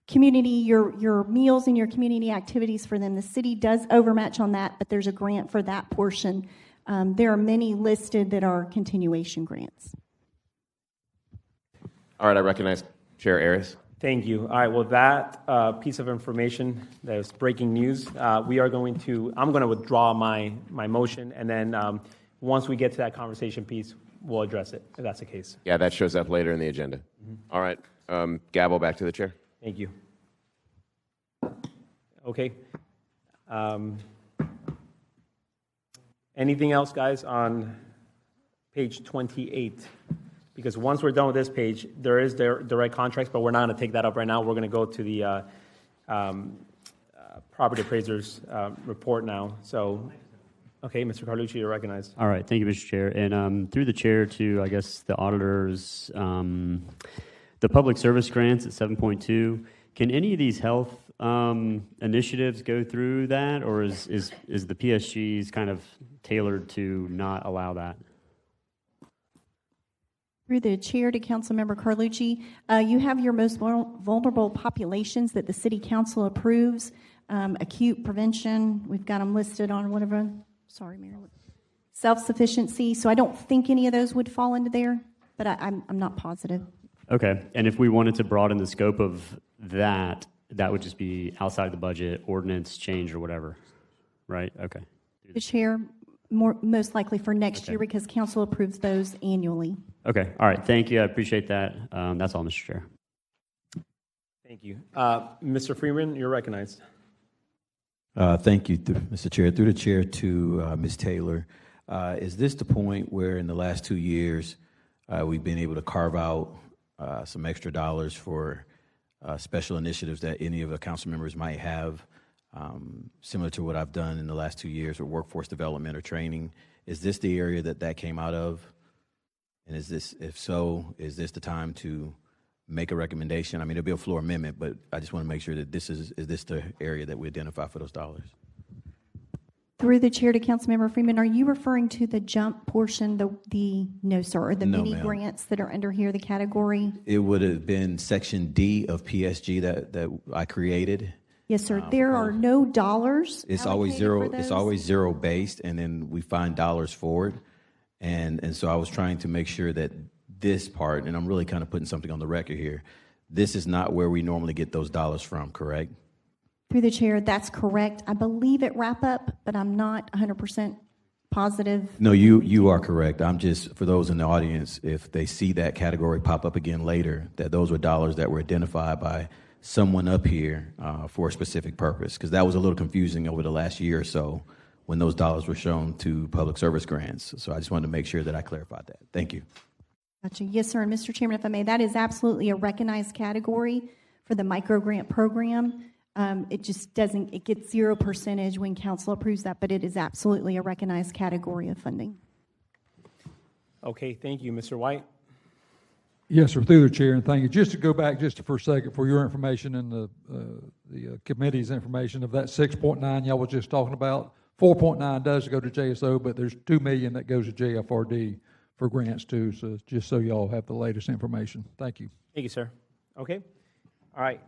community, your meals and your community activities for them, the city does overmatch on that, but there's a grant for that portion. There are many listed that are continuation grants. All right, I recognize Chair Arias. Thank you. All right, well, that piece of information, that is breaking news, I'm going to withdraw my motion, and then once we get to that conversation piece, we'll address it, if that's the case. Yeah, that shows up later in the agenda. All right, gavel back to the chair. Thank you. Okay. Anything else, guys, on page 28? Because once we're done with this page, there is direct contracts, but we're not going to take that up right now. We're going to go to the property appraiser's report now. So, okay, Mr. Carlucci, you're recognized. All right, thank you, Mr. Chair. And through the chair to, I guess, the auditors, the public service grants at 7.2, can any of these health initiatives go through that, or is the PSGs kind of tailored to not allow that? Through the chair to Councilmember Carlucci, you have your most vulnerable populations that the City Council approves. Acute prevention, we've got them listed on one of them. Sorry, Mayor. Self-sufficiency. So I don't think any of those would fall into there, but I'm not positive. Okay, and if we wanted to broaden the scope of that, that would just be outside the budget, ordinance change or whatever, right? Okay. The chair, most likely for next year, because council approves those annually. Okay, all right, thank you, I appreciate that. That's all, Mr. Chair. Thank you. Mr. Freeman, you're recognized. Thank you, Mr. Chair. Through the chair to Ms. Taylor, is this the point where in the last 2 years we've been able to carve out some extra dollars for special initiatives that any of the council members might have, similar to what I've done in the last 2 years with workforce development or training? Is this the area that came out of? And is this, if so, is this the time to make a recommendation? I mean, it'll be a floor amendment, but I just want to make sure that is this the area that we identify for those dollars? Through the chair to Councilmember Freeman, are you referring to the jump portion, no, sir, or the No, mini ma'am. grants that are under here, the category? It would have been section D of PSG that I created. Yes, sir. There are no dollars. It's always allocated zero. for It's those. always zero based, and then we find dollars for it. And so I was trying to make sure that this part, and I'm really kind of putting something on the record here, this is not where we normally get those dollars from, correct? Through the chair, that's correct. I believe at wrap up, but I'm not 100% positive. No, you are correct. I'm just, for those in the audience, if they see that category pop up again later, that those were dollars that were identified by someone up here for a specific purpose, because that was a little confusing over the last year or so when those dollars were shown to public service grants. So I just wanted to make sure that I clarified that. Thank you. Gotcha. Yes, sir. And Mr. Chairman, if I may, that is absolutely a recognized category for the micro grant program. It just doesn't, it gets 0% when council approves that, but it is absolutely a recognized category of funding. Okay, thank you. Mr. White? Yes, sir, through the chair, and thank you. Just to go back just for a second for your information and the committee's information of that 6.9 y'all was just talking about, 4.9 does go to JSO, but there's $2 million that goes to JFRD for grants too, so just so y'all have the latest information. Thank you. Thank you, sir. Okay. All right.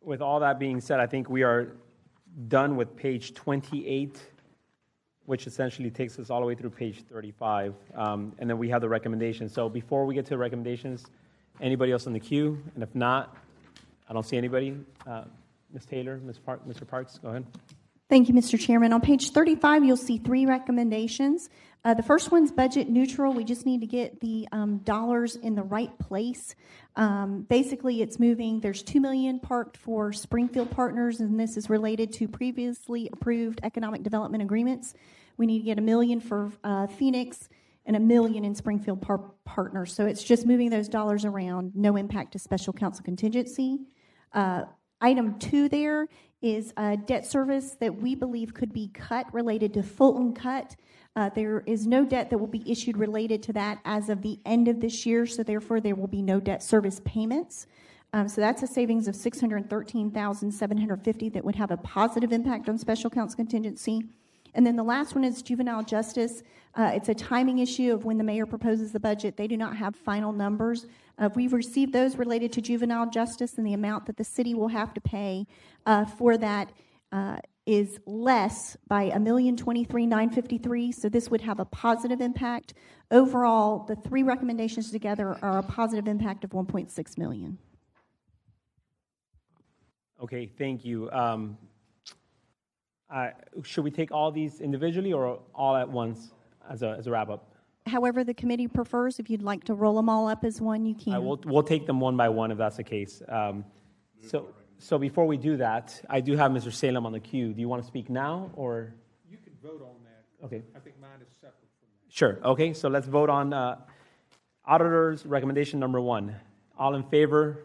With all that being said, I think we are done with page 28, which essentially takes us all the way through page 35. And then we have the recommendations. So before we get to the recommendations, anybody else in the queue? And if not, I don't see anybody. Ms. Taylor, Mr. Parks, go ahead. Thank you, Mr. Chairman. On page 35, you'll see 3 recommendations. The first one's budget neutral. We just need to get the dollars in the right place. Basically, it's moving. There's $2 million parked for Springfield Partners, and this is related to previously approved economic development agreements. We need to get $1 million for Phoenix and $1 million in Springfield Partners. So it's just moving those dollars around. No impact to special counsel contingency. Item 2 there is debt service that we believe could be cut related to Fulton Cut. There is no debt that will be issued related to that as of the end of this year, so therefore there will be no debt service payments. So that's a savings of $613,750 that would have a positive impact on special counsel contingency. And then the last one is juvenile justice. It's a timing issue of when the mayor proposes the budget. They do not have final numbers. We've received those related to juvenile justice, and the amount that the city will have to pay for that is less by $1,023,953. So this would have a positive impact. Overall, the 3 recommendations together are a positive impact of $1.6 million. Okay, thank you. Should we take all these individually or all at once as a wrap-up? However the committee prefers. If you'd like to roll them all up as one, you can. We'll take them one by one if that's the case. So before we do that, I do have Mr. Salem on the queue. Do you want to speak now or? You can vote on that. Okay. I think mine is separate from that. Sure. Okay, so let's vote on auditor's recommendation number 1. All in favor?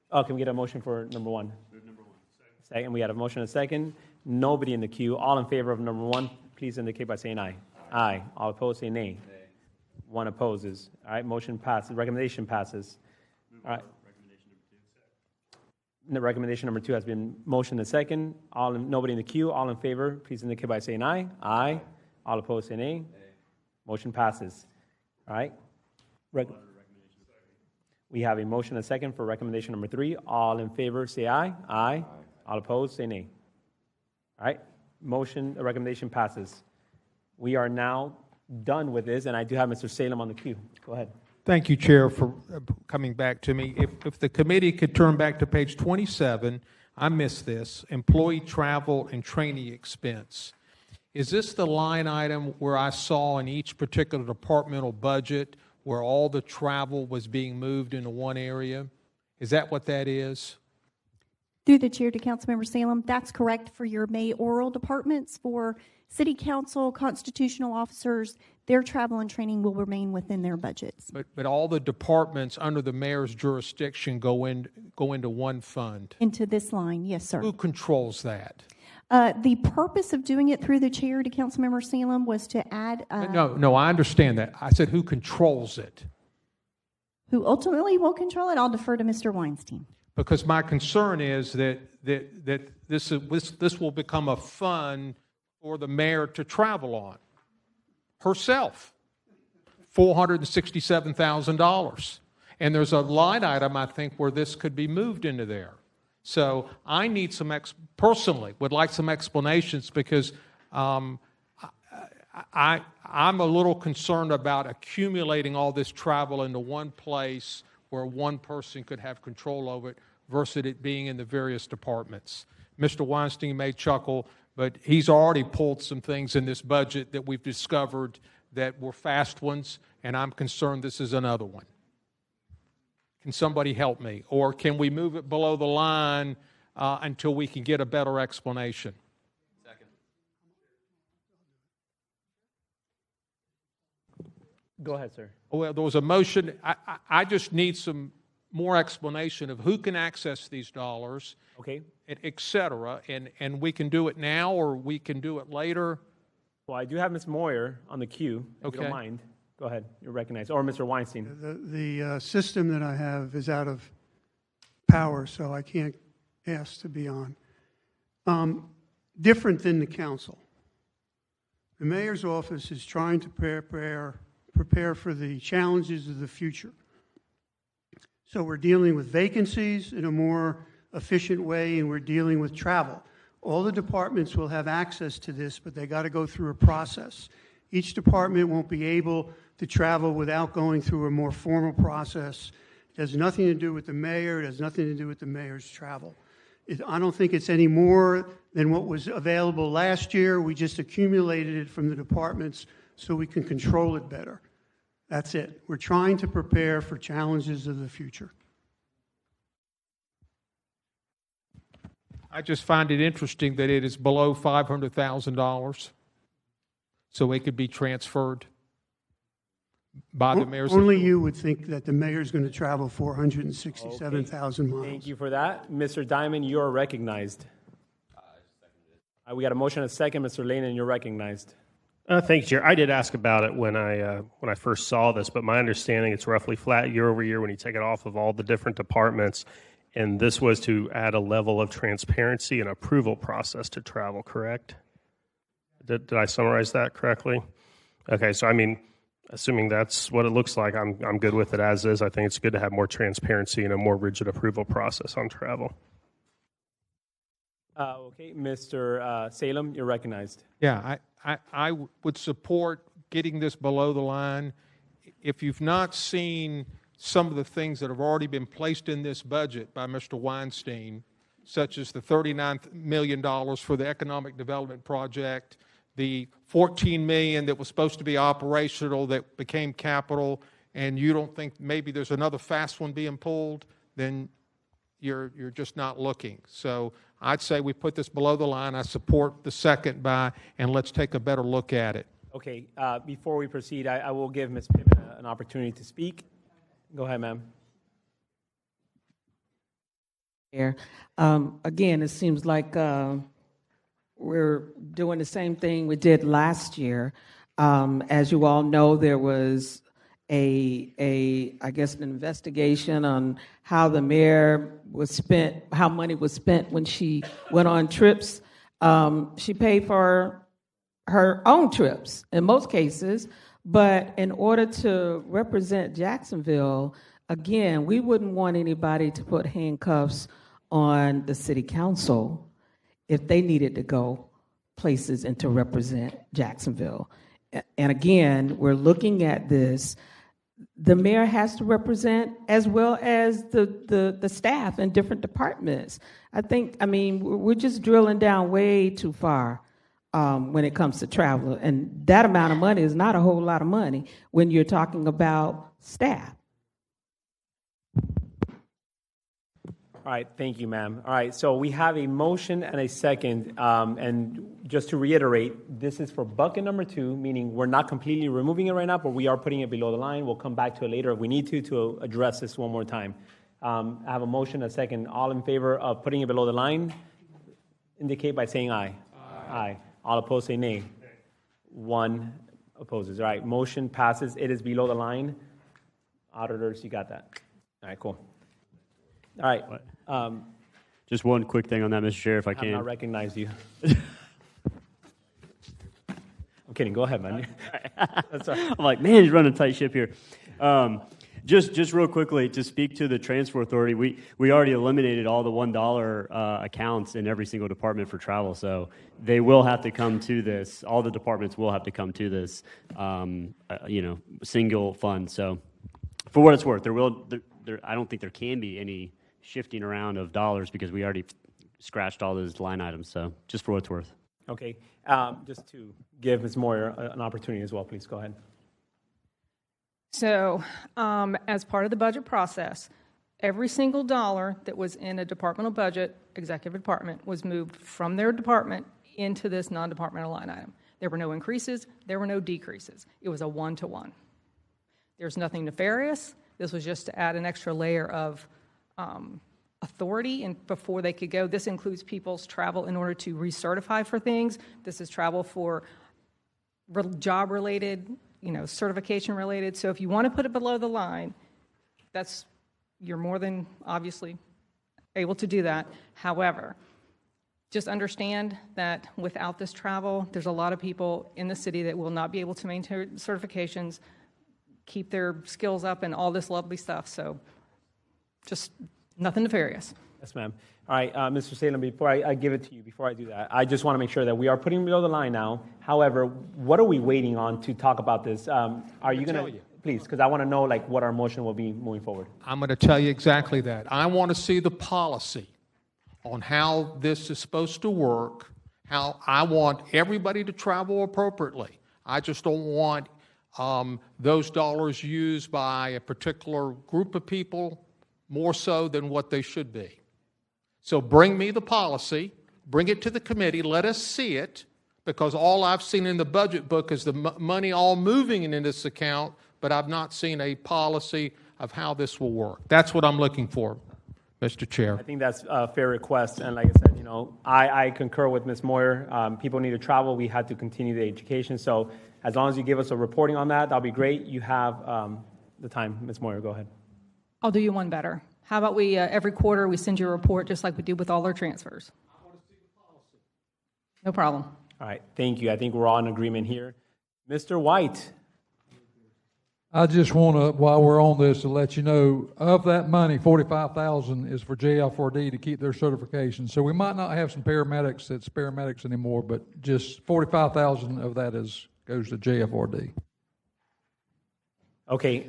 Oh, can we get a motion for number 1? Number 1. Second, we got a motion and a second. Nobody in the queue. All in favor of number 1, please indicate by saying aye. Aye. All opposed, say nay. 1 opposes. All right, motion passes. Recommendation passes. All right. The recommendation number 2 has been motioned and second. Nobody in the queue. All in favor, please indicate by saying aye. Aye. All opposed, say nay. Motion passes. All right. We have a motion and a second for recommendation number 3. All in favor, say aye. Aye. All opposed, say nay. All right. The recommendation passes. We are now done with this, and I do have Mr. Salem on the queue. Go ahead. Thank you, Chair, for coming back to me. If the committee could turn back to page 27, I missed this, employee travel and training expense. Is this the line item where I saw in each particular departmental budget where all the travel was being moved into one area? Is that what that is? Through the chair to Councilmember Salem, that's correct for your mayoral departments. For city council, constitutional officers, their travel and training will remain within their budgets. But all the departments under the mayor's jurisdiction go into one fund. Into this line, yes, sir. Who controls that? The purpose of doing it through the chair to Councilmember Salem was to add. No, I understand that. I said who controls it. Who ultimately will control it? I'll defer to Mr. Weinstein. Because my concern is that this will become a fund for the mayor to travel on herself, $467,000. And there's a line item, I think, where this could be moved into there. So I need personally would like some explanations because I'm a little concerned about accumulating all this travel into one place where one person could have control over it versus it being in the various departments. Mr. Weinstein may chuckle, but he's already pulled some things in this budget that we've discovered that were fast ones, and I'm concerned this is another one. Can somebody help me? Or can we move it below the line until we can get a better explanation? Second. Go ahead, sir. Well, there was a motion. I just need some more explanation of who can access these dollars, Okay. et cetera, and we can do it now or we can do it later. Well, I do have Ms. Moyer on the queue, if you don't Okay. mind. Go ahead, you're recognized. Or Mr. Weinstein. The system that I have is out of power, so I can't ask to be on. Different than the council. The mayor's office is trying to prepare for the challenges of the future. So we're dealing with vacancies in a more efficient way, and we're dealing with travel. All the departments will have access to this, but they got to go through a process. Each department won't be able to travel without going through a more formal process. It has nothing to do with the mayor. It has nothing to do with the mayor's travel. I don't think it's any more than what was available last year. We just accumulated it from the departments so we can control it better. That's it. We're trying to prepare for challenges of the future. I just find it interesting that it is below $500,000, so it could be transferred by the mayor's. Only you would think that the mayor's going to travel 467,000 miles. Thank you for that. Mr. Diamond, you are recognized. We got a motion and a second. Mr. Lane, and you're recognized. Thank you, Chair. I did ask about it when I first saw this, but my understanding it's roughly flat year over year when you take it off of all the different departments. And this was to add a level of transparency and approval process to travel, correct? Did I summarize that correctly? Okay, so I mean, assuming that's what it looks like, I'm good with it as is. I think it's good to have more transparency and a more rigid approval process on travel. Okay, Mr. Salem, you're recognized. Yeah, I would support getting this below the line. If you've not seen some of the things that have already been placed in this budget by Mr. Weinstein, such as the $39 million for the Economic Development Project, the $14 million that was supposed to be operational that became capital, and you don't think maybe there's another fast one being pulled, then you're just not looking. So I'd say we put this below the line. I support the second by, and let's take a better look at it. Okay, before we proceed, I will give Ms. Pittman an opportunity to speak. Go ahead, ma'am. Again, it seems like we're doing the same thing we did last year. As you all know, there was I guess, an investigation on how the mayor was spent, how money was spent when she went on trips. She paid for her own trips in most cases, but in order to represent Jacksonville, again, we wouldn't want anybody to put handcuffs on the city council if they needed to go places and to represent Jacksonville. And again, we're looking at this. The mayor has to represent as well as the staff in different departments. I mean, we're just drilling down way too far when it comes to travel. And that amount of money is not a whole lot of money when you're talking about staff. All right, thank you, ma'am. All right, so we have a motion and a second, and just to reiterate, this is for bucket number 2, meaning we're not completely removing it right now, but we are putting it below the line. We'll come back to it later if we need to address this one more time. I have a motion, a second. All in favor of putting it below the line, indicate by saying aye. Aye. All opposed say nay. One opposes. All right, motion passes. It is below the line. Auditors, you got that. All right, cool. All right. Just one quick thing on that, Mr. Chair, if I can. I have not recognized you. I'm kidding. Go ahead, man. That's all right. I'm like, man, he's running a tight ship here. Just real quickly, to speak to the transfer authority, we already eliminated all the $1 accounts in every single department for travel, so they will have to come to this. All the departments will have to come to this, single fund. So, for what it's worth, I don't think there can be any shifting around of dollars because we already scratched all those line items. So, just for what it's worth. Okay. Just to give Ms. Moyer an opportunity as well, please go ahead. So, as part of the budget process, every single dollar that was in a departmental budget, executive department, was moved from their department into this non-departmental line item. There were no increases, there were no decreases. It was a one-to-one. There's nothing nefarious, This was just to add an extra layer of authority and before they could go. This includes people's travel in order to recertify for things. This is travel for job related, certification related. So if you want to put it below the line, you're more than obviously able to do that. However, just understand that without this travel, there's a lot of people in the city that will not be able to maintain certifications, keep their skills up, and all this lovely stuff. So just nothing nefarious. Yes, ma'am. All right, Mr. Salem, before I give it to you, before I do that, I just want to make sure that we are putting below the line now. However, what are we waiting on to talk about this? Are you going to, please, because I want to know what our motion will be moving forward. I'm going to tell you exactly that. I want to see the policy on how this is supposed to work, how I want everybody to travel appropriately. I just don't want those dollars used by a particular group of people more so than what they should be. So bring me the policy, bring it to the committee, let us see it, because all I've seen in the budget book is the money all moving in this account, but I've not seen a policy of how this will work. That's what I'm looking for, Mr. Chair. I think that's a fair request, and like I said, I concur with Ms. Moyer. People need to travel. We had to continue the education, so as long as you give us a reporting on that, that'll be great. You have the time. Ms. Moyer, go ahead. I'll do you one better. How about we, every quarter, we send you a report just like we do with all our transfers? I want to see the policy. No problem. All right, thank you. I think we're all in agreement here. Mr. White. I just want to, while we're on this, to let you know, of that money, $45,000 is for JFRD to keep their certification. So we might not have some paramedics that's paramedics anymore, but just $45,000 of that goes to JFRD. Okay.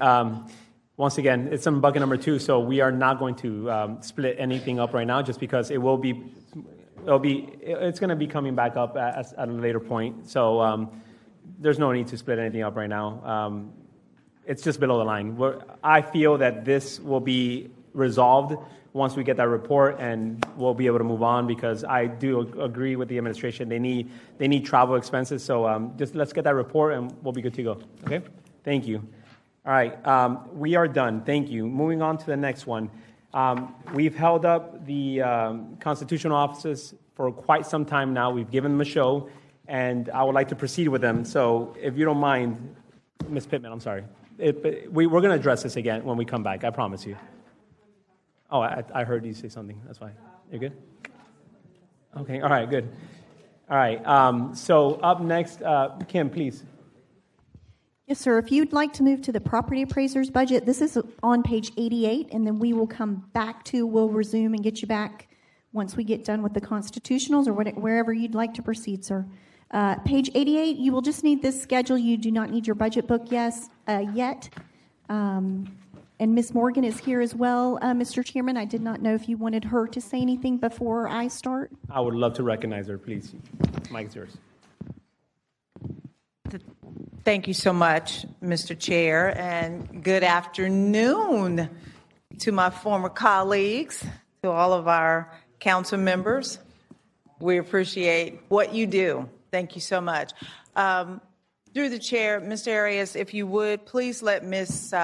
Once again, it's in bucket number 2, so we are not going to split anything up right now, just because it's going to be coming back up at a later point. So there's no need to split anything up right now. It's just below the line. I feel that this will be resolved once we get that report, and we'll be able to move on, because I do agree with the administration. They need travel expenses. So just let's get that report, and we'll be good to go. Okay? Thank you. All right, we are done. Thank you. Moving on to the next one. We've held up the constitutional offices for quite some time now. We've given them a show, and I would like to proceed with them. So if you don't mind, Ms. Pittman, I'm sorry. We're going to address this again when we come back, I promise you. Oh, I heard you say something. That's why. You're good? Okay, all right, good. All right, so up next, Kim, please. Yes, sir. If you'd like to move to the property appraiser's budget, this is on page 88, and then we will come back we'll resume and get you back once we get done with the constitutionals or wherever you'd like to proceed, sir. Page 88, you will just need this schedule. You do not need your budget book yet. And Ms. Morgan is here as well, Mr. Chairman. I did not know if you wanted her to say anything before I start. I would love to recognize her, please. Mike is yours. Thank you so much, Mr. Chair, and good afternoon to my former colleagues, to all of our council members. We appreciate what you do. Thank you so much. Through the chair, Mr. Arias, if you would, please let Ms.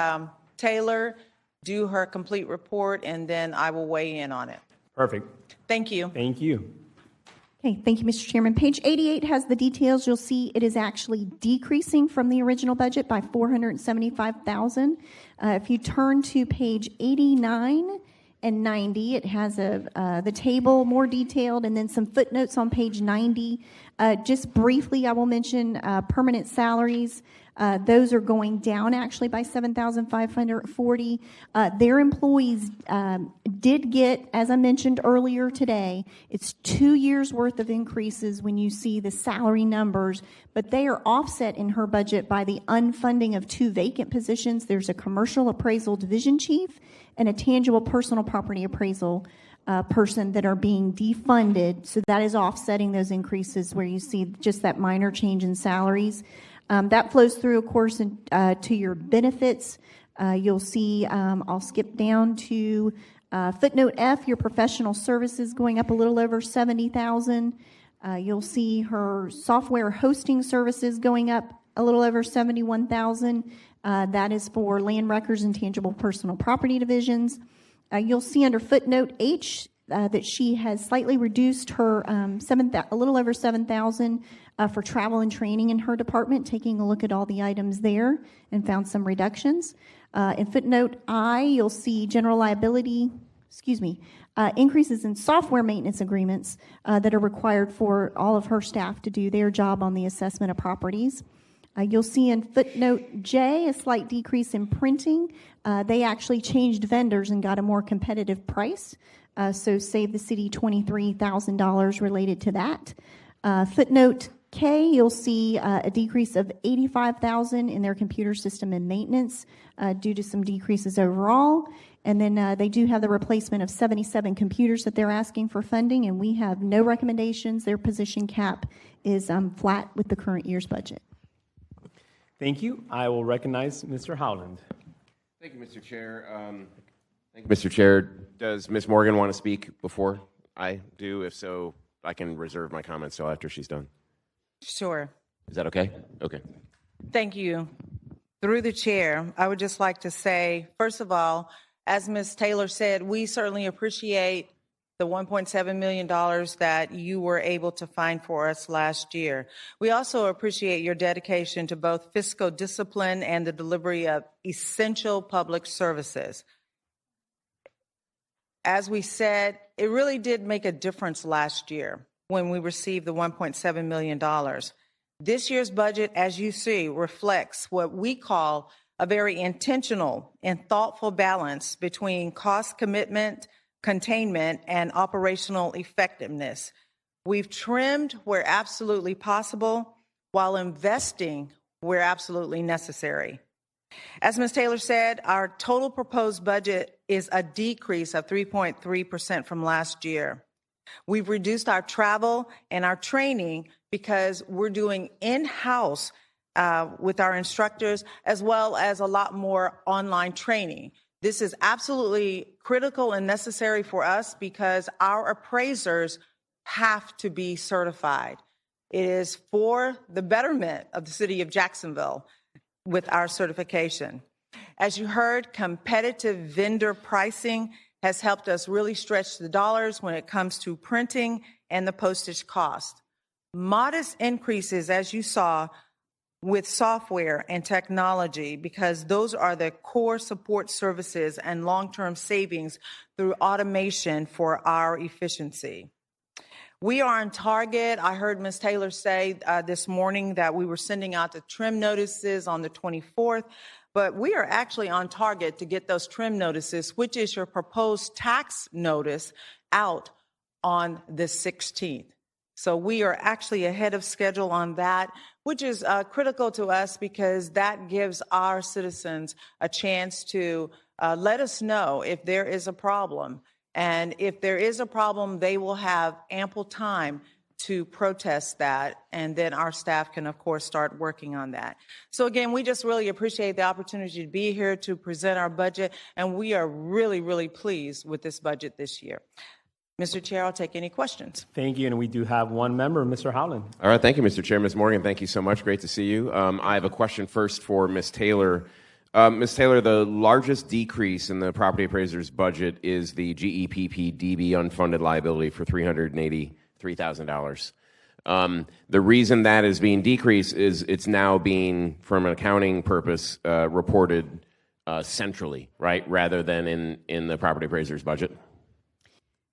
Taylor do her complete report, and then I will weigh in on it. Perfect. Thank you. Thank you. Okay, thank you, Mr. Chairman. Page 88 has the details. You'll see it is actually decreasing from the original budget by $475,000. If you turn to page 89 and 90, it has the table more detailed, and then some footnotes on page 90. Just briefly, I will mention permanent salaries. Those are going down actually by $7,540. Their employees did get, as I mentioned earlier today, it's 2 years worth of increases when you see the salary numbers, but they are offset in her budget by the unfunding of 2 vacant positions. There's a commercial appraisal division chief and a tangible personal property appraisal person that are being defunded. So that is offsetting those increases where you see just that minor change in salaries. That flows through, of course, to your benefits. You'll see, I'll skip down to footnote F, your professional services going up a little over $70,000. You'll see her software hosting services going up a little over $71,000. That is for land records and tangible personal property divisions. You'll see under footnote H that she has slightly reduced her a little over $7,000 for travel and training in her department, taking a look at all the items there and found some reductions. In footnote I, you'll see general liability, increases in software maintenance agreements that are required for all of her staff to do their job on the assessment of properties. You'll see in footnote J a slight decrease in printing. They actually changed vendors and got a more competitive price, so saved the city $23,000 related to that. Footnote K, you'll see a decrease of $85,000 in their computer system and maintenance due to some decreases overall. And then they do have the replacement of 77 computers that they're asking for funding, and we have no recommendations. Their position cap is flat with the current year's budget. Thank you. I will recognize Mr. Howland. Thank you, Mr. Chair. Thank you, Mr. Chair. Does Ms. Morgan want to speak before I do? If so, I can reserve my comments till after she's done. Sure. Is that okay? Okay. Thank you. Through the chair, I would just like to say, first of all, as Ms. Taylor said, we certainly appreciate the $1.7 million that you were able to find for us last year. We also appreciate your dedication to both fiscal discipline and the delivery of essential public services. As we said, it really did make a difference last year when we received the $1.7 million. This year's budget, as you see, reflects what we call a very intentional and thoughtful balance between cost commitment, containment, and operational effectiveness. We've trimmed where absolutely possible while investing where absolutely necessary. As Ms. Taylor said, our total proposed budget is a decrease of 3.3% from last year. We've reduced our travel and our training because we're doing in-house with our instructors, as well as a lot more online training. This is absolutely critical and necessary for us because our appraisers have to be certified. It is for the betterment of the city of Jacksonville with our certification. As you heard, competitive vendor pricing has helped us really stretch the dollars when it comes to printing and the postage cost. Modest increases, as you saw, with software and technology, because those are the core support services and long-term savings through automation for our efficiency. We are on target. I heard Ms. Taylor say this morning that we were sending out the trim notices on the 24th, but we are actually on target to get those trim notices, which is your proposed tax notice, out on the 16th. So we are actually ahead of schedule on that, which is critical to us because that gives our citizens a chance to let us know if there is a problem. And if there is a problem, they will have ample time to protest that, and then our staff can, of course, start working on that. So again, we just really appreciate the opportunity to be here to present our budget, and we are really, really pleased with this budget this year. Mr. Chair, I'll take any questions. Thank you, and we do have one member, Mr. Howland. All right, thank you, Mr. Chair. Ms. Morgan, thank you so much. Great to see you. I have a question first for Ms. Taylor. Ms. Taylor, the largest decrease in the property appraiser's budget is the GEPP DB unfunded liability for $383,000. The reason that is being decreased is it's now being, from an accounting purpose, reported centrally, right, rather than in the property appraiser's budget.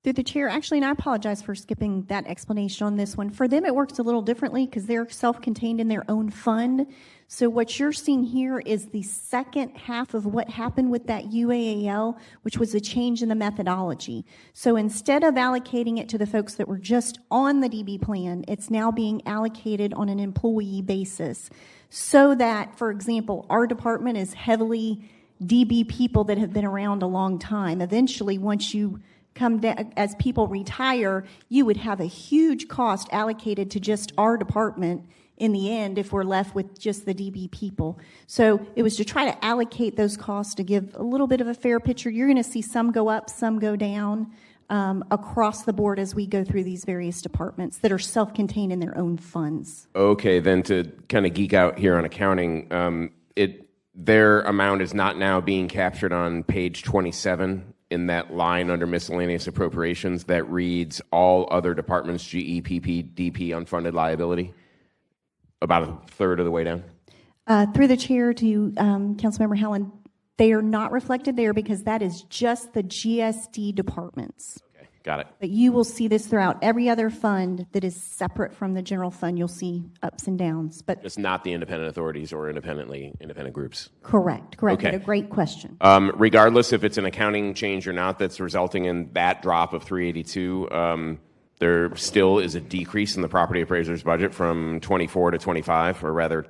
Through the chair, actually, and I apologize for skipping that explanation on this one. For them, it works a little differently because they're self-contained in their own fund. So what you're seeing here is the second half of what happened with that UAAL, which was a change in the methodology. So instead of allocating it to the folks that were just on the DB plan, it's now being allocated on an employee basis. So that, for example, our department is heavily DB people that have been around a long time. Eventually, once you come down, as people retire, you would have a huge cost allocated to just our department in the end if we're left with just the DB people. So it was to try to allocate those costs to give a little bit of a fair picture. You're going to see some go up, some go down. across the board as we go through these various departments that are self-contained in their own funds. Okay, then to kind of geek out here on accounting, their amount is not now being captured on page 27 in that line under miscellaneous appropriations that reads all other departments, GEPP, DP, unfunded liability, about a third of the way down. Through the chair to Councilmember Howland, they are not reflected there because that is just the GSD departments. Okay, got it. But you will see this throughout every other fund that is separate from the general fund. You'll see ups and downs, but Just not the independent authorities or independent groups. correct. Okay. But a great question. Regardless if it's an accounting change or not that's resulting in that drop of 382, there still is a decrease in the property appraiser's budget from 24 to 25, or rather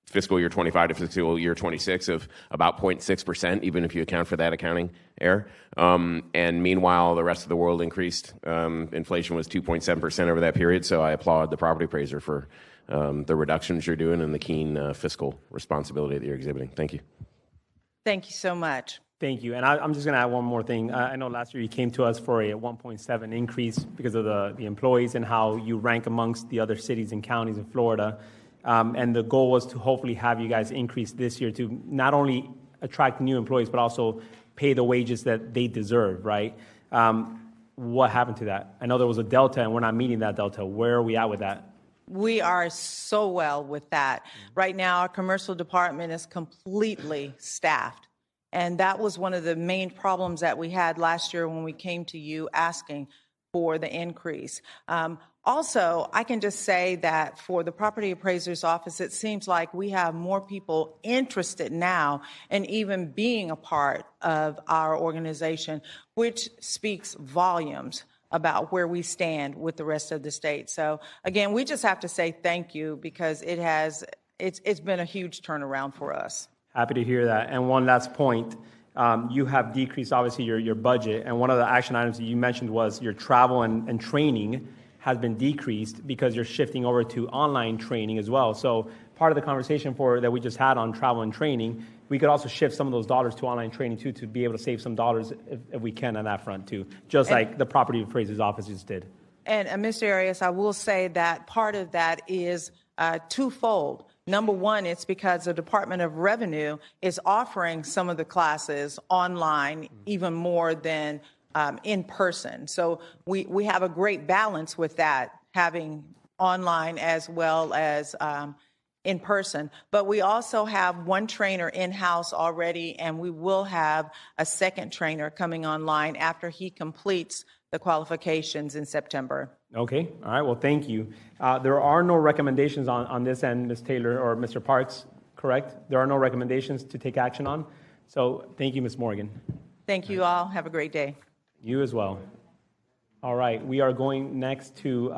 fiscal year 25 to fiscal year 26 of about 0.6%, even if you account for that accounting error. And meanwhile, the rest of the world increased. Inflation was 2.7% over that period, so I applaud the property appraiser for the reductions you're doing and the keen fiscal responsibility that you're exhibiting. Thank you. Thank you so much. Thank you. And I'm just going to add one more thing. I know last year you came to us for a 1.7 increase because of the employees and how you rank amongst the other cities and counties in Florida. And the goal was to hopefully have you guys increase this year to not only attract new employees, but also pay the wages that they deserve, right? What happened to that? I know there was a delta, and we're not meeting that delta. Where are we at with that? We are so well with that. Right now, our commercial department is completely staffed. And that was one of the main problems that we had last year when we came to you asking for the increase. Also, I can just say that for the property appraiser's office, it seems like we have more people interested now in even being a part of our organization, which speaks volumes about where we stand with the rest of the state. So again, we just have to say thank you because it's been a huge turnaround for us. Happy to hear that. And one last point, you have decreased, obviously, your budget. And one of the action items that you mentioned was your travel and training has been decreased because you're shifting over to online training as well. So part of the conversation that we just had on travel and training, we could also shift some of those dollars to online training too, to be able to save some dollars if we can on that front too, just like the property appraiser's office just did. And Mr. Arias, I will say that part of that is twofold. Number one, it's because the Department of Revenue is offering some of the classes online even more than in person. So we have a great balance with that, having online as well as in person. But we also have one trainer in-house already, and we will have a second trainer coming online after he completes the qualifications in September. Okay. All right. Well, thank you. There are no recommendations on this end, Ms. Taylor or Mr. Parks, correct? There are no recommendations to take action on. So thank you, Ms. Morgan. Thank you all. Have a great day. You as well. All right. We are going next to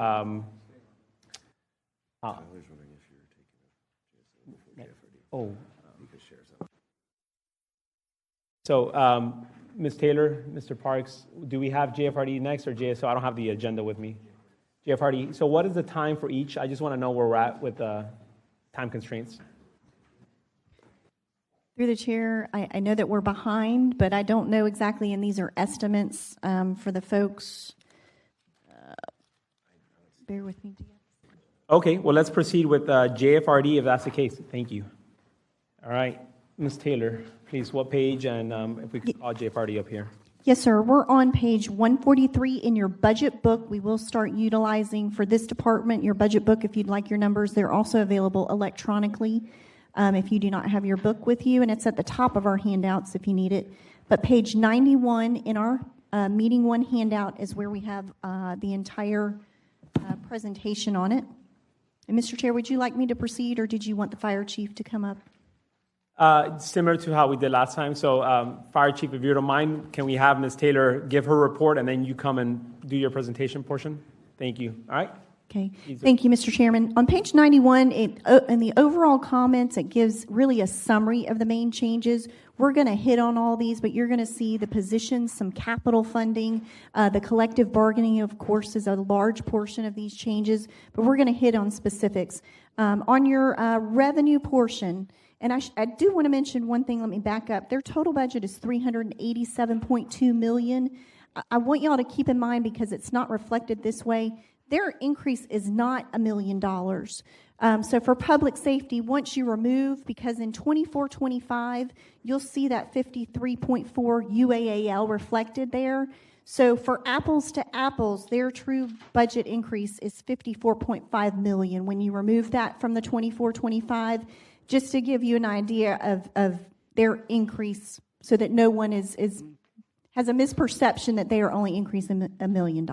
So, Ms. Taylor, Mr. Parks, do we have JFRD next or JSO? I don't have the agenda with me. JFRD. So what is the time for each? I just want to know where we're at with time constraints. Through the chair, I know that we're behind, but I don't know exactly, and these are estimates for the folks. Bear with me. Okay, well, let's proceed with JFRD if that's the case. Thank you. All right, Ms. Taylor, please, what page? And if we could call JFRD up here. Yes, sir. We're on page 143 in your budget book. We will start utilizing for this department your budget book if you'd like your numbers. They're also available electronically if you do not have your book with you, and it's at the top of our handouts if you need it. But page 91 in our meeting one handout is where we have the entire presentation on it. And Mr. Chair, would you like me to proceed, or did you want the fire chief to come up? Similar to how we did last time. So, Fire Chief, if you don't mind, can we have Ms. Taylor give her report and then you come and do your presentation portion? Thank you. All right? Okay. Thank you, Mr. Chairman. On page 91, in the overall comments, it gives really a summary of the main changes. We're going to hit on all these, but you're going to see the positions, some capital funding. The collective bargaining, of course, is a large portion of these changes, but we're going to hit on specifics. On your revenue portion, and I do want to mention one thing. Let me back up. Their total budget is $387.2 million. I want y'all to keep in mind, because it's not reflected this way, their increase is not $1 million. So for public safety, once you remove, because in 24-25, you'll see that 53.4 UAAL reflected there. So for apples to apples, their true budget increase is $54.5 million. When you remove that from the 24-25, just to give you an idea of their increase, so that no one has a misperception that they are only increasing $1 million.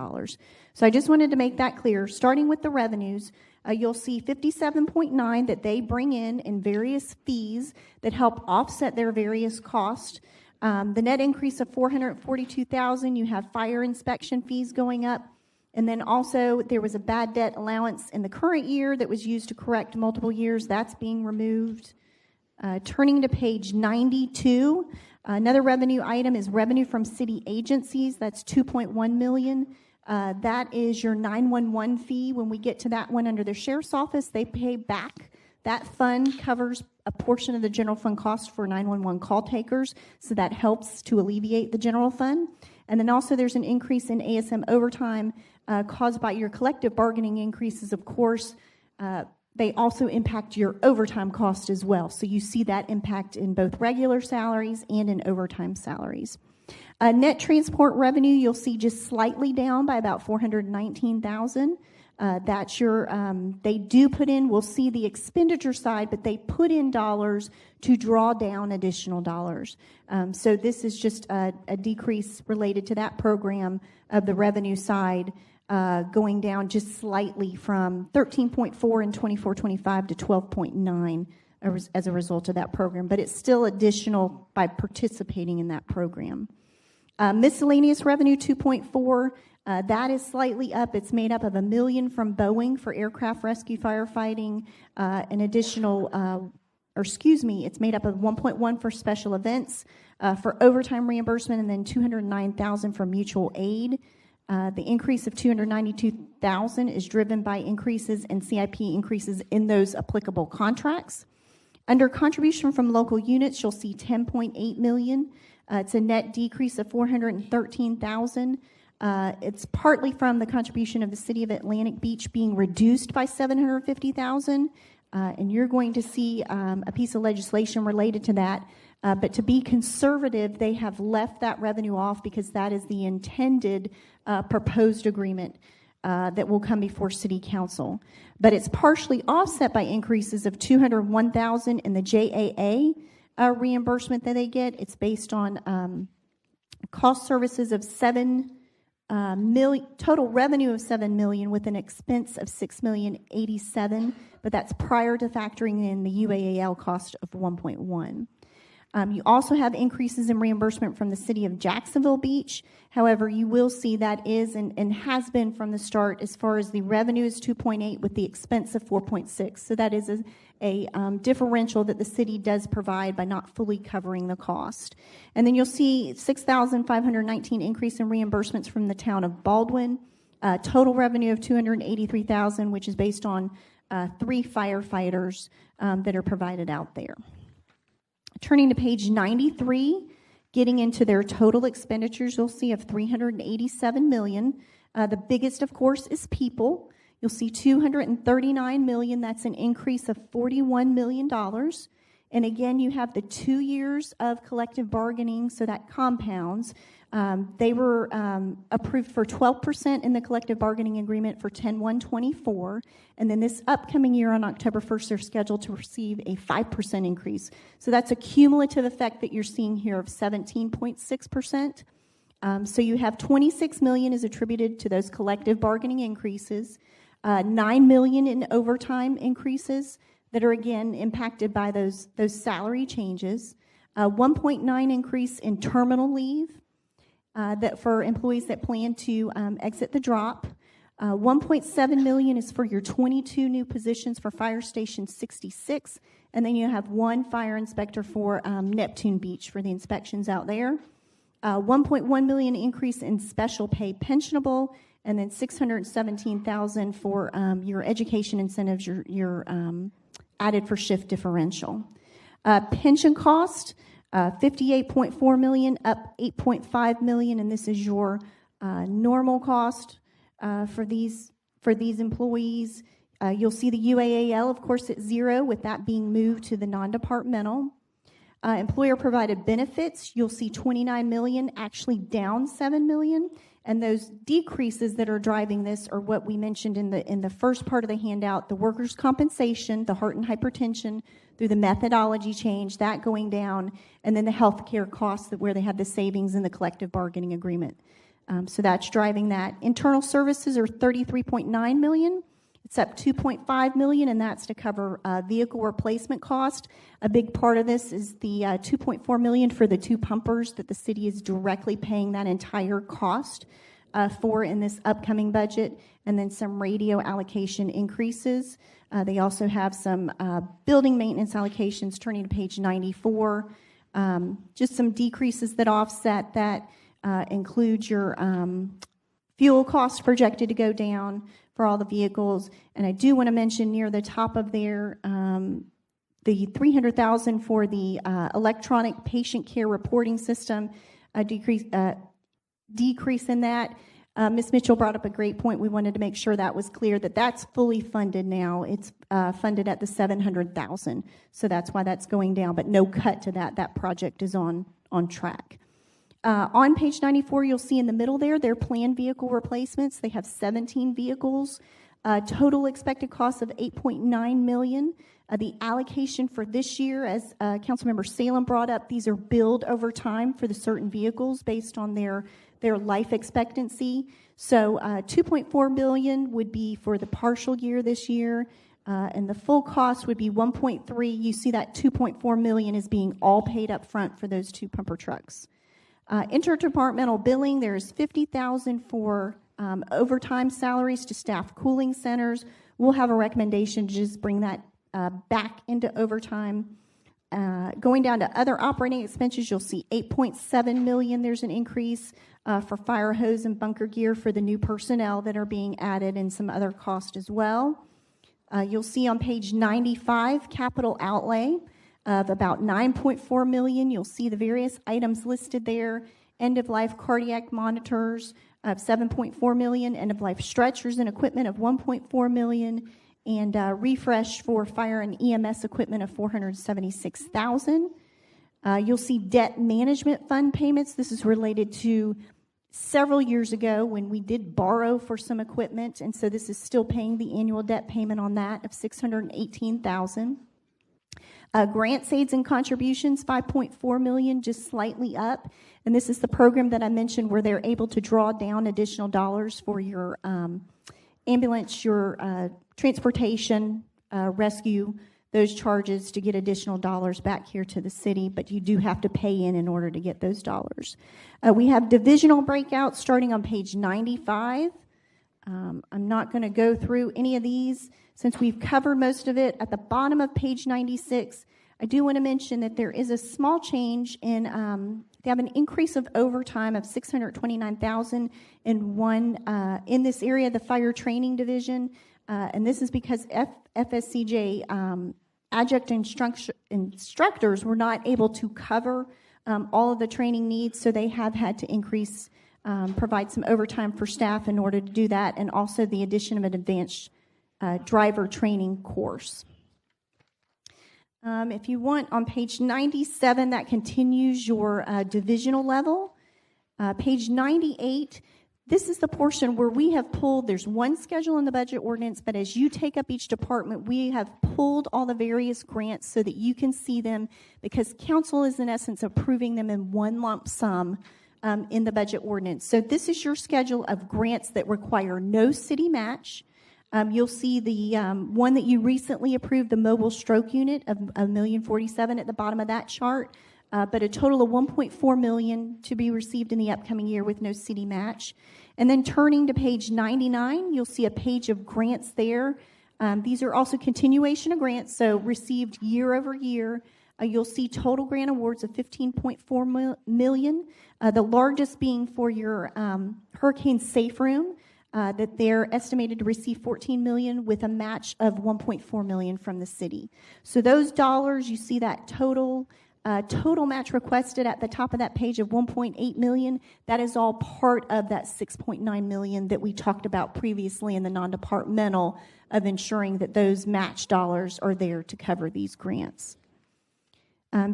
So I just wanted to make that clear. Starting with the revenues, you'll see 57.9 that they bring in various fees that help offset their various costs. The net increase of $442,000, you have fire inspection fees going up. And then also there was a bad debt allowance in the current year that was used to correct multiple years. That's being removed. Turning to page 92, another revenue item is revenue from city agencies. That's $2.1 million. That is your 911 fee. When we get to that one under the sheriff's office, they pay back. That fund covers a portion of the general fund cost for 911 call takers, so that helps to alleviate the general fund. And then also there's an increase in ASM overtime caused by your collective bargaining increases, of course. They also impact your overtime cost as well. So you see that impact in both regular salaries and in overtime salaries. Net transport revenue, you'll see just slightly down by about $419,000. That's your, they do put in, we'll see the expenditure side, but they put in dollars to draw down additional dollars. So this is just a decrease related to that program of the revenue side, going down just slightly from 13.4 in 24-25 to 12.9 as a result of that program. But it's still additional by participating in that program. Miscellaneous revenue, 2.4. That is slightly up. It's made up of $1 million from Boeing for aircraft rescue firefighting, an additional, it's made up of 1.1 for special events, for overtime reimbursement, and then $209,000 for mutual aid. The increase of $292,000 is driven by increases in CIP increases in those applicable contracts. Under contribution from local units, you'll see $10.8 million. It's a net decrease of $413,000. It's partly from the contribution of the City of Atlantic Beach being reduced by $750,000, and you're going to see a piece of legislation related to that. But to be conservative, they have left that revenue off because that is the intended proposed agreement that will come before City Council. But it's partially offset by increases of $201,000 in the JAA reimbursement that they get. It's based on cost services of $7 million, total revenue of $7 million with an expense of $6,087,000, but that's prior to factoring in the UAAL cost of $1.1. You also have increases in reimbursement from the City of Jacksonville Beach. However, you will see that is and has been from the start, as far as the revenue is 2.8 with the expense of 4.6. So that is a differential that the city does provide by not fully covering the cost. And then you'll see $6,519 increase in reimbursements from the town of Baldwin. Total revenue of $283,000, which is based on 3 firefighters that are provided out there. Turning to page 93, getting into their total expenditures, you'll see of $387 million. The biggest, of course, is people. You'll see $239 million. That's an increase of $41 million. And again, you have the 2 years of collective bargaining, so that compounds. They were approved for 12% in the collective bargaining agreement for 10/1/24, and then this upcoming year on October 1st, they're scheduled to receive a 5% increase. So that's a cumulative effect that you're seeing here of 17.6%. So you have $26 million is attributed to those collective bargaining increases, $9 million in overtime increases that are again impacted by those salary changes, 1.9 increase in terminal leave. That for employees that plan to exit the drop. 1.7 million is for your 22 new positions for Fire Station 66, and then you have 1 fire inspector for Neptune Beach for the inspections out there. 1.1 million increase in special pay pensionable, and then 617,000 for your education incentives, your added for shift differential. Pension cost. $58.4 million, up $8.5 million, and this is your normal cost for these employees. You'll see the UAAL, of course, at zero, with that being moved to the non-departmental. Employer-provided benefits, you'll see $29 million, actually down $7 million. And those decreases that are driving this are what we mentioned in the first part of the handout, the workers' compensation, the heart and hypertension, through the methodology change, that going down, and then the health care costs where they had the savings in the collective bargaining agreement. So that's driving that. Internal services are $33.9 million. It's up $2.5 million, and that's to cover vehicle replacement cost. A big part of this is the $2.4 million for the 2 pumpers that the city is directly paying that entire cost for in this upcoming budget, and then some radio allocation increases. They also have some building maintenance allocations, turning to page 94. Just some decreases that offset that include your fuel costs projected to go down for all the vehicles. And I do want to mention near the top of there, the $300,000 for the electronic patient care reporting system, a decrease in that. Ms. Mitchell brought up a great point. We wanted to make sure that was clear, that that's fully funded now. It's funded at the $700,000, so that's why that's going down, but no cut to that. That project is on track. On page 94, you'll see in the middle there, their planned vehicle replacements. They have 17 vehicles, total expected cost of $8.9 million. The allocation for this year, as Councilmember Salem brought up, these are billed over time for the certain vehicles based on their life expectancy. So $2.4 million would be for the partial year this year, and the full cost would be $1.3 million. You see that $2.4 million is being all paid up front for those 2 pumper trucks. Interdepartmental billing, there's $50,000 for overtime salaries to staff cooling centers. We'll have a recommendation to just bring that back into overtime. Going down to other operating expenses, you'll see $8.7 million. There's an increase for fire hose and bunker gear for the new personnel that are being added, and some other cost as well. You'll see on page 95 capital outlay of about $9.4 million. You'll see the various items listed there. End-of-life cardiac monitors of $7.4 million, end-of-life stretchers and equipment of $1.4 million, and refresh for fire and EMS equipment of $476,000. You'll see debt management fund payments. This is related to several years ago when we did borrow for some equipment, and so this is still paying the annual debt payment on that of $618,000. Grants, aids, and contributions, $5.4 million, just slightly up. And this is the program that I mentioned where they're able to draw down additional dollars for your ambulance, your transportation, rescue, those charges to get additional dollars back here to the city, but you do have to pay in order to get those dollars. We have divisional breakouts starting on page 95. I'm not going to go through any of these since we've covered most of it. At the bottom of page 96, I do want to mention that there is a small change in, they have an increase of overtime of $629,000 in this area, the fire training division, and this is because FSCJ adjunct instructors were not able to cover all of the training needs, so they have had to increase, provide some overtime for staff in order to do that, and also the addition of an advanced driver training course. If you want, on page 97, that continues your divisional level. Page 98, this is the portion where we have pulled, there's one schedule in the budget ordinance, but as you take up each department, we have pulled all the various grants so that you can see them, because council is in essence approving them in one lump sum in the budget ordinance. So this is your schedule of grants that require no city match. You'll see the one that you recently approved, the mobile stroke unit of $1,047,000 at the bottom of that chart, but a total of $1.4 million to be received in the upcoming year with no city match. And then turning to page 99, you'll see a page of grants there. These are also continuation of grants, so received year over year. You'll see total grant awards of $15.4 million, the largest being for your hurricane safe room, that they're estimated to receive $14 million with a match of $1.4 million from the city. So those dollars, you see that total Total match requested at the top of that page of 1.8 million. That is all part of that 6.9 million that we talked about previously in the non-departmental of ensuring that those match dollars are there to cover these grants.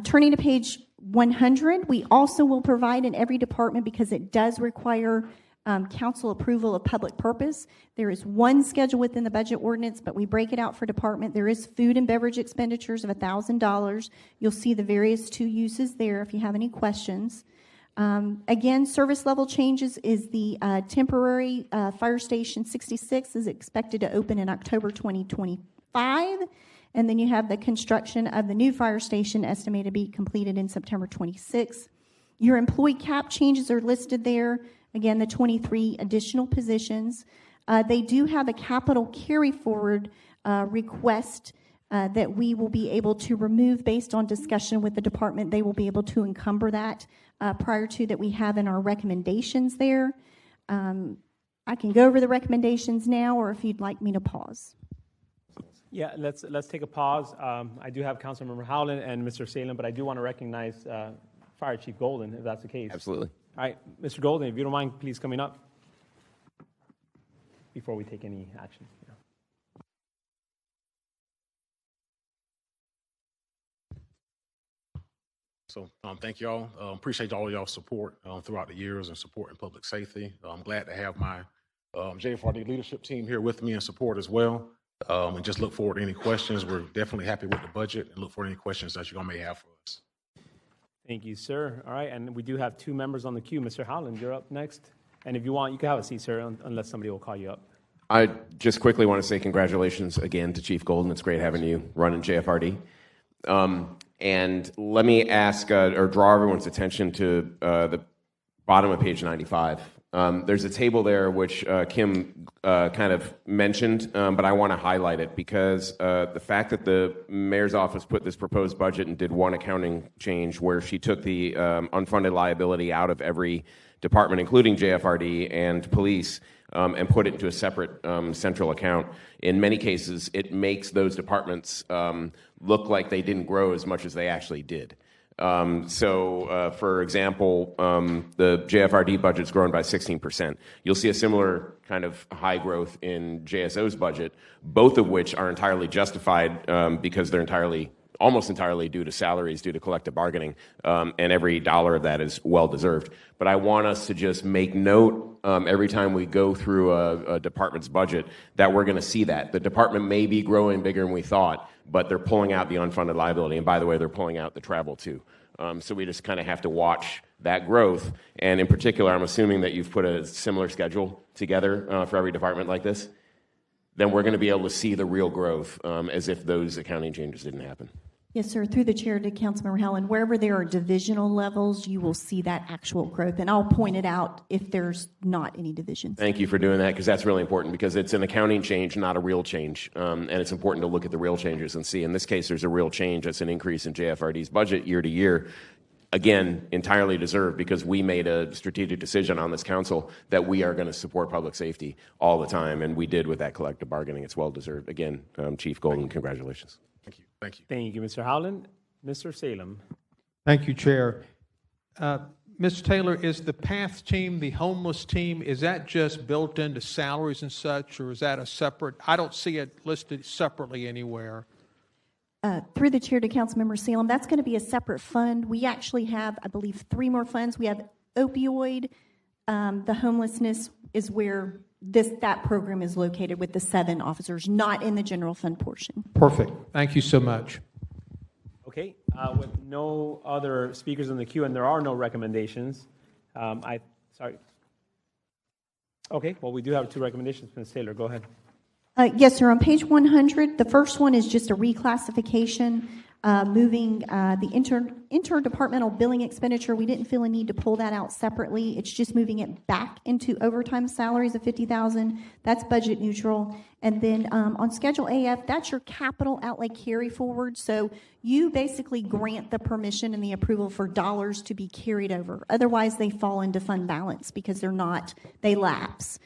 Turning to page 100, we also will provide in every department, because it does require council approval of public purpose. There is one schedule within the budget ordinance, but we break it out for department. There is food and beverage expenditures of $1,000. You'll see the various 2 uses there if you have any questions. Again, service level changes is the temporary fire station 66 is expected to open in October 2025. And then you have the construction of the new fire station estimated to be completed in September 26. Your employee cap changes are listed there. Again, the 23 additional positions. They do have a capital carry forward request that we will be able to remove based on discussion with the department. They will be able to encumber that prior to that we have in our recommendations there. I can go over the recommendations now, or if you'd like me to pause. Yeah, let's take a pause. I do have Councilmember Howland and Mr. Salem, but I do want to recognize Fire Chief Golden, if that's the case. Absolutely. All right, Mr. Golden, if you don't mind, please coming up before we take any action. Yeah. So thank y'all. Appreciate all y'all's support throughout the years and supporting public safety. I'm glad to have my JFRD leadership team here with me in support as well. And just look forward to any questions. We're definitely happy with the budget and look for any questions that you all may have for us. Thank you, sir. All right, and we do have 2 members on the queue. Mr. Howland, you're up next. And if you want, you can have a seat, sir, unless somebody will call you up. I just quickly want to say congratulations again to Chief Golden. It's great having you running JFRD. And let me ask or draw everyone's attention to the bottom of page 95. There's a table there which Kim kind of mentioned, but I want to highlight it because the fact that the mayor's office put this proposed budget and did one accounting change where she took the unfunded liability out of every department, including JFRD and police, and put it into a separate central account. In many cases, it makes those departments look like they didn't grow as much as they actually did. For example, the JFRD budget's grown by 16%. You'll see a similar kind of high growth in JSO's budget, both of which are entirely justified because they're almost entirely due to salaries, due to collective bargaining, and every dollar of that is well-deserved. But I want us to just make note every time we go through a department's budget that we're going to see that. The department may be growing bigger than we thought, but they're pulling out the unfunded liability. And by the way, they're pulling out the travel too. So we just kind of have to watch that growth. And in particular, I'm assuming that you've put a similar schedule together for every department like this. Then we're going to be able to see the real growth as if those accounting changes didn't happen. Yes, sir. Through the chair to Councilmember Howland, wherever there are divisional levels, you will see that actual growth. And I'll point it out if there's not any divisions. Thank you for doing that, because that's really important, because it's an accounting change, not a real change. And it's important to look at the real changes and see. In this case, there's a real change. That's an increase in JFRD's budget year to year. Again, entirely deserved, because we made a strategic decision on this council that we are going to support public safety all the time. And we did with that collective bargaining. It's well deserved. Again, Chief Golden, congratulations. Thank you. Thank you. Thank you, Mr. Howland. Mr. Salem. Thank you, Chair. Ms. Taylor, is the PATH team, the homeless team, is that just built into salaries and such, or is that a separate? I don't see it listed separately anywhere. Through the chair to Councilmember Salem, that's going to be a separate fund. We actually have, I believe, 3 more funds. We have opioid. The homelessness is where that program is located with the 7 officers, not in the general fund portion. Perfect. Thank you so much. Okay, with no other speakers in the queue, and there are no recommendations. Sorry. Okay, well, we do have 2 recommendations. Ms. Taylor, go ahead. Yes, sir. On page 100, the first one is just a reclassification, moving the interdepartmental billing expenditure. We didn't feel a need to pull that out separately. It's just moving it back into overtime salaries of $50,000. That's budget neutral. And then on Schedule AF, that's your capital outlay carry forward. So you basically grant the permission and the approval for dollars to be carried over. Otherwise, they fall into fund balance because they lapse.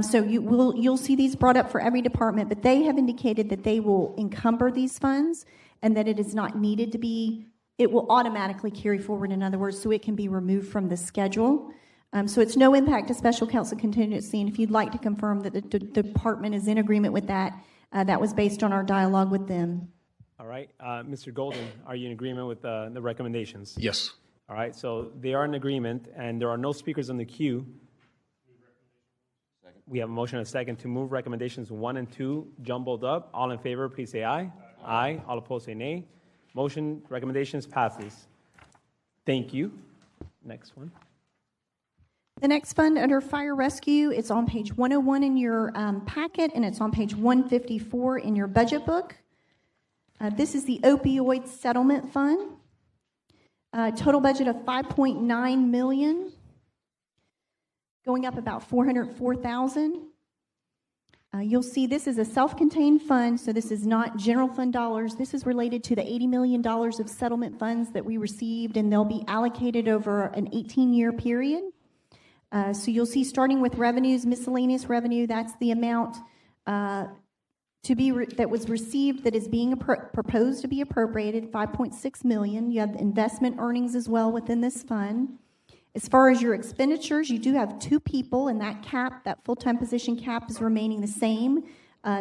So you'll see these brought up for every department, but they have indicated that they will encumber these funds and that it is not needed to be it will automatically carry forward, in other words, so it can be removed from the schedule. So it's no impact to special counsel contingency, and if you'd like to confirm that the department is in agreement with that, that was based on our dialogue with them. All right. Mr. Golden, are you in agreement with the recommendations? Yes. All right. So they are in agreement, and there are no speakers on the queue. We have a motion and a second to move recommendations 1 and 2 jumbled up. All in favor, please say aye. Aye. All opposed, say nay. Motion, recommendations passes. Thank you. Next one. The next fund under fire rescue, it's on page 101 in your packet, and it's on page 154 in your budget book. This is the opioid settlement fund. Total budget of $5.9 million. Going up about $404,000. You'll see this is a self-contained fund, so this is not general fund dollars. This is related to the $80 million of settlement funds that we received, and they'll be allocated over an 18-year period. So you'll see starting with revenues, miscellaneous revenue, that's the amount that was received that is being proposed to be appropriated, $5.6 million. You have investment earnings as well within this fund. As far as your expenditures, you do have 2 people, and that cap, that full-time position cap, is remaining the same.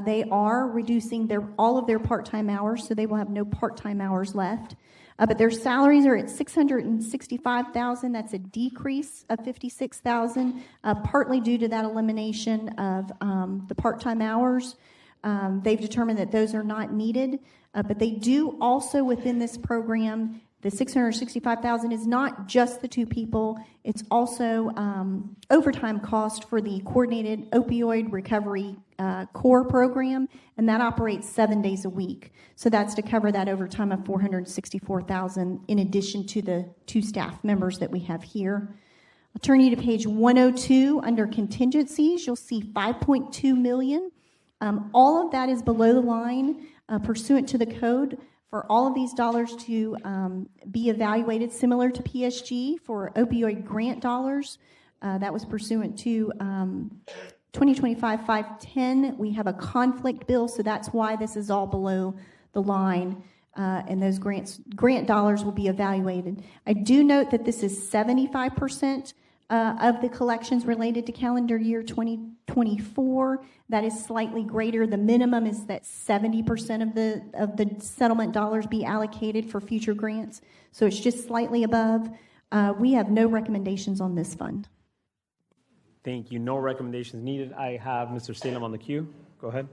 They are reducing all of their part-time hours, so they will have no part-time hours left. But their salaries are at $665,000. That's a decrease of $56,000, partly due to that elimination of the part-time hours. They've determined that those are not needed, but they do also within this program. The $665,000 is not just the 2 people. It's also overtime cost for the Coordinated Opioid Recovery Core Program, and that operates 7 days a week. So that's to cover that overtime of $464,000 in addition to the 2 staff members that we have here. I'll turn you to page 102 under contingencies. You'll see $5.2 million. All of that is below the line pursuant to the code. For all of these dollars to be evaluated similar to PSG for opioid grant dollars, that was pursuant to 2025-510. We have a conflict bill, so that's why this is all below the line, and those grant dollars will be evaluated. I do note that this is 75% of the collections related to calendar year 2024. That is slightly greater. The minimum is that 70% of the settlement dollars be allocated for future grants. So it's just slightly above. We have no recommendations on this fund. Thank you. No recommendations needed. I have Mr. Salem on the queue. Go ahead.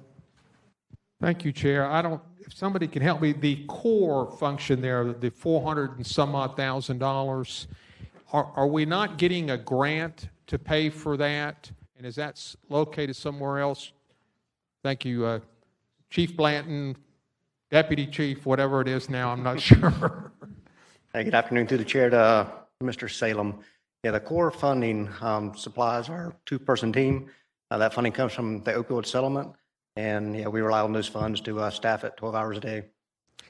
Thank you, Chair. If somebody can help me, the core function there, the $400 and some odd thousand, are we not getting a grant to pay for that? And is that located somewhere else? Thank you. Chief Blanton, Deputy Chief, whatever it is now, I'm not sure. Hey, good afternoon through the chair to Mr. Salem. Yeah, the core funding supplies our 2-person team. That funding comes from the opioid settlement, and yeah, we rely on those funds to staff it 12 hours a day.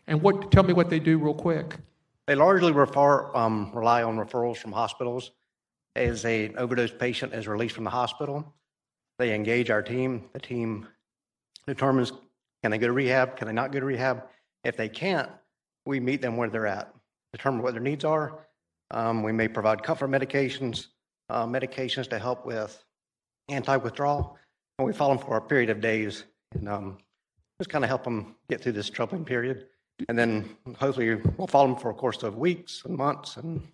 And tell me what they do real quick. They largely rely on referrals from hospitals. As an overdose patient is released from the hospital, they engage our team. The team determines, can they go to rehab? Can they not go to rehab? If they can't, we meet them where they're at, determine what their needs are. We may provide comfort medications, medications to help with anti-withdrawal, and we follow them for a period of days and just kind of help them get through this troubling period. And then hopefully we'll follow them for a course of weeks and months and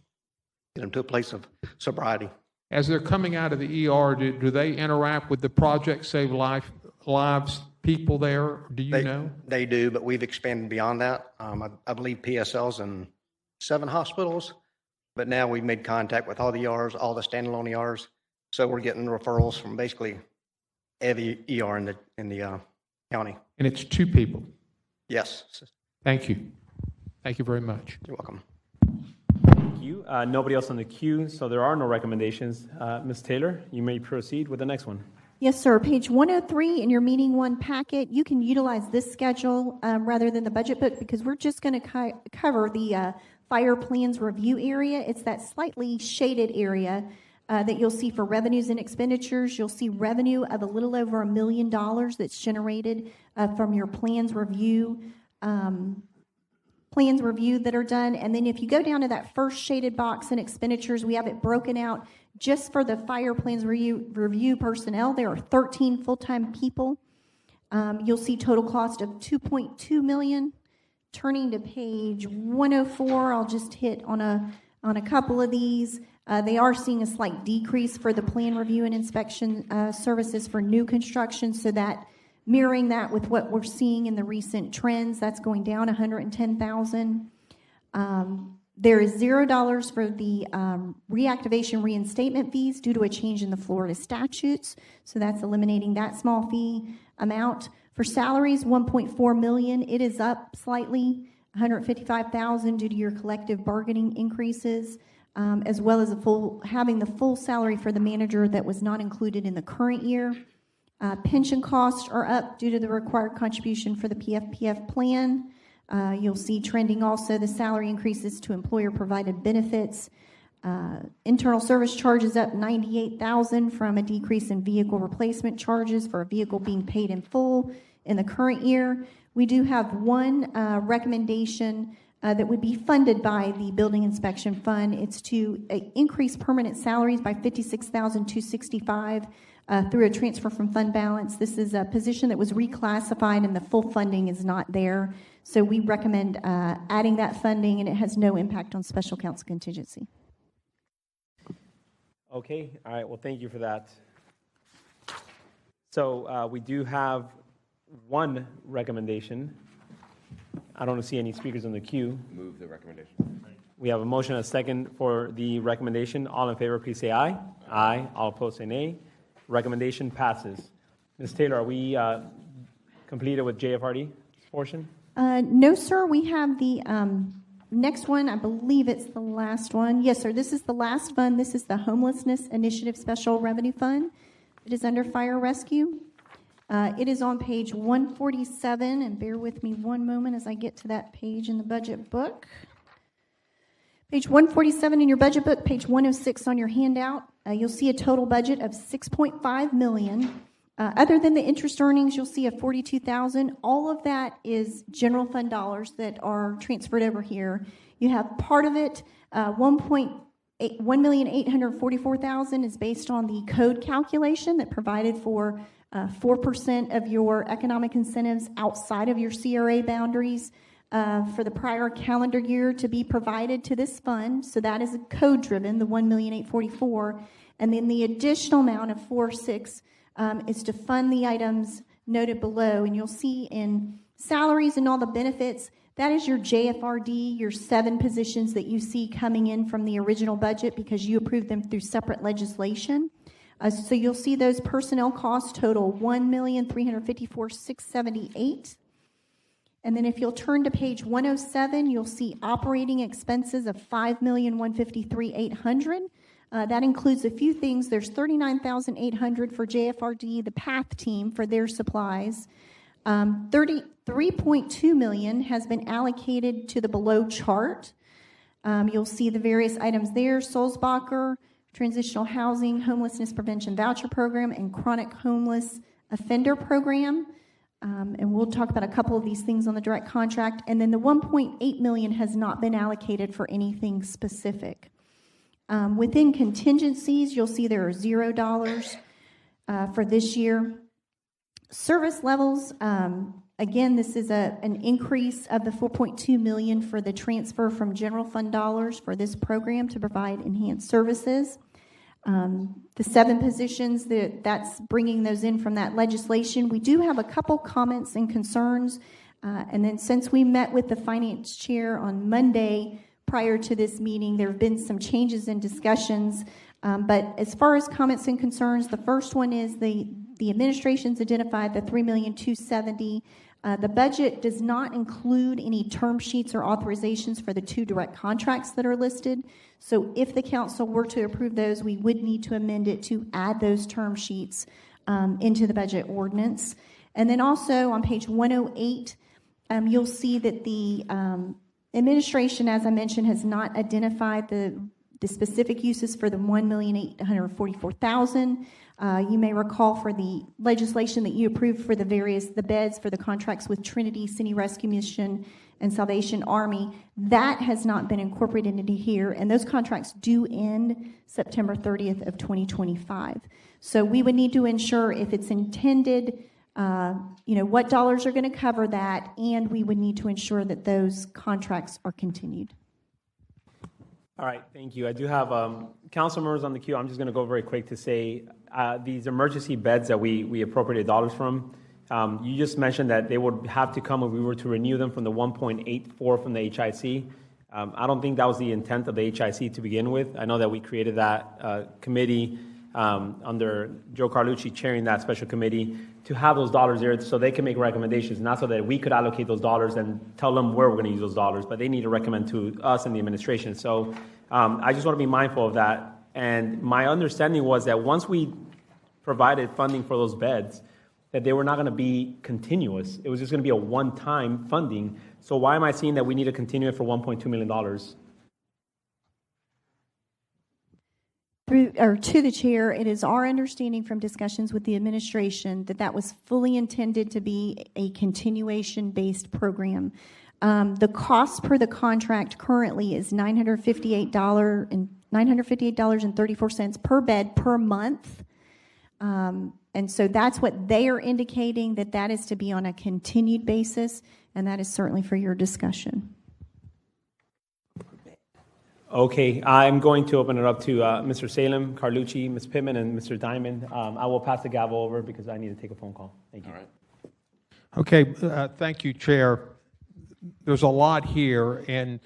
get them to a place of sobriety. As they're coming out of the ER, do they interact with the Project Save Lives people there? Do you know? They do, but we've expanded beyond that. I believe PSL's in 7 hospitals, but now we've made contact with all the ERs, all the standalone ERs. So we're getting referrals from basically every ER in the county. And it's 2 people? Yes. Thank you. Thank you very much. You're welcome. Thank you. Nobody else on the queue, so there are no recommendations. Ms. Taylor, you may proceed with the next one. Yes, sir. Page 103 in your meeting 1 packet. You can utilize this schedule rather than the budget book because we're just going to cover the fire plans review area. It's that slightly shaded area that you'll see for revenues and expenditures. You'll see revenue of a little over $1 million that's generated from your plans review plans review that are done. And then if you go down to that first shaded box in expenditures, we have it broken out just for the fire plans review personnel. There are 13 full-time people. You'll see total cost of $2.2 million. Turning to page 104, I'll just hit on a couple of these. They are seeing a slight decrease for the plan review and inspection services for new construction, so that mirroring that with what we're seeing in the recent trends, that's going down $110,000. There is $0 for the reactivation reinstatement fees due to a change in the Florida statutes, so that's eliminating that small fee amount. For salaries, $1.4 million. It is up slightly, $155,000 due to your collective bargaining increases, as well as having the full salary for the manager that was not included in the current year. Pension costs are up due to the required contribution for the PFPF plan. You'll see trending also the salary increases to employer-provided benefits. Internal service charges up $98,000 from a decrease in vehicle replacement charges for a vehicle being paid in full in the current year. We do have one recommendation that would be funded by the Building Inspection Fund. It's to increase permanent salaries by $56,265 through a transfer from fund balance. This is a position that was reclassified and the full funding is not there. So we recommend adding that funding, and it has no impact on special counsel contingency. Okay, all right, well, thank you for that. So we do have one recommendation. I don't see any speakers on the queue. Move the recommendation. We have a motion and a second for the recommendation. All in favor, please say aye. Aye. All opposed, say nay. Recommendation passes. Ms. Taylor, are we completed with JFRD portion? No, sir. We have the next one. I believe it's the last one. Yes, sir. This is the last fund. This is the Homelessness Initiative Special Revenue Fund. It is under fire rescue. It is on page 147, and bear with me one moment as I get to that page in the budget book. Page 147 in your budget book, page 106 on your handout. You'll see a total budget of $6.5 million. Other than the interest earnings, you'll see a $42,000. All of that is general fund dollars that are transferred over here. You have part of it, $1,844,000 is based on the code calculation that provided for 4% of your economic incentives outside of your CRA boundaries for the prior calendar year to be provided to this fund. So that is code-driven, the $1,844,000. And then the additional amount of $4.6 is to fund the items noted below. And you'll see in salaries and all the benefits, that is your JFRD, your 7 positions that you see coming in from the original budget because you approved them through separate legislation. So you'll see those personnel costs total $1,354,678. And then if you'll turn to page 107, you'll see operating expenses of $5,153,800. That includes a few things. There's $39,800 for JFRD, the PATH team, for their supplies. $33.2 million has been allocated to the below chart. You'll see the various items there: Sulzbacher, Transitional Housing, Homelessness Prevention Voucher Program, and Chronic Homeless Offender Program. And we'll talk about a couple of these things on the direct contract. And then the $1.8 million has not been allocated for anything specific. Within contingencies, you'll see there are $0 for this year. Service levels, again, this is an increase of the $4.2 million for the transfer from general fund dollars for this program to provide enhanced services. The 7 positions, that's bringing those in from that legislation. We do have a couple comments and concerns. And then since we met with the finance chair on Monday prior to this meeting, there have been some changes in discussions. But as far as comments and concerns, the first one is the administration's identified the $3,270,000. The budget does not include any term sheets or authorizations for the 2 direct contracts that are listed. So if the council were to approve those, we would need to amend it to add those term sheets into the budget ordinance. And then also on page 108, you'll see that the administration, as I mentioned, has not identified the specific uses for the $1,844,000. You may recall for the legislation that you approved for the beds for the contracts with Trinity City Rescue Mission and Salvation Army. That has not been incorporated into here, and those contracts do end September 30th of 2025. So we would need to ensure if it's intended, what dollars are going to cover that, and we would need to ensure that those contracts are continued. All right, thank you. I do have council members on the queue. I'm just going to go very quick to say these emergency beds that we appropriated dollars from, you just mentioned that they would have to come if we were to renew them from the 1.84 from the HIC. I don't think that was the intent of the HIC to begin with. I know that we created that committee under Joe Carlucci chairing that special committee to have those dollars there so they can make recommendations, not so that we could allocate those dollars and tell them where we're going to use those dollars, but they need to recommend to us and the administration. So I just want to be mindful of that. And my understanding was that once we provided funding for those beds, that they were not going to be continuous. It was just going to be a one-time funding. So why am I seeing that we need to continue it for $1.2 million? To the chair, it is our understanding from discussions with the administration that that was fully intended to be a continuation-based program. The cost per the contract currently is $958.34 per bed per month. And so that's what they are indicating, that is to be on a continued basis, and that is certainly for your discussion. Okay, I'm going to open it up to Mr. Salem, Carlucci, Ms. Pittman, and Mr. Diamond. I will pass the gavel over because I need to take a phone call. Thank you. All right. Okay, thank you, Chair. There's a lot here, and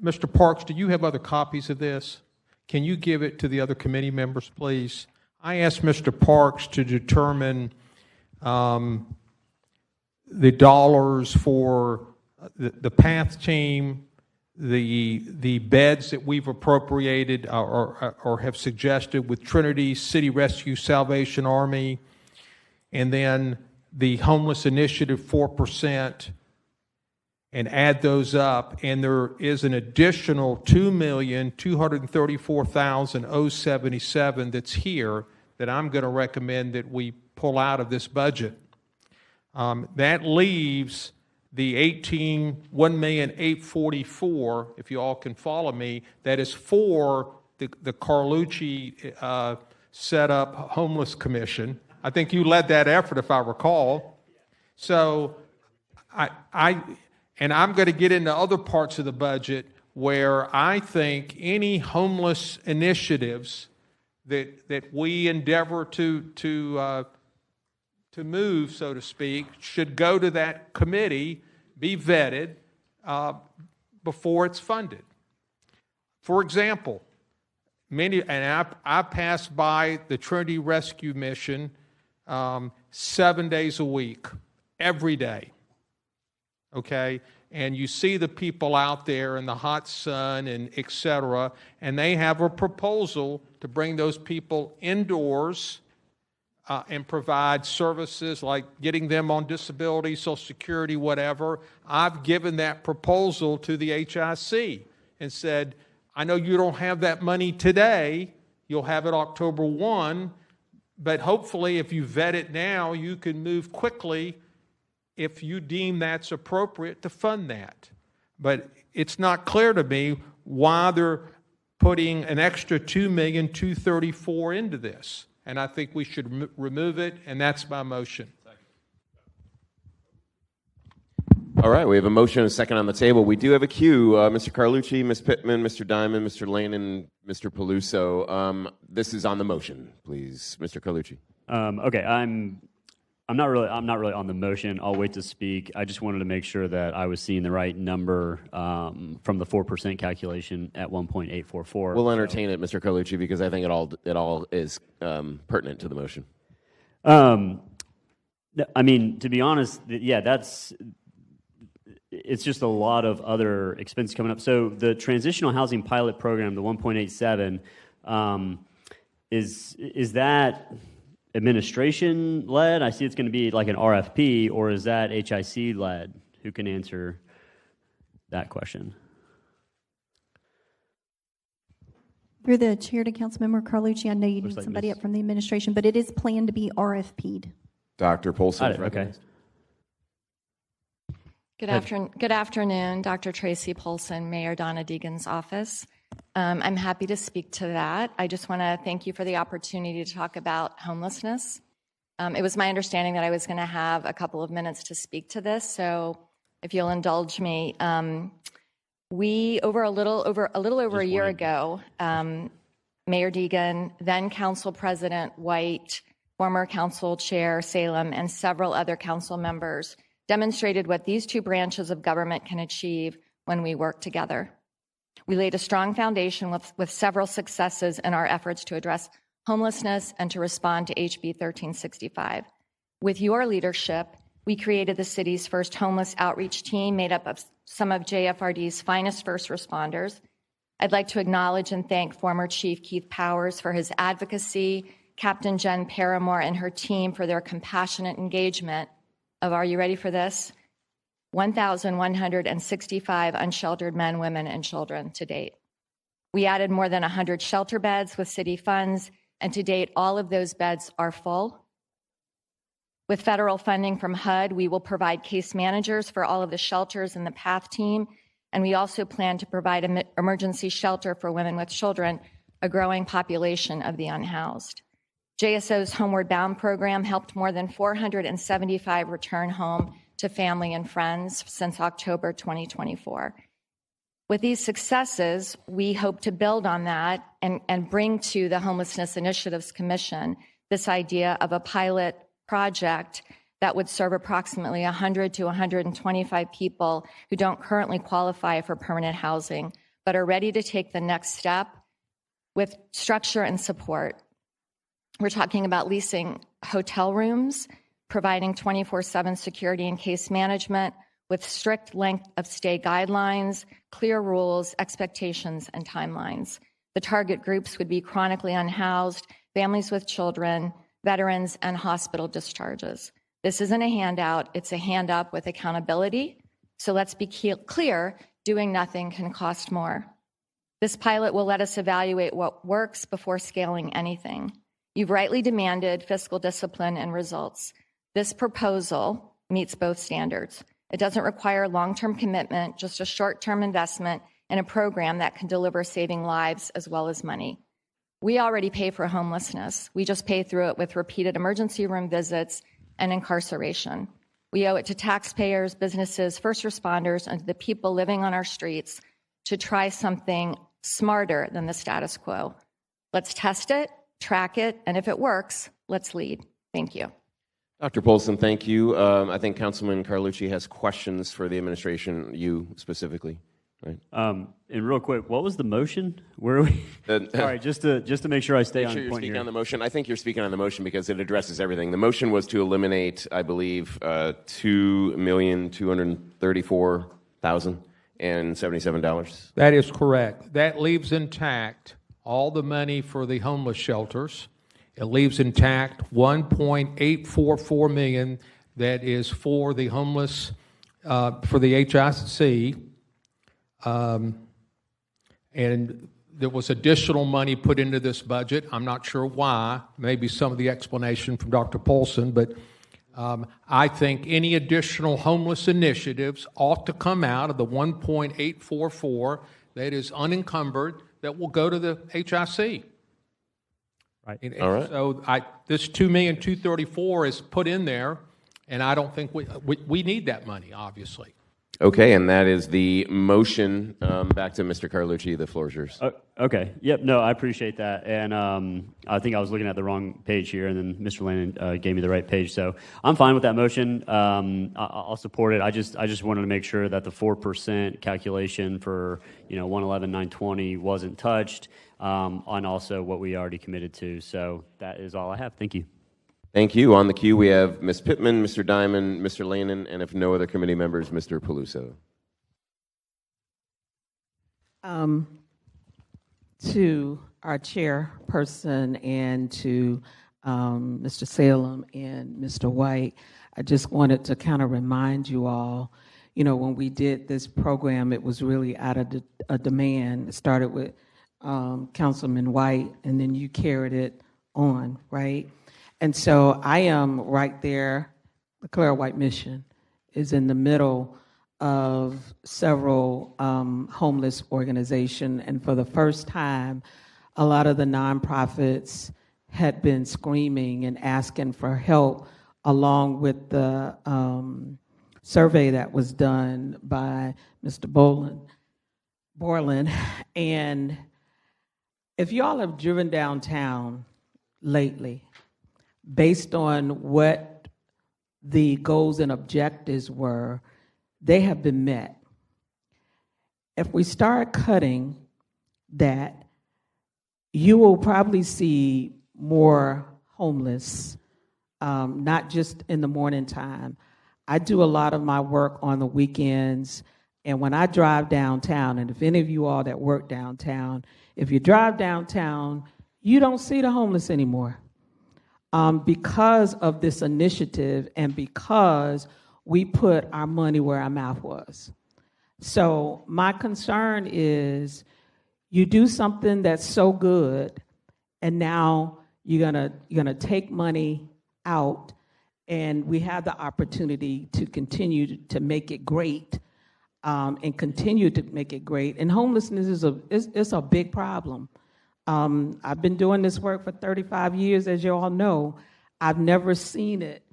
Mr. Parks, do you have other copies of this? Can you give it to the other committee members, please? I asked Mr. Parks to determine the dollars for the PATH team, the beds that we've appropriated or have suggested with Trinity, City Rescue, Salvation Army, and then the Homeless Initiative 4%, and add those up, and there is an additional $2,234,077 that's here that I'm going to recommend that we pull out of this budget. That leaves the $1,844,000, if you all can follow me, that is for the Carlucci set up homeless commission. I think you led that effort, if I recall. So and I'm going to get into other parts of the budget where I think any homeless initiatives that we endeavor to move, so to speak, should go to that committee, be vetted before it's funded. For example, I passed by the Trinity Rescue Mission 7 days a week, every day. Okay, and you see the people out there in the hot sun and et cetera, and they have a proposal to bring those people indoors and provide services like getting them on disability, Social Security, whatever. I've given that proposal to the HIC and said, I know you don't have that money today, you'll have it October 1, but hopefully if you vet it now, you can move quickly if you deem that's appropriate to fund that. But it's not clear to me why they're putting an extra $2,234,000 into this. And I think we should remove it, and that's my motion. All right, we have a motion and a second on the table. We do have a queue. Mr. Carlucci, Ms. Pittman, Mr. Diamond, Mr. Lane, and Mr. Peluso. This is on the motion, please. Mr. Carlucci. Okay, I'm not really on the motion. I'll wait to speak. I just wanted to make sure that I was seeing the right number from the 4% calculation at 1.844. We'll entertain it, Mr. Carlucci, because I think it all is pertinent to the motion. I mean, to be honest, yeah, it's just a lot of other expenses coming up. So the transitional housing pilot program, the 1.87, is that administration led? I see it's going to be like an RFP, or is that HIC led? Who can answer that question? Through the chair to Councilmember Carlucci, I know you need like somebody up from the administration, but it is planned to be RFP'd. Dr. Polson. Okay. Good afternoon, Dr. Tracy Polson, Mayor Donna Deegan's office. I'm happy to speak to that. I just want to thank you for the opportunity to talk about homelessness. It was my understanding that I was going to have a couple of minutes to speak to this, so if you'll indulge me, we a little over a year ago, Mayor Deegan, then Council President White, former Council Chair Salem, and several other council members demonstrated what these two branches of government can achieve when we work together. We laid a strong foundation with several successes in our efforts to address homelessness and to respond to HB 1365. With your leadership, we created the city's first homeless outreach team made up of some of JFRD's finest first responders. I'd like to acknowledge and thank former Chief Keith Powers for his advocacy, Captain Jen Paramore and her team for their compassionate engagement of, are you ready for this? 1,165 unsheltered men, women, and children to date. We added more than 100 shelter beds with city funds, and to date, all of those beds are full. With federal funding from HUD, we will provide case managers for all of the shelters in the PATH team, and we also plan to provide emergency shelter for women with children, a growing population of the unhoused. JSO's Homeward Bound program helped more than 475 return home to family and friends since October 2024. With these successes, we hope to build on that and bring to the Homelessness Initiatives Commission this idea of a pilot project that would serve approximately 100 to 125 people who don't currently qualify for permanent housing, but are ready to take the next step with structure and support. We're talking about leasing hotel rooms, providing 24/7 security and case management with strict length of stay guidelines, clear rules, expectations, and timelines. The target groups would be chronically unhoused, families with children, veterans, and hospital discharges. This isn't a handout, it's a hand up with accountability. So let's be clear, doing nothing can cost more. This pilot will let us evaluate what works before scaling anything. You've rightly demanded fiscal discipline and results. This proposal meets both standards. It doesn't require long-term commitment, just a short-term investment in a program that can deliver saving lives as well as money. We already pay for homelessness. We just pay through it with repeated emergency room visits and incarceration. We owe it to taxpayers, businesses, first responders, and to the people living on our streets to try something smarter than the status quo. Let's test it, track it, and if it works, let's lead. Thank you. Dr. Polson, thank you. I think Councilman Carlucci has questions for the administration, you specifically. Right. And real quick, what was the motion? Where are we? Sorry, just to make sure I stay make on sure you're point speaking here. on the motion. I think you're speaking on the motion because it addresses everything. The motion was to eliminate, I believe, $2,234,077. That is correct. That leaves intact all the money for the homeless shelters. It leaves intact $1.844 million that is for the homeless, for the HIC. And there was additional money put into this budget. I'm not sure why. Maybe some of the explanation from Dr. Polson, but I think any additional homeless initiatives ought to come out of the 1.844 that is unencumbered that will go to the HIC. Right. All right. So this $2,234,000 is put in there, and I don't think we need that money, obviously. Okay, and that is the motion. Back to Mr. Carlucci. The floor is yours. Okay. Yep. No, I appreciate that. And I think I was looking at the wrong page here, and then Mr. Lannon gave me the right page. So I'm fine with that motion. I'll support it. I just wanted to make sure that the 4% calculation for 111,920 wasn't touched, on also what we already committed to. So that is all I have. Thank you. Thank you. On the queue, we have Ms. Pittman, Mr. Diamond, Mr. Lannon, and if no other committee members, Mr. Peluso. To our chairperson and to Mr. Salem and Mr. White, I just wanted to kind of remind you all, when we did this program, it was really out of a demand. It started with Councilman White, and then you carried it on, right? And so I am right there. The Clara White Mission is in the middle of several homeless organizations, and for the first time, a lot of the nonprofits had been screaming and asking for help, along with the survey that was done by Mr. Borland. And if y'all have driven downtown lately, based on what the goals and objectives were, they have been met. If we start cutting that, you will probably see more homeless, not just in the morning time. I do a lot of my work on the weekends, and when I drive downtown, and if any of you all that work downtown, if you drive downtown, you don't see the homeless anymore. Because of this initiative and because we put our money where our mouth was. So my concern is you do something that's so good, and now you're gonna take money out, and we have the opportunity to continue to make it great, and continue to make it great. And homelessness is a big problem. I've been doing this work for 35 years, as you all know. I've never seen it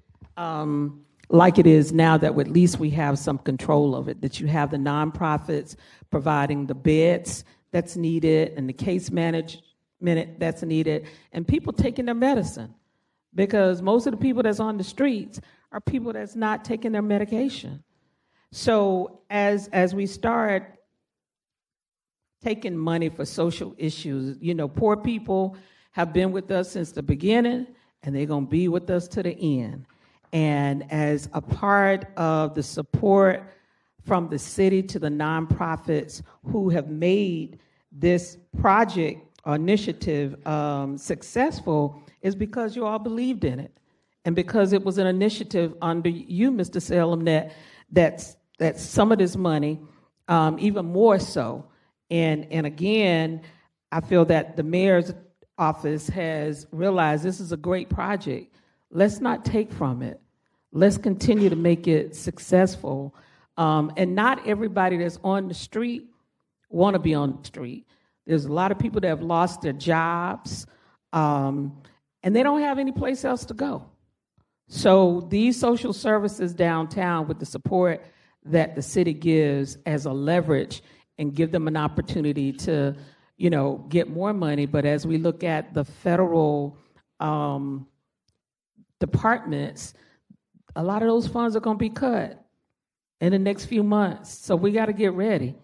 like it is now, that at least we have some control of it, that you have the nonprofits providing the beds that's needed and the case management that's needed, and people taking their medicine. Because most of the people that's on the streets are people that's not taking their medication. So as we start taking money for social issues, you know, poor people have been with us since the beginning, and they're going to be with us to the end. And as a part of the support from the city to the nonprofits who have made this project or initiative successful, is because you all believed in it, and because it was an initiative under you, Mr. Salem, that some of this money, even more so. And again, I feel that the mayor's office has realized this is a great project. Let's not take from it. Let's continue to make it successful. And not everybody that's on the street want to be on the street. There's a lot of people that have lost their jobs, and they don't have any place else to go. So these social services downtown, with the support that the city gives as a leverage, and give them an opportunity to, you know, get more money. But as we look at the federal departments, a lot of those funds are going to be cut in the next few months. So we got to get ready.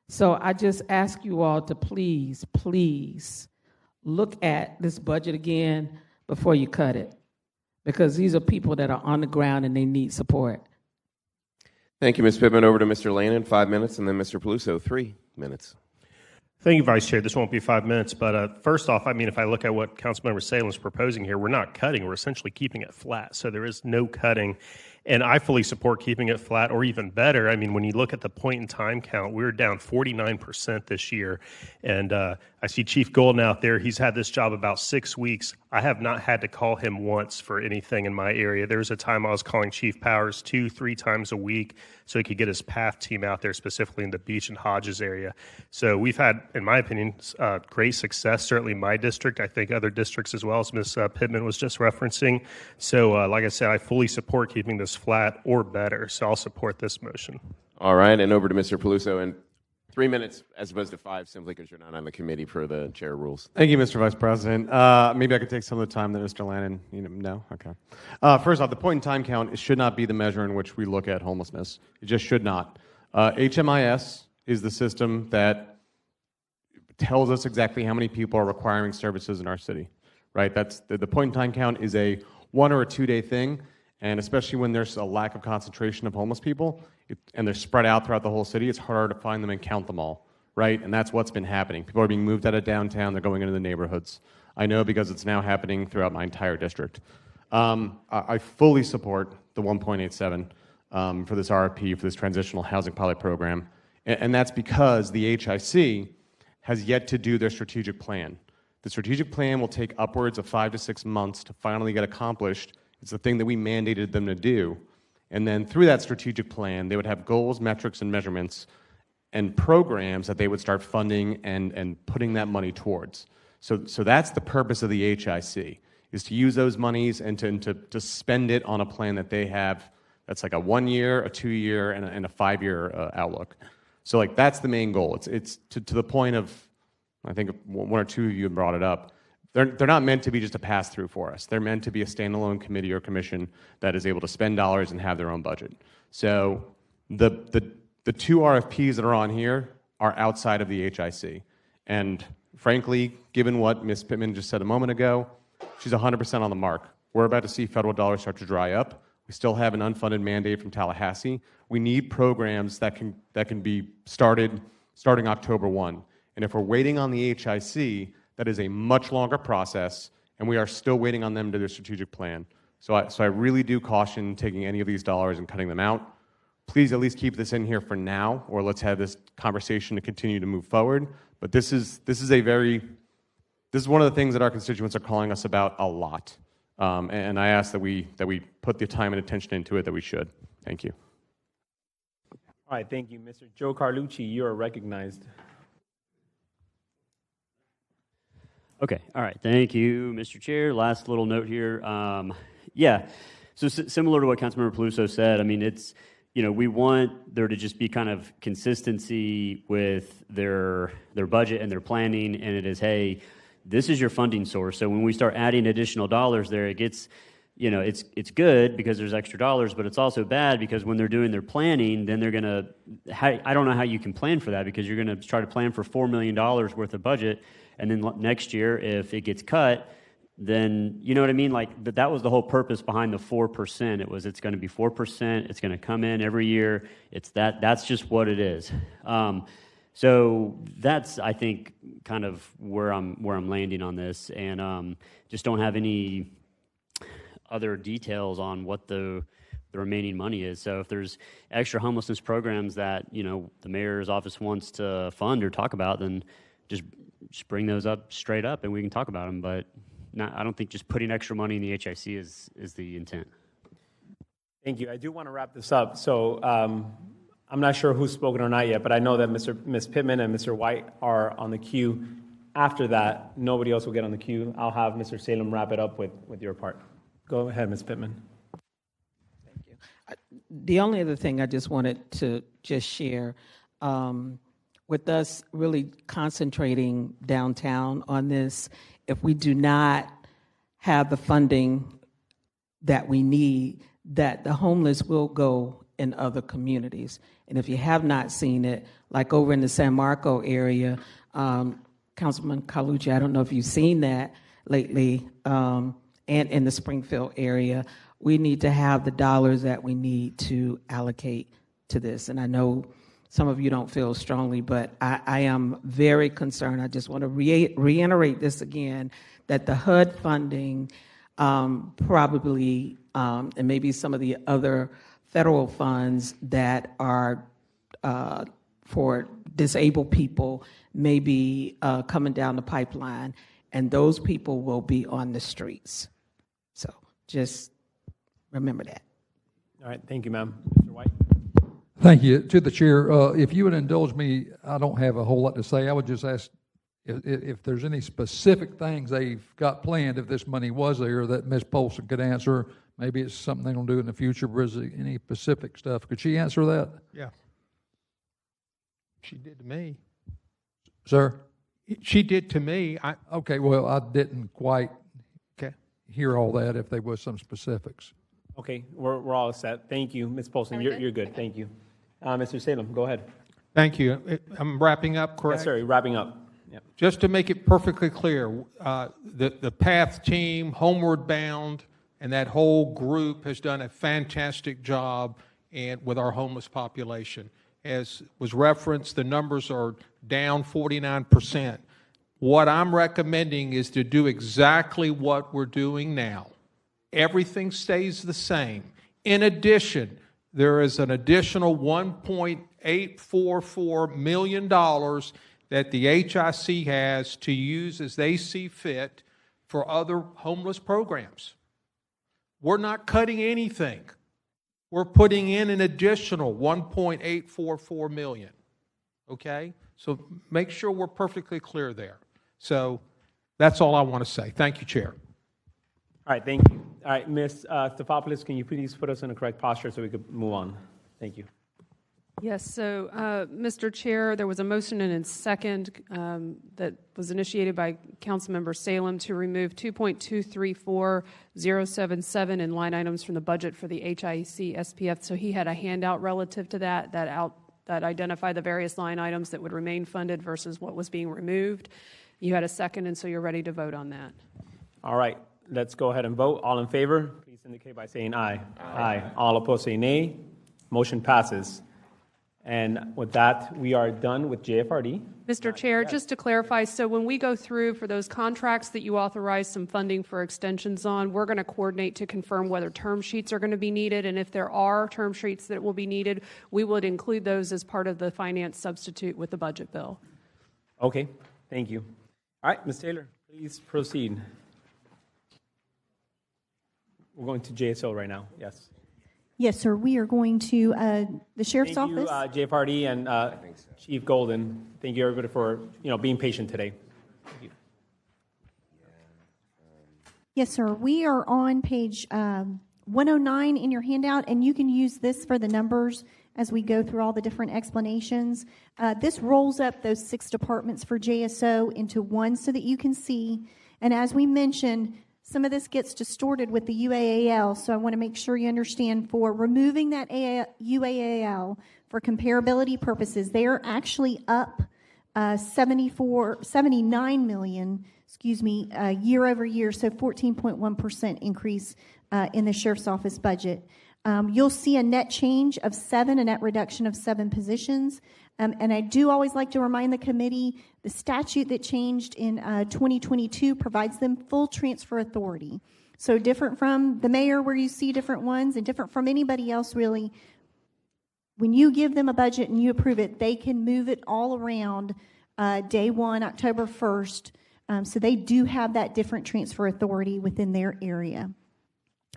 So I just ask you all to please, please look at this budget again before you cut it, because these are people that are on the ground and they need support. Thank you, Ms. Pittman. Over to Mr. Lannon, 5 minutes, and then Mr. Peluso, 3 minutes. Thank you, Vice Chair. This won't be 5 minutes, but first off, I mean, if I look at what Councilmember Salem is proposing here, we're not cutting. We're essentially keeping it flat. So there is no cutting, and I fully support keeping it flat, or even better. I mean, when you look at the point-in-time count, we're down 49% this year, and I see Chief Golden out there. He's had this job about 6 weeks. I have not had to call him once for anything in my area. There was a time I was calling Chief Powers 2-3 times a week so he could get his PATH team out there, specifically in the Beach and Hodges area. So we've had, in my opinion, great success, certainly my district. I think other districts as well, as Ms. Pittman was just referencing. So like I said, I fully support keeping this flat or better, so I'll support this motion. All right, and over to Mr. Peluso, and 3 minutes as opposed to 5, simply because you're not on the committee per the chair rules. Thank you, Mr. Vice President. Maybe I could take some of the time that Mr. Lannon, no? Okay. First off, the point-in-time count should not be the measure in which we look at homelessness. It just should not. HMIS is the system that tells us exactly how many people are requiring services in our city, right? That's the point-in-time count is a 1 or a 2 day thing, and especially when there's a lack of concentration of homeless people, and they're spread out throughout the whole city, it's harder to find them and count them all, right? And that's what's been happening. People are being moved out of downtown, they're going into the neighborhoods. I know because it's now happening throughout my entire district. I fully support the 1.87 for this RFP, for this transitional housing pilot program, and that's because the HIC has yet to do their strategic plan. The strategic plan will take upwards of 5 to 6 months to finally get accomplished. It's the thing that we mandated them to do. And then through that strategic plan, they would have goals, metrics, and measurements and programs that they would start funding and putting that money towards. So that's the purpose of the HIC, is to use those monies and to spend it on a plan that they have that's like a 1 year, a 2 year, and a 5 year outlook. So like that's the main goal. It's to the point of, I think one or two of you brought it up. They're not meant to be just a pass through for us. They're meant to be a standalone committee or commission that is able to spend dollars and have their own budget. So the two RFPs that are on here are outside of the HIC. And frankly, given what Ms. Pittman just said a moment ago, she's 100% on the mark. We're about to see federal dollars start to dry up. We still have an unfunded mandate from Tallahassee. We need programs that can be starting October 1. And if we're waiting on the HIC, that is a much longer process, and we are still waiting on them to their strategic plan. So I really do caution taking any of these dollars and cutting them out. Please at least keep this in here for now, or let's have this conversation to continue to move forward. But this is one of the things that our constituents are calling us about a lot. And I ask that we put the time and attention into it that we should. Thank you. All right, thank you. Mr. Joe Carlucci, you are recognized. Okay, all right. Thank you, Mr. Chair. Last little note here. So similar to what Councilmember Peluso said, I mean, it's, we want there to just be kind of consistency with their budget and their planning, and it is, hey, this is your funding source. So when we start adding additional dollars there, it gets, it's good because there's extra dollars, but it's also bad because when they're doing their planning, then they're going to, I don't know how you can plan for that, because you're going to try to plan for $4 million worth of budget, and then next year, if it gets cut, then, you know what I mean? Like, that was the whole purpose behind the 4%. It's going to be 4%. It's going to come in every year. That's just what it is. So that's, I think, kind of where I'm landing on this, and just don't have any other details on what the remaining money is. So if there's extra homelessness programs that, the mayor's office wants to fund or talk about, then just bring those up straight up and we can talk about them. But I don't think just putting extra money in the HIC is the intent. Thank you. I do want to wrap this up. So I'm not sure who's spoken or not yet, but I know that Ms. Pittman and Mr. White are on the queue. After that, nobody else will get on the queue. I'll have Mr. Salem wrap it up with your part. Go ahead, Ms. Pittman. Thank you. The only other thing I just wanted to share, with us really concentrating downtown on this, if we do not have the funding that we need, that the homeless will go in other communities. And if you have not seen it, like over in the San Marco area, Councilman Carlucci, I don't know if you've seen that lately, and in the Springfield area, we need to have the dollars that we need to allocate to this. And I know some of you don't feel strongly, but I am very concerned. I just want to reiterate this again, that the HUD funding probably, and maybe some of the other federal funds that are for disabled people may be coming down the pipeline, and those people will be on the streets. So just remember that. All right, thank you, ma'am. Mr. White. Thank you. To the chair, if you would indulge me, I don't have a whole lot to say. I would just ask if there's any specific things they've got planned, if this money was there, that Ms. Polson could answer. Maybe it's something they're going to do in the future, but is there any specific stuff? Could she answer that? Yeah. She did to me. Sir? She did to me. Okay, well, I didn't quite hear all that, if there was some specifics. Okay, we're all set. Thank you, Ms. Polson. You're good. Thank you. Mr. Salem, go ahead. Thank you. I'm wrapping up, correct? Yes, sir. Wrapping up. Yep. Just to make it perfectly clear, the PATH team, Homeward Bound, and that whole group has done a fantastic job with our homeless population. As was referenced, the numbers are down 49%. What I'm recommending is to do exactly what we're doing now. Everything stays the same. In addition, there is an additional $1.844 million that the HIC has to use as they see fit for other homeless programs. We're not cutting anything. we're putting in an additional $1.844 million. Okay? So make sure we're perfectly clear there. So that's all I want to say. Thank you, Chair. All right, thank you. All right, Ms. Stefopoulos, can you please put us in the correct posture so we could move on? Thank you. Yes, so, Mr. Chair, there was a motion and a second that was initiated by Councilmember Salem to remove 2.234077 in line items from the budget for the HIC SPF. So he had a handout relative to that identified the various line items that would remain funded versus what was being removed. You had a second, and so you're ready to vote on that. All right, let's go ahead and vote. All in favor, please indicate by saying aye. Aye. All opposed say nay. Motion passes. And with that, we are done with JFRD. Mr. Chair, just to clarify, so when we go through for those contracts that you authorize some funding for extensions on, we're going to coordinate to confirm whether term sheets are going to be needed, and if there are term sheets that will be needed, we would include those as part of the finance substitute with the budget bill. Okay, thank you. All right, Ms. Taylor, please proceed. We're going to JSO right now, yes. Yes, sir. We are going to the Sheriff's Office. Thank you, JFRD and Chief Golden. Thank you, everybody, for being patient today. Thank you. Yes, sir. We are on page 109 in your handout, and you can use this for the numbers as we go through all the different explanations. This rolls up those 6 departments for JSO into one so that you can see. And as we mentioned, some of this gets distorted with the UAAL, so I want to make sure you understand for removing that UAAL for comparability purposes, they are actually up 79 million, year over year, so 14.1% increase in the Sheriff's Office budget. You'll see a net change of 7, a net reduction of 7 positions. And I do always like to remind the committee, the statute that changed in 2022 provides them full transfer authority. So different from the mayor where you see different ones and different from anybody else really, when you give them a budget and you approve it, they can move it all around day 1, October 1st. So they do have that different transfer authority within their area.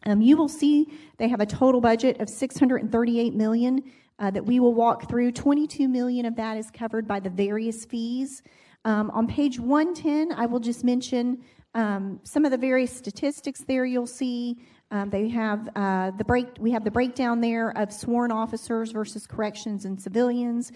You will see they have a total budget of $638 million. That we will walk through. $22 million of that is covered by the various fees. On page 110, I will just mention some of the various statistics there. You'll see they have we have the breakdown there of sworn officers versus corrections and civilians.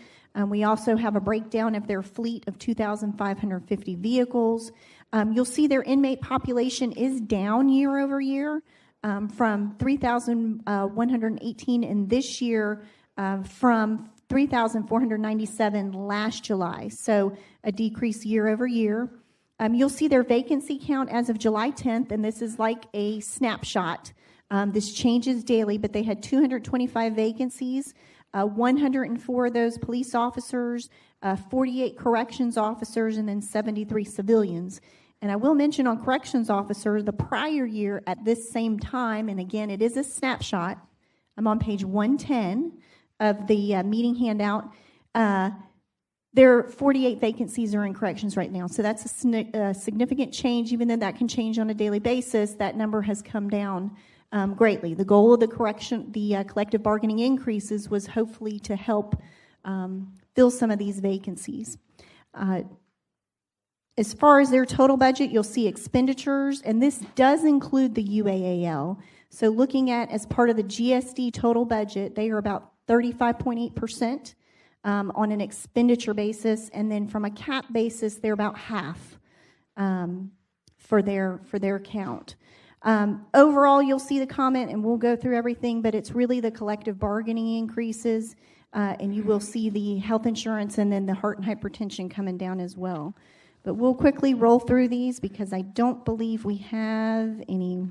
We also have a breakdown of their fleet of 2,550 vehicles. You'll see their inmate population is down year over year from 3,118 in this year. From 3,497 last July, so a decrease year over year. You'll see their vacancy count as of July 10th, and this is like a snapshot. This changes daily, but they had 225 vacancies, 104 of those police officers, 48 corrections officers, and then 73 civilians. And I will mention on corrections officers, the prior year at this same time, and again, it is a snapshot. I'm on page 110. Of the meeting handout, there are 48 vacancies are in corrections right now. So that's a significant change, even though that can change on a daily basis. That number has come down greatly. The goal of the collective bargaining increases was hopefully to help fill some of these vacancies. As far as their total budget, you'll see expenditures, and this does include the UAAL. So looking at as part of the GSD total budget, they are about 35.8% on an expenditure basis, and then from a cap basis, they're about half for their count. Overall, you'll see the comment, and we'll go through everything, but it's really the collective bargaining increases, and you will see the health insurance and then the heart and hypertension coming down as well. But we'll quickly roll through these because I don't believe we have any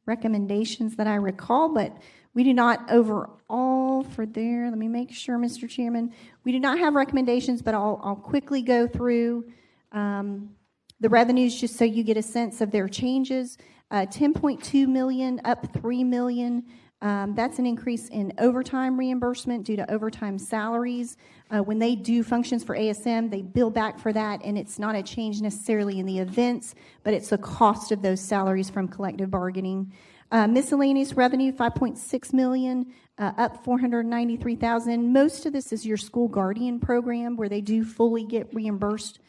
recommendations that I recall, but we do not overall for there. Let me make sure, Mr. Chairman. We do not have recommendations, but I'll quickly go through the revenues just so you get a sense of their changes. $10.2 million, up $3 million. That's an increase in overtime reimbursement due to overtime salaries. When they do functions for ASM, they bill back for that, and it's not a change necessarily in the events, but it's the cost of those salaries from collective bargaining. Miscellaneous revenue, $5.6 million, up $493,000. Most of this is your school guardian program where they do fully get reimbursed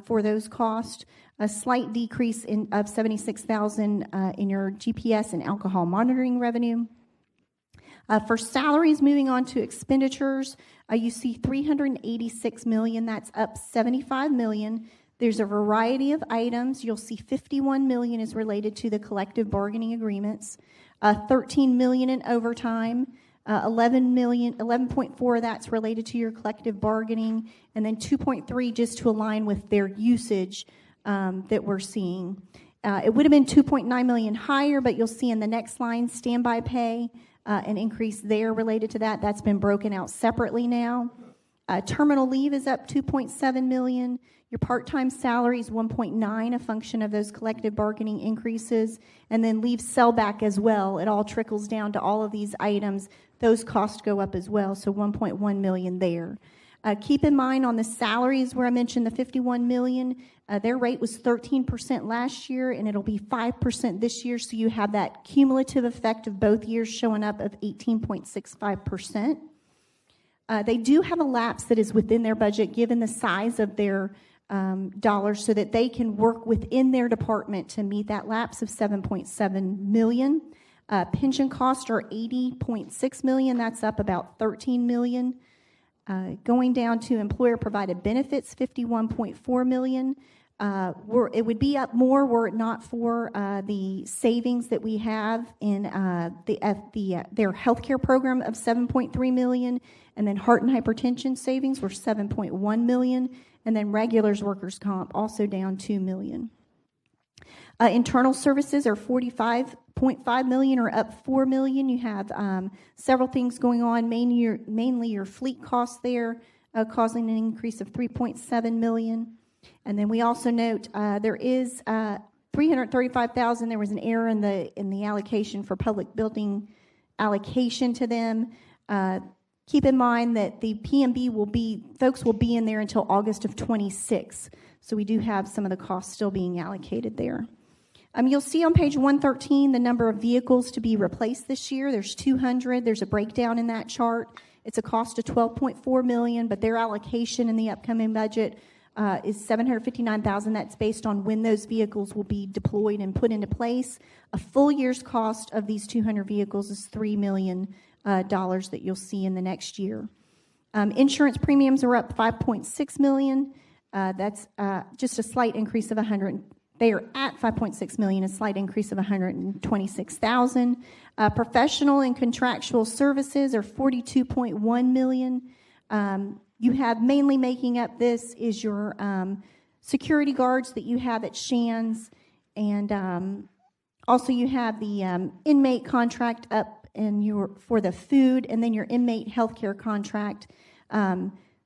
for those costs. A slight decrease of $76,000 in your GPS and alcohol monitoring revenue. For salaries, moving on to expenditures, you see $386 million. That's up $75 million. There's a variety of items. You'll see $51 million is related to the collective bargaining agreements, $13 million in overtime, $11.4 of that's related to your collective bargaining, and then $2.3 just to align with their usage that we're seeing. It would have been $2.9 million higher, but you'll see in the next line, standby pay, an increase there related to that. That's been broken out separately now. Terminal leave is up $2.7 million. Your part-time salary is $1.9, a function of those collective bargaining increases, and then leave sellback as well. It all trickles down to all of these items. Those costs go up as well, so $1.1 million there. Keep in mind on the salaries where I mentioned the $51 million, their rate was 13% last year, and it'll be 5% this year, so you have that cumulative effect of both years showing up of 18.65%. They do have a lapse that is within their budget given the size of their dollars so that they can work within their department to meet that lapse of $7.7 million. Pension costs are $80.6 million. That's up about $13 million. Going down to employer-provided benefits, $51.4 million. It would be up more were it not for the savings that we have in their healthcare program of $7.3 million, and then heart and hypertension savings were $7.1 million, and then regulars workers' comp also down $2 million. Internal services are $45.5 million, or up $4 million. You have several things going on, mainly your fleet costs there, causing an increase of $3.7 million. And then we also note there is $335,000. There was an error in the allocation for public building allocation to them. Keep in mind that the PMB folks will be in there until August of 26. So we do have some of the costs still being allocated there. You'll see on page 113 the number of vehicles to be replaced this year. There's 200. There's a breakdown in that chart. It's a cost of $12.4 million, but their allocation in the upcoming budget is $759,000. That's based on when those vehicles will be deployed and put into place. A full year's cost of these 200 vehicles is $3 million that you'll see in the next year. Insurance premiums are up $5.6 million. That's just a slight increase of they are at $5.6 million, a slight increase of $126,000. Professional and contractual services are $42.1 million. You have mainly making up this is your security guards that you have at Shands, and also you have the inmate contract up for the food, and then your inmate healthcare contract.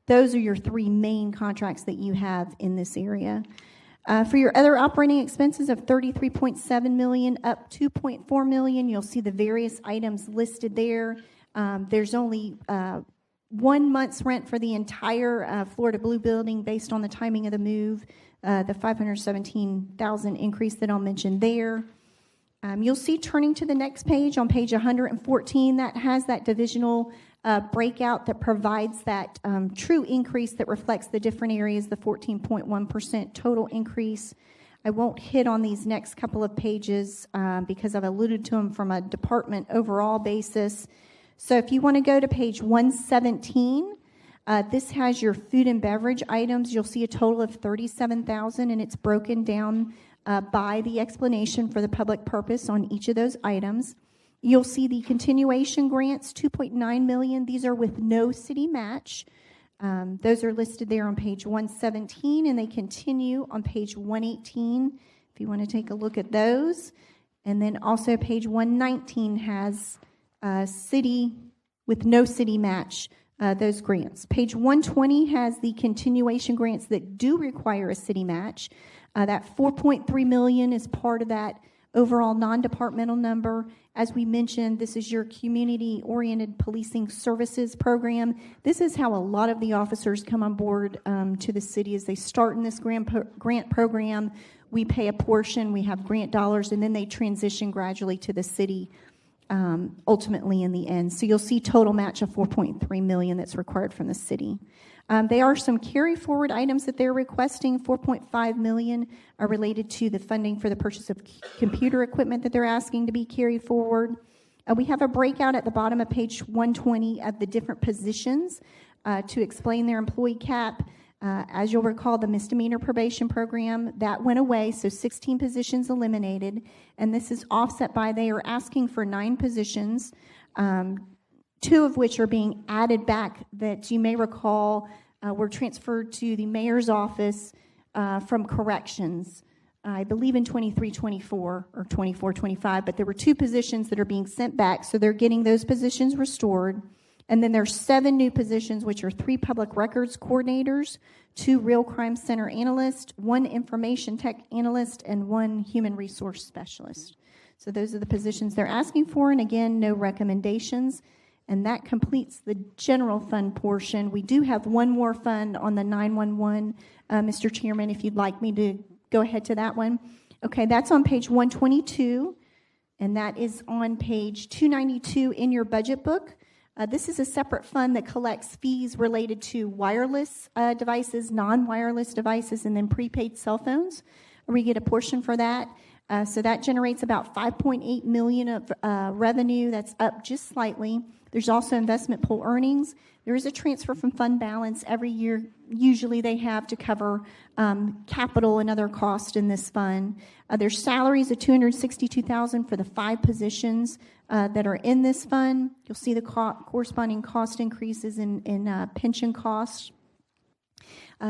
Those are your three main contracts that you have in this area. For your other operating expenses of $33.7 million, up $2.4 million, you'll see the various items listed there. There's only 1 month's rent for the entire Florida Blue building based on the timing of the move, the $517,000 increase that I'll mention there. You'll see, turning to the next page, on page 114, that has that divisional breakout that provides that true increase that reflects the different areas, the 14.1% total increase. I won't hit on these next couple of pages because I've alluded to them from a department overall basis. So if you want to go to page 117, this has your food and beverage items. You'll see a total of $37,000, and it's broken down by the explanation for the public purpose on each of those items. You'll see the continuation grants, $2.9 million. These are with no city match. Those are listed there on page 117, and they continue on page 118 if you want to take a look at those. And then also page 119 has city with no city match, those grants. Page 120 has the continuation grants that do require a city match. That $4.3 million is part of that overall non-departmental number. As we mentioned, this is your community-oriented policing services program. This is how a lot of the officers come on board to the city as they start in this grant program. we pay a portion, we have grant dollars, and then they transition gradually to the city ultimately in the end. So you'll see total match of $4.3 million that's required from the city. There are some carry forward items that they're requesting. $4.5 million are related to the funding for the purchase of computer equipment that they're asking to be carried forward. We have a breakout at the bottom of page 120 of the different positions to explain their employee cap. As you'll recall, the misdemeanor probation program, that went away, so 16 positions eliminated, and this is offset by they are asking for 9 positions, 2 of which are being added back that you may recall were transferred to the mayor's office from corrections, I believe in 23-24 or 24-25, but there were 2 positions that are being sent back, so they're getting those positions restored. And then there's 7 new positions, which are 3 public records coordinators, 2 real crime center analysts, 1 information tech analyst, and 1 human resource specialist. So those are the positions they're asking for, and again, no recommendations. And that completes the general fund portion. We do have one more fund on the 911, Mr. Chairman, if you'd like me to go ahead to that one. Okay, that's on page 122, and that is on page 292 in your budget book. This is a separate fund that collects fees related to wireless devices, non-wireless devices, and then prepaid cell phones. We get a portion for that. So that generates about $5.8 million of revenue. That's up just slightly. There's also investment pool earnings. There is a transfer from fund balance every year. Usually they have to cover capital and other costs in this fund. There's salaries of $262,000 for the 5 positions that are in this fund. You'll see the corresponding cost increases in pension costs.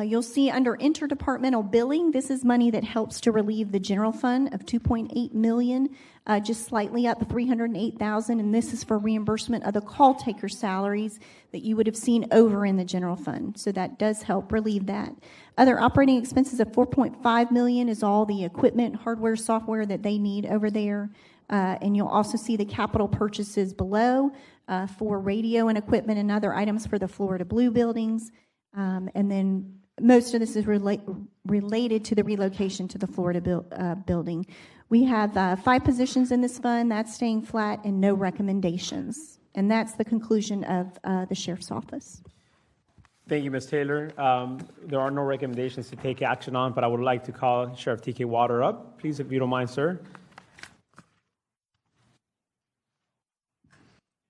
You'll see under interdepartmental billing, this is money that helps to relieve the general fund of $2.8 million, just slightly up $308,000, and this is for reimbursement of the call taker salaries that you would have seen over in the general fund. So that does help relieve that. Other operating expenses of $4.5 million is all the equipment, hardware, software that they need over there. And you'll also see the capital purchases below for radio and equipment and other items for the Florida Blue buildings. And then most of this is related to the relocation to the Florida building. We have 5 positions in this fund. That's staying flat and no recommendations. And that's the conclusion of the Sheriff's Office. Thank you, Ms. Taylor. There are no recommendations to take action on, but I would like to call Sheriff T.K. Water up. Please, if you don't mind, sir.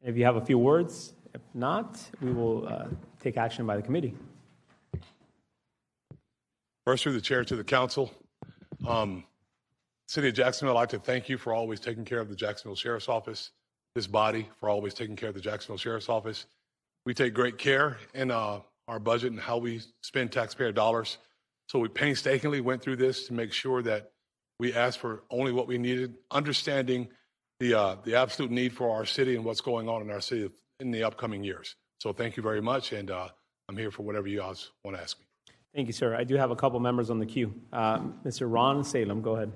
If you have a few words, if not, we will take action by the committee. First, through the chair to the council. City of Jacksonville, I'd like to thank you for always taking care of the Jacksonville Sheriff's Office, this body for always taking care of the Jacksonville Sheriff's Office. We take great care in our budget and how we spend taxpayer dollars. So we painstakingly went through this to make sure that we asked for only what we needed, understanding the absolute need for our city and what's going on in our city in the upcoming years. So thank you very much, and I'm here for whatever you guys want to ask me. Thank you, sir. I do have a couple members on the queue. Mr. Ron Salem, go ahead.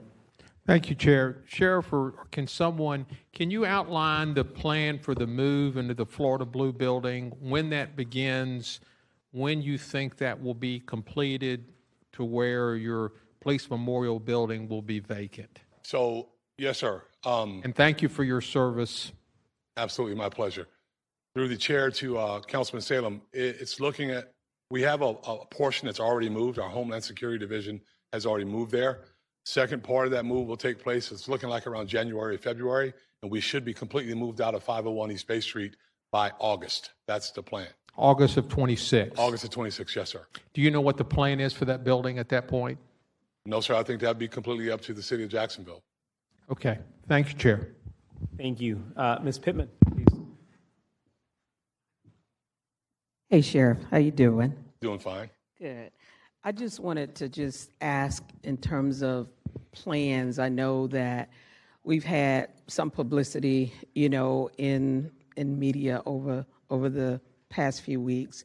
Thank you, Chair. Sheriff, can you outline the plan for the move into the Florida Blue building, when that begins, when you think that will be completed to where your police memorial building will be vacant? So, yes, sir. And thank you for your service. Absolutely, my pleasure. Through the chair to Councilman Salem, it's looking at, we have a portion that's already moved. Our Homeland Security Division has already moved there. Second part of that move will take place, it's looking like around January, February, and we should be completely moved out of 501 East Bay Street by August. That's the plan. August of 26. August of 26, yes, sir. Do you know what the plan is for that building at that point? No, sir, I think that'd be completely up to the city of Jacksonville. Okay. Thank you, Chair. Thank you. Ms. Pittman, please. Hey, Sheriff. How you doing? Doing fine. Good. I just wanted to just ask in terms of plans. I know that we've had some publicity, in media over the past few weeks.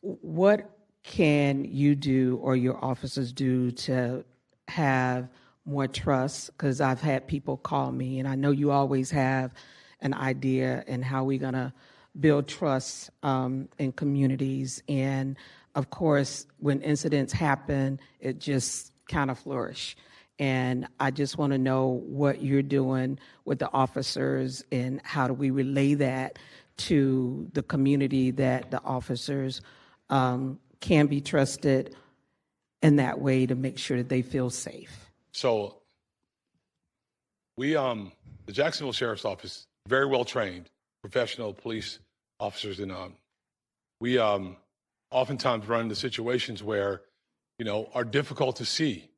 What can you do or your officers do to have more trust? Because I've had people call me, and I know you always have an idea in how we're going to build trust in communities. And of course, when incidents happen, it just kind of flourish. And I just want to know what you're doing with the officers and how do we relay that to the community, that the officers can be trusted in that way to make sure that they feel safe. So we, the Jacksonville Sheriff's Office, very well trained professional police officers, and we oftentimes run into situations where, are difficult to see.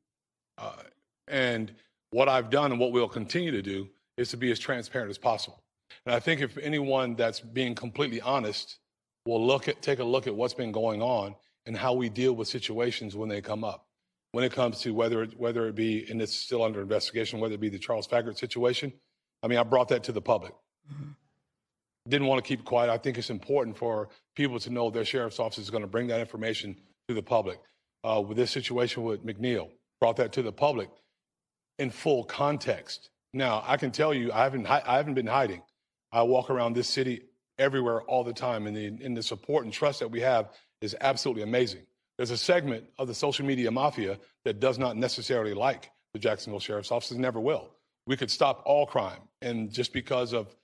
And what I've done and what we'll continue to do is to be as transparent as possible. And I think if anyone that's being completely honest will take a look at what's been going on and how we deal with situations when they come up. When it comes to whether it be, and it's still under investigation, whether it be the Charles Faggart situation, I brought that to the public. Mm-hmm. Didn't want to keep it quiet. I think it's important for people to know their sheriff's office is going to bring that information to the public. With this situation with McNeil, brought that to the public in full context. Now, I can tell you, I haven't been hiding. I walk around this city everywhere all the time, and the support and trust that we have is absolutely amazing. There's a segment of the social media mafia that does not necessarily like the Jacksonville Sheriff's Office, and never will. We could stop all crime, and just because of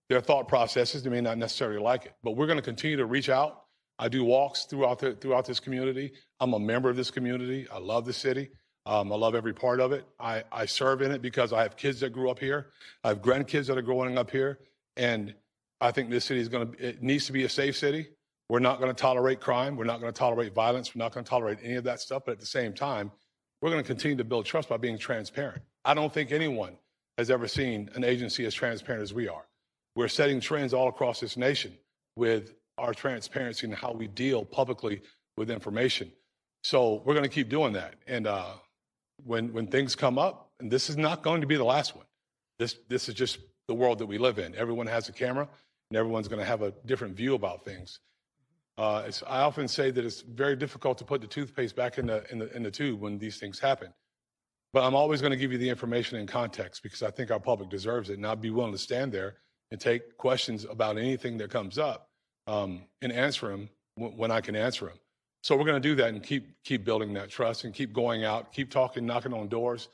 their thought processes, they may not necessarily like it. But we're going to continue to reach out. I do walks throughout this community. I'm a member of this community. I love the city. I love every part of it. I serve in it because I have kids that grew up here. I have grandkids that are growing up here. And I think this city it needs to be a safe city. We're not going to tolerate crime. We're not going to tolerate violence. We're not going to tolerate any of that stuff. But at the same time, we're going to continue to build trust by being transparent. I don't think anyone has ever seen an agency as transparent as we are. We're setting trends all across this nation with our transparency and how we deal publicly with information. So we're going to keep doing that. And when things come up, and this is not going to be the last one. This is just the world that we live in. Everyone has a camera, and everyone's going to have a different view about things. I often say that it's very difficult to put the toothpaste back in the tube when these things happen. But I'm always going to give you the information in context because I think our public deserves it, and I'd be willing to stand there and take questions about anything that comes up and answer them when I can answer them. So we're going to do that and keep building that trust and keep going out, keep talking, knocking on doors.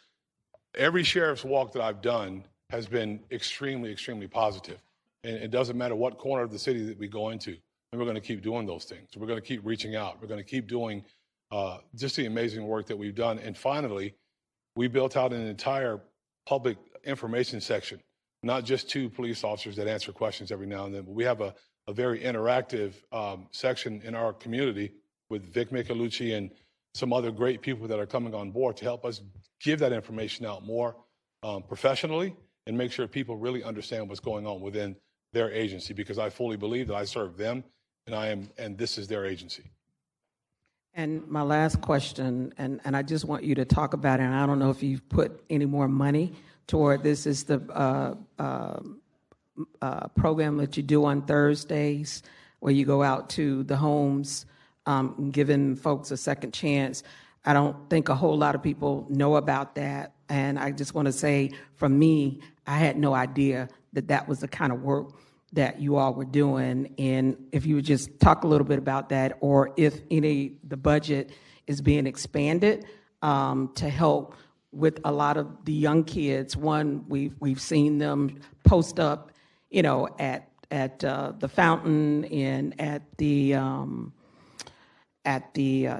Every sheriff's walk that I've done has been extremely, extremely positive. And it doesn't matter what corner of the city that we go into. And we're going to keep doing those things. We're going to keep reaching out. We're going to keep doing just the amazing work that we've done. And finally, we built out an entire public information section, not just 2 police officers that answer questions every now and then, but we have a very interactive section in our community with Vic Michelucci and some other great people that are coming on board to help us give that information out more professionally and make sure people really understand what's going on within their agency, because I fully believe that I serve them and this is their agency. And my last question, and I just want you to talk about it, and I don't know if you've put any more money toward this, is the program that you do on Thursdays where you go out to the homes, giving folks a second chance. I don't think a whole lot of people know about that. And I just want to say, from me, I had no idea that was the kind of work that you all were doing. And if you would just talk a little bit about that, or if the budget is being expanded to help with a lot of the young kids. One, we've seen them post up, at the fountain and at the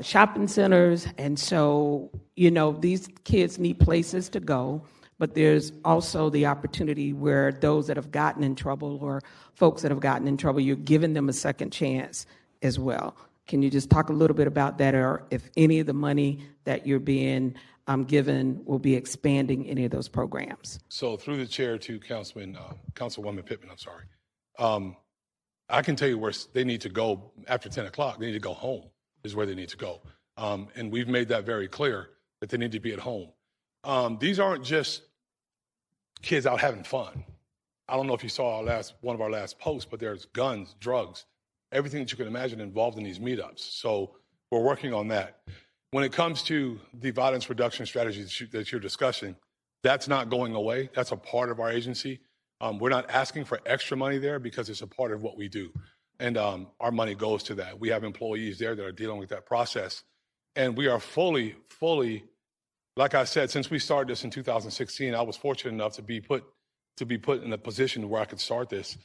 shopping centers. And so, these kids need places to go, but there's also the opportunity where those that have gotten in trouble or folks that have gotten in trouble, you're giving them a second chance as well. Can you just talk a little bit about that, or if any of the money that you're being given will be expanding any of those programs? So through the chair to Councilwoman Pittman, I can tell you where they need to go after 10 o'clock. They need to go home is where they need to go. And we've made that very clear that they need to be at home. These aren't just kids out having fun. I don't know if you saw one of our last posts, but there's guns, drugs, everything that you can imagine involved in these meetups. So we're working on that. When it comes to the violence reduction strategies that you're discussing, that's not going away. That's a part of our agency. We're not asking for extra money there because it's a part of what we do. And our money goes to that. We have employees there that are dealing with that process. And we are fully like I said, since we started this in 2016, I was fortunate enough to be put in a position where I could start this.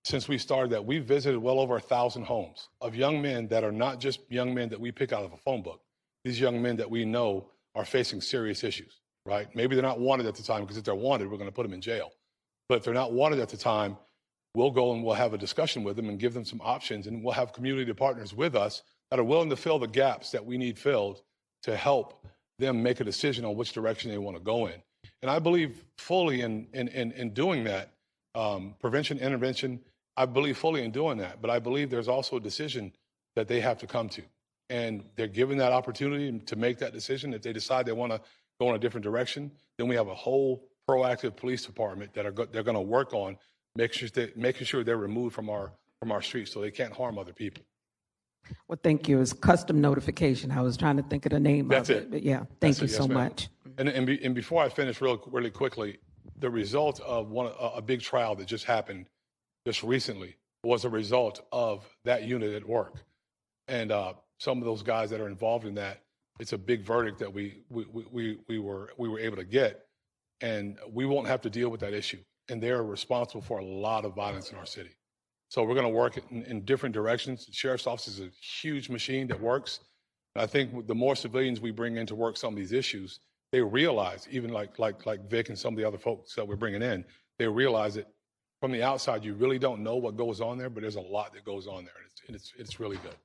Since we started that, we've visited well over 1,000 homes of young men that are not just young men that we pick out of a phone book. These young men that we know are facing serious issues, right? Maybe they're not wanted at the time, because if they're wanted, we're going to put them in jail. But if they're not wanted at the time, we'll go and we'll have a discussion with them and give them some options, and we'll have community partners with us that are willing to fill the gaps that we need filled to help them make a decision on which direction they want to go in. And I believe fully in doing that, prevention, intervention, I believe fully in doing that. But I believe there's also a decision that they have to come to. And they're given that opportunity to make that decision. If they decide they want to go in a different direction, then we have a whole proactive police department that they're going to work on making sure they're removed from our streets so they can't harm other people. Well, thank you. It's custom notification. I was trying to think of the name That's of it. it. But yeah, thank you Yes, so ma'am. much. And before I finish really quickly, the result of a big trial that just happened just recently was a result of that unit at work. And some of those guys that are involved in that, it's a big verdict that we were able to get, and we won't have to deal with that issue. And they're responsible for a lot of violence in our city. So we're going to work in different directions. The sheriff's office is a huge machine that works. And I think the more civilians we bring in to work some of these issues, they realize, even like Vic and some of the other folks that we're bringing in, they realize that from the outside, you really don't know what goes on there, but there's a lot that goes on there, and it's really good.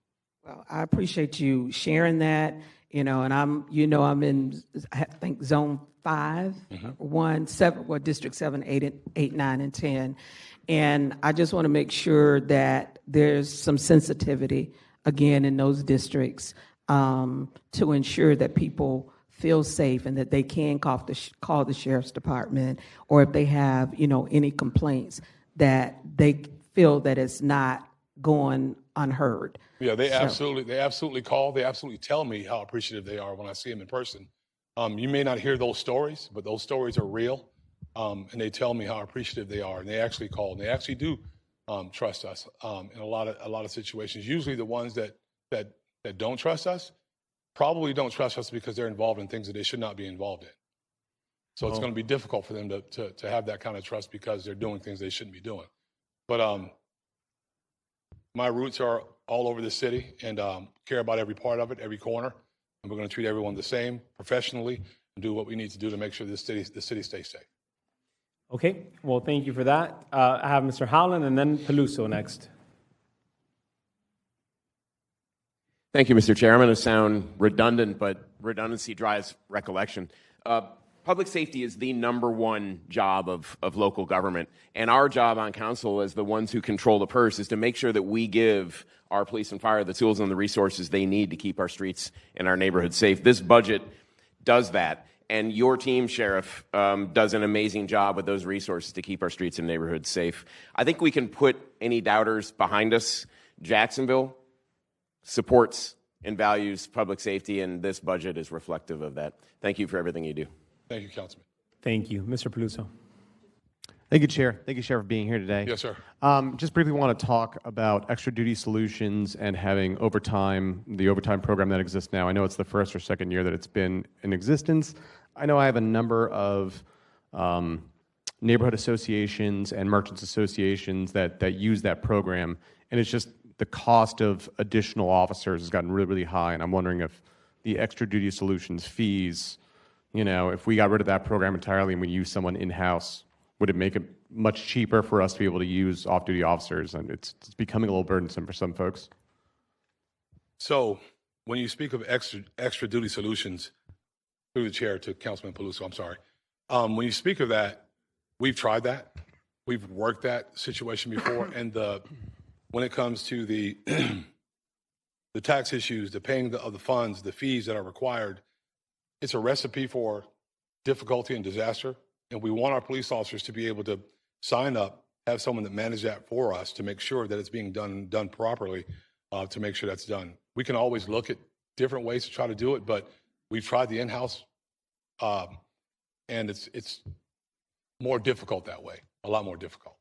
Well, I appreciate you sharing that, and I'm in, I think, zone 5, 1, 7, well, District 7, 8, 9, and 10. And I just want to make sure that there's some sensitivity, again, in those districts to ensure that people feel safe and that they can call the sheriff's department, or if they have, any complaints, that they feel that it's not going unheard. Yeah, they absolutely call. They absolutely tell me how appreciative they are when I see them in person. You may not hear those stories, but those stories are real. And they tell me how appreciative they are, and they actually call, and they actually do trust us in a lot of situations. Usually, the ones that don't trust us probably don't trust us because they're involved in things that they should not be involved in. So it's going to be difficult for them to have that kind of trust because they're doing things they shouldn't be doing. But my roots are all over the city, and care about every part of it, every corner. And we're going to treat everyone the same professionally and do what we need to do to make sure the city stays safe. Okay, well, thank you for that. I have Mr. Howland and then Peluso next. Thank you, Mr. Chair. I'm going to sound redundant, but redundancy drives recollection. Public safety is the number one job of local government, and our job on council as the ones who control the purse is to make sure that we give our police and fire the tools and the resources they need to keep our streets and our neighborhoods safe. This budget does that, and your team, Sheriff, does an amazing job with those resources to keep our streets and neighborhoods safe. I think we can put any doubters behind us. Jacksonville supports and values public safety, and this budget is reflective of that. Thank you for everything you do. Thank you, Councilman. Thank you. Mr. Peluso. Thank you, Chair. Thank you, Chair, for being here today. Yes, sir. Just briefly want to talk about extra duty solutions and having overtime, the overtime program that exists now. I know it's the first or second year that it's been in existence. I know I have a number of neighborhood associations and merchants associations that use that program, and it's just the cost of additional officers has gotten really, really high, and I'm wondering if the extra duty solutions fees, if we got rid of that program entirely and we use someone in-house, would it make it much cheaper for us to be able to use off-duty officers? And it's becoming a little burdensome for some folks. So when you speak of extra duty solutions, through the chair to Councilman Peluso, I'm sorry. When you speak of that, we've tried that. We've worked that situation before. And when it comes to the tax issues, the paying of the funds, the fees that are required, it's a recipe for difficulty and disaster. And we want our police officers to be able to sign up, have someone that manages that for us to make sure that it's being done properly, to make sure that's done. We can always look at different ways to try to do it, but we've tried the in-house, and it's more difficult that way, a lot more difficult.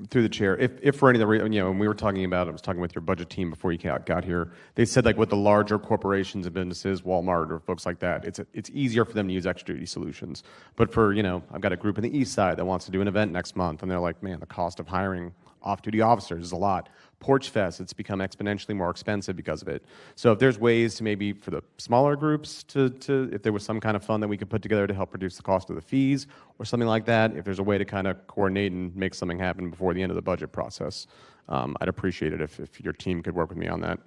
Through the chair, if for any of the when we were talking about, I was talking with your budget team before you got here. They said like with the larger corporations and businesses, Walmart or folks like that, it's easier for them to use extra duty solutions. But for I've got a group in the East Side that wants to do an event next month, and they're like, man, the cost of hiring off-duty officers is a lot. Porch Fest, it's become exponentially more expensive because of it. So if there's ways to maybe for the smaller groups to if there was some kind of fund that we could put together to help reduce the cost of the fees or something like that, if there's a way to kind of coordinate and make something happen before the end of the budget process, I'd appreciate it if your team could work with me on that.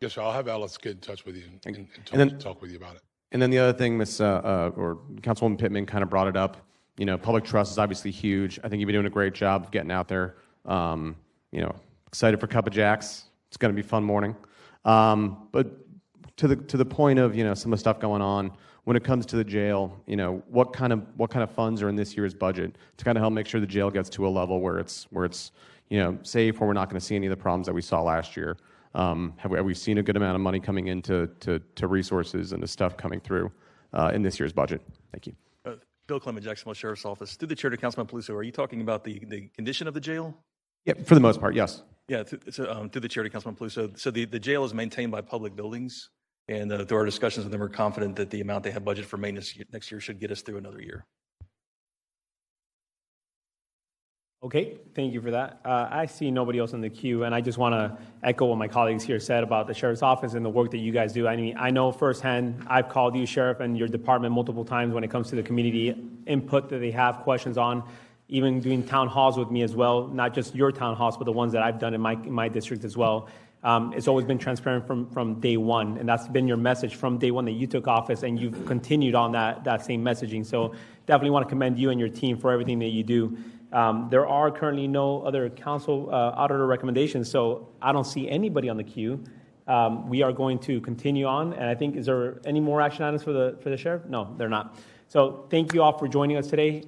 Yes, sir. I'll have Alice get in touch with you and talk with you about it. And then the other thing, or Councilwoman Pittman kind of brought it up. Public trust is obviously huge. I think you've been doing a great job of getting out there. Excited for Cup of Jacks. It's going to be a fun morning. But to the point of some of the stuff going on when it comes to the jail, what kind of funds are in this year's budget to kind of help make sure the jail gets to a level where it's safe, where we're not going to see any of the problems that we saw last year. Have we seen a good amount of money coming into to resources and the stuff coming through in this year's budget? Thank you. Bill Clement, Jacksonville Sheriff's Office. Through the chair to Councilman Peluso, are you talking about the condition of the jail? Yeah, for the most part, yes. Yeah, through the chair to Councilman Peluso. So the jail is maintained by Public Buildings, and through our discussions with them, we're confident that the amount they have budgeted for maintenance next year should get us through another year. Okay, thank you for that. I see nobody else in the queue, and I just want to echo what my colleagues here said about the Sheriff's Office and the work that you guys do. I mean, I know firsthand, I've called you, Sheriff, and your department multiple times when it comes to the community input that they have questions on, even doing town halls with me as well, not just your town halls, but the ones that I've done in my district as well. It's always been transparent from day one, and that's been your message from day one that you took office, and you've continued on that same messaging. So definitely want to commend you and your team for everything that you do. There are currently no other council auditor recommendations, so I don't see anybody on the queue. We are going to continue on, and I think, is there any more action items for the sheriff? No, they're not. So thank you all for joining us today.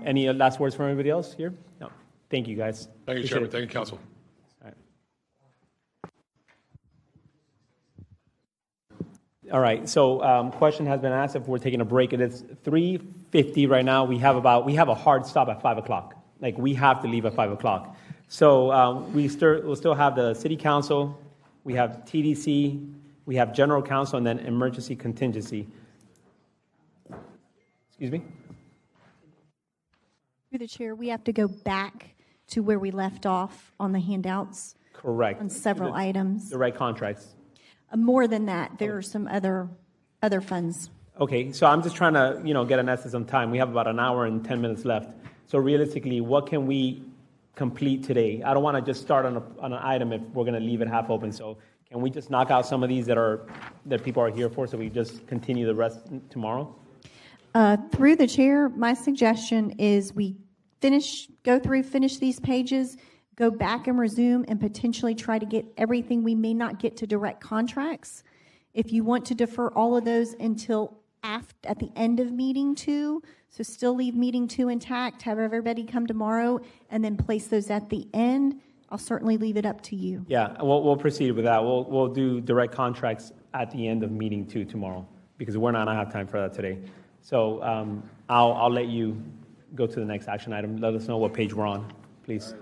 Any last words from anybody else here? No. Thank you, guys. Thank you, Chairman. Thank you, Council. All right, so question has been asked if we're taking a break. It is 3:50 right now. We have a hard stop at 5 o'clock. Like, we have to leave at 5 o'clock. So we'll still have the city council, we have TDC, we have general counsel, and then emergency contingency. Excuse me? Through the chair, we have to go back to where we left off on the handouts. Correct. On several items. The right contracts. More than that, there are some other funds. Okay, so I'm just trying to, get an essence of time. We have about an hour and 10 minutes left. So realistically, what can we complete today? I don't want to just start on an item if we're going to leave it half open. So can we just knock out some of these that people are here for, so we just continue the rest tomorrow? Through the chair, my suggestion is we finish these pages, go back and resume, and potentially try to get everything we may not get to direct contracts. If you want to defer all of those until at the end of meeting 2, so still leave meeting 2 intact, have everybody come tomorrow, and then place those at the end, I'll certainly leave it up to you. Yeah, we'll proceed with that. We'll do direct contracts at the end of meeting 2 tomorrow, because we're not going to have time for that today. So I'll let you go to the next action item. Let us know what page we're on, please.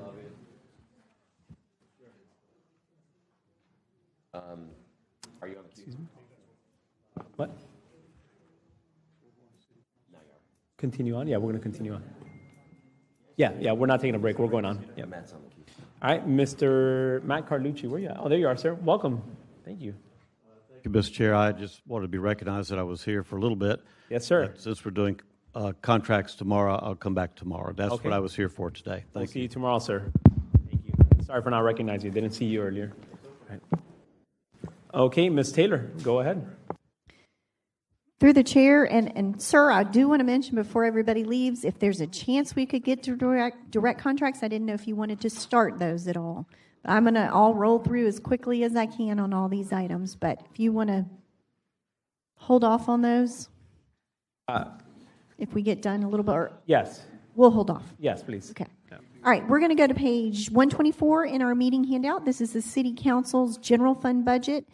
Are you on the queue? What? Continue on? Yeah, we're going to continue on. Yeah, we're not taking a break. We're going on. Yeah. Matt's on the queue. All right, Mr. Matt Carlucci, where are you at? Oh, there you are, sir. Welcome. Thank you. Thank you, Mr. Chair. I just wanted to be recognized that I was here for a little bit. Yes, sir. Since we're doing contracts tomorrow, I'll come back tomorrow. That's Okay. what I was here for today. We'll see you tomorrow, sir. Thank you. Sorry for not recognizing you. Didn't see you earlier. All right. Okay, Ms. Taylor, go ahead. Through the chair, and sir, I do want to mention before everybody leaves, if there's a chance we could get to direct contracts, I didn't know if you wanted to start those at all. I'll roll through as quickly as I can on all these items, but if you want to hold off on those, if we get done a little bit, Yes. We'll hold off. Yes, please. Okay. Yeah. All right, we're going to go to page 124 in our meeting handout. This is the City Council's general fund budget.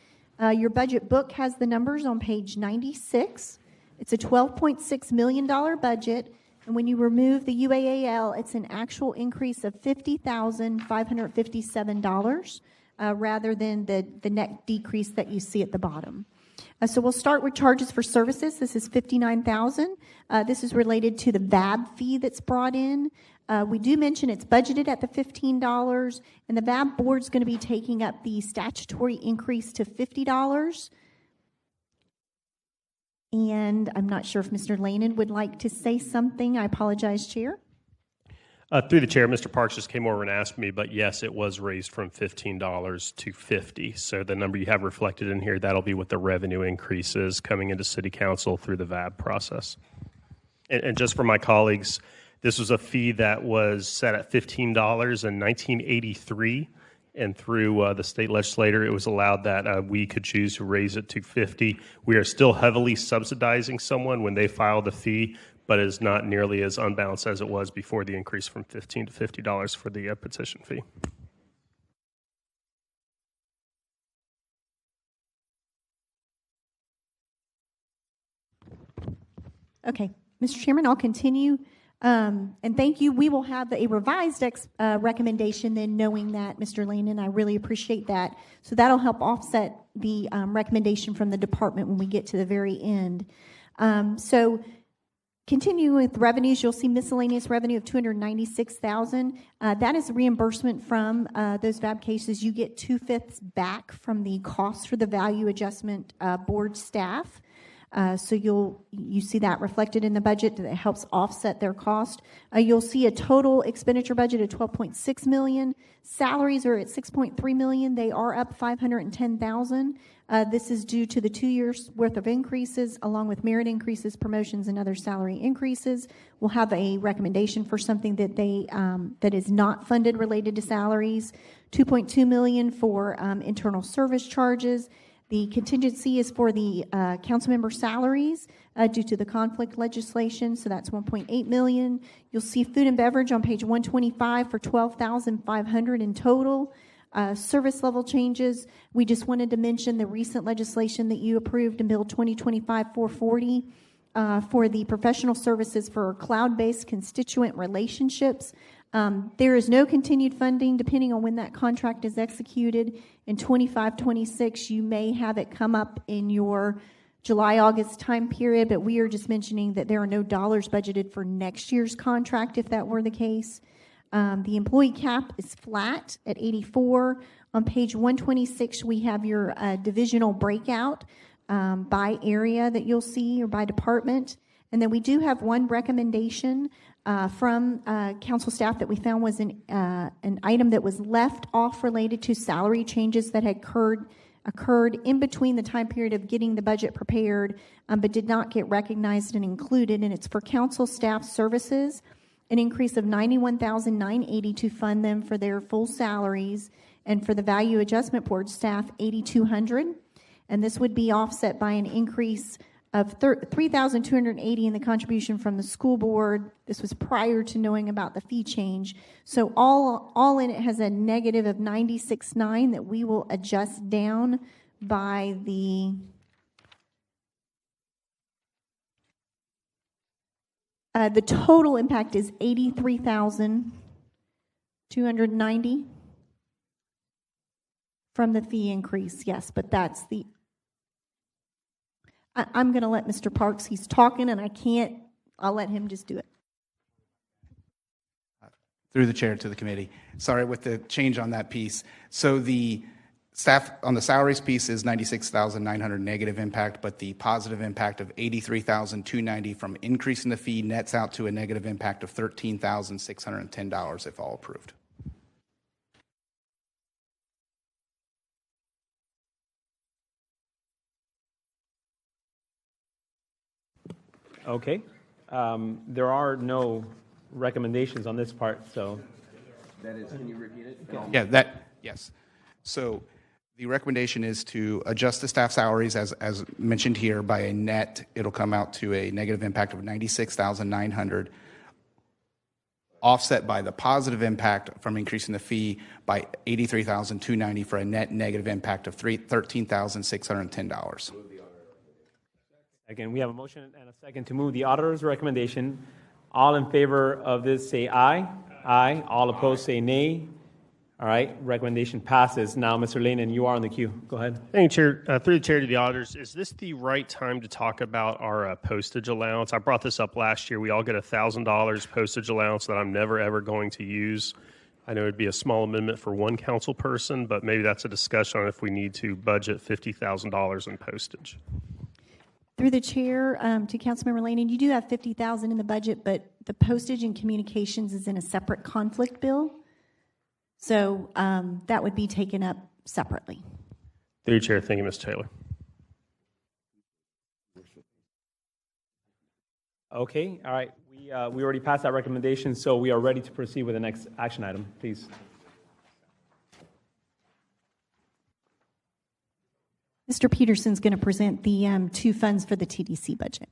Your budget book has the numbers on page 96. It's a $12.6 million budget. And when you remove the UAAL, it's an actual increase of $50,557 rather than the net decrease that you see at the bottom. So we'll start with charges for services. This is $59,000. This is related to the VAB fee that's brought in. We do mention it's budgeted at the $15, and the VAB board's going to be taking up the statutory increase to $50. And I'm not sure if Mr. Lanin would like to say something. I apologize, Chair. Through the chair, Mr. Parks just came over and asked me, but yes, it was raised from $15 to $50. So the number you have reflected in here, that'll be what the revenue increase is coming into City Council through the VAB process. And just for my colleagues, this was a fee that was set at $15 in 1983, and through the state legislature, it was allowed that we could choose to raise it to $50. We are still heavily subsidizing someone when they file the fee, but is not nearly as unbalanced as it was before the increase from $15 to $50 for the petition fee. Okay, Mr. Chairman, I'll continue. And thank you. We will have a revised recommendation then, knowing that, Mr. Lane, I really appreciate that. So that'll help offset the recommendation from the department when we get to the very end. So continuing with revenues, you'll see miscellaneous revenue of $296,000. That is reimbursement from those VAB cases. You get 2/5 back from the cost for the value adjustment board staff. So you see that reflected in the budget that helps offset their cost. You'll see a total expenditure budget of $12.6 million. Salaries are at $6.3 million. They are up $510,000. This is due to the 2 years worth of increases, along with merit increases, promotions, and other salary increases. We'll have a recommendation for something that that is not funded related to salaries. $2.2 million for internal service charges. The contingency is for the council member salaries due to the conflict legislation, so that's $1.8 million. You'll see food and beverage on page 125 for $12,500 in total. Service level changes, we just wanted to mention the recent legislation that you approved in Bill 2025-440 for the professional services for cloud-based constituent relationships. There is no continued funding depending on when that contract is executed. In 25-26, you may have it come up in your July-August time period, but we are just mentioning that there are no dollars budgeted for next year's contract if that were the case. The employee cap is flat at 84. On page 126, we have your divisional breakout by area that you'll see, or by department. And then we do have one recommendation from council staff that we found was an item that was left off related to salary changes that had occurred in between the time period of getting the budget prepared, but did not get recognized and included. And it's for council staff services, an increase of $91,980 to fund them for their full salaries, and for the value adjustment board staff, $8,200. And this would be offset by an increase of $3,280 in the contribution from the school board. This was prior to knowing about the fee change. So all in it has a negative of $96,900 that we will adjust down by the total impact is $83,290 from the fee increase. Yes, but that's the I'm going to let Mr. Parks, he's talking and I'll let him just do it. Through the chair to the committee. Sorry with the change on that piece. So the staff on the salaries piece is $96,900 negative impact, but the positive impact of $83,290 from increasing the fee nets out to a negative impact of $13,610 if all approved. Okay. There are no recommendations on this part, so. That is, can you repeat it? Yeah, yes. So the recommendation is to adjust the staff salaries as mentioned here by a net. It'll come out to a negative impact of $96,900, offset by the positive impact from increasing the fee by $83,290 for a net negative impact of $13,610. Again, we have a motion and a second to move the auditor's recommendation All in favor of this say aye. Aye. All opposed say nay. All right, recommendation passes. Now, Mr. Lane, and you are on the queue. Go ahead. Thank you, Chair. Through the Chair to the auditors, is this the right time to talk about our postage allowance? I brought this up last year. We all get $1,000 postage allowance that I'm never, ever going to use. I know it'd be a small amendment for one council person, but maybe that's a discussion on if we need to budget $50,000 in postage. Through the chair to Councilmember Lane, and you do have $50,000 in the budget, but the postage and communications is in a separate conflict bill. So that would be taken up separately. Through the Chair, thank you, Ms. Taylor. Okay, all right. We already passed that recommendation, so we are ready to proceed with the next action item, please. Mr. Peterson's going to present the two funds for the TDC budget.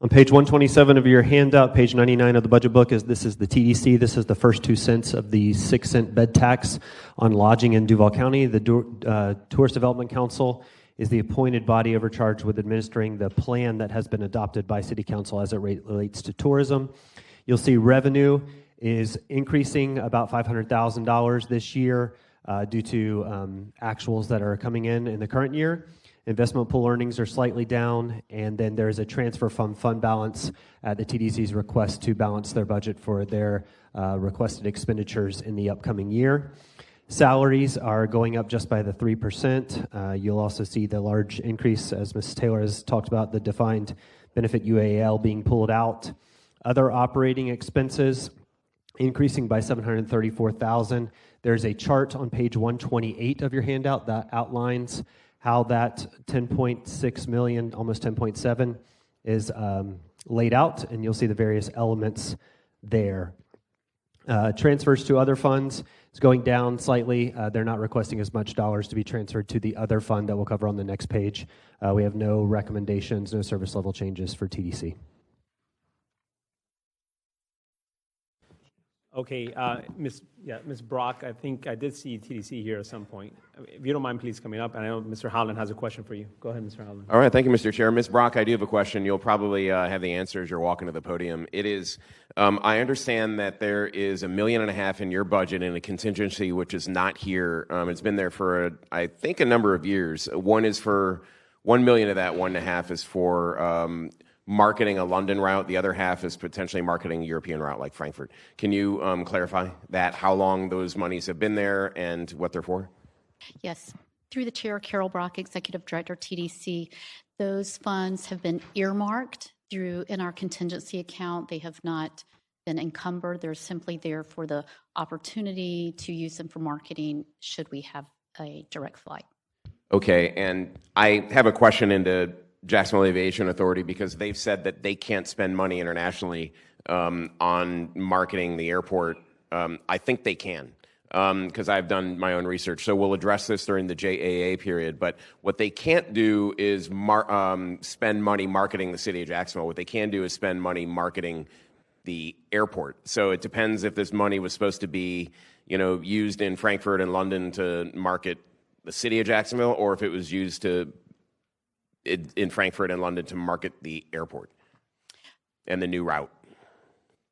On page 127 of your handout, page 99 of the budget book, this is the TDC. This is the first 2 cents of the 6-cent bed tax on lodging in Duval County. The Tourist Development Council is the appointed body overcharged with administering the plan that has been adopted by City Council as it relates to tourism. You'll see revenue is increasing about $500,000 this year due to actuals that are coming in the current year. Investment pool earnings are slightly down, and then there's a transfer from fund balance at the TDC's request to balance their budget for their requested expenditures in the upcoming year. Salaries are going up just by the 3%. You'll also see the large increase, as Ms. Taylor has talked about, the defined benefit UAL being pulled out. Other operating expenses increasing by $734,000. There's a chart on page 128 of your handout that outlines how that $10.6 million, almost 10.7, is laid out, and you'll see the various elements there. Transfers to other funds is going down slightly. They're not requesting as much dollars to be transferred to the other fund that we'll cover on the next page. We have no recommendations, no service level changes for TDC. Okay, Ms. Brock, I think I did see TDC here at some point. If you don't mind, please coming up. And I know Mr. Howland has a question for you. Go ahead, Mr. Howland. All right, thank you, Mr. Chair. Ms. Brock, I do have a question. You'll probably have the answer as you're walking to the podium. It is, I understand that there is $1.5 million in your budget in a contingency which is not here. It's been there for, I think, a number of years. One is for $1 million of that, 1.5 is for marketing a London route. The other half is potentially marketing a European route like Frankfurt. Can you clarify that, how long those monies have been there and what they're for? Yes. Through the chair, Carol Brock, Executive Director, TDC. Those funds have been earmarked in our contingency account. They have not been encumbered. They're simply there for the opportunity to use them for marketing should we have a direct flight. Okay, and I have a question into Jacksonville Aviation Authority because they've said that they can't spend money internationally on marketing the airport. I think they can because I've done my own research. So we'll address this during the JAA period. But what they can't do is spend money marketing the city of Jacksonville. What they can do is spend money marketing the airport. So it depends if this money was supposed to be, used in Frankfurt and London to market the city of Jacksonville, or if it was used in Frankfurt and London to market the airport and the new route.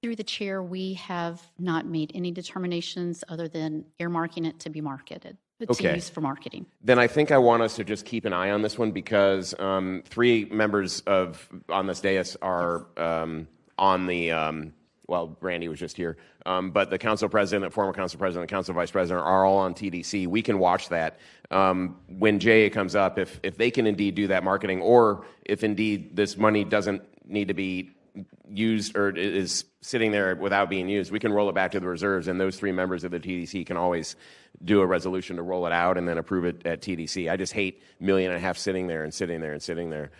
Through the chair, we have not made any determinations other than earmarking it to be marketed, to use for marketing. Then I think I want us to just keep an eye on this one because 3 members on this dais are on the, Randy was just here, but the council president, the former council president, the council vice president are all on TDC. We can watch that. When JA comes up, if they can indeed do that marketing, or if indeed this money doesn't need to be used or is sitting there without being used, we can roll it back to the reserves, and those 3 members of the TDC can always do a resolution to roll it out and then approve it at TDC. I just hate $1.5 million sitting there and sitting there and sitting there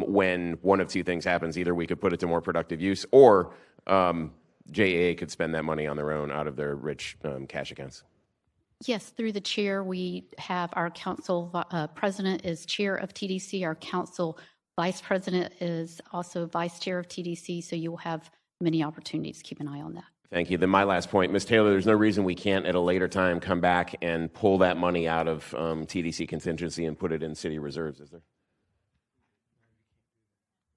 when one of 2 things happens. Either we could put it to more productive use, or JAA could spend that money on their own out of their rich cash accounts. Yes, through the chair, we have our council president is chair of TDC. Our council vice president is also vice chair of TDC. So you will have many opportunities. Keep an eye on that. Thank you. Then my last point, Ms. Taylor, there's no reason we can't at a later time come back and pull that money out of TDC contingency and put it in city reserves, is there?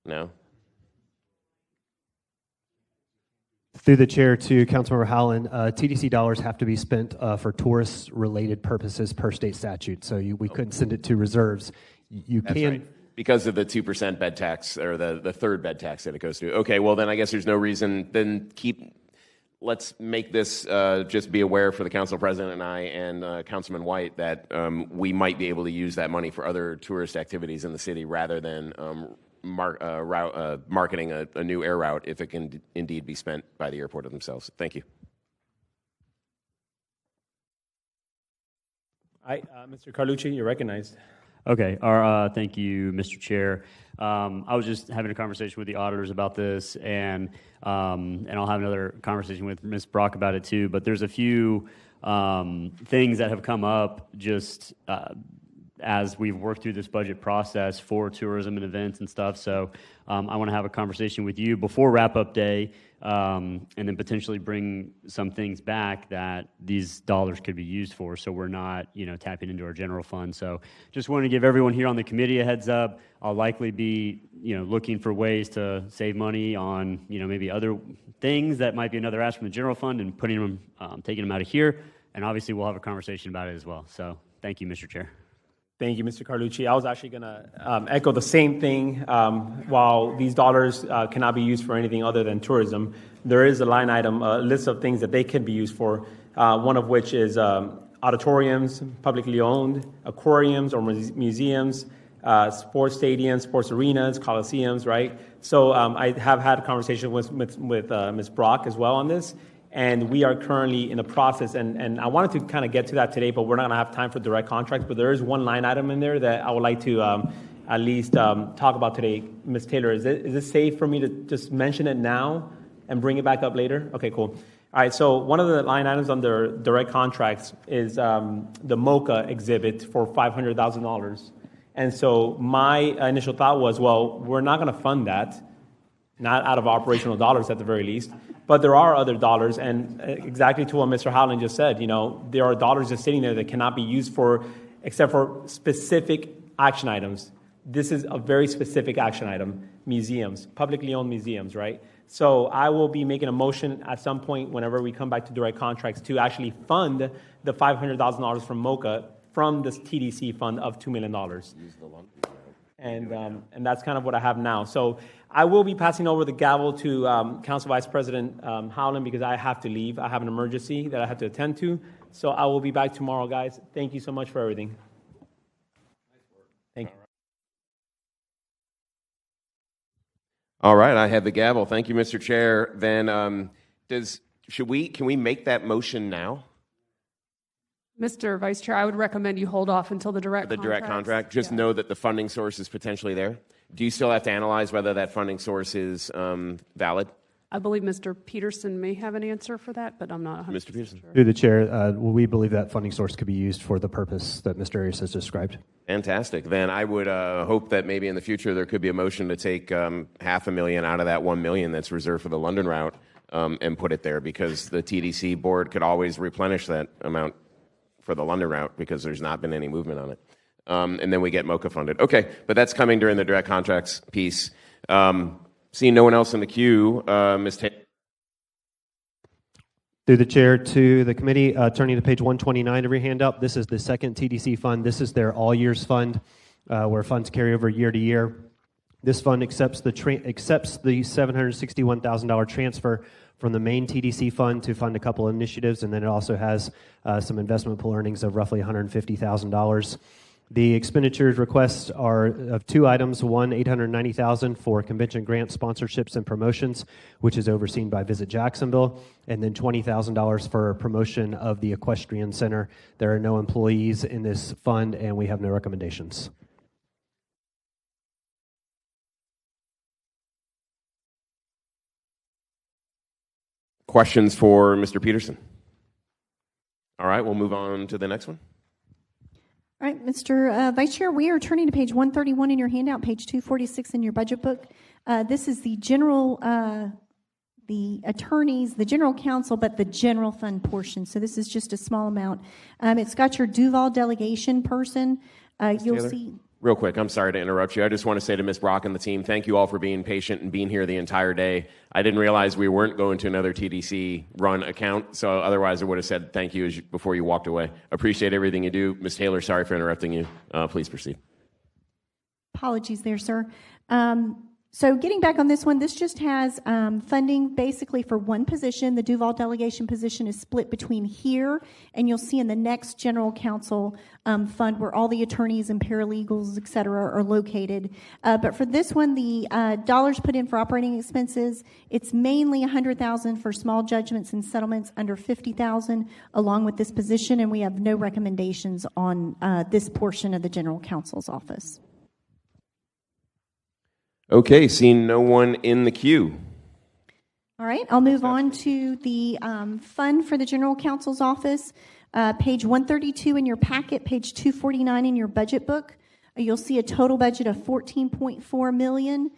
No? Through the chair to Councilmember Howland, TDC dollars have to be spent for tourist-related purposes per state statute. So we couldn't send it to reserves. You That's can. right. Because of the 2% bed tax, or the third bed tax that it goes to. Okay, well then I guess there's no reason, then let's make this just be aware for the council president and I and Councilman White that we might be able to use that money for other tourist activities in the city rather than marketing a new air route if it can indeed be spent by the airport themselves. Thank you. All right, Mr. Carlucci, you're recognized. Okay. Thank you, Mr. Chair. I was just having a conversation with the auditors about this, and I'll have another conversation with Ms. Brock about it too. But there's a few things that have come up just as we've worked through this budget process for tourism and events and stuff. So I want to have a conversation with you before wrap-up day, and then potentially bring some things back that these dollars could be used for, so we're not, tapping into our general fund. So just want to give everyone here on the committee a heads up. I'll likely be, looking for ways to save money on, maybe other things that might be another ask from the general fund and putting them, taking them out of here. And obviously we'll have a conversation about it as well. So thank you, Mr. Chair. Thank you, Mr. Carlucci. I was actually going to echo the same thing. While these dollars cannot be used for anything other than tourism, there is a line item, a list of things that they can be used for, one of which is auditoriums, publicly owned, aquariums or museums, sports stadiums, sports arenas, coliseums, right? So I have had a conversation with Ms. Brock as well on this. And we are currently in the process, and I wanted to kind of get to that today, but we're not going to have time for direct contracts. But there is one line item in there that I would like to at least talk about today. Ms. Taylor, is it safe for me to just mention it now and bring it back up later? Okay, cool. All right, so one of the line items under direct contracts is the MOCA exhibit for $500,000. And so my initial thought was, well, we're not going to fund that, not out of operational dollars at the very least. But there are other dollars, and exactly to what Mr. Howland just said, there are dollars just sitting there that cannot be used for, except for specific action items. This is a very specific action item, museums, publicly owned museums, right? So I will be making a motion at some point whenever we come back to direct contracts to actually fund the $500,000 from MOCA from this TDC fund of $2 million. And that's kind of what I have now. So I will be passing over the gavel to Council Vice President Howland because I have to leave. I have an emergency that I have to attend to. So I will be back tomorrow, guys. Thank you so much for everything. Thank you. All right, I have the gavel. Thank you, Mr. Chair. Then can we make that motion now? Mr. Vice Chair, I would recommend you hold off until the direct contract. Just know that the funding source is potentially there. Do you still have to analyze whether that funding source is valid? I believe Mr. Peterson may have an answer for that, but I'm not 100% Mr. Peterson. sure. Through the chair, we believe that funding source could be used for the purpose that Mr. Arias has described. Fantastic. Then I would hope that maybe in the future there could be a motion to take $500,000 out of that $1 million that's reserved for the London route and put it there, because the TDC board could always replenish that amount for the London route because there's not been any movement on it. And then we get MOCA funded. Okay, but that's coming during the direct contracts piece. Seeing no one else in the queue, Ms. Taylor. Through the chair to the committee, turning to page 129 of your handout, this is the second TDC fund. This is their all years fund, where funds carry over year to year. This fund accepts the $761,000 transfer from the main TDC fund to fund a couple of initiatives, and then it also has some investment pool earnings of roughly $150,000. The expenditures requests are of two items: one, $890,000 for convention grant sponsorships and promotions, which is overseen by Visit Jacksonville, and then $20,000 for promotion of the Equestrian Center. There are no employees in this fund, and we have no recommendations. Questions for Mr. Peterson? All right, we'll move on to the next one. All right, Mr. Vice Chair, we are turning to page 131 in your handout, page 246 in your budget book. This is the general, the attorneys, the general counsel, but the general fund portion. So this is just a small amount. It's got your Duval delegation person. You'll Taylor? see. Real quick, I'm sorry to interrupt you. I just want to say to Ms. Brock and the team, thank you all for being patient and being here the entire day. I didn't realize we weren't going to another TDC run account, so otherwise I would have said thank you before you walked away. Appreciate everything you do. Ms. Taylor, sorry for interrupting you. Please proceed. Apologies there, sir. So getting back on this one, this just has funding basically for one position. The Duval delegation position is split between here, and you'll see in the next general counsel fund where all the attorneys and paralegals, et cetera, are located. But for this one, the dollars put in for operating expenses, it's mainly $100,000 for small judgments and settlements under $50,000 along with this position, and we have no recommendations on this portion of the general counsel's office. Okay, seeing no one in the queue. All right, I'll move on to the fund for the general counsel's office. Page 132 in your packet, page 249 in your budget book. You'll see a total budget of $14.4 million.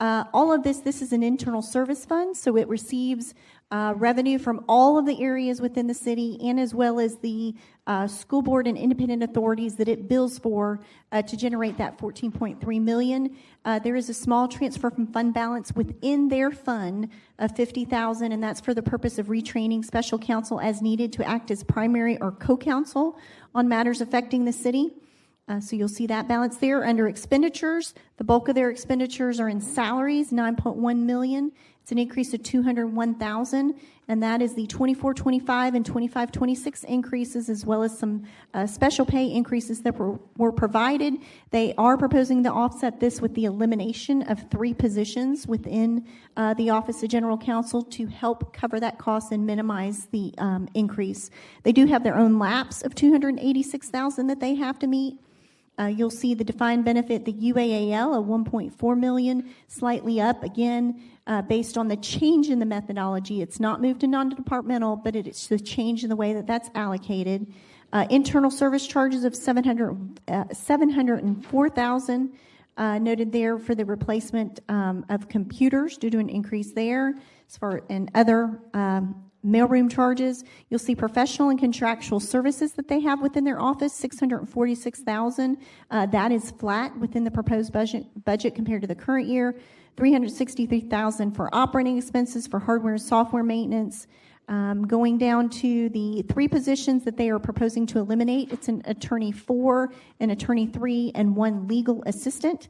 All of this is an internal service fund, so it receives revenue from all of the areas within the city and as well as the school board and independent authorities that it bills for to generate that $14.3 million. There is a small transfer from fund balance within their fund of $50,000, and that's for the purpose of retraining special counsel as needed to act as primary or co-counsel on matters affecting the city. So you'll see that balance there. Under expenditures, the bulk of their expenditures are in salaries, $9.1 million. It's an increase of $201,000, and that is the 24-25 and 25-26 increases, as well as some special pay increases that were provided. They are proposing to offset this with the elimination of 3 positions within the Office of General Counsel to help cover that cost and minimize the increase. They do have their own lapse of $286,000 that they have to meet. You'll see the defined benefit, the UAAL, of $1.4 million, slightly up, again, based on the change in the methodology. It's not moved to non-departmental, but it's the change in the way that that's allocated. Internal service charges of $704,000 noted there for the replacement of computers due to an increase there. As far and other mailroom charges, you'll see professional and contractual services that they have within their office, $646,000. That is flat within the proposed budget compared to the current year. $363,000 for operating expenses for hardware and software maintenance. Going down to the 3 positions that they are proposing to eliminate, it's an attorney 4, an attorney 3, and 1 legal assistant.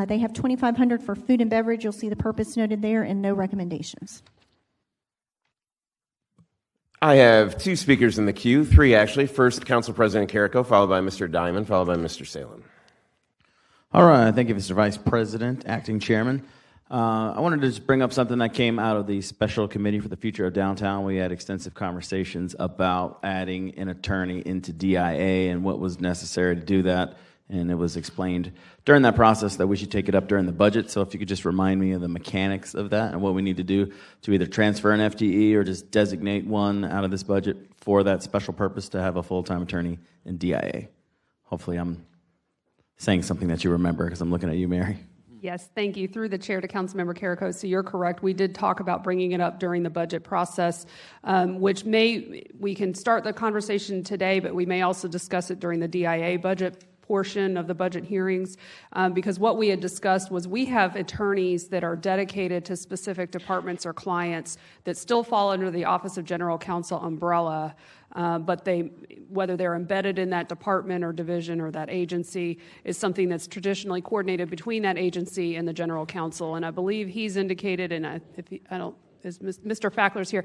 They have $2,500 for food and beverage. You'll see the purpose noted there, and no recommendations. I have 2 speakers in the queue, 3 actually. First, Council President Carrico, followed by Mr. Diamond, followed by Mr. Salem. All right, thank you, Mr. Vice President, Acting Chairman. I wanted to just bring up something that came out of the Special Committee for the Future of Downtown. We had extensive conversations about adding an attorney into DIA and what was necessary to do that. And it was explained during that process that we should take it up during the budget. So if you could just remind me of the mechanics of that and what we need to do to either transfer an FTE or just designate one out of this budget for that special purpose to have a full-time attorney in DIA. Hopefully I'm saying something that you remember because I'm looking at you, Mary. Yes, thank you. Through the chair to Councilmember Carrico. So you're correct. We did talk about bringing it up during the budget process, we can start the conversation today, but we may also discuss it during the DIA budget portion of the budget hearings, because what we had discussed was we have attorneys that are dedicated to specific departments or clients that still fall under the Office of General Counsel umbrella, but whether they're embedded in that department or division or that agency is something that's traditionally coordinated between that agency and the General Counsel. And I believe he's indicated, and is Mr. Fackler's here,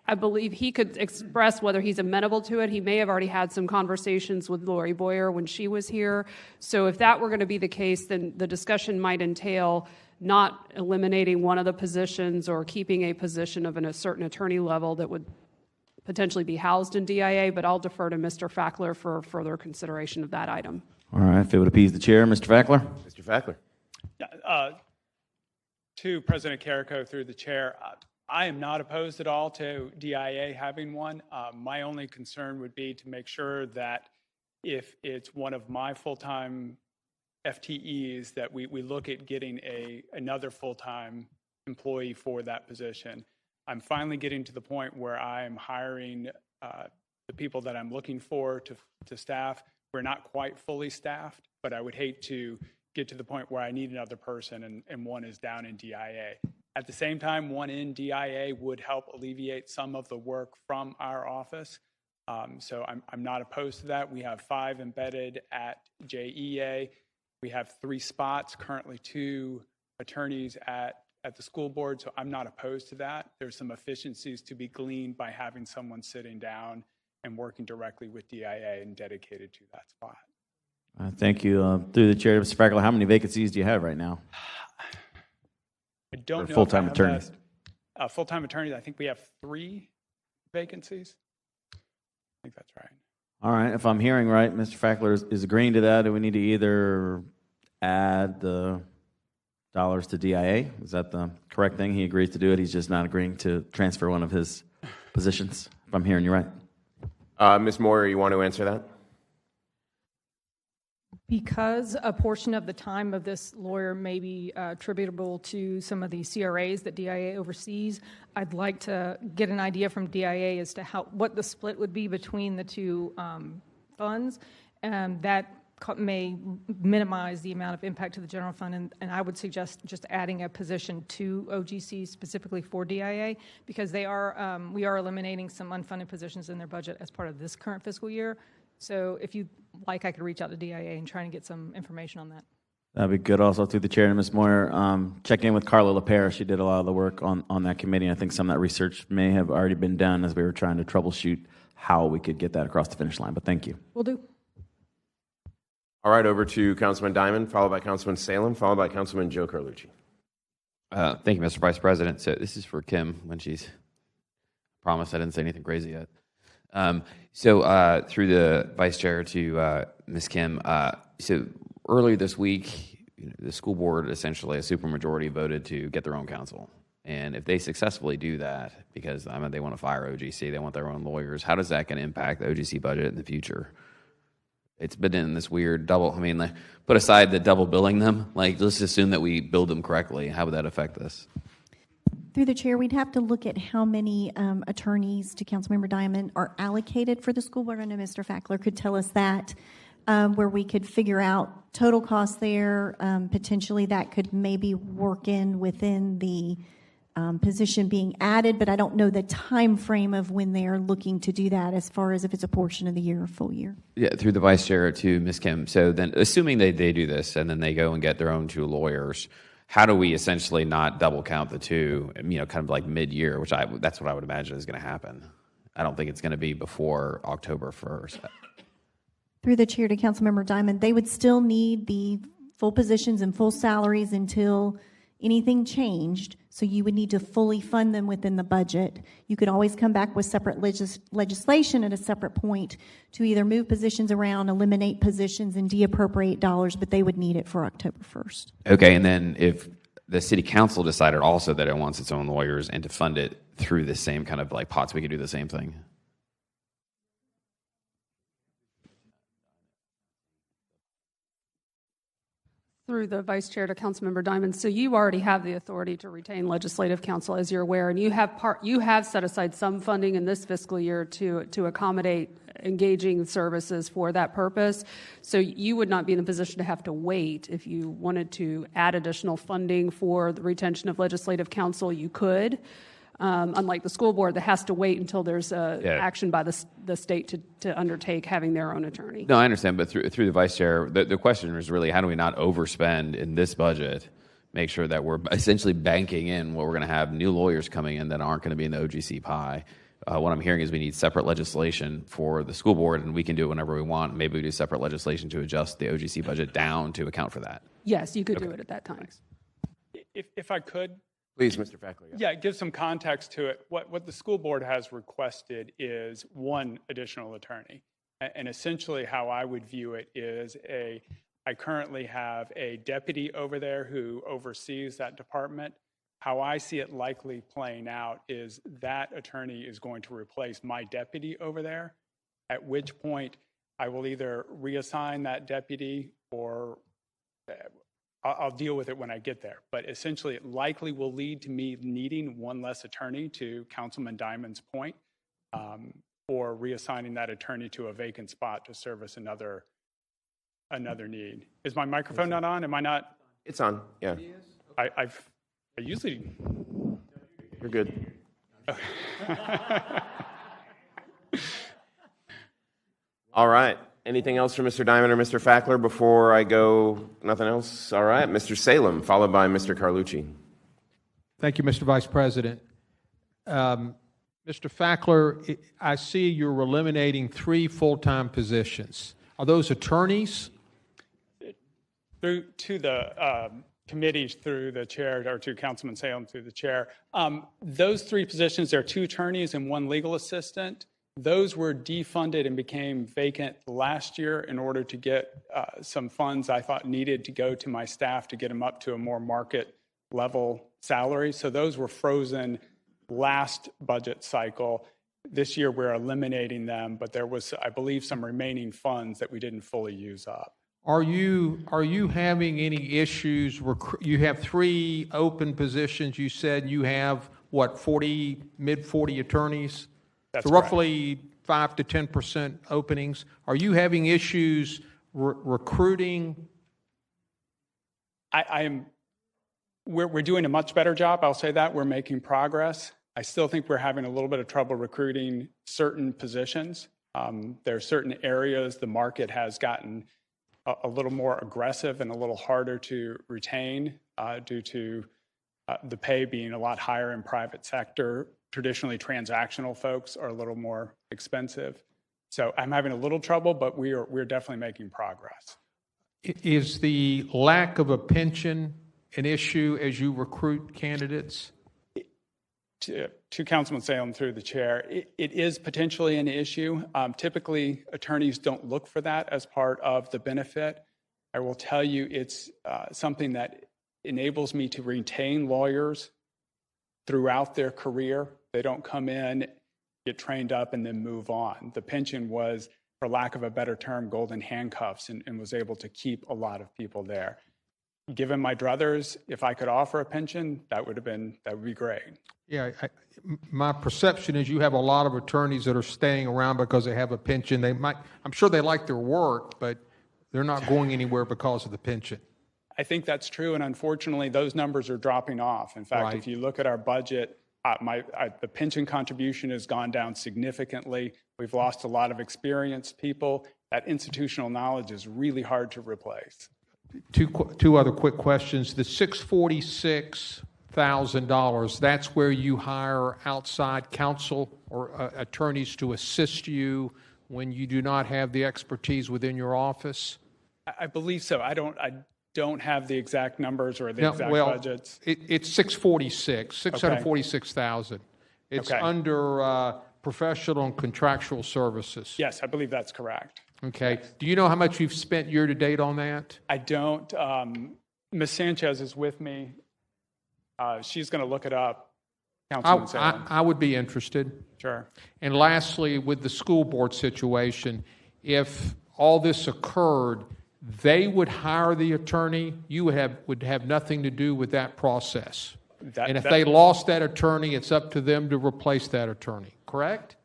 I believe he could express whether he's amenable to it. He may have already had some conversations with Lori Boyer when she was here. So if that were going to be the case, then the discussion might entail not eliminating one of the positions or keeping a position of a certain attorney level that would potentially be housed in DIA, but I'll defer to Mr. Fackler for further consideration of that item. All right, if it would appease the chair, Mr. Fackler. Mr. Fackler. To President Carrico through the chair, I am not opposed at all to DIA having one. My only concern would be to make sure that if it's one of my full-time FTEs, that we look at getting another full-time employee for that position. I'm finally getting to the point where I'm hiring the people that I'm looking for to staff. We're not quite fully staffed, but I would hate to get to the point where I need another person and one is down in DIA. At the same time, one in DIA would help alleviate some of the work from our office. So I'm not opposed to that. We have 5 embedded at JEA. We have 3 spots, currently 2 attorneys at the school board, so I'm not opposed to that. There's some efficiencies to be gleaned by having someone sitting down and working directly with DIA and dedicated to that spot. Thank you. Through the chair, Mr. Freckler, how many vacancies do you have right now? I don't know full-time if I have attorneys. that. Full-time attorneys, I think we have 3 vacancies. I think that's right. All right. If I'm hearing right, Mr. Freckler is agreeing to that. Do we need to either add the dollars to DIA? Is that the correct thing? He agrees to do it. He's just not agreeing to transfer one of his positions, if I'm hearing you right. Ms. Moore, you want to answer that? Because a portion of the time of this lawyer may be attributable to some of the CRAs that DIA oversees, I'd like to get an idea from DIA as to what the split would be between the 2 funds, and that may minimize the amount of impact to the general fund. And I would suggest just adding a position to OGC specifically for DIA, because we are eliminating some unfunded positions in their budget as part of this current fiscal year. So if you like, I could reach out to DIA and try and get some information on that. That'd be good. Also, through the chair, Ms. Moyer, check in with Carla LaPera. She did a lot of the work on that committee. I think some of that research may have already been done as we were trying to troubleshoot how we could get that across the finish line. But thank you. Will do. All right, over to Councilman Diamond, followed by Councilman Salem, followed by Councilman Joe Carlucci. Thank you, Mr. Vice President. So this is for Kim when she's promised I didn't say anything crazy yet. Through the Vice Chair to Ms. Kim, so earlier this week, the school board, essentially a supermajority, voted to get their own counsel. And if they successfully do that, because they want to fire OGC, they want their own lawyers, how does that going to impact the OGC budget in the future? It's been in this weird double, put aside the double billing them, let's assume that we build them correctly. How would that affect this? Through the chair, we'd have to look at how many attorneys, to Councilmember Diamond, are allocated for the school board. I know Mr. Fackler could tell us that, where we could figure out total costs there. Potentially that could maybe work in within the position being added, but I don't know the time frame of when they are looking to do that, as far as if it's a portion of the year or full year. Yeah, through the Vice Chair to Ms. Kim. So then, assuming they do this and then they go and get their own 2 lawyers, how do we essentially not double count the 2, kind of like mid-year, that's what I would imagine is going to happen. I don't think it's going to be before October 1st. Through the chair to Councilmember Diamond, they would still need the full positions and full salaries until anything changed, so you would need to fully fund them within the budget. You could always come back with separate legislation at a separate point to either move positions around, eliminate positions, and de-appropriate dollars, but they would need it for October 1st. Okay, and then if the city council decided also that it wants its own lawyers and to fund it through the same kind of pots, we could do the same thing? Through the Vice Chair to Councilmember Diamond, so you already have the authority to retain legislative counsel, as you're aware, and you have set aside some funding in this fiscal year to accommodate engaging services for that purpose. So you would not be in a position to have to wait. If you wanted to add additional funding for the retention of legislative counsel, you could. Unlike the school board that has to wait until there's action by the state to undertake having their own attorney. No, I understand, but through the Vice Chair, the question is really how do we not overspend in this budget, make sure that we're essentially banking in what we're going to have new lawyers coming in that aren't going to be in the OGC pie. What I'm hearing is we need separate legislation for the school board, and we can do it whenever we want. Maybe we do separate legislation to adjust the OGC budget down to account for that. Yes, you could do it at that time. If I could, please, Mr. Fackler. Yeah, give some context to it. What the school board has requested is 1 additional attorney. And essentially how I would view it is I currently have a deputy over there who oversees that department. How I see it likely playing out is that attorney is going to replace my deputy over there, at which point I will either reassign that deputy or I'll deal with it when I get there. But essentially, it likely will lead to me needing 1 less attorney, to Councilman Diamond's point, or reassigning that attorney to a vacant spot to service another another need. Is my microphone not on? Am I not? It's on, yeah. I usually. You're good. All right. Anything else from Mr. Diamond or Mr. Fackler before I go? Nothing else? All right. Mr. Salem, followed by Mr. Carlucci. Thank you, Mr. Vice President. Mr. Fackler, I see you're eliminating 3 full-time positions. Are those attorneys? Through to the committee, through the chair, or to Councilman Salem through the chair. Those 3 positions, there are 2 attorneys and 1 legal assistant. Those were defunded and became vacant last year in order to get some funds I thought needed to go to my staff to get them up to a more market level salary. So those were frozen last budget cycle. This year we're eliminating them, but there was, I believe, some remaining funds that we didn't fully use up. Are you having any issues? You have 3 open positions. You said you have, what, mid 40 attorneys? That's so roughly 5 to 10% openings. Are you having issues recruiting? We're doing a much better job. I'll say that. We're making progress. I still think we're having a little bit of trouble recruiting certain positions. There are certain areas the market has gotten a little more aggressive and a little harder to retain due to the pay being a lot higher in private sector. Traditionally, transactional folks are a little more expensive. So I'm having a little trouble, but we're definitely making progress. Is the lack of a pension an issue as you recruit candidates? To Councilman Salem through the chair, it is potentially an issue. Typically, attorneys don't look for that as part of the benefit. I will tell you it's something that enables me to retain lawyers throughout their career. They don't come in, get trained up, and then move on. The pension was, for lack of a better term, golden handcuffs and was able to keep a lot of people there. Given my druthers, if I could offer a pension, that would be great. Yeah, my perception is you have a lot of attorneys that are staying around because they have a pension. I'm sure they like their work, but they're not going anywhere because of the pension. I think that's true, and unfortunately, those numbers are dropping off. In fact, if you look at our budget, the pension contribution has gone down significantly. We've lost a lot of experienced people. That institutional knowledge is really hard to replace. Two other quick questions. The $646,000, that's where you hire outside counsel or attorneys to assist you when you do not have the expertise within your office? I believe so. I don't have the exact numbers or the exact budgets. It's $646,000. It's under professional and contractual services. Yes, I believe that's correct. Okay. Do you know how much you've spent year to date on that? I don't. Ms. Sanchez is with me. She's going to look it up. Councilman Salem. I would be interested. Sure. And lastly, with the school board situation, if all this occurred, they would hire the attorney. You would have nothing to do with that process. And if they lost that attorney, it's up to them to replace that attorney. Correct?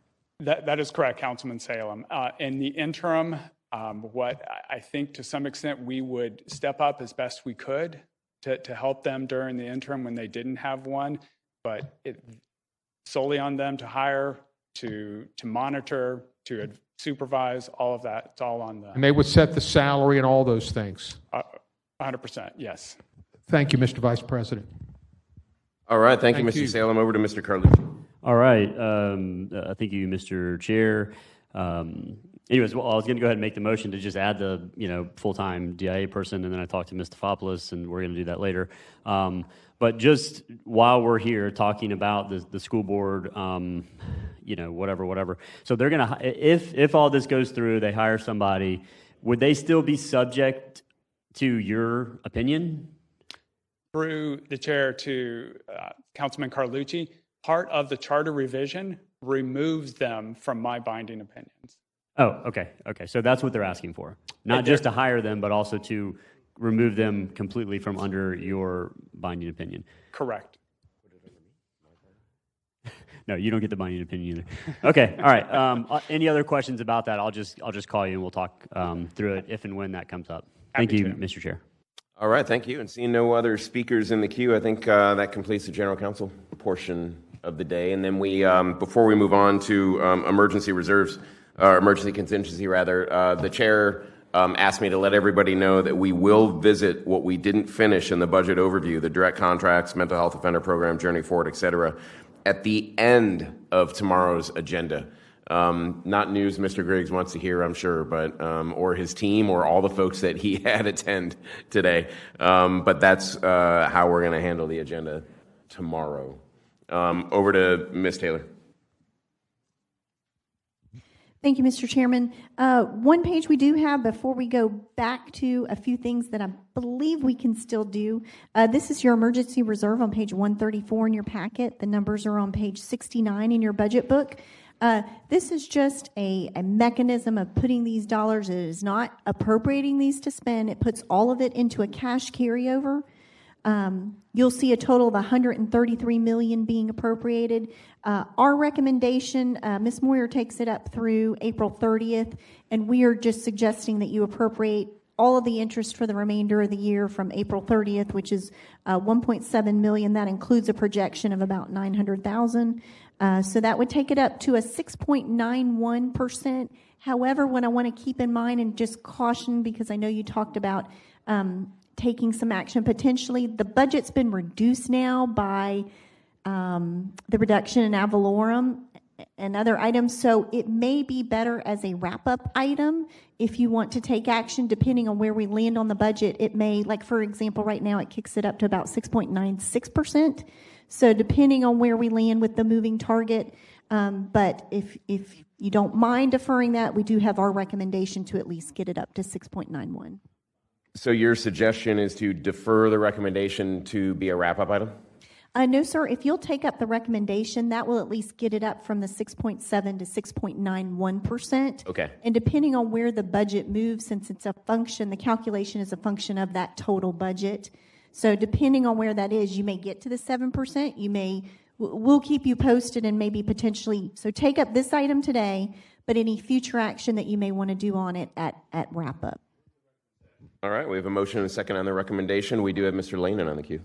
That is correct, Councilman Salem. In the interim, what I think to some extent we would step up as best we could to help them during the interim when they didn't have one, but solely on them to hire, to monitor, to supervise, all of that. It's all on them. And they would set the salary and all those things. 100%, yes. Thank you, Mr. Vice President. All right, thank you, Mr. Salem. Over to Mr. Carlucci. All right. Thank you, Mr. Chair. Anyways, well, I was going to go ahead and make the motion to just add the full-time DIA person, and then I talked to Ms. Tefopoulos, and we're going to do that later. But just while we're here talking about the school board, whatever. So they're going to, if all this goes through, they hire somebody, would they still be subject to your opinion? Through the chair to Councilman Carlucci, part of the charter revision removes them from my binding opinions. Oh, okay. So that's what they're asking for. Not just to hire them, but also to remove them completely from under your binding opinion. Correct. No, you don't get the binding opinion either. Okay, all right. Any other questions about that? I'll just call you and we'll talk through it if and when that comes up. Thank you, Mr. Chair. All right, thank you. And seeing no other speakers in the queue, I think that completes the general counsel portion of the day. And then we, before we move on to emergency reserves, or emergency contingency rather, the chair asked me to let everybody know that we will visit what we didn't finish in the budget overview, the direct contracts, mental health offender program, Journey Forward, et cetera, at the end of tomorrow's agenda. Not news Mr. Griggs wants to hear, I'm sure, but or his team or all the folks that he had attend today. But that's how we're going to handle the agenda tomorrow. Over to Ms. Taylor. Thank you, Mr. Chairman. One page we do have before we go back to a few things that I believe we can still do. This is your emergency reserve on page 134 in your packet. The numbers are on page 69 in your budget book. This is just a mechanism of putting these dollars. It is not appropriating these to spend. It puts all of it into a cash carryover. You'll see a total of $133 million being appropriated. Our recommendation, Ms. Moyer takes it up through April 30th, and we are just suggesting that you appropriate all of the interest for the remainder of the year from April 30th, which is $1.7 million. That includes a projection of about $900,000. So that would take it up to a 6.91%. However, what I want to keep in mind and just caution, because I know you talked about taking some action potentially, the budget's been reduced now by the reduction in ad valorem and other items, so it may be better as a wrap-up item if you want to take action depending on where we land on the budget. It may, like for example, right now it kicks it up to about 6.96%. So depending on where we land with the moving target, but if you don't mind deferring that, we do have our recommendation to at least get it up to 6.91. So your suggestion is to defer the recommendation to be a wrap-up item? No, sir. If you'll take up the recommendation, that will at least get it up from the 6.7 to 6.91%. Okay. And depending on where the budget moves, since it's a function, the calculation is a function of that total budget. So depending on where that is, you may get to the 7%. We'll keep you posted and maybe potentially, so take up this item today, but any future action that you may want to do on it at wrap-up. All right, we have a motion and a second on the recommendation. We do have Mr. Lehman on the queue.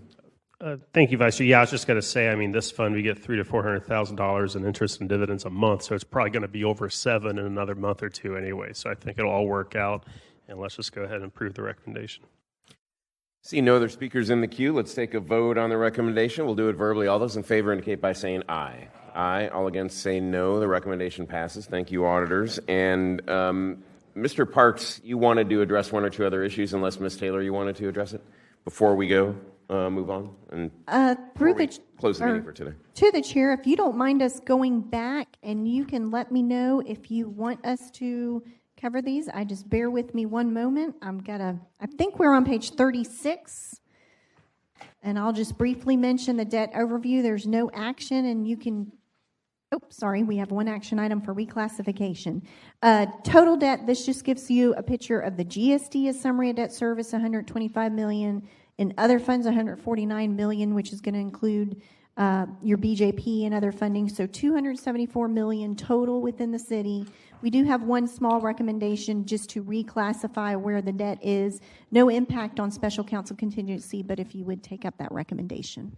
Thank you, Vice Chair. Yeah, I was just going to say, I mean, this fund, we get $300,000 to $400,000 in interest and dividends a month, so it's probably going to be over $7 in another month or two anyway. So I think it'll all work out, and let's just go ahead and approve the recommendation. See no other speakers in the queue. Let's take a vote on the recommendation. We'll do it verbally. All those in favor indicate by saying aye. Aye. All against say no. The recommendation passes. Thank you, auditors. And Mr. Parks, you wanted to address one or two other issues, unless Ms. Taylor, you wanted to address it before we go move on and close the meeting for today. To the chair, if you don't mind us going back, and you can let me know if you want us to cover these. I just bear with me one moment. I think we're on page 36, and I'll just briefly mention the debt overview. There's no action, and you can. Oh, sorry, we have one action item for reclassification. Total debt, this just gives you a picture of the GSD as summary of debt service, $125 million. In other funds, $149 million, which is going to include your BJP and other funding. So $274 million total within the city. We do have one small recommendation just to reclassify where the debt is. No impact on special counsel contingency, but if you would take up that recommendation.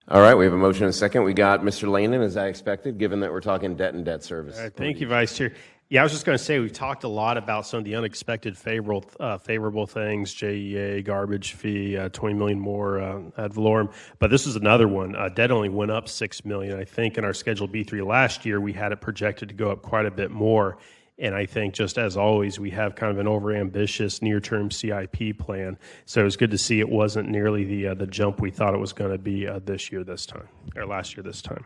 All right, we have a motion and a second. We got Mr. Lehman, as I expected, given that we're talking debt and debt service. All right, thank you, Vice Chair. Yeah, I was just going to say, we've talked a lot about some of the unexpected favorable things, JEA, garbage fee, $20 million more ad valorem. But this is another one. Debt only went up $6 million. I think in our Schedule B3 last year, we had it projected to go up quite a bit more. And I think, just as always, we have kind of an overambitious near-term CIP plan. So it was good to see it wasn't nearly the jump we thought it was going to be last year this time.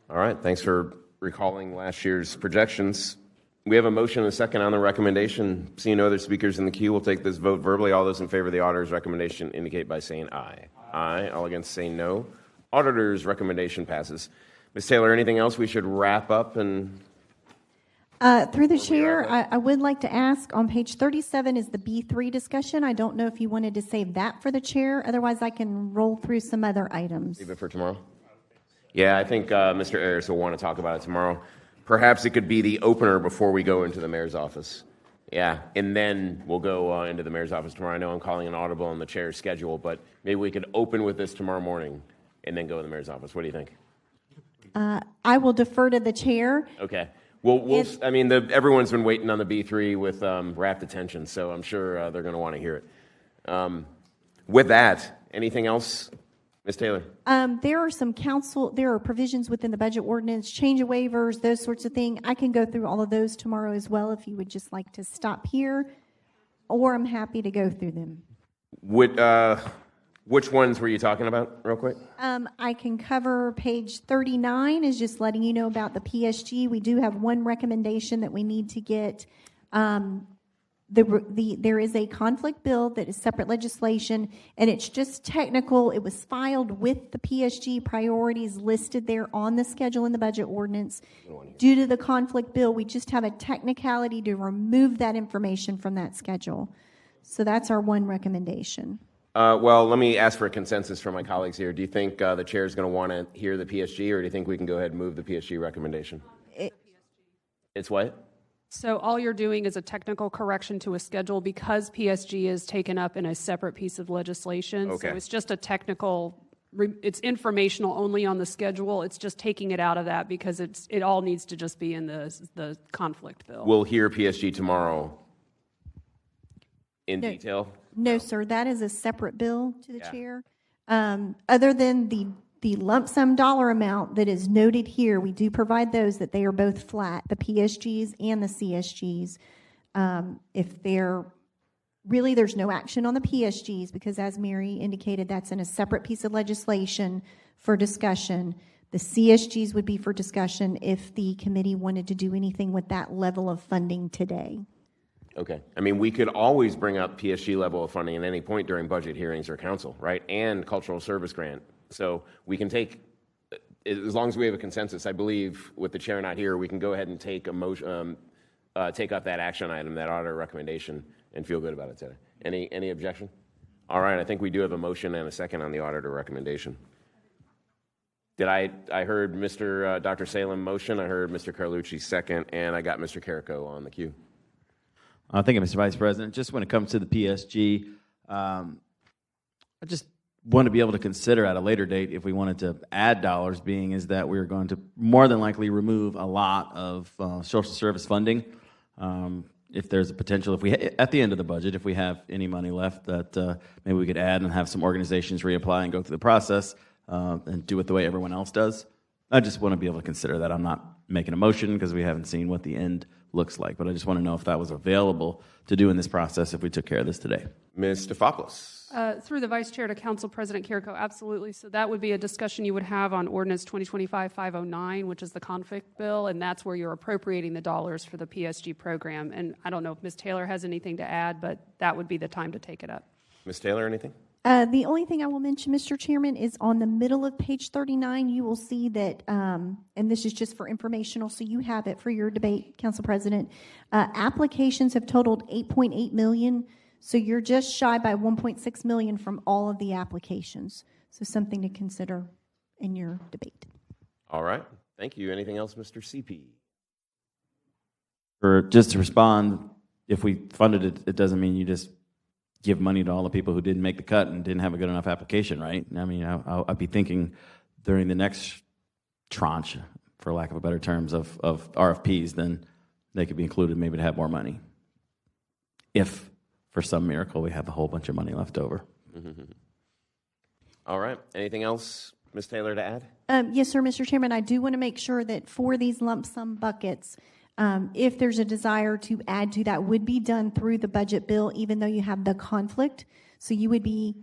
All right, thanks for recalling last year's projections. We have a motion and a second on the recommendation. Seeing no other speakers in the queue, we'll take this vote verbally. All those in favor of the auditor's recommendation indicate by saying aye. Aye. All against say no. Auditor's recommendation passes. Ms. Taylor, anything else we should wrap up and... Through the chair, I would like to ask, on page 37 is the B3 discussion. I don't know if you wanted to save that for the chair. Otherwise, I can roll through some other items. Leave it for tomorrow? Yeah, I think Mr. Ayers will want to talk about it tomorrow. Perhaps it could be the opener before we go into the mayor's office. Yeah, and then we'll go into the mayor's office tomorrow. I know I'm calling an audible on the chair's schedule, but maybe we could open with this tomorrow morning and then go to the mayor's office. What do you think? I will defer to the chair. Okay. Well, I mean, everyone's been waiting on the B3 with rapt attention, so I'm sure they're going to want to hear it. With that, anything else, Ms. Taylor? There are provisions within the budget ordinance, change of waivers, those sorts of things. I can go through all of those tomorrow as well if you would just like to stop here, or I'm happy to go through them. Which ones were you talking about, real quick? I can cover page 39 is just letting you know about the PSG. We do have one recommendation that we need to get. There is a conflict bill that is separate legislation, and it's just technical. It was filed with the PSG priorities listed there on the schedule in the budget ordinance. Due to the conflict bill, we just have a technicality to remove that information from that schedule. So that's our one recommendation. Well, let me ask for a consensus from my colleagues here. Do you think the chair is going to want to hear the PSG, or do you think we can go ahead and move the PSG recommendation? It's what? So all you're doing is a technical correction to a schedule because PSG is taken up in a separate piece of legislation. Okay. So it's just a technical, it's informational only on the schedule. It's just taking it out of that because it all needs to just be in the conflict bill. We'll hear PSG tomorrow in detail? No, sir. That is a separate bill to the chair. Other than the lump sum dollar amount that is noted here, we do provide those that they are both flat, the PSGs and the CSGs. If there's no action on the PSGs because, as Mary indicated, that's in a separate piece of legislation for discussion. The CSGs would be for discussion if the committee wanted to do anything with that level of funding today. Okay. I mean, we could always bring up PSG level of funding at any point during budget hearings or council, right? And cultural service grant. So we can take, as long as we have a consensus, I believe, with the chair not here, we can go ahead and take a motion, take up that action item, that auditor recommendation, and feel good about it today. Any objection? All right. I think we do have a motion and a second on the auditor recommendation. I heard Dr. Salem motion, I heard Mr. Carlucci second, and I got Mr. Carrico on the queue. Thank you, Mr. Vice President. Just when it comes to the PSG, I just want to be able to consider at a later date if we wanted to add dollars, being is that we're going to more than likely remove a lot of social service funding. If there's a potential, at the end of the budget, if we have any money left, that maybe we could add and have some organizations reapply and go through the process and do it the way everyone else does. I just want to be able to consider that. I'm not making a motion because we haven't seen what the end looks like, but I just want to know if that was available to do in this process if we took care of this today. Ms. Stefopoulos. Through the Vice Chair to Council President Carrico, absolutely. So that would be a discussion you would have on Ordinance 2025-509, which is the conflict bill, and that's where you're appropriating the dollars for the PSG program. And I don't know if Ms. Taylor has anything to add, but that would be the time to take it up. Ms. Taylor, anything? The only thing I will mention, Mr. Chairman, is on the middle of page 39, you will see that, and this is just for informational, so you have it for your debate, Council President. Applications have totaled 8.8 million, so you're just shy by 1.6 million from all of the applications. So something to consider in your debate. All right. Thank you. Anything else, Mr. CP? Just to respond, if we funded it, it doesn't mean you just give money to all the people who didn't make the cut and didn't have a good enough application, right? I mean, I'd be thinking during the next tranche, for lack of a better terms, of RFPs, then they could be included maybe to have more money. If, for some miracle, we have a whole bunch of money left over. All right. Anything else, Ms. Taylor, to add? Yes, sir, Mr. Chairman. I do want to make sure that for these lump sum buckets, if there's a desire to add to that, would be done through the budget bill, even though you have the conflict. So you would be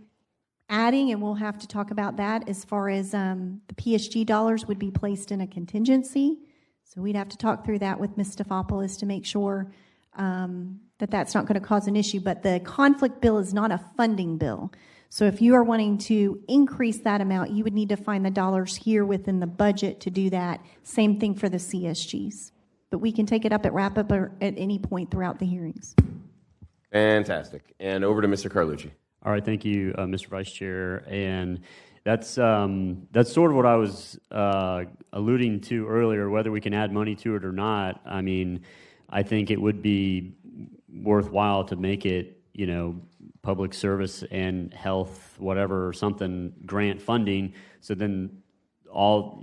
adding, and we'll have to talk about that, as far as the PSG dollars would be placed in a contingency. So we'd have to talk through that with Ms. Stefopoulos to make sure that that's not going to cause an issue. But the conflict bill is not a funding bill. So if you are wanting to increase that amount, you would need to find the dollars here within the budget to do that. Same thing for the CSGs. But we can take it up at wrap-up or at any point throughout the hearings. Fantastic. And over to Mr. Carlucci. All right, thank you, Mr. Vice Chair. And That's sort of what I was alluding to earlier. Whether we can add money to it or not, I mean, I think it would be worthwhile to make it, public service and health, whatever, something grant funding. So then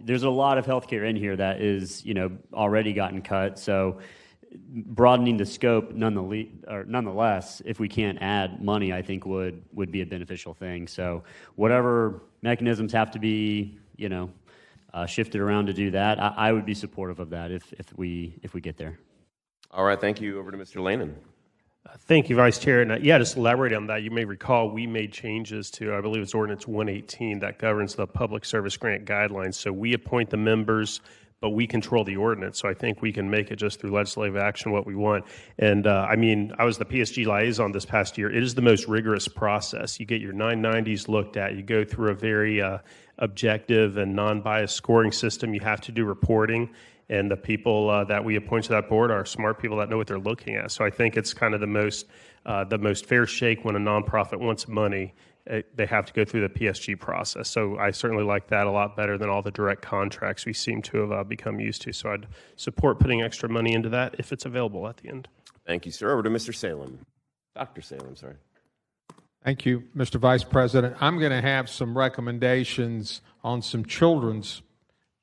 there's a lot of healthcare in here that is, already gotten cut. So broadening the scope, nonetheless, if we can't add money, I think would be a beneficial thing. So whatever mechanisms have to be, shifted around to do that, I would be supportive of that if we get there. All right, thank you. Over to Mr. Lannon. Thank you, Vice Chair. And just elaborate on that. You may recall we made changes to, I believe it's Ordinance 118 that governs the public service grant guidelines. So we appoint the members, but we control the ordinance. So I think we can make it just through legislative action what we want. And I was the PSG liaison this past year. It is the most rigorous process. You get your 990s looked at. You go through a very objective and non-biased scoring system. You have to do reporting. And the people that we appoint to that board are smart people that know what they're looking at. So I think it's kind of the most fair shake when a nonprofit wants money. They have to go through the PSG process. So I certainly like that a lot better than all the direct contracts we seem to have become used to. So I'd support putting extra money into that if it's available at the end. Thank you, sir. Over to Mr. Salem. Dr. Salem, sorry. Thank you, Mr. Vice President. I'm going to have some recommendations on some children's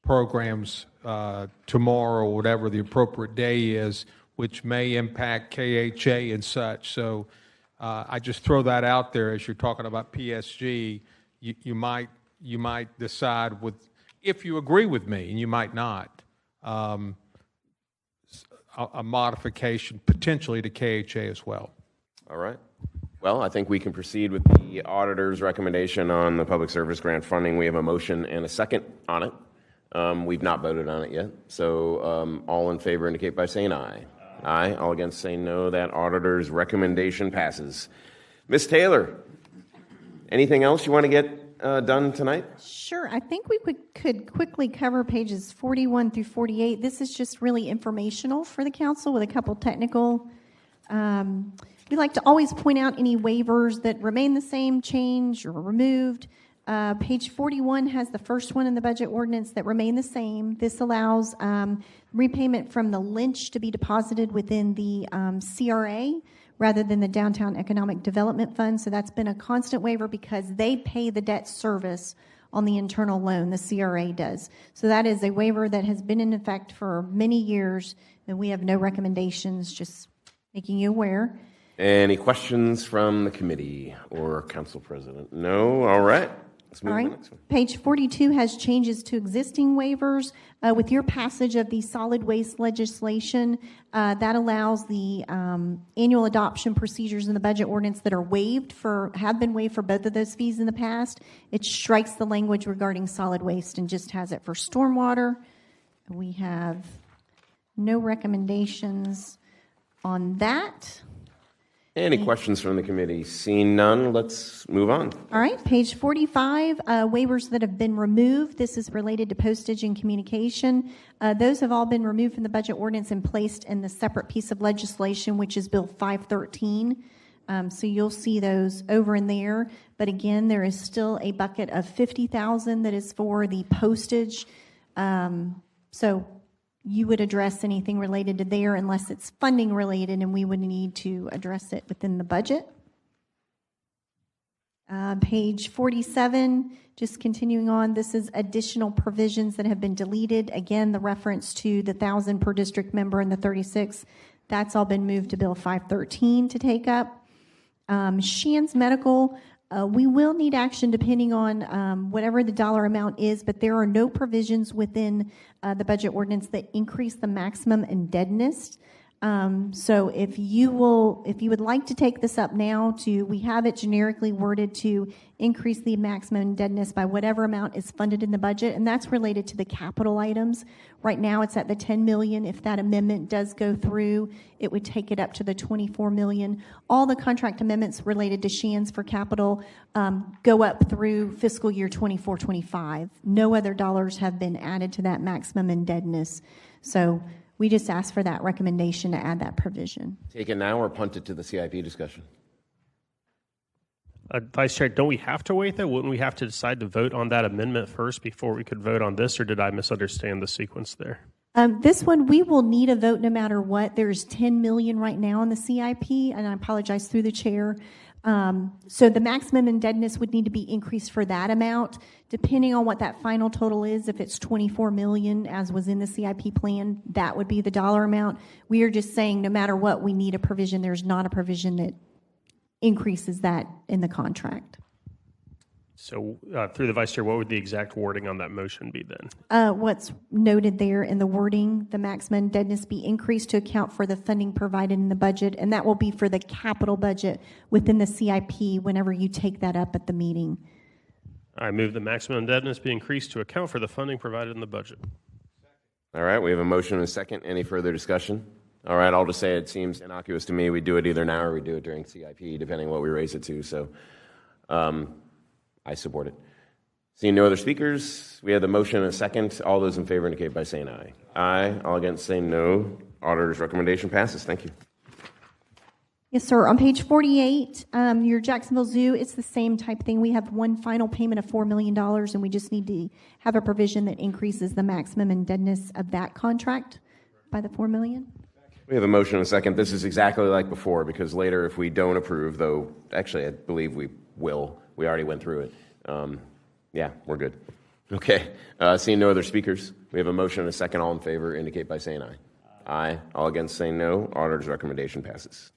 programs tomorrow, whatever the appropriate day is, which may impact KHA and such. So I just throw that out there as you're talking about PSG. You might decide if you agree with me, and you might not, a modification potentially to KHA as well. All right. Well, I think we can proceed with the auditor's recommendation on the public service grant funding. We have a motion and a second on it. We've not voted on it yet. So all in favor indicate by saying aye. Aye. All against say no. That auditor's recommendation passes. Ms. Taylor, anything else you want to get done tonight? Sure. I think we could quickly cover pages 41 through 48. This is just really informational for the council with a couple technical. We like to always point out any waivers that remain the same, changed, or removed. Page 41 has the first one in the budget ordinance that remain the same. This allows repayment from the Lynch to be deposited within the CRA rather than the Downtown Economic Development Fund. So that's been a constant waiver because they pay the debt service on the internal loan, the CRA does. So that is a waiver that has been in effect for many years, and we have no recommendations, just making you aware. Any questions from the committee or council president? No? All right. Let's move All right. to the next one. Page 42 has changes to existing waivers. With your passage of the solid waste legislation, that allows the annual adoption procedures in the budget ordinance that are have been waived for both of those fees in the past. It strikes the language regarding solid waste and just has it for stormwater. We have no recommendations on that. Any questions from the committee? Seeing none, let's move on. All right, page 45, waivers that have been removed. This is related to postage and communication. Those have all been removed from the budget ordinance and placed in the separate piece of legislation, which is Bill 513. So you'll see those over in there. But again, there is still a bucket of $50,000 that is for the postage. So you would address anything related to there unless it's funding related, and we would need to address it within the budget. Page 47, just continuing on, this is additional provisions that have been deleted. Again, the reference to the 1,000 per district member and the 36, that's all been moved to Bill 513 to take up. Shands Medical, we will need action depending on whatever the dollar amount is, but there are no provisions within the budget ordinance that increase the maximum indebtedness. So if you would like to take this up now, we have it generically worded to increase the maximum indebtedness by whatever amount is funded in the budget, and that's related to the capital items. Right now it's at the $10 million. If that amendment does go through, it would take it up to the $24 million. All the contract amendments related to Shands for capital go up through fiscal year 24-25. No other dollars have been added to that maximum indebtedness. So we just asked for that recommendation to add that provision. Take it now or punt it to the CIP discussion? Vice Chair, don't we have to wait, though? Wouldn't we have to decide to vote on that amendment first before we could vote on this, or did I misunderstand the sequence there? This one, we will need a vote no matter what. There's 10 million right now in the CIP, and I apologize through the chair. So the maximum indebtedness would need to be increased for that amount. Depending on what that final total is, if it's 24 million, as was in the CIP plan, that would be the dollar amount. We are just saying no matter what, we need a provision. There's not a provision that increases that in the contract. So through the Vice Chair, what would the exact wording on that motion be then? What's noted there in the wording, the maximum indebtedness be increased to account for the funding provided in the budget, and that will be for the capital budget within the CIP whenever you take that up at the meeting. I move the maximum indebtedness be increased to account for the funding provided in the budget. All right, we have a motion and a second. Any further discussion? All right, I'll just say it seems innocuous to me. We do it either now or we do it during CIP, depending on what we raise it to. So I support it. Seeing no other speakers, we have the motion and a second. All those in favor indicate by saying aye. Aye. All against saying no. Auditor's recommendation passes. Thank you. Yes, sir. On page 48, your Jacksonville Zoo, it's the same type thing. We have one final payment of $4 million, and we just need to have a provision that increases the maximum indebtedness of that contract by the $4 million. We have a motion and a second. This is exactly like before, because later if we don't approve, though, actually I believe we will. We already went through it. Yeah, we're good. Okay. Seeing no other speakers, we have a motion and a second. All in favor indicate by saying aye. Aye. All against saying no. Auditor's recommendation passes.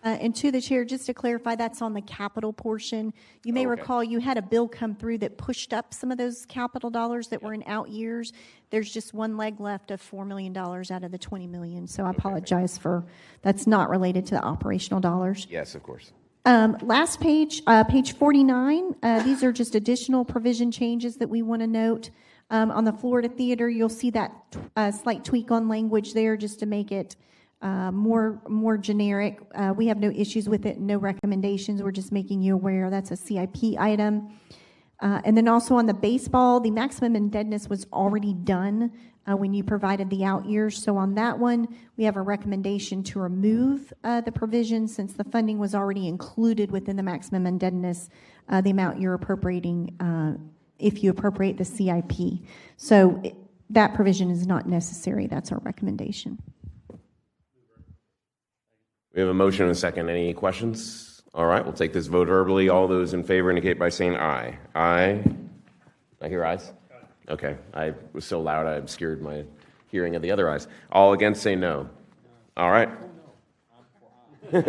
And to the chair, just to clarify, that's on the capital portion. You may recall you had a bill come through that pushed up some of those capital dollars that were in out years. There's just one leg left of $4 million out of the $20 million. So I apologize for that's not related to the operational dollars. Yes, of course. Last page, page 49. These are just additional provision changes that we want to note. On the Florida Theater, you'll see that slight tweak on language there just to make it more generic. We have no issues with it, no recommendations. We're just making you aware that's a CIP item. And then also on the baseball, the maximum indebtedness was already done when you provided the out years. So on that one, we have a recommendation to remove the provision since the funding was already included within the maximum indebtedness, the amount you're appropriating if you appropriate the CIP. So that provision is not necessary. That's our recommendation. We have a motion and a second. Any questions? All right, we'll take this vote verbally. All those in favor indicate by saying aye. Aye. I hear ayes? Okay, I was so loud I obscured my hearing of the other ayes. All against say no. All right. Let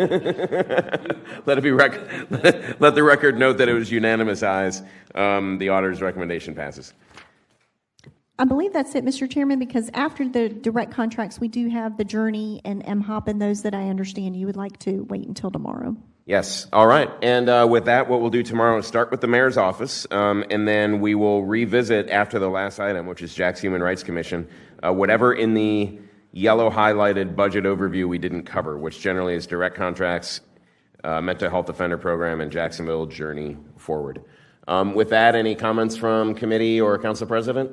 the record note that it was unanimous ayes. The auditor's recommendation passes. I believe that's it, Mr. Chairman, because after the direct contracts, we do have the Journey and MHOP and those that I understand you would like to wait until tomorrow. Yes. All right. And with that, what we'll do tomorrow is start with the mayor's office, and then we will revisit after the last item, which is Jack's Human Rights Commission, whatever in the yellow highlighted budget overview we didn't cover, which generally is direct contracts, mental health offender program, and Jacksonville Journey Forward. With that, any comments from committee or council president?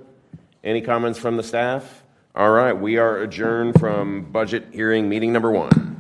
Any comments from the staff? All right, we are adjourned from budget hearing meeting number 1.